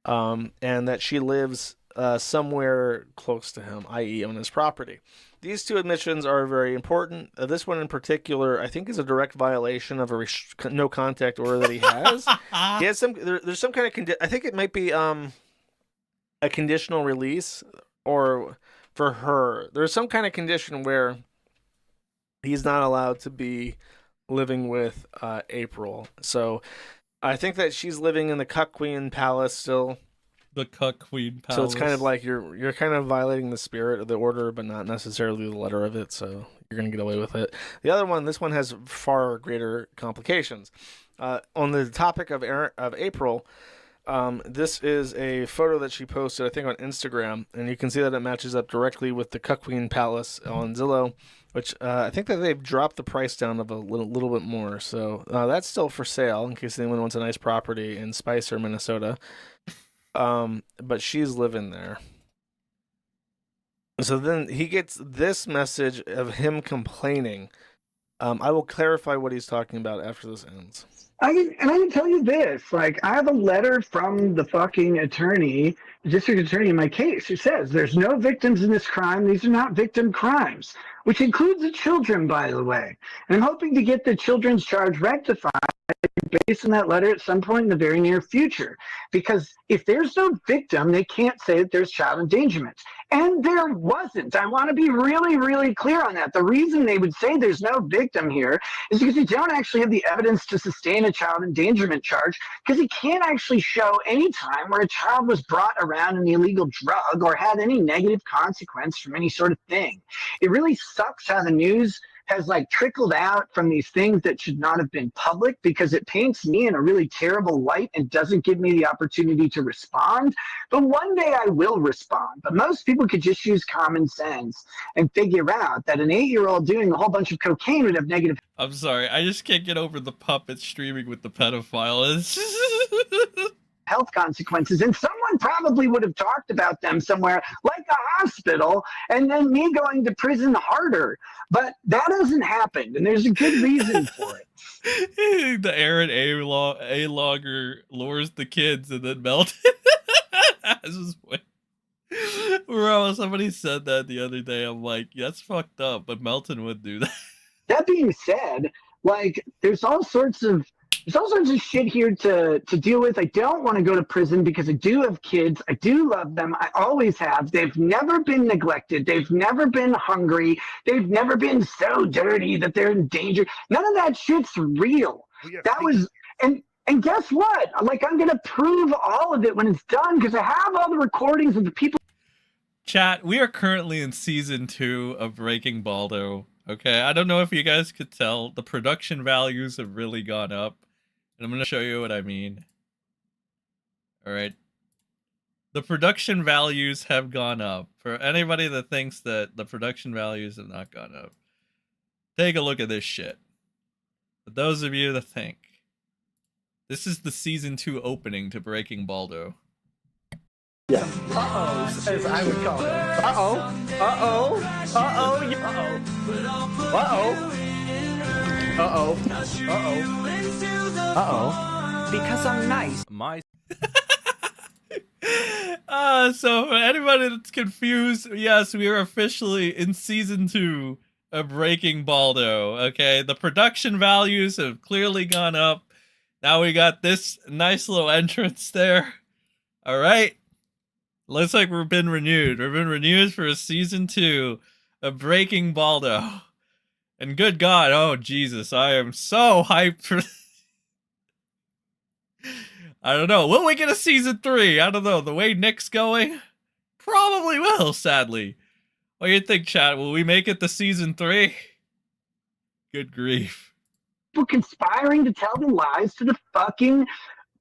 and that she lives somewhere close to him, i.e. on his property. These two admissions are very important. This one in particular, I think, is a direct violation of a no contact order that he has. He has some. There's some kind of I think it might be a conditional release, or for her, there's some kind of condition where he's not allowed to be living with April. So I think that she's living in the Cuck Queen Palace still. The Cuck Queen Palace. So it's kind of like you're kind of violating the spirit of the order, but not necessarily the letter of it. So you're gonna get away with it. The other one, this one has far greater complications. On the topic of April, this is a photo that she posted, I think, on Instagram, and you can see that it matches up directly with the Cuck Queen Palace on Zillow, which I think that they've dropped the price down of a little bit more. So that's still for sale in case anyone wants a nice property in Spicer, Minnesota. But she's living there. So then he gets this message of him complaining. I will clarify what he's talking about after this ends. I can tell you this, like, I have a letter from the fucking attorney, the district attorney in my case, who says there's no victims in this crime. These are not victim crimes, which includes the children, by the way. And I'm hoping to get the children's charge rectified based on that letter at some point in the very near future. Because if there's no victim, they can't say that there's child endangerment. And there wasn't. I want to be really, really clear on that. The reason they would say there's no victim here is because you don't actually have the evidence to sustain a child endangerment charge, because you can't actually show any time where a child was brought around an illegal drug or had any negative consequence from any sort of thing. It really sucks how the news has like trickled out from these things that should not have been public, because it paints me in a really terrible light and doesn't give me the opportunity to respond. But one day I will respond. But most people could just use common sense and figure out that an 8-year-old doing a whole bunch of cocaine would have negative. I'm sorry, I just can't get over the puppet streaming with the pedophile. Health consequences, and someone probably would have talked about them somewhere like a hospital, and then me going to prison harder. But that hasn't happened, and there's a good reason for it. The Aaron A logger lures the kids and then Melton has his way. Bro, somebody said that the other day. I'm like, that's fucked up, but Melton would do that. That being said, like, there's all sorts of shit here to deal with. I don't want to go to prison because I do have kids. I do love them. I always have. They've never been neglected. They've never been hungry. They've never been so dirty that they're in danger. None of that shit's real. That was, and guess what? Like, I'm going to prove all of it when it's done, because I have all the recordings of the people. Chat, we are currently in season 2 of Breaking Baldo. Okay, I don't know if you guys could tell. The production values have really gone up. And I'm going to show you what I mean. Alright. The production values have gone up. For anybody that thinks that the production values have not gone up, take a look at this shit. For those of you that think, this is the season 2 opening to Breaking Baldo. Yeah. Uh-oh, as I would call it. Uh-oh. Uh-oh. Uh-oh. Uh-oh. Uh-oh. Uh-oh. Uh-oh. Uh-oh. Because I'm nice. So for anybody that's confused, yes, we are officially in season 2 of Breaking Baldo. Okay, the production values have clearly gone up. Now we got this nice little entrance there. All right. Looks like we've been renewed. We've been renewed for a season 2 of Breaking Baldo. And good God, oh Jesus, I am so hyped for. I don't know. Will we get a season 3? I don't know. The way Nick's going, probably will, sadly. What do you think, chat? Will we make it to season 3? Good grief. People conspiring to tell the lies to the fucking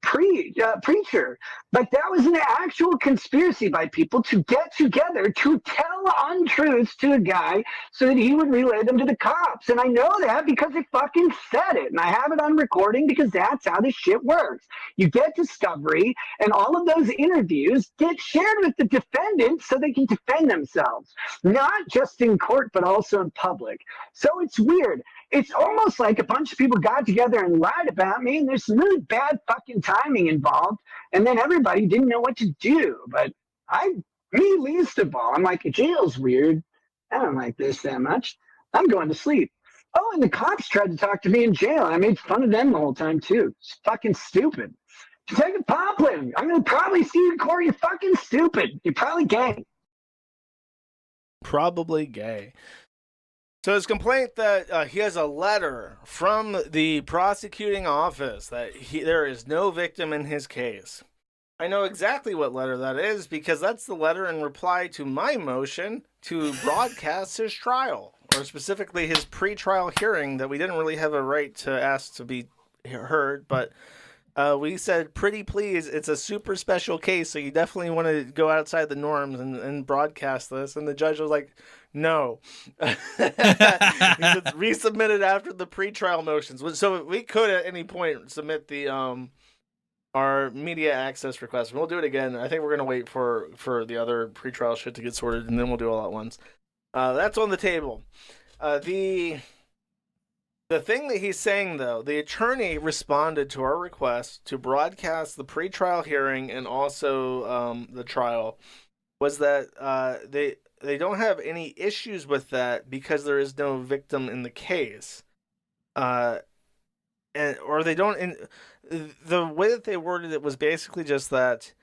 preacher. Like that was an actual conspiracy by people to get together to tell untruths to a guy so that he would relay them to the cops. And I know that because they fucking said it. And I have it on recording because that's how this shit works. You get discovery and all of those interviews get shared with the defendants so they can defend themselves, not just in court, but also in public. So it's weird. It's almost like a bunch of people got together and lied about me, and there's some really bad fucking timing involved, and then everybody didn't know what to do. But me least of all, I'm like, jail's weird. I don't like this that much. I'm going to sleep. Oh, and the cops tried to talk to me in jail, and I made fun of them the whole time, too. It's fucking stupid. Detective Poplin, I'm going to probably see you in court. You're fucking stupid. You're probably gay. Probably gay. So his complaint that he has a letter from the prosecuting office that there is no victim in his case. I know exactly what letter that is because that's the letter in reply to my motion to broadcast his trial, or specifically his pre-trial hearing that we didn't really have a right to ask to be heard, but we said, pretty please, it's a super special case, so you definitely want to go outside the norms and broadcast this. And the judge was like, no. He said, resubmit it after the pretrial motions. So we could at any point submit the our media access request. We'll do it again. I think we're going to wait for the other pretrial shit to get sorted, and then we'll do it all at once. That's on the table. The thing that he's saying, though, the attorney responded to our request to broadcast the pretrial hearing and also the trial, was that they don't have any issues with that because there is no victim in the case, or they don't. The way that they worded it was basically just that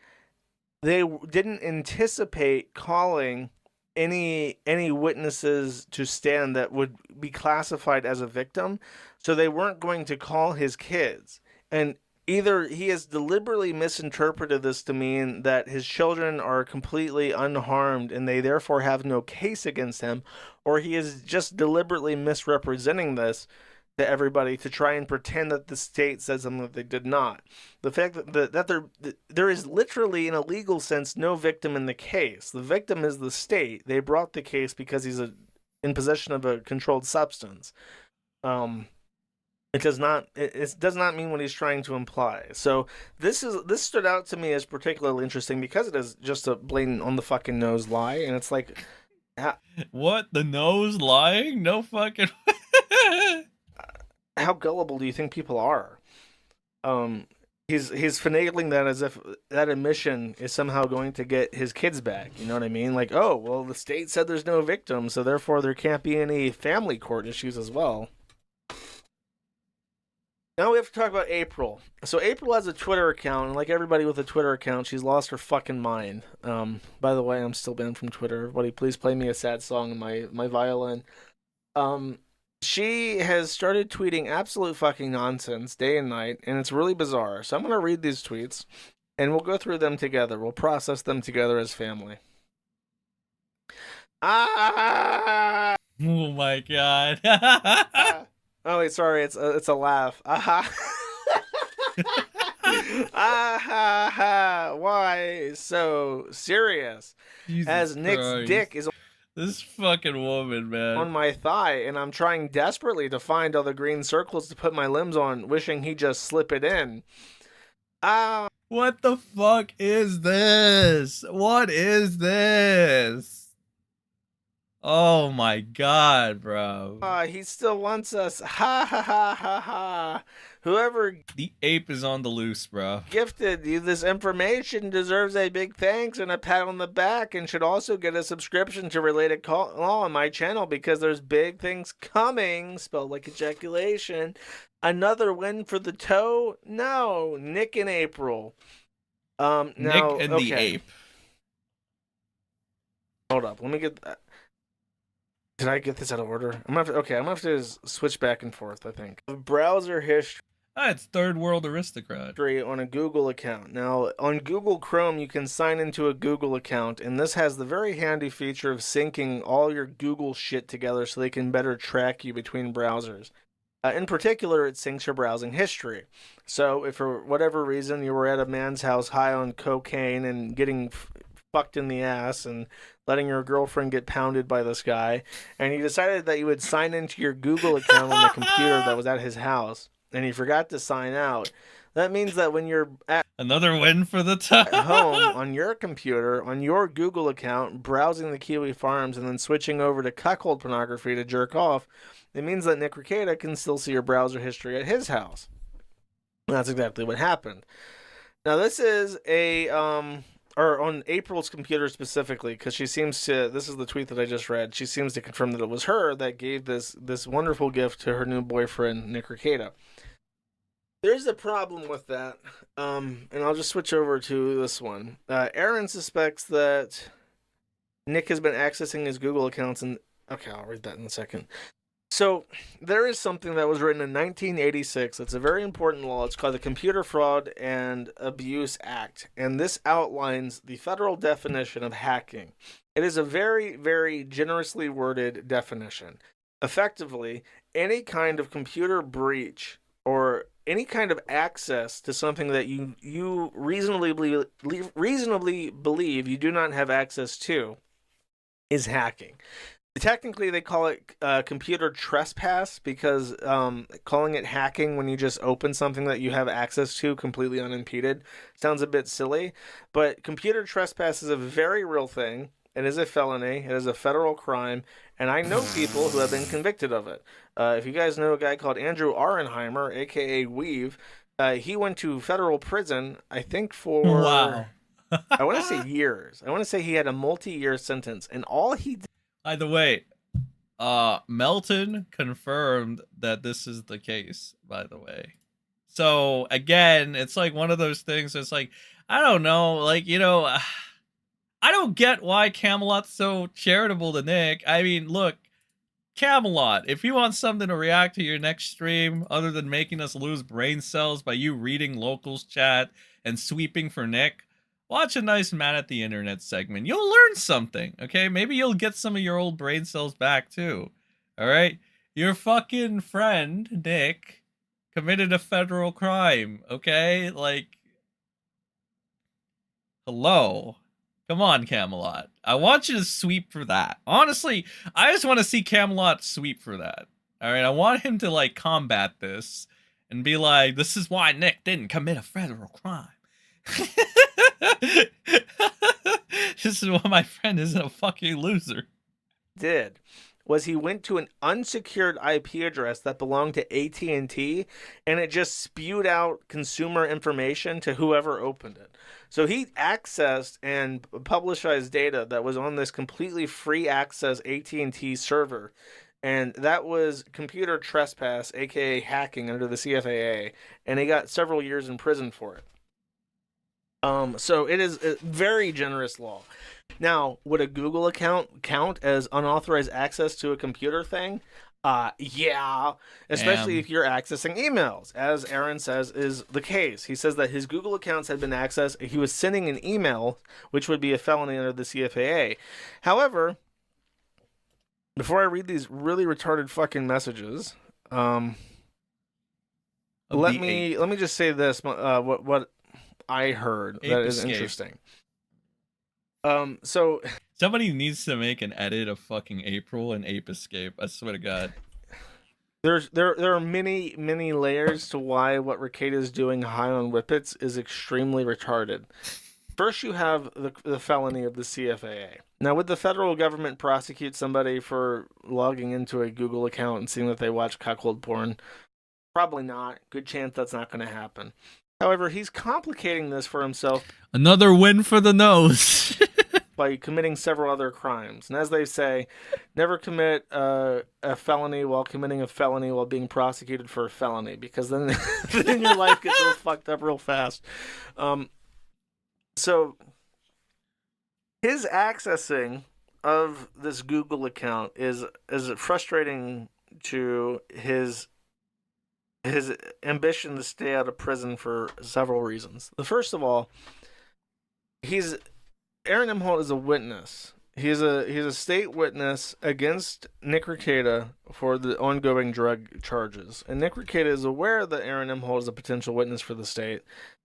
they didn't anticipate calling any witnesses to stand that would be classified as a victim, so they weren't going to call his kids. And either he has deliberately misinterpreted this to mean that his children are completely unharmed and they therefore have no case against him, or he is just deliberately misrepresenting this to everybody to try and pretend that the state says something that they did not. The fact that there is literally, in a legal sense, no victim in the case. The victim is the state. They brought the case because he's in possession of a controlled substance. It does not mean what he's trying to imply. So this stood out to me as particularly interesting because it is just a blatant on the fucking nose lie, and it's like, what, the nose lying? No fucking. How gullible do you think people are? He's finagling that as if that admission is somehow going to get his kids back. You know what I mean? Like, oh, well, the state said there's no victim, so therefore there can't be any family court issues as well. Now we have to talk about April. So April has a Twitter account, and like everybody with a Twitter account, she's lost her fucking mind. By the way, I'm still banned from Twitter. Everybody, please play me a sad song in my violin. She has started tweeting absolute fucking nonsense day and night, and it's really bizarre. So I'm going to read these tweets, and we'll go through them together. We'll process them together as family. Oh my god. Oh wait, sorry, it's a laugh. Why so serious? Jesus As Nick's Christ. dick is This fucking woman, man. on my thigh, and I'm trying desperately to find all the green circles to put my limbs on, wishing he'd just slip it in. What the fuck is this? What is this? Oh my god, bro. He still wants us. Ha ha ha ha ha. Whoever The ape is on the loose, bro. gifted you this information deserves a big thanks and a pat on the back, and should also get a subscription to Related Law on my channel because there's big things coming, spelled like ejaculation. Another win for the toe? No, Nick and April. Now, Nick and the ape. Hold up, let me get that. Did I get this out of order? I'm gonna have to switch back and forth, I think. Browser history. It's third world aristocrat. On a Google account. Now, on Google Chrome, you can sign into a Google account, and this has the very handy feature of syncing all your Google shit together so they can better track you between browsers. In particular, it syncs your browsing history. So if for whatever reason you were at a man's house high on cocaine and getting fucked in the ass and letting your girlfriend get pounded by this guy, and you decided that you would sign into your Google account on the computer that was at his house, and you forgot to sign out, that means that when you're at Another win for the time. home on your computer, on your Google account, browsing the Kiwi Farms and then switching over to cuckold pornography to jerk off, it means that Nick Rekieta can still see your browser history at his house. And that's exactly what happened. Now, this is or on April's computer specifically, because she seems to, this is the tweet that I just read, she seems to confirm that it was her that gave this wonderful gift to her new boyfriend, Nick Rekieta. There's a problem with that, and I'll just switch over to this one. Aaron suspects that Nick has been accessing his Google accounts, and okay, I'll read that in a second. So, there is something that was written in 1986. It's a very important law. It's called the Computer Fraud and Abuse Act, and this outlines the federal definition of hacking. It is a very, very generously worded definition. Effectively, any kind of computer breach or any kind of access to something that you reasonably believe you do not have access to is hacking. Technically, they call it computer trespass because calling it hacking when you just open something that you have access to completely unimpeded sounds a bit silly. But computer trespass is a very real thing. It is a felony. It is a federal crime. And I know people who have been convicted of it. If you guys know a guy called Andrew Arenheimer, a.k.a. Weave, he went to federal prison, I think for... Wow. I want to say years. I want to say he had a multi-year sentence. And all he did... By the way, Melton confirmed that this is the case, by the way. So, again, it's like one of those things. It's like, I don't know, like, you know, I don't get why Camelot's so charitable to Nick. I mean, look, Camelot, if you want something to react to your next stream, other than making us lose brain cells by you reading locals chat and sweeping for Nick, watch a nice Man at the Internet segment. You'll learn something, okay? Maybe you'll get some of your old brain cells back, too. All right? Your fucking friend, Nick, committed a federal crime, okay? Like, hello? Come on, Camelot. I want you to sweep for that. Honestly, I just want to see Camelot sweep for that. All right? I want him to, like, combat this and be like, this is why Nick didn't commit a federal crime. This is why my friend isn't a fucking loser. Was he went to an unsecured IP address that belonged to AT&T, and it just spewed out consumer information to whoever opened it. So he accessed and publicized data that was on this completely free access AT&T server, and that was computer trespass, aka hacking under the CFAA, and he got several years in prison for it. So it is a very generous law. Now, would a Google account count as unauthorized access to a computer thing? Yeah, especially if you're accessing emails, as Aaron says is the case. He says that his Google accounts had been accessed. He was sending an email, which would be a felony under the CFAA. However, before I read these really retarded fucking messages, let me just say this. What I heard Ape that is Escape. interesting. So somebody needs to make an edit of fucking April and Ape Escape. I swear to God. There are many layers to why what Rekieta is doing high on whippets is extremely retarded. First, you have the felony of the CFAA. Now, would the federal government prosecute somebody for logging into a Google account and seeing that they watch cuckold porn? Probably not. Good chance that's not going to happen. However, he's complicating this for himself. Another win for the nose. By committing several other crimes. And as they say, never commit a felony while committing a felony while being prosecuted for a felony, because then your life gets real fucked up real fast. So his accessing of this Google account is frustrating to his ambition to stay out of prison for several reasons. The first of all, Aaron Imholt is a witness. He's a state witness against Nick Rekieta for the ongoing drug charges. And Nick Rekieta is aware that Aaron Imholt is a potential witness for the state,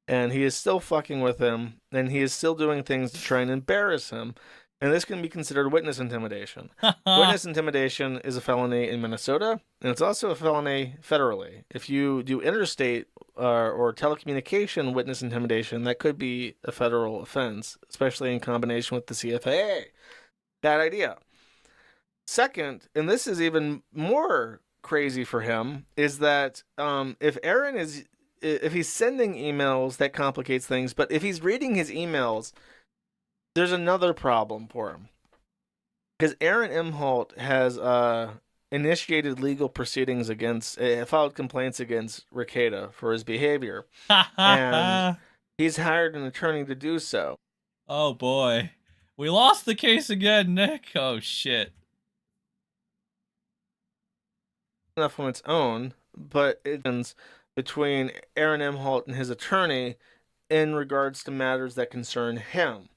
and he is still fucking with him, and he is still doing things to try and embarrass him. And this can be considered witness intimidation. Witness intimidation is a felony in Minnesota, and it's also a felony federally. If you do interstate or telecommunication witness intimidation, that could be a federal offense, especially in combination with the CFAA. Bad idea. Second, and this is even more crazy for him, is that if he's sending emails, that complicates things. But if he's reading his emails, there's another problem for him. Because Aaron Imholt has initiated legal proceedings filed complaints against Rekieta for his behavior. And he's hired an attorney to do so. Oh, boy. We lost the case again, Nick. Oh, shit. Enough on its own, but it's between Aaron Imholt and his attorney in regards to matters that concern him.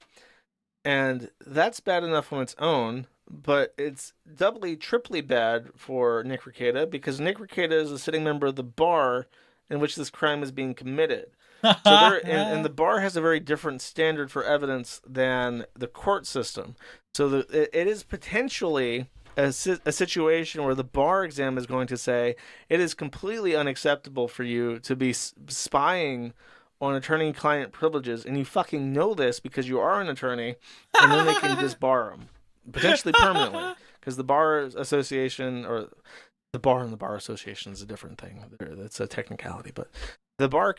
And that's bad enough on its own, but it's doubly, triply bad for Nick Rekieta because Nick Rekieta is a sitting member of the bar in which this crime is being committed. And the bar has a very different standard for evidence than the court system. So it is potentially a situation where the bar exam is going to say it is completely unacceptable for you to be spying on attorney-client privileges, and you fucking know this because you are an attorney, and then they can disbar them, potentially permanently, because the bar association, or the bar and the bar association is a different thing. That's a technicality, but the bar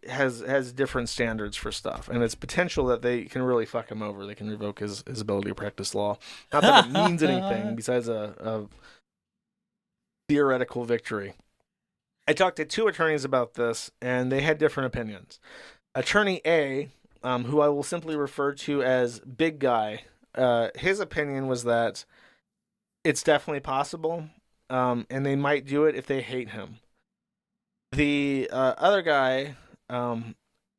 has different standards for stuff, and it's potential that they can really fuck him over. They can revoke his ability to practice law. Not that it means anything besides a theoretical victory. I talked to 2 attorneys about this, and they had different opinions. Attorney A, who I will simply refer to as Big Guy, his opinion was that it's definitely possible, and they might do it if they hate him. The other guy,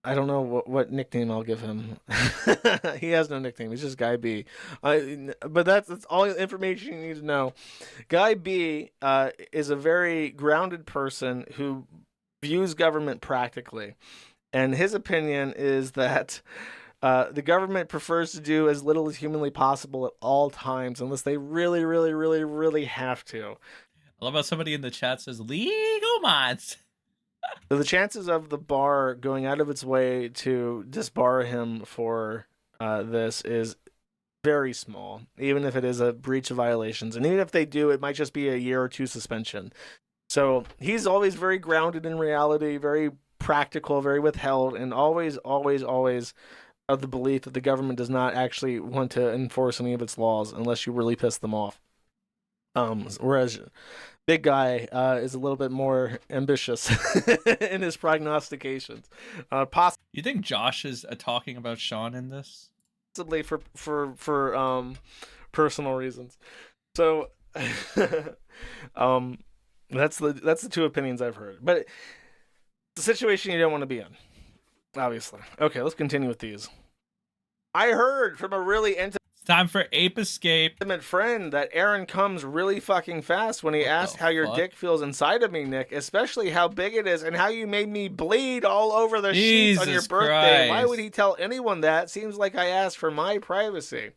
I don't know what nickname I'll give him. He has no nickname. He's just Guy B. But that's all the information you need to know. Guy B is a very grounded person who views government practically. And his opinion is that the government prefers to do as little as humanly possible at all times, unless they really, really, really, really have to. I love how somebody in the chat says, legal minds. So the chances of the bar going out of its way to disbar him for this is very small, even if it is a breach of violations. And even if they do, it might just be a year or 2 suspension. So he's always very grounded in reality, very practical, very withheld, and always, always, always of the belief that the government does not actually want to enforce any of its laws unless you really piss them off. Whereas Big Guy is a little bit more ambitious in his prognostications. You think Josh is talking about Sean in this? Possibly for personal reasons. So that's the 2 opinions I've heard. But it's a situation you don't want to be in, obviously. Okay, let's continue with these. I heard from a really intimate... Time for Ape Escape. Friend that Aaron comes really fucking fast when he asked how your dick feels inside of me, Nick, especially how big it is and how you made me bleed all over the sheets on your birthday. Christ. Why would he tell anyone that? Seems like I asked for my privacy.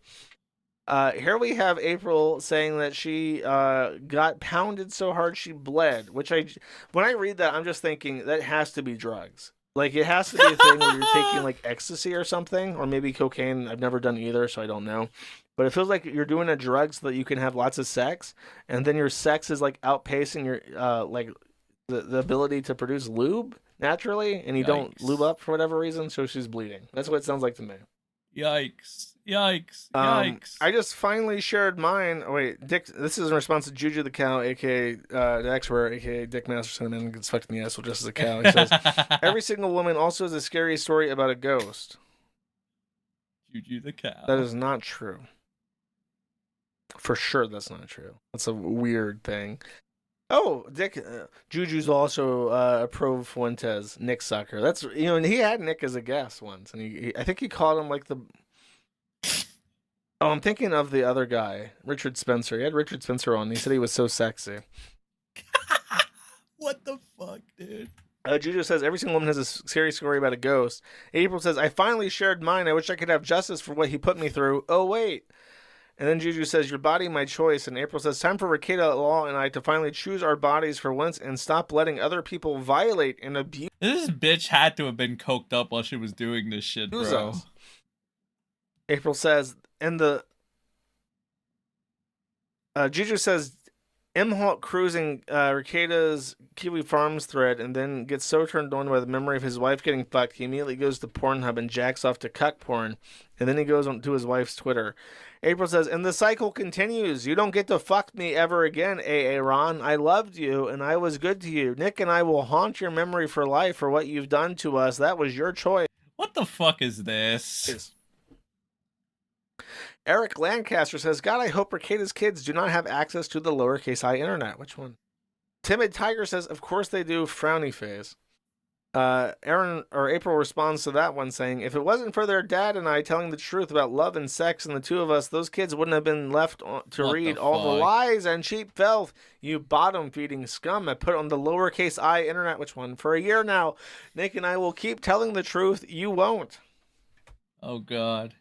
Here we have April saying that she got pounded so hard she bled, which when I read that, I'm just thinking that has to be drugs. Like, it has to be a thing where you're taking, like, ecstasy or something, or maybe cocaine. I've never done either, so I don't know. But it feels like you're doing a drug so that you can have lots of sex, and then your sex is, like, outpacing your, like, the ability to produce lube naturally, and you don't lube up for whatever reason, so she's bleeding. That's what it sounds like to me. Yikes. Yikes. Yikes. I just finally shared mine. Oh, wait, Dick. This is in response to Juju the Cow, a.k.a. the expert, a.k.a. Dick Masterson, and gets fucked in the asshole just as a cow. He says, every single woman also has a scary story about a ghost. Juju the Cow. That is not true. For sure that's not true. That's a weird thing. Oh, Dick. Juju's also a pro Fuentes Nick sucker. That's, and he had Nick as a guest once, and I think he called him like the... Oh, I'm thinking of the other guy, Richard Spencer. He had Richard Spencer on. He said he was so sexy. What the fuck, dude? Juju says, every single woman has a scary story about a ghost. April says, I finally shared mine. I wish I could have justice for what he put me through. Oh, wait. And then Juju says, your body, my choice. And April says, time for Rekieta Law and I to finally choose our bodies for once and stop letting other people violate and abuse. This bitch had to have been coked up while she was doing this shit, bro. Us. April says, and the... Juju says, M. Halt cruising Rekieta's Kiwi Farms thread and then gets so turned on by the memory of his wife getting fucked, he immediately goes to Pornhub and jacks off to cuck porn, and then he goes on to his wife's Twitter. April says, and the cycle continues. You don't get to fuck me ever again, Aaron. I loved you, and I was good to you. Nick and I will haunt your memory for life for what you've done to us. That was your choice. What the fuck is this? Eric Lancaster says, God, I hope Rekieta's kids do not have access to the lowercase I internet. Which one? Timid Tiger says, of course they do, frowny face. April responds to that one saying, if it wasn't for their dad and I telling the truth about love and sex and the two of us, those kids wouldn't have been left to read all the lies and cheap filth. You bottom-feeding scum. I put on the lowercase I internet. Which one? For a year now. Nick and I will keep telling the truth. You won't. Oh, God.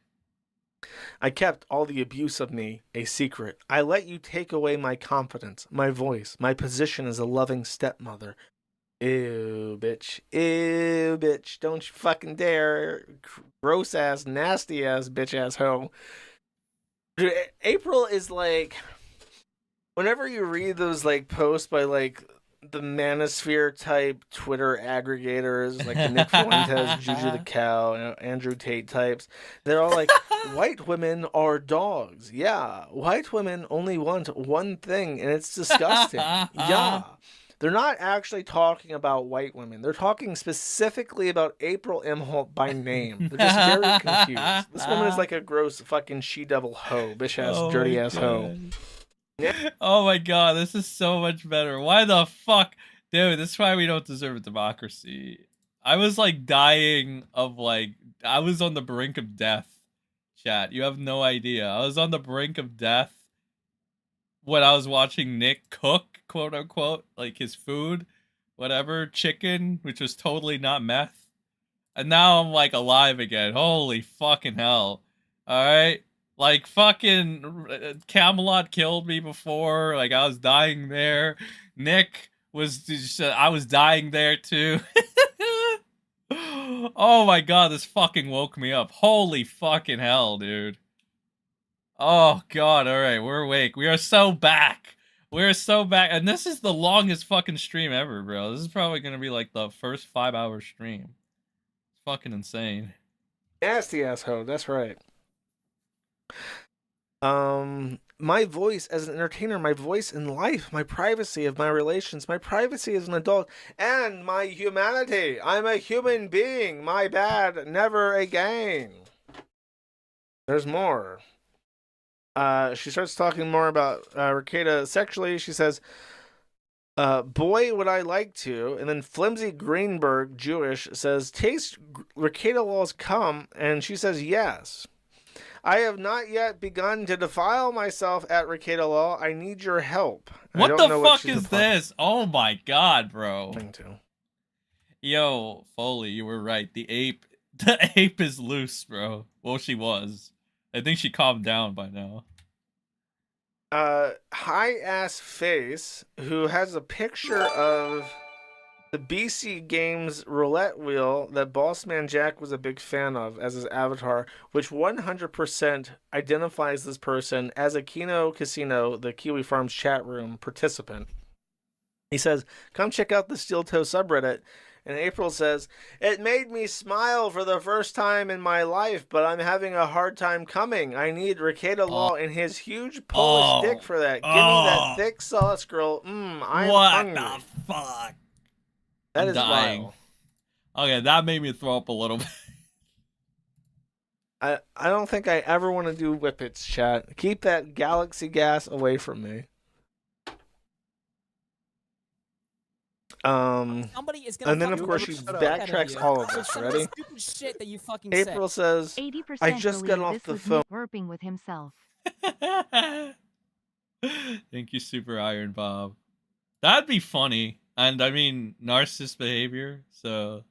I kept all the abuse of me a secret. I let you take away my confidence, my voice, my position as a loving stepmother. Ew, bitch. Ew, bitch. Don't you fucking dare. Gross ass, nasty ass, bitch ass hoe. Dude, April is like, whenever you read those like posts by like the manosphere type Twitter aggregators, like the Nick Fuentes, Juju the Cow, Andrew Tate types, they're all like, white women are dogs. Yeah, white women only want one thing, and it's disgusting. Yeah. They're not actually talking about white women. They're talking specifically about April M. Holt by name. They're just very confused. This woman is like a gross fucking she-devil hoe, bitch-ass, dirty-ass hoe. Yeah. Oh my God, this is so much better. Why the fuck? Dude, this is why we don't deserve a democracy. I was like dying of like, I was on the brink of death, chat. You have no idea. I was on the brink of death when I was watching Nick cook, quote unquote, like his food, whatever, chicken, which was totally not meth. And now I'm like alive again. Holy fucking hell. Alright? Like fucking Camelot killed me before. Like I was dying there. Nick was just, I was dying there too. Oh my God, this fucking woke me up. Holy fucking hell, dude. Oh God, alright, we're awake. We are so back. We're so back. And this is the longest fucking stream ever, bro. This is probably gonna be like the first 5-hour stream. It's fucking insane. Nasty asshole, that's right. My voice as an entertainer, my voice in life, my privacy of my relations, my privacy as an adult, and my humanity. I'm a human being. My bad. Never again. There's more. She starts talking more about Rekieta sexually. She says, boy, would I like to. And then Flimsy Greenberg, Jewish, says, taste Rekieta Law's cum. And she says, yes. I have not yet begun to defile myself at Rekieta Law. I need your help. What the fuck is this? Oh my God, bro. Yo, Foley, you were right. The ape is loose, bro. Well, she was. I think she calmed down by now. High ass face who has a picture of the BC Games roulette wheel that Bossman Jack was a big fan of as his avatar, which 100% identifies this person as a Kino Casino, the Kiwi Farms chat room participant. He says, come check out the Steel Toe subreddit. And April says, it made me smile for the first time in my life, but I'm having a hard time coming. I need Rekieta Law and his huge Polish dick for that. Give me that thick sauce, girl. I'm hungry. What the fuck? That I'm is dying. vile. Okay, that made me throw up a little bit. I don't think I ever want to do whippets, chat. Keep that galaxy gas away from me. Somebody is gonna and then of fucking course she shut up. backtracks all of For this. some of the Ready? stupid shit that you fucking April says, 80% "I just got believe off this the was phone." Nick burping with himself. Thank you, Super Iron Bob. That'd be funny. And I mean, narcissist behavior, so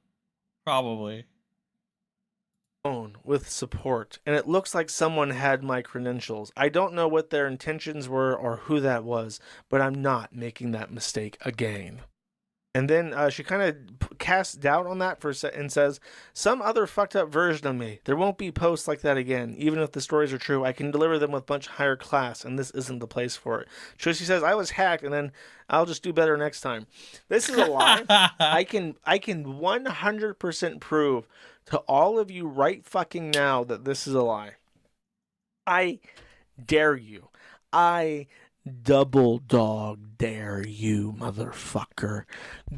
probably. With support, and it looks like someone had my credentials. I don't know what their intentions were or who that was, but I'm not making that mistake again. And then she kind of casts doubt on that and says, some other fucked up version of me. There won't be posts like that again. Even if the stories are true, I can deliver them with much higher class, and this isn't the place for it. So she says, I was hacked, and then I'll just do better next time. This is a lie. I can 100% prove to all of you right fucking now that this is a lie. I dare you. I double dog dare you, motherfucker.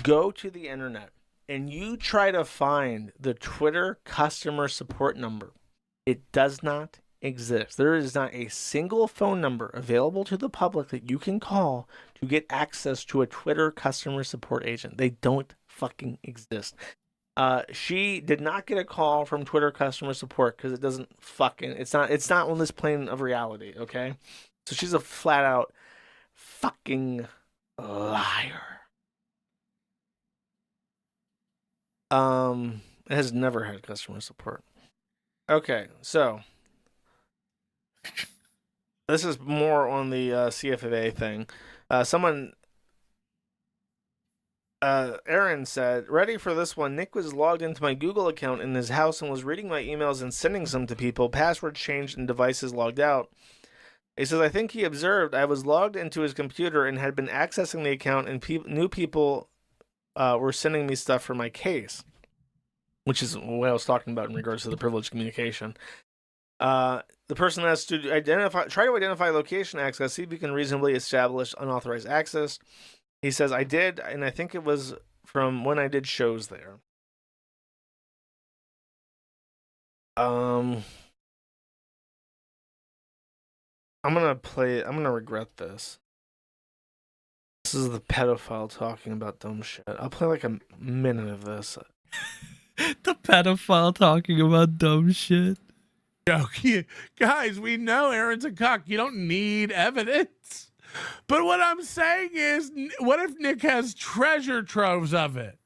Go to the internet and you try to find the Twitter customer support number. It does not exist. There is not a single phone number available to the public that you can call to get access to a Twitter customer support agent. They don't fucking exist. She did not get a call from Twitter customer support because it doesn't fucking, it's not on this plane of reality, okay? So she's a flat out fucking liar. It has never had customer support. Okay, so this is more on the CFFA thing. Aaron said, ready for this one. Nick was logged into my Google account in his house and was reading my emails and sending some to people. Password changed and devices logged out. He says, I think he observed I was logged into his computer and had been accessing the account, and new people were sending me stuff for my case, which is what I was talking about in regards to the privileged communication. The person has to try to identify location access, see if you can reasonably establish unauthorized access. He says, I did, and I think it was from when I did shows there. I'm gonna regret this. This is the pedophile talking about dumb shit. I'll play like a minute of this. The pedophile talking about dumb shit. Guys, we know Aaron's a cuck. You don't need evidence. But what I'm saying is, what if Nick has treasure troves of it?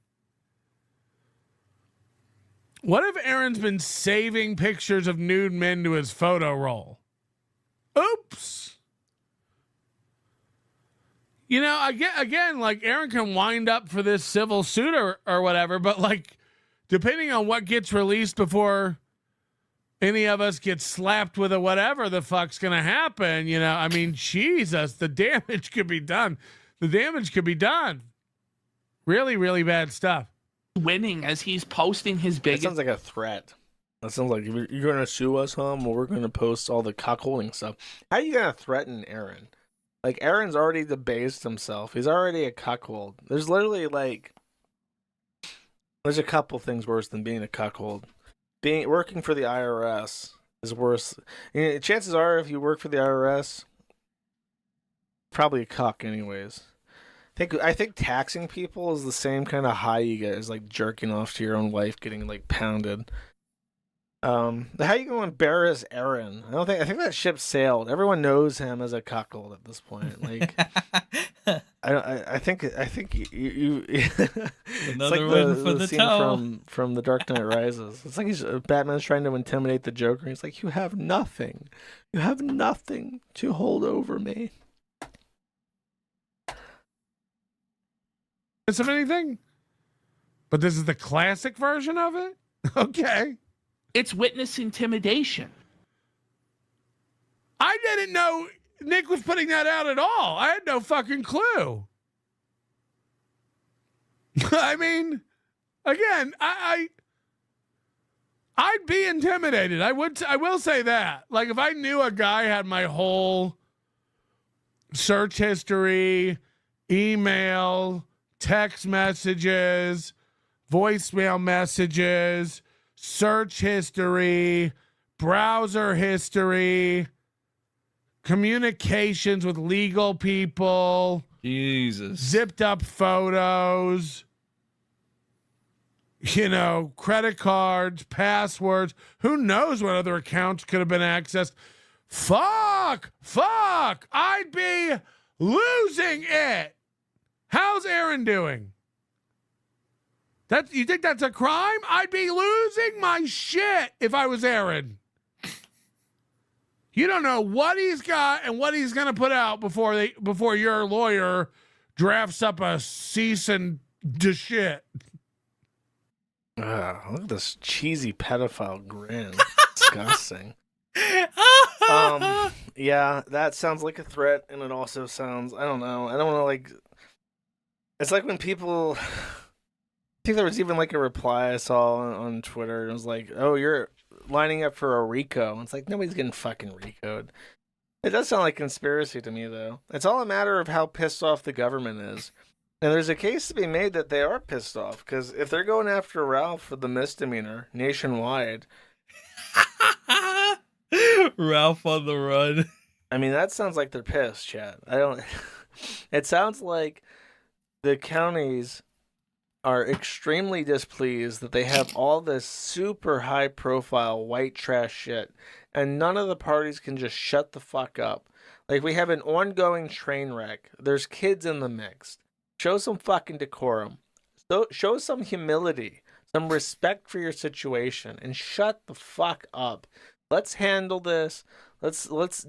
What if Aaron's been saving pictures of nude men to his photo roll? Oops. You know, again, like Aaron can wind up for this civil suit or whatever, but like, depending on what gets released before any of us get slapped with a whatever the fuck's gonna happen, you know, I mean, Jesus, the damage could be done. The damage could be done. Really, really bad stuff. Winning as he's posting his That biggest. sounds like a threat. That sounds like you're going to sue us, huh? Well, we're going to post all the cuckolding stuff. How are you going to threaten Aaron? Like, Aaron's already debased himself. He's already a cuckold. There's literally, like, there's a couple things worse than being a cuckold. Working for the IRS is worse. You know, chances are, if you work for the IRS, probably a cuck anyways. I think taxing people is the same kind of high you get as like jerking off to your own wife getting like pounded. How you gonna embarrass Aaron? I think that ship sailed. Everyone knows him as a cuckold at this point. Like, I think you Another it's like win for the scene toe. from The Dark Knight Rises. It's like Batman's trying to intimidate the Joker. He's like, you have nothing to hold over me. Of anything, but this is the classic version of it. Okay, it's witness intimidation. I didn't know Nick was putting that out at all. I had no fucking clue. I mean, again, I'd be intimidated. I will say that. Like, if I knew a guy had my whole search history, email, text messages, voicemail messages, search history, browser history, communications with legal people, Jesus. Zipped up photos, you know, credit cards, passwords. Who knows what other accounts could have been accessed? Fuck. I'd be losing it. How's Aaron doing? You think that's a crime? I'd be losing my shit if I was Aaron. You don't know what he's got and what he's going to put out before your lawyer drafts up a cease and desist. Look at this cheesy pedophile grin. Disgusting. Yeah, that sounds like a threat, and it also sounds, I don't know, like, it's like when people, I think there was even like a reply I saw on Twitter, it was like, oh, you're lining up for a RICO. It's like, nobody's getting fucking RICO'd. It does sound like conspiracy to me, though. It's all a matter of how pissed off the government is. And there's a case to be made that they are pissed off, because if they're going after Ralph for the misdemeanor nationwide... Ralph on the run. I mean, that sounds like they're pissed, Chad. It sounds like the counties are extremely displeased that they have all this super high-profile white trash shit, and none of the parties can just shut the fuck up. Like, we have an ongoing train wreck. There's kids in the mix. Show some fucking decorum. Show some humility, some respect for your situation, and shut the fuck up. Let's handle this. Let's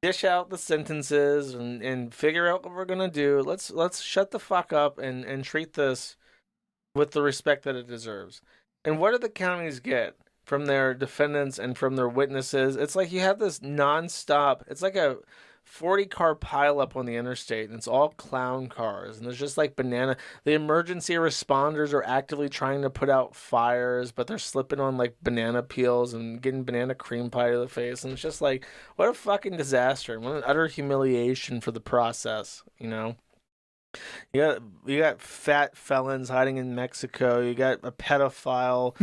dish out the sentences and figure out what we're gonna do. Let's shut the fuck up and treat this with the respect that it deserves. And what do the counties get from their defendants and from their witnesses? It's like you have this nonstop. It's like a 40-car pileup on the interstate, and it's all clown cars, and there's just like the emergency responders are actively trying to put out fires, but they're slipping on like banana peels and getting banana cream pie to the face, and it's just like, what a fucking disaster, what an utter humiliation for the process, you know? You got fat felons hiding in Mexico. You got a pedophile,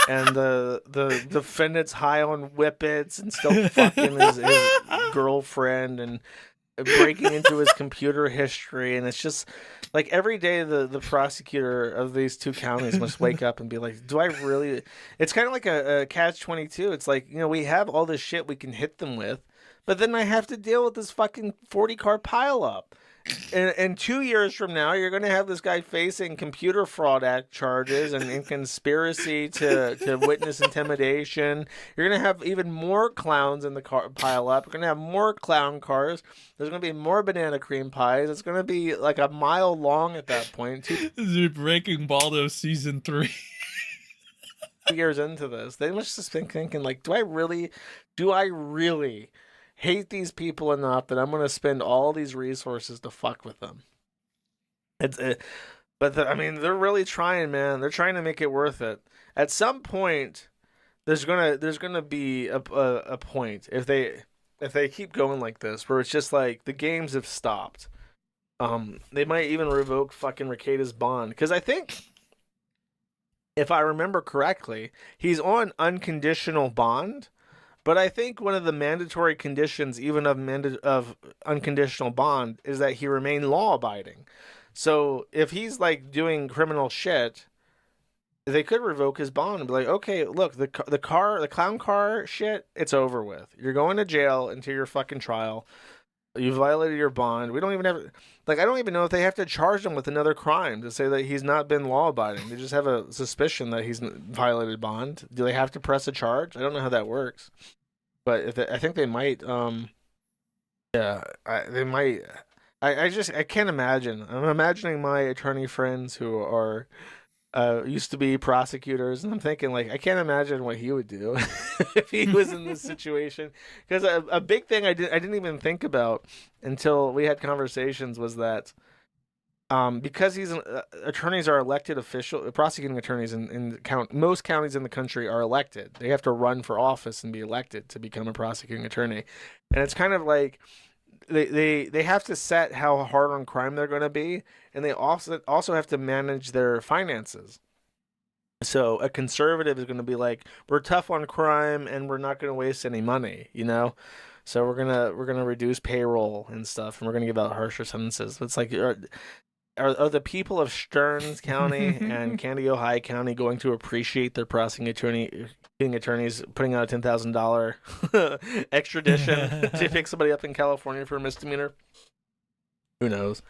and the defendant's high on whippets and still fucking his girlfriend and breaking into his computer history. And it's just like every day the prosecutor of these two counties must wake up and be like, do I really? It's kind of like a catch-22. It's like, you know, we have all this shit we can hit them with, but then I have to deal with this fucking 40-car pileup. And 2 years from now, you're going to have this guy facing Computer Fraud Act charges and conspiracy to witness intimidation. You're going to have even more clowns in the car pile up. You're going to have more clown cars. There's going to be more banana cream pies. It's going to be like a mile long at that point. This is Breaking Baldo season 3. 2 years into this, they must just been thinking, like, do I really hate these people enough that I'm going to spend all these resources to fuck with them? I mean, they're really trying, man. They're trying to make it worth it. At some point, there's gonna be a point if they keep going like this, where it's just like the games have stopped. They might even revoke fucking Rekieta's bond, because I think, if I remember correctly, he's on unconditional bond. But I think one of the mandatory conditions, even of unconditional bond, is that he remain law-abiding. So if he's like doing criminal shit, they could revoke his bond and be like, okay, look, the clown car shit, it's over with. You're going to jail until your fucking trial. You violated your bond. We don't even have, like, I don't even know if they have to charge him with another crime to say that he's not been law-abiding. They just have a suspicion that he's violated bond. Do they have to press a charge? I don't know how that works, but I think they might. They might. I can't imagine. I'm imagining my attorney friends who are used to be prosecutors, and I'm thinking, like, I can't imagine what he would do if he was in this situation. Because a big thing I didn't even think about until we had conversations was that because attorneys are elected prosecuting attorneys in most counties in the country are elected. They have to run for office and be elected to become a prosecuting attorney, and it's kind of like they have to set how hard on crime they're going to be, and they also have to manage their finances. So a conservative is going to be like, we're tough on crime and we're not going to waste any money, you know? So we're gonna reduce payroll and stuff, and we're gonna give out harsher sentences. It's like, are the people of Stearns County and Candido High County going to appreciate their prosecuting attorneys putting out a $10,000 extradition to pick somebody up in California for a misdemeanor? Who knows?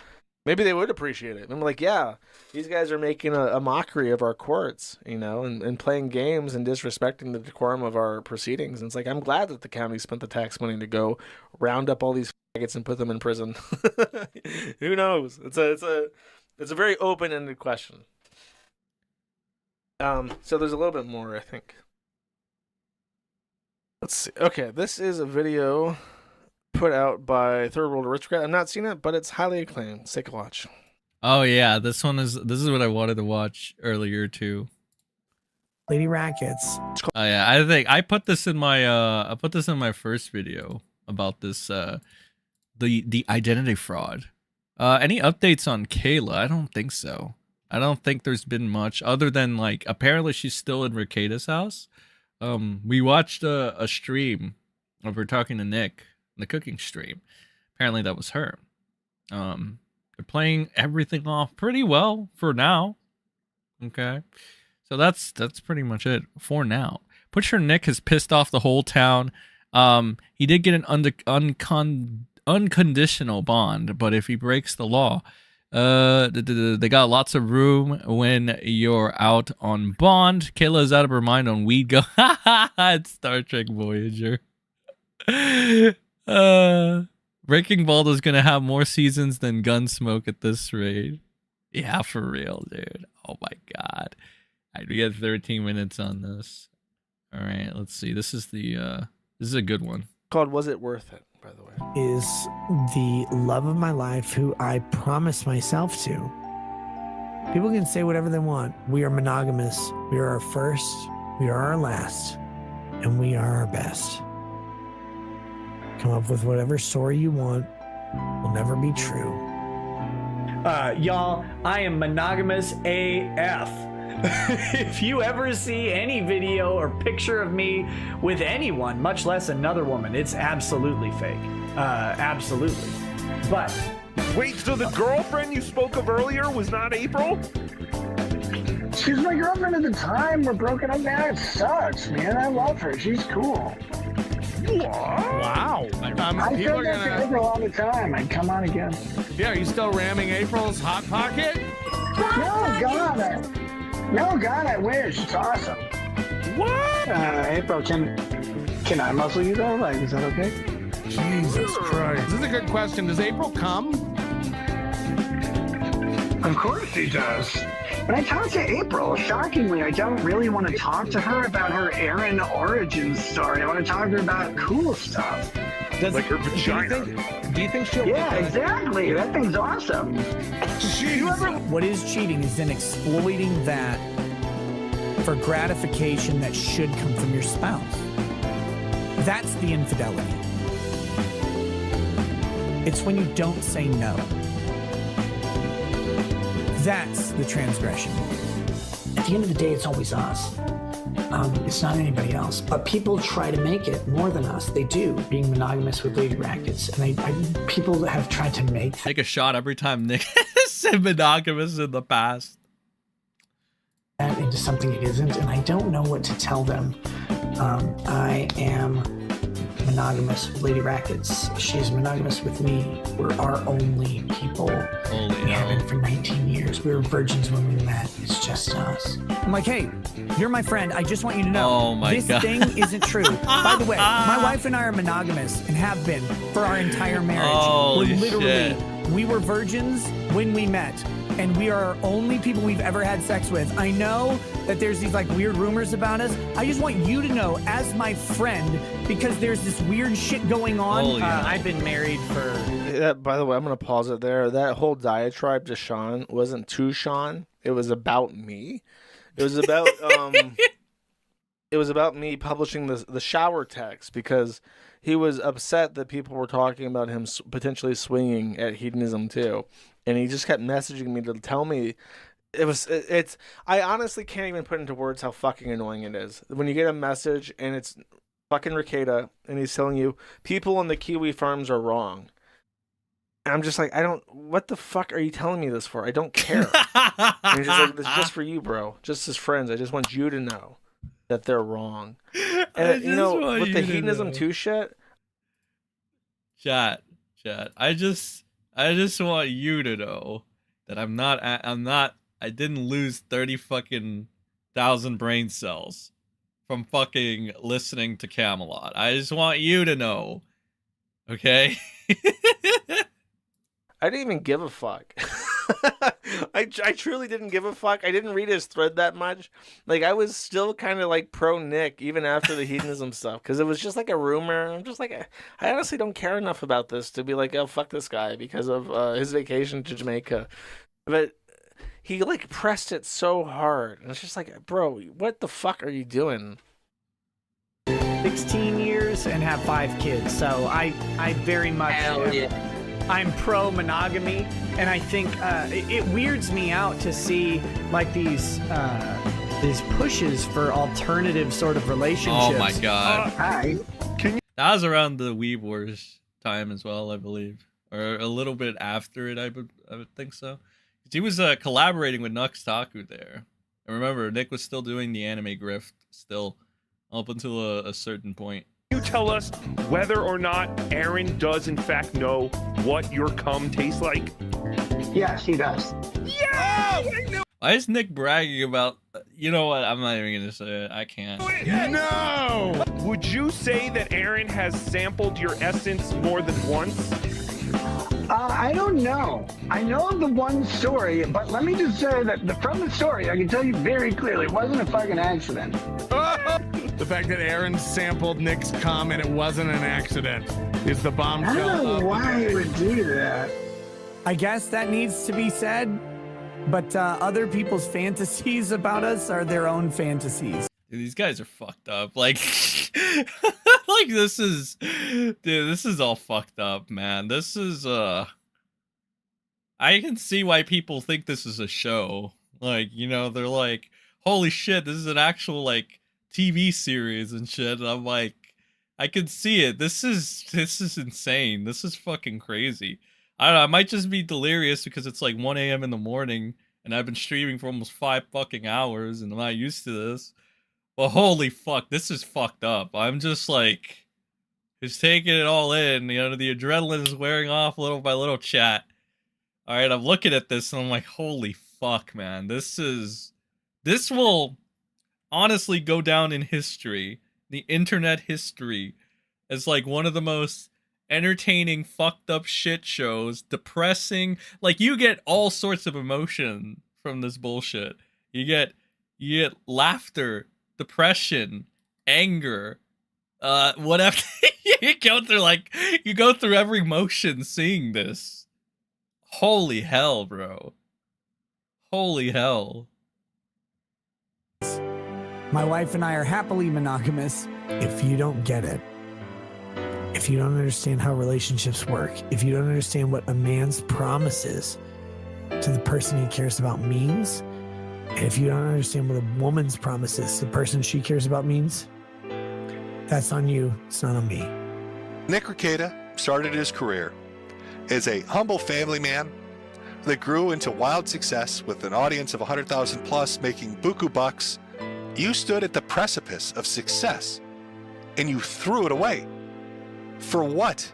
Maybe they would appreciate it. I'm like, yeah, these guys are making a mockery of our courts, you know, and playing games and disrespecting the decorum of our proceedings. And it's like, I'm glad that the county spent the tax money to go round up all these faggots and put them in prison. Who knows? It's a very open-ended question. So there's a little bit more, I think. Let's see. Okay, this is a video put out by Third World Aristocrat. I've not seen it, but it's highly acclaimed. Let's take a watch. Oh yeah, this is what I wanted to watch earlier too. Lady Rackets. Oh yeah, I think I put this in my first video about this the identity fraud. Any updates on Kayla? I don't think so. I don't think there's been much other than like apparently she's still in Rekieta's house. We watched a stream of her talking to Nick. The cooking stream. Apparently that was her. They're playing everything off pretty well for now. Okay. So that's pretty much it for now. Pretty sure Nick has pissed off the whole town. He did get an unconditional bond, but if he breaks the law, they got lots of room when you're out on bond. Kayla is out of her mind on weed go. It's Star Trek Voyager. Breaking Bald is gonna have more seasons than Gunsmoke at this rate. Yeah, for real, dude. Oh my god. Alright, we got 13 minutes on this. Alright, let's see. This is a good one. Called Was It Worth It, by the way. Is the love of my life who I promised myself to. People can say whatever they want. We are monogamous. We are our first. We are our last. And we are our best. Come up with whatever story you want. Will never be true. Y'all, I am monogamous AF. If you ever see any video or picture of me with anyone, much less another woman, it's absolutely fake. Absolutely. But wait, so the girlfriend you spoke of earlier was not April? She was my girlfriend at the time. We're broken up now. It sucks, man. I love her. She's cool. Wow. I said that to April all the time. I'd come on again. Yeah, are you still ramming April's Hot Pocket? No, God, I wish. It's awesome. What? April, can I muscle you though? Like, is that okay? Jesus Christ. This is a good question. Does April come? Of course she does. When I talk to April, shockingly, I don't really want to talk to her about her Aaron origin story. I want to talk to her about cool stuff. Like her vagina. Do you think she'll... Yeah, exactly. That thing's awesome. What is cheating is then exploiting that for gratification that should come from your spouse. That's the infidelity. It's when you don't say no. That's the transgression. At the end of the day, it's always us. It's not anybody else. But people try to make it more than us. They do, being monogamous with lady rackets. And people have tried to take a shot every time Nick said monogamous in the past. That into something it isn't, and I don't know what to tell them. I am monogamous with Lady Rackets. She's monogamous with me. We're our only people. We have been for 19 years. We were virgins when we met. It's just us. I'm like, hey, you're my friend. I just want you to know this thing isn't true. By the way, my wife and I are monogamous and have been for our entire marriage. We were virgins when we met. And we are our only people we've ever had sex with. I know that there's these like weird rumors about us. I just want you to know as my friend, because there's this weird shit going on. I've been married for... By the way, I'm going to pause it there. That whole diatribe to Sean wasn't to Sean. It was about me. It was about... it was about me publishing the shower text because he was upset that people were talking about him potentially swinging at hedonism too. And he just kept messaging me to tell me It's I honestly can't even put into words how fucking annoying it is when you get a message and it's fucking Rekieta and he's telling you people in the kiwi farms are wrong. And I'm just like, what the fuck are you telling me this for? I don't care. And he's just like, this is just for you, bro. Just as friends. I just want you to know that they're wrong. And you know, with the hedonism too shit. Chat. I just want you to know that I didn't lose 30 fucking thousand brain cells from fucking listening to Camelot. I just want you to know. Okay? I didn't even give a fuck. I truly didn't give a fuck. I didn't read his thread that much. Like, I was still kind of like pro Nick even after the hedonism stuff because it was just like a rumor. I'm just like, I honestly don't care enough about this to be like, oh, fuck this guy because of his vacation to Jamaica. But he like pressed it so hard. And it's just like, bro, what the fuck are you doing? 16 years and have 5 kids. So I very much I'm pro monogamy, and I think it weirds me out to see like these pushes for alternative sort of relationships. Oh my god. That was around the Weeb Wars time as well, I believe. Or a little bit after it, I would think so. He was collaborating with Nux Taku there. And remember, Nick was still doing the anime grift still up until a certain point. You tell us whether or not Aaron does in fact know what your cum tastes like? Yes, he does. Yeah! Why is Nick bragging about... You know what? I'm not even going to say it. I can't. No! Would you say that Aaron has sampled your essence more than once? I don't know. I know of the one story, but let me just say that from the story, I can tell you very clearly, it wasn't a fucking accident. The fact that Aaron sampled Nick's cum and it wasn't an accident is the bombshell. I don't know why he would do that. I guess that needs to be said, but other people's fantasies about us are their own fantasies. Dude, these guys are fucked up. Like, like this is all fucked up, man. This is, I can see why people think this is a show. Like, you know, they're like, holy shit, this is an actual, like, TV series and shit. And I'm like, I can see it. This is insane. This is fucking crazy. I don't know, I might just be delirious because it's like 1 a.m. in the morning and I've been streaming for almost 5 fucking hours and I'm not used to this. But holy fuck, this is fucked up. I'm just like, just taking it all in. You know, the adrenaline is wearing off little by little, chat. All right, I'm looking at this and I'm like, holy fuck, man. This will honestly go down in history, the internet history, as like one of the most entertaining, fucked up shit shows, depressing. Like, you get all sorts of emotion from this bullshit. You get laughter, depression, anger, whatever. you go through every emotion seeing this. Holy hell, bro. Holy hell. My wife and I are happily monogamous. If you don't get it, if you don't understand how relationships work, if you don't understand what a man's promises to the person he cares about means, and if you don't understand what a woman's promises to the person she cares about means, that's on you. It's not on me. Nick Rekieta started his career as a humble family man that grew into wild success with an audience of 100,000 plus, making buku bucks. You stood at the precipice of success and you threw it away. For what?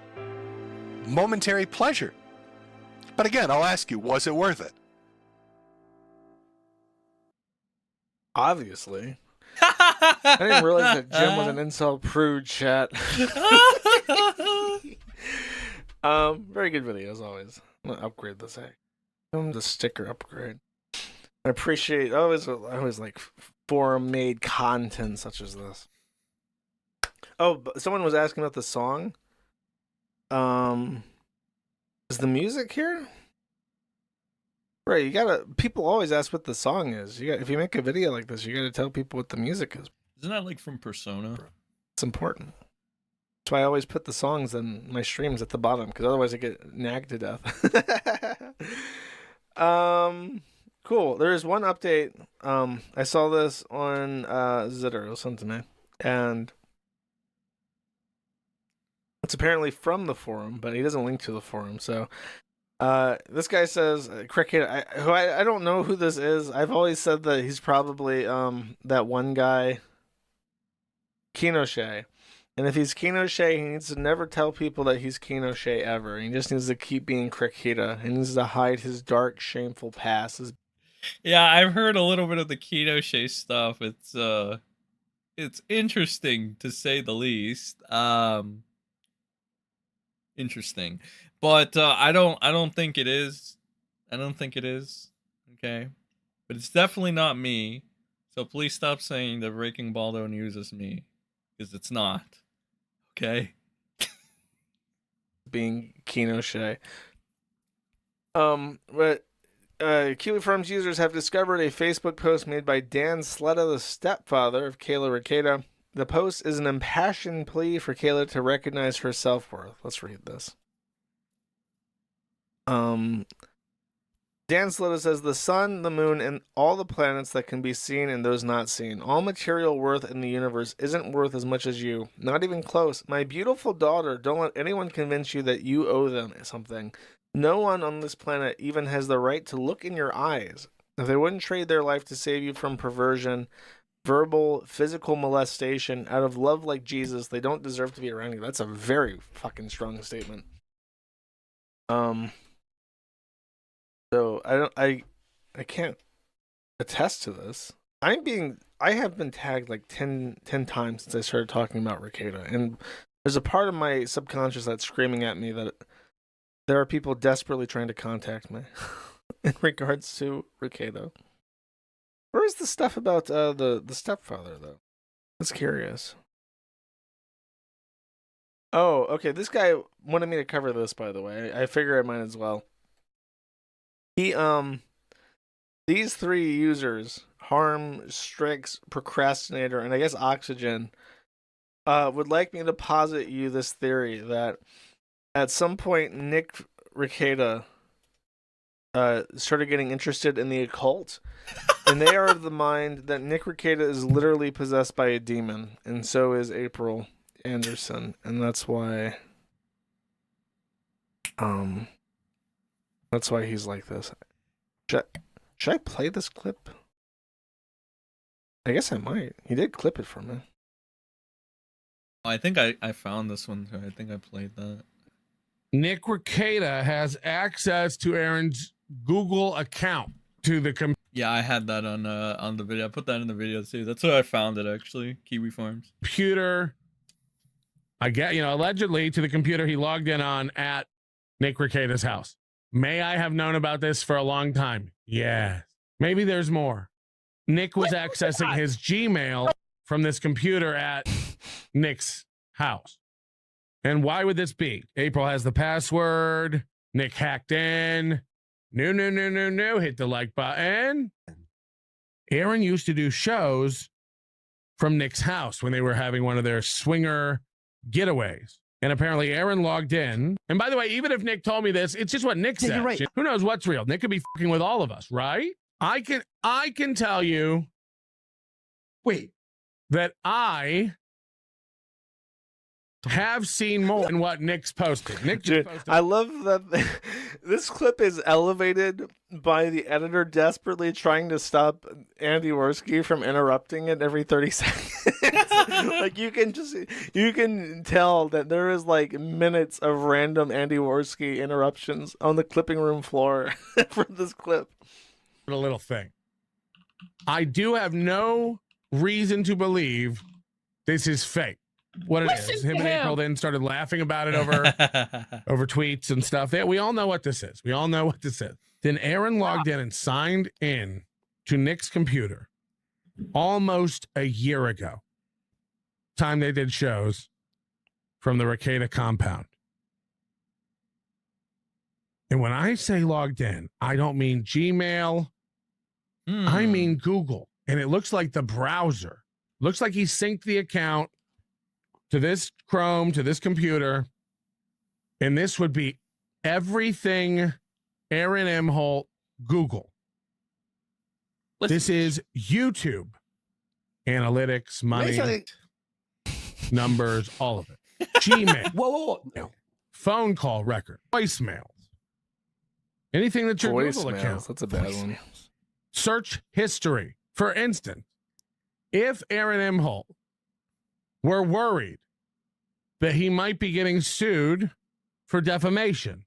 Momentary pleasure. But again, I'll ask you, was it worth it? Obviously. I didn't realize that Jim was an incel prude, chat. Very good video as always. I'm gonna upgrade this. The sticker upgrade. I appreciate I always like forum made content such as this. Oh, but someone was asking about the song. Is the music here? Right, you gotta. People always ask what the song is. If you make a video like this, you gotta tell people what the music is. Isn't that like from Persona? It's important. That's why I always put the songs in my streams at the bottom, because otherwise I get nagged to death. Cool. There is one update. I saw this on Zitter or something, and it's apparently from the forum, but he doesn't link to the forum. So, this guy says, Cricket, I don't know who this is. I've always said that he's probably that one guy, Kinoshe. And if he's Kinoshe, he needs to never tell people that he's Kinoshe ever. He just needs to keep being Cricketa. He needs to hide his dark, shameful past. Yeah, I've heard a little bit of the Kinoshe stuff. It's interesting to say the least. Interesting, but I don't think it is. I don't think it is. Okay, but it's definitely not me. So please stop saying that Breaking Baldo uses me, because it's not. Okay. Being Kinoshe. But kiwifarms users have discovered a Facebook post made by Dan Sletta, the stepfather of Kayla Rekieta. The post is an impassioned plea for Kayla to recognize her self-worth. Let's read this. Dan Sletta says, the sun, the moon, and all the planets that can be seen and those not seen. All material worth in the universe isn't worth as much as you. Not even close. My beautiful daughter, don't let anyone convince you that you owe them something. No one on this planet even has the right to look in your eyes. If they wouldn't trade their life to save you from perversion, verbal, physical molestation, out of love like Jesus, they don't deserve to be around you. That's a very fucking strong statement. So I can't attest to this. I have been tagged like 10 times since I started talking about Rekieta, and there's a part of my subconscious that's screaming at me that there are people desperately trying to contact me in regards to Rekieta. Where's the stuff about the stepfather though? That's curious. Oh, okay. This guy wanted me to cover this, by the way. I figure I might as well. These three users, Harm, Strix, Procrastinator, and I guess Oxygen, would like me to posit you this theory that at some point Nick Rekieta started getting interested in the occult, and they are of the mind that Nick Rekieta is literally possessed by a demon, and so is April Anderson, and that's why he's like this. Should I play this clip? I guess I might. He did clip it for me. I think I found this one too. I think I played that. Nick Rekieta has access to Aaron's Google account to the Yeah, I had that on the video. I put that in the video too. That's where I found it actually. kiwifarms. Computer. I get, allegedly to the computer he logged in on at Nick Rekieta's house. May I have known about this for a long time? Yes. Maybe there's more. Nick was accessing his Gmail from this computer at Nick's house. And why would this be? April has the password. Nick hacked in. No. Hit the like button. Aaron used to do shows from Nick's house when they were having one of their swinger getaways. And apparently Aaron logged in. And by the way, even if Nick told me this, it's just what Nick said. You're right. Who knows what's real? Nick could be fucking with all of us, right? I can tell you. Wait. That I have seen more than what Nick's posted. Nick just posted. I love that this clip is elevated by the editor desperately trying to stop Andy Worski from interrupting it every 30 seconds. Like you can tell that there is like minutes of random Andy Worski interruptions on the clipping room floor for this clip. A little thing. I do have no reason to believe this is fake. What it is. Him and April then started laughing about it over tweets and stuff. We all know what this is. Then Aaron logged in and signed in to Nick's computer almost a year ago. Time they did shows from the Rekieta compound. And when I say logged in, I don't mean Gmail. I mean Google. And it looks like the browser. Looks like he synced the account to this Chrome, to this computer. And this would be everything Aaron M. Holt Google. This is YouTube. Analytics, money, numbers, all of it. Gmail. Whoa. No. Phone call record. Voicemails. Anything that's your Google account. That's a bad one. Search history. For instance, if Aaron Imholt were worried that he might be getting sued for defamation,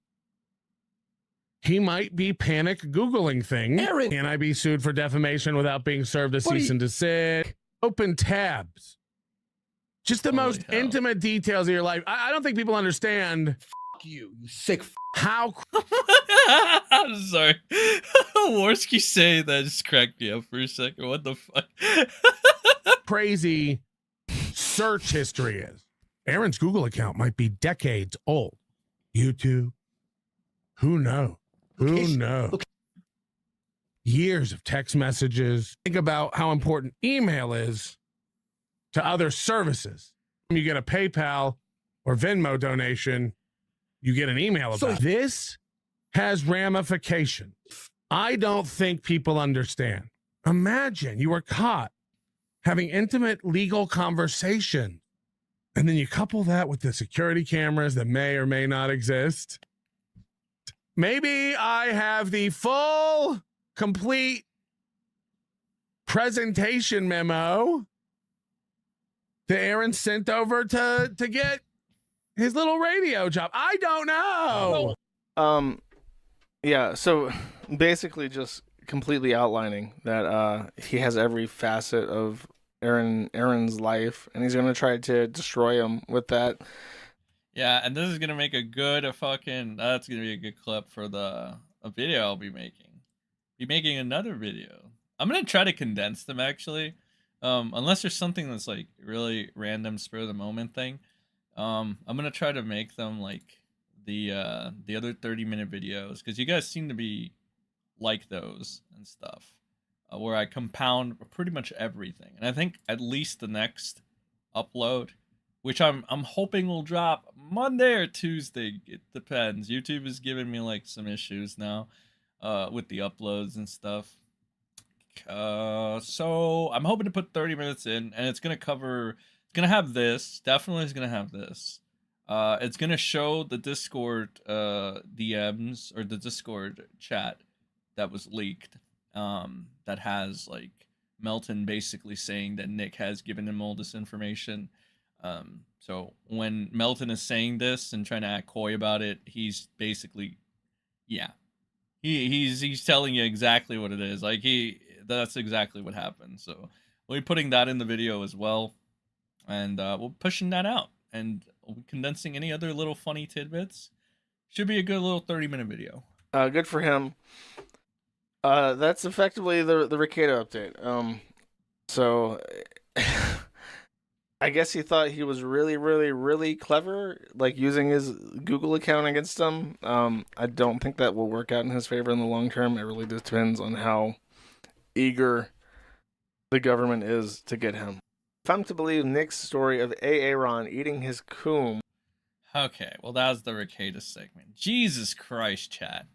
he might be panic Googling things. Aaron. Can I be sued for defamation without being served a cease and desist? Open tabs. Just the most intimate details of your life. I don't think people understand. Fuck you sick. How? I'm sorry. Worski saying that just cracked me up for a second. What the fuck? Crazy search history is. Aaron's Google account might be decades old. YouTube. Who knows? Who knows? Years of text messages. Think about how important email is to other services. You get a PayPal or Venmo donation, you get an email about it. This has ramifications. I don't think people understand. Imagine you were caught having intimate legal conversation, and then you couple that with the security cameras that may or may not exist. Maybe I have the full, complete presentation memo that Aaron sent over to get his little radio job. I don't know. Yeah, so basically just completely outlining that he has every facet of Aaron's life, and he's gonna try to destroy him with that. Yeah, and this is gonna make a good that's gonna be a good clip for a video I'll be making. Be making another video. I'm gonna try to condense them actually. Unless there's something that's like really random spur of the moment thing. I'm gonna try to make them like the other 30-minute videos, because you guys seem to be like those and stuff, where I compound pretty much everything. And I think at least the next upload, which I'm hoping will drop Monday or Tuesday, it depends. YouTube is giving me like some issues now with the uploads and stuff. So I'm hoping to put 30 minutes in, and it's gonna have this. Definitely is gonna have this. It's gonna show the Discord DMs, or the Discord chat that was leaked. That has like Melton basically saying that Nick has given him all this information. So when Melton is saying this and trying to act coy about it, he's basically, yeah, he's telling you exactly what it is. Like that's exactly what happened. So we'll be putting that in the video as well, and we'll pushing that out, and condensing any other little funny tidbits. Should be a good little 30-minute video. Good for him. That's effectively the Rekieta update. So I guess he thought he was really, really, really clever, like using his Google account against him. I don't think that will work out in his favor in the long term. It really just depends on how eager the government is to get him. If I'm to believe Nick's story of Aaron eating his coom. Okay, well that was the Rekieta segment. Jesus Christ, chat.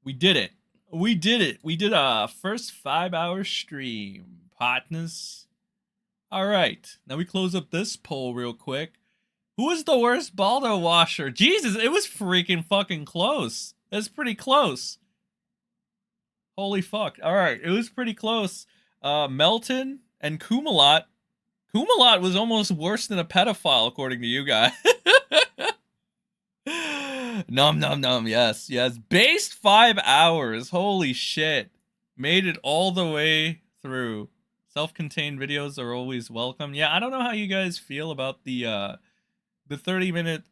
We did it. We did it. We did a first 5-hour stream. Partners. Alright, now we close up this poll real quick. Who is the worst Baldo washer? Jesus, it was freaking fucking close. It's pretty close. Holy fuck. Alright, it was pretty close. Melton and Camelot. Camelot was almost worse than a pedophile, according to you guys. Nom. Yes. Based 5 hours. Holy shit. Made it all the way through. Self-contained videos are always welcome. Yeah, I don't know how you guys feel about the 30-minute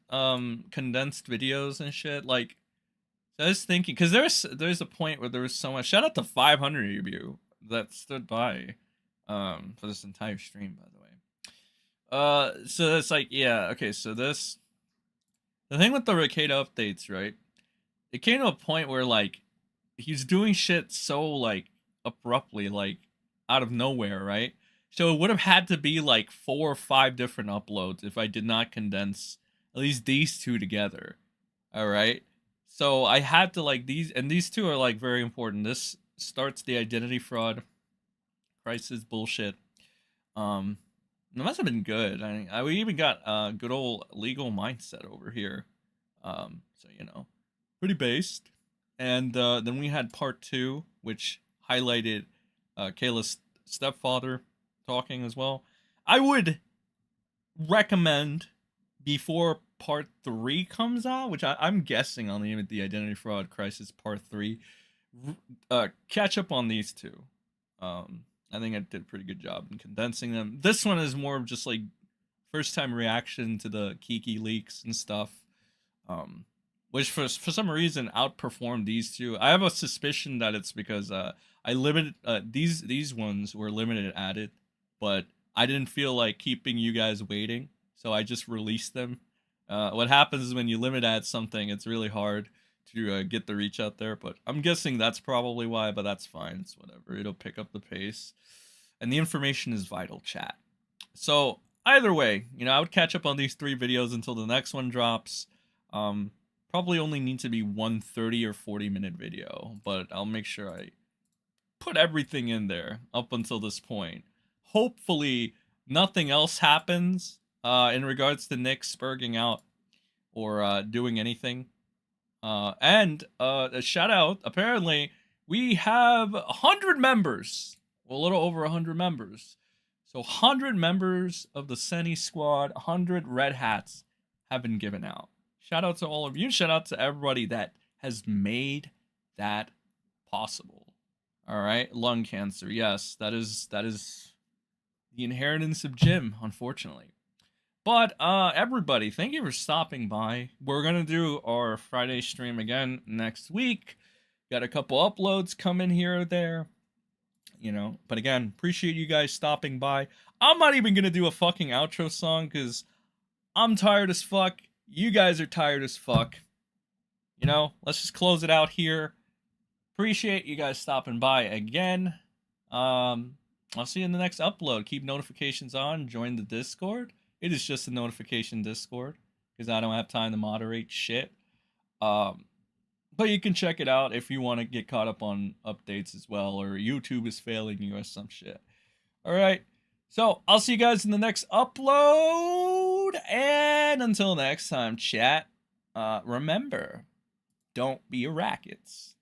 condensed videos and shit. Like, I was thinking, because there's a point where there was so much. Shout out to 500 of you that stood by for this entire stream, by the way. So it's like, yeah, okay, so this, the thing with the Rekieta updates, right? It came to a point where like he's doing shit so like abruptly, like out of nowhere, right? So it would have had to be like 4 or 5 different uploads if I did not condense at least these two together. All right. So I had to like these, and these two are like very important. This starts the identity fraud crisis bullshit. It must have been good. We even got a good old legal mindset over here. So you know, pretty based. And then we had part 2, which highlighted Kayla's stepfather talking as well. I would recommend before part 3 comes out, which I'm guessing on the identity fraud crisis part 3, catch up on these two. I think I did a pretty good job in condensing them. This one is more of just like first time reaction to the Kiki leaks and stuff, which for some reason outperformed these two. I have a suspicion that it's because I limited these ones were limited added, but I didn't feel like keeping you guys waiting, so I just released them. What happens is when you limit add something, it's really hard to get the reach out there, but I'm guessing that's probably why, but that's fine. It's whatever. It'll pick up the pace. And the information is vital, chat. So either way, you know, I would catch up on these 3 videos until the next one drops. Probably only need to be 1 30 or 40-minute video, but I'll make sure I put everything in there up until this point. Hopefully nothing else happens in regards to Nick spurging out or doing anything. And a shout out, apparently we have 100 members, well, a little over 100 members. So 100 members of the Seni squad, 100 red hats have been given out. Shout out to all of you. Shout out to everybody that has made that possible. All right, lung cancer. Yes, that is the inheritance of Jim, unfortunately. But everybody, thank you for stopping by. We're gonna do our Friday stream again next week. Got a couple uploads coming here or there, you know. But again, appreciate you guys stopping by. I'm not even gonna do a fucking outro song because I'm tired as fuck. You guys are tired as fuck. You know, let's just close it out here. Appreciate you guys stopping by again. I'll see you in the next upload. Keep notifications on. Join the Discord. It is just a notification Discord because I don't have time to moderate shit. But you can check it out if you want to get caught up on updates as well, or YouTube is failing you or some shit. All right. So I'll see you guys in the next upload. And until next time, chat, remember, don't be a rackets.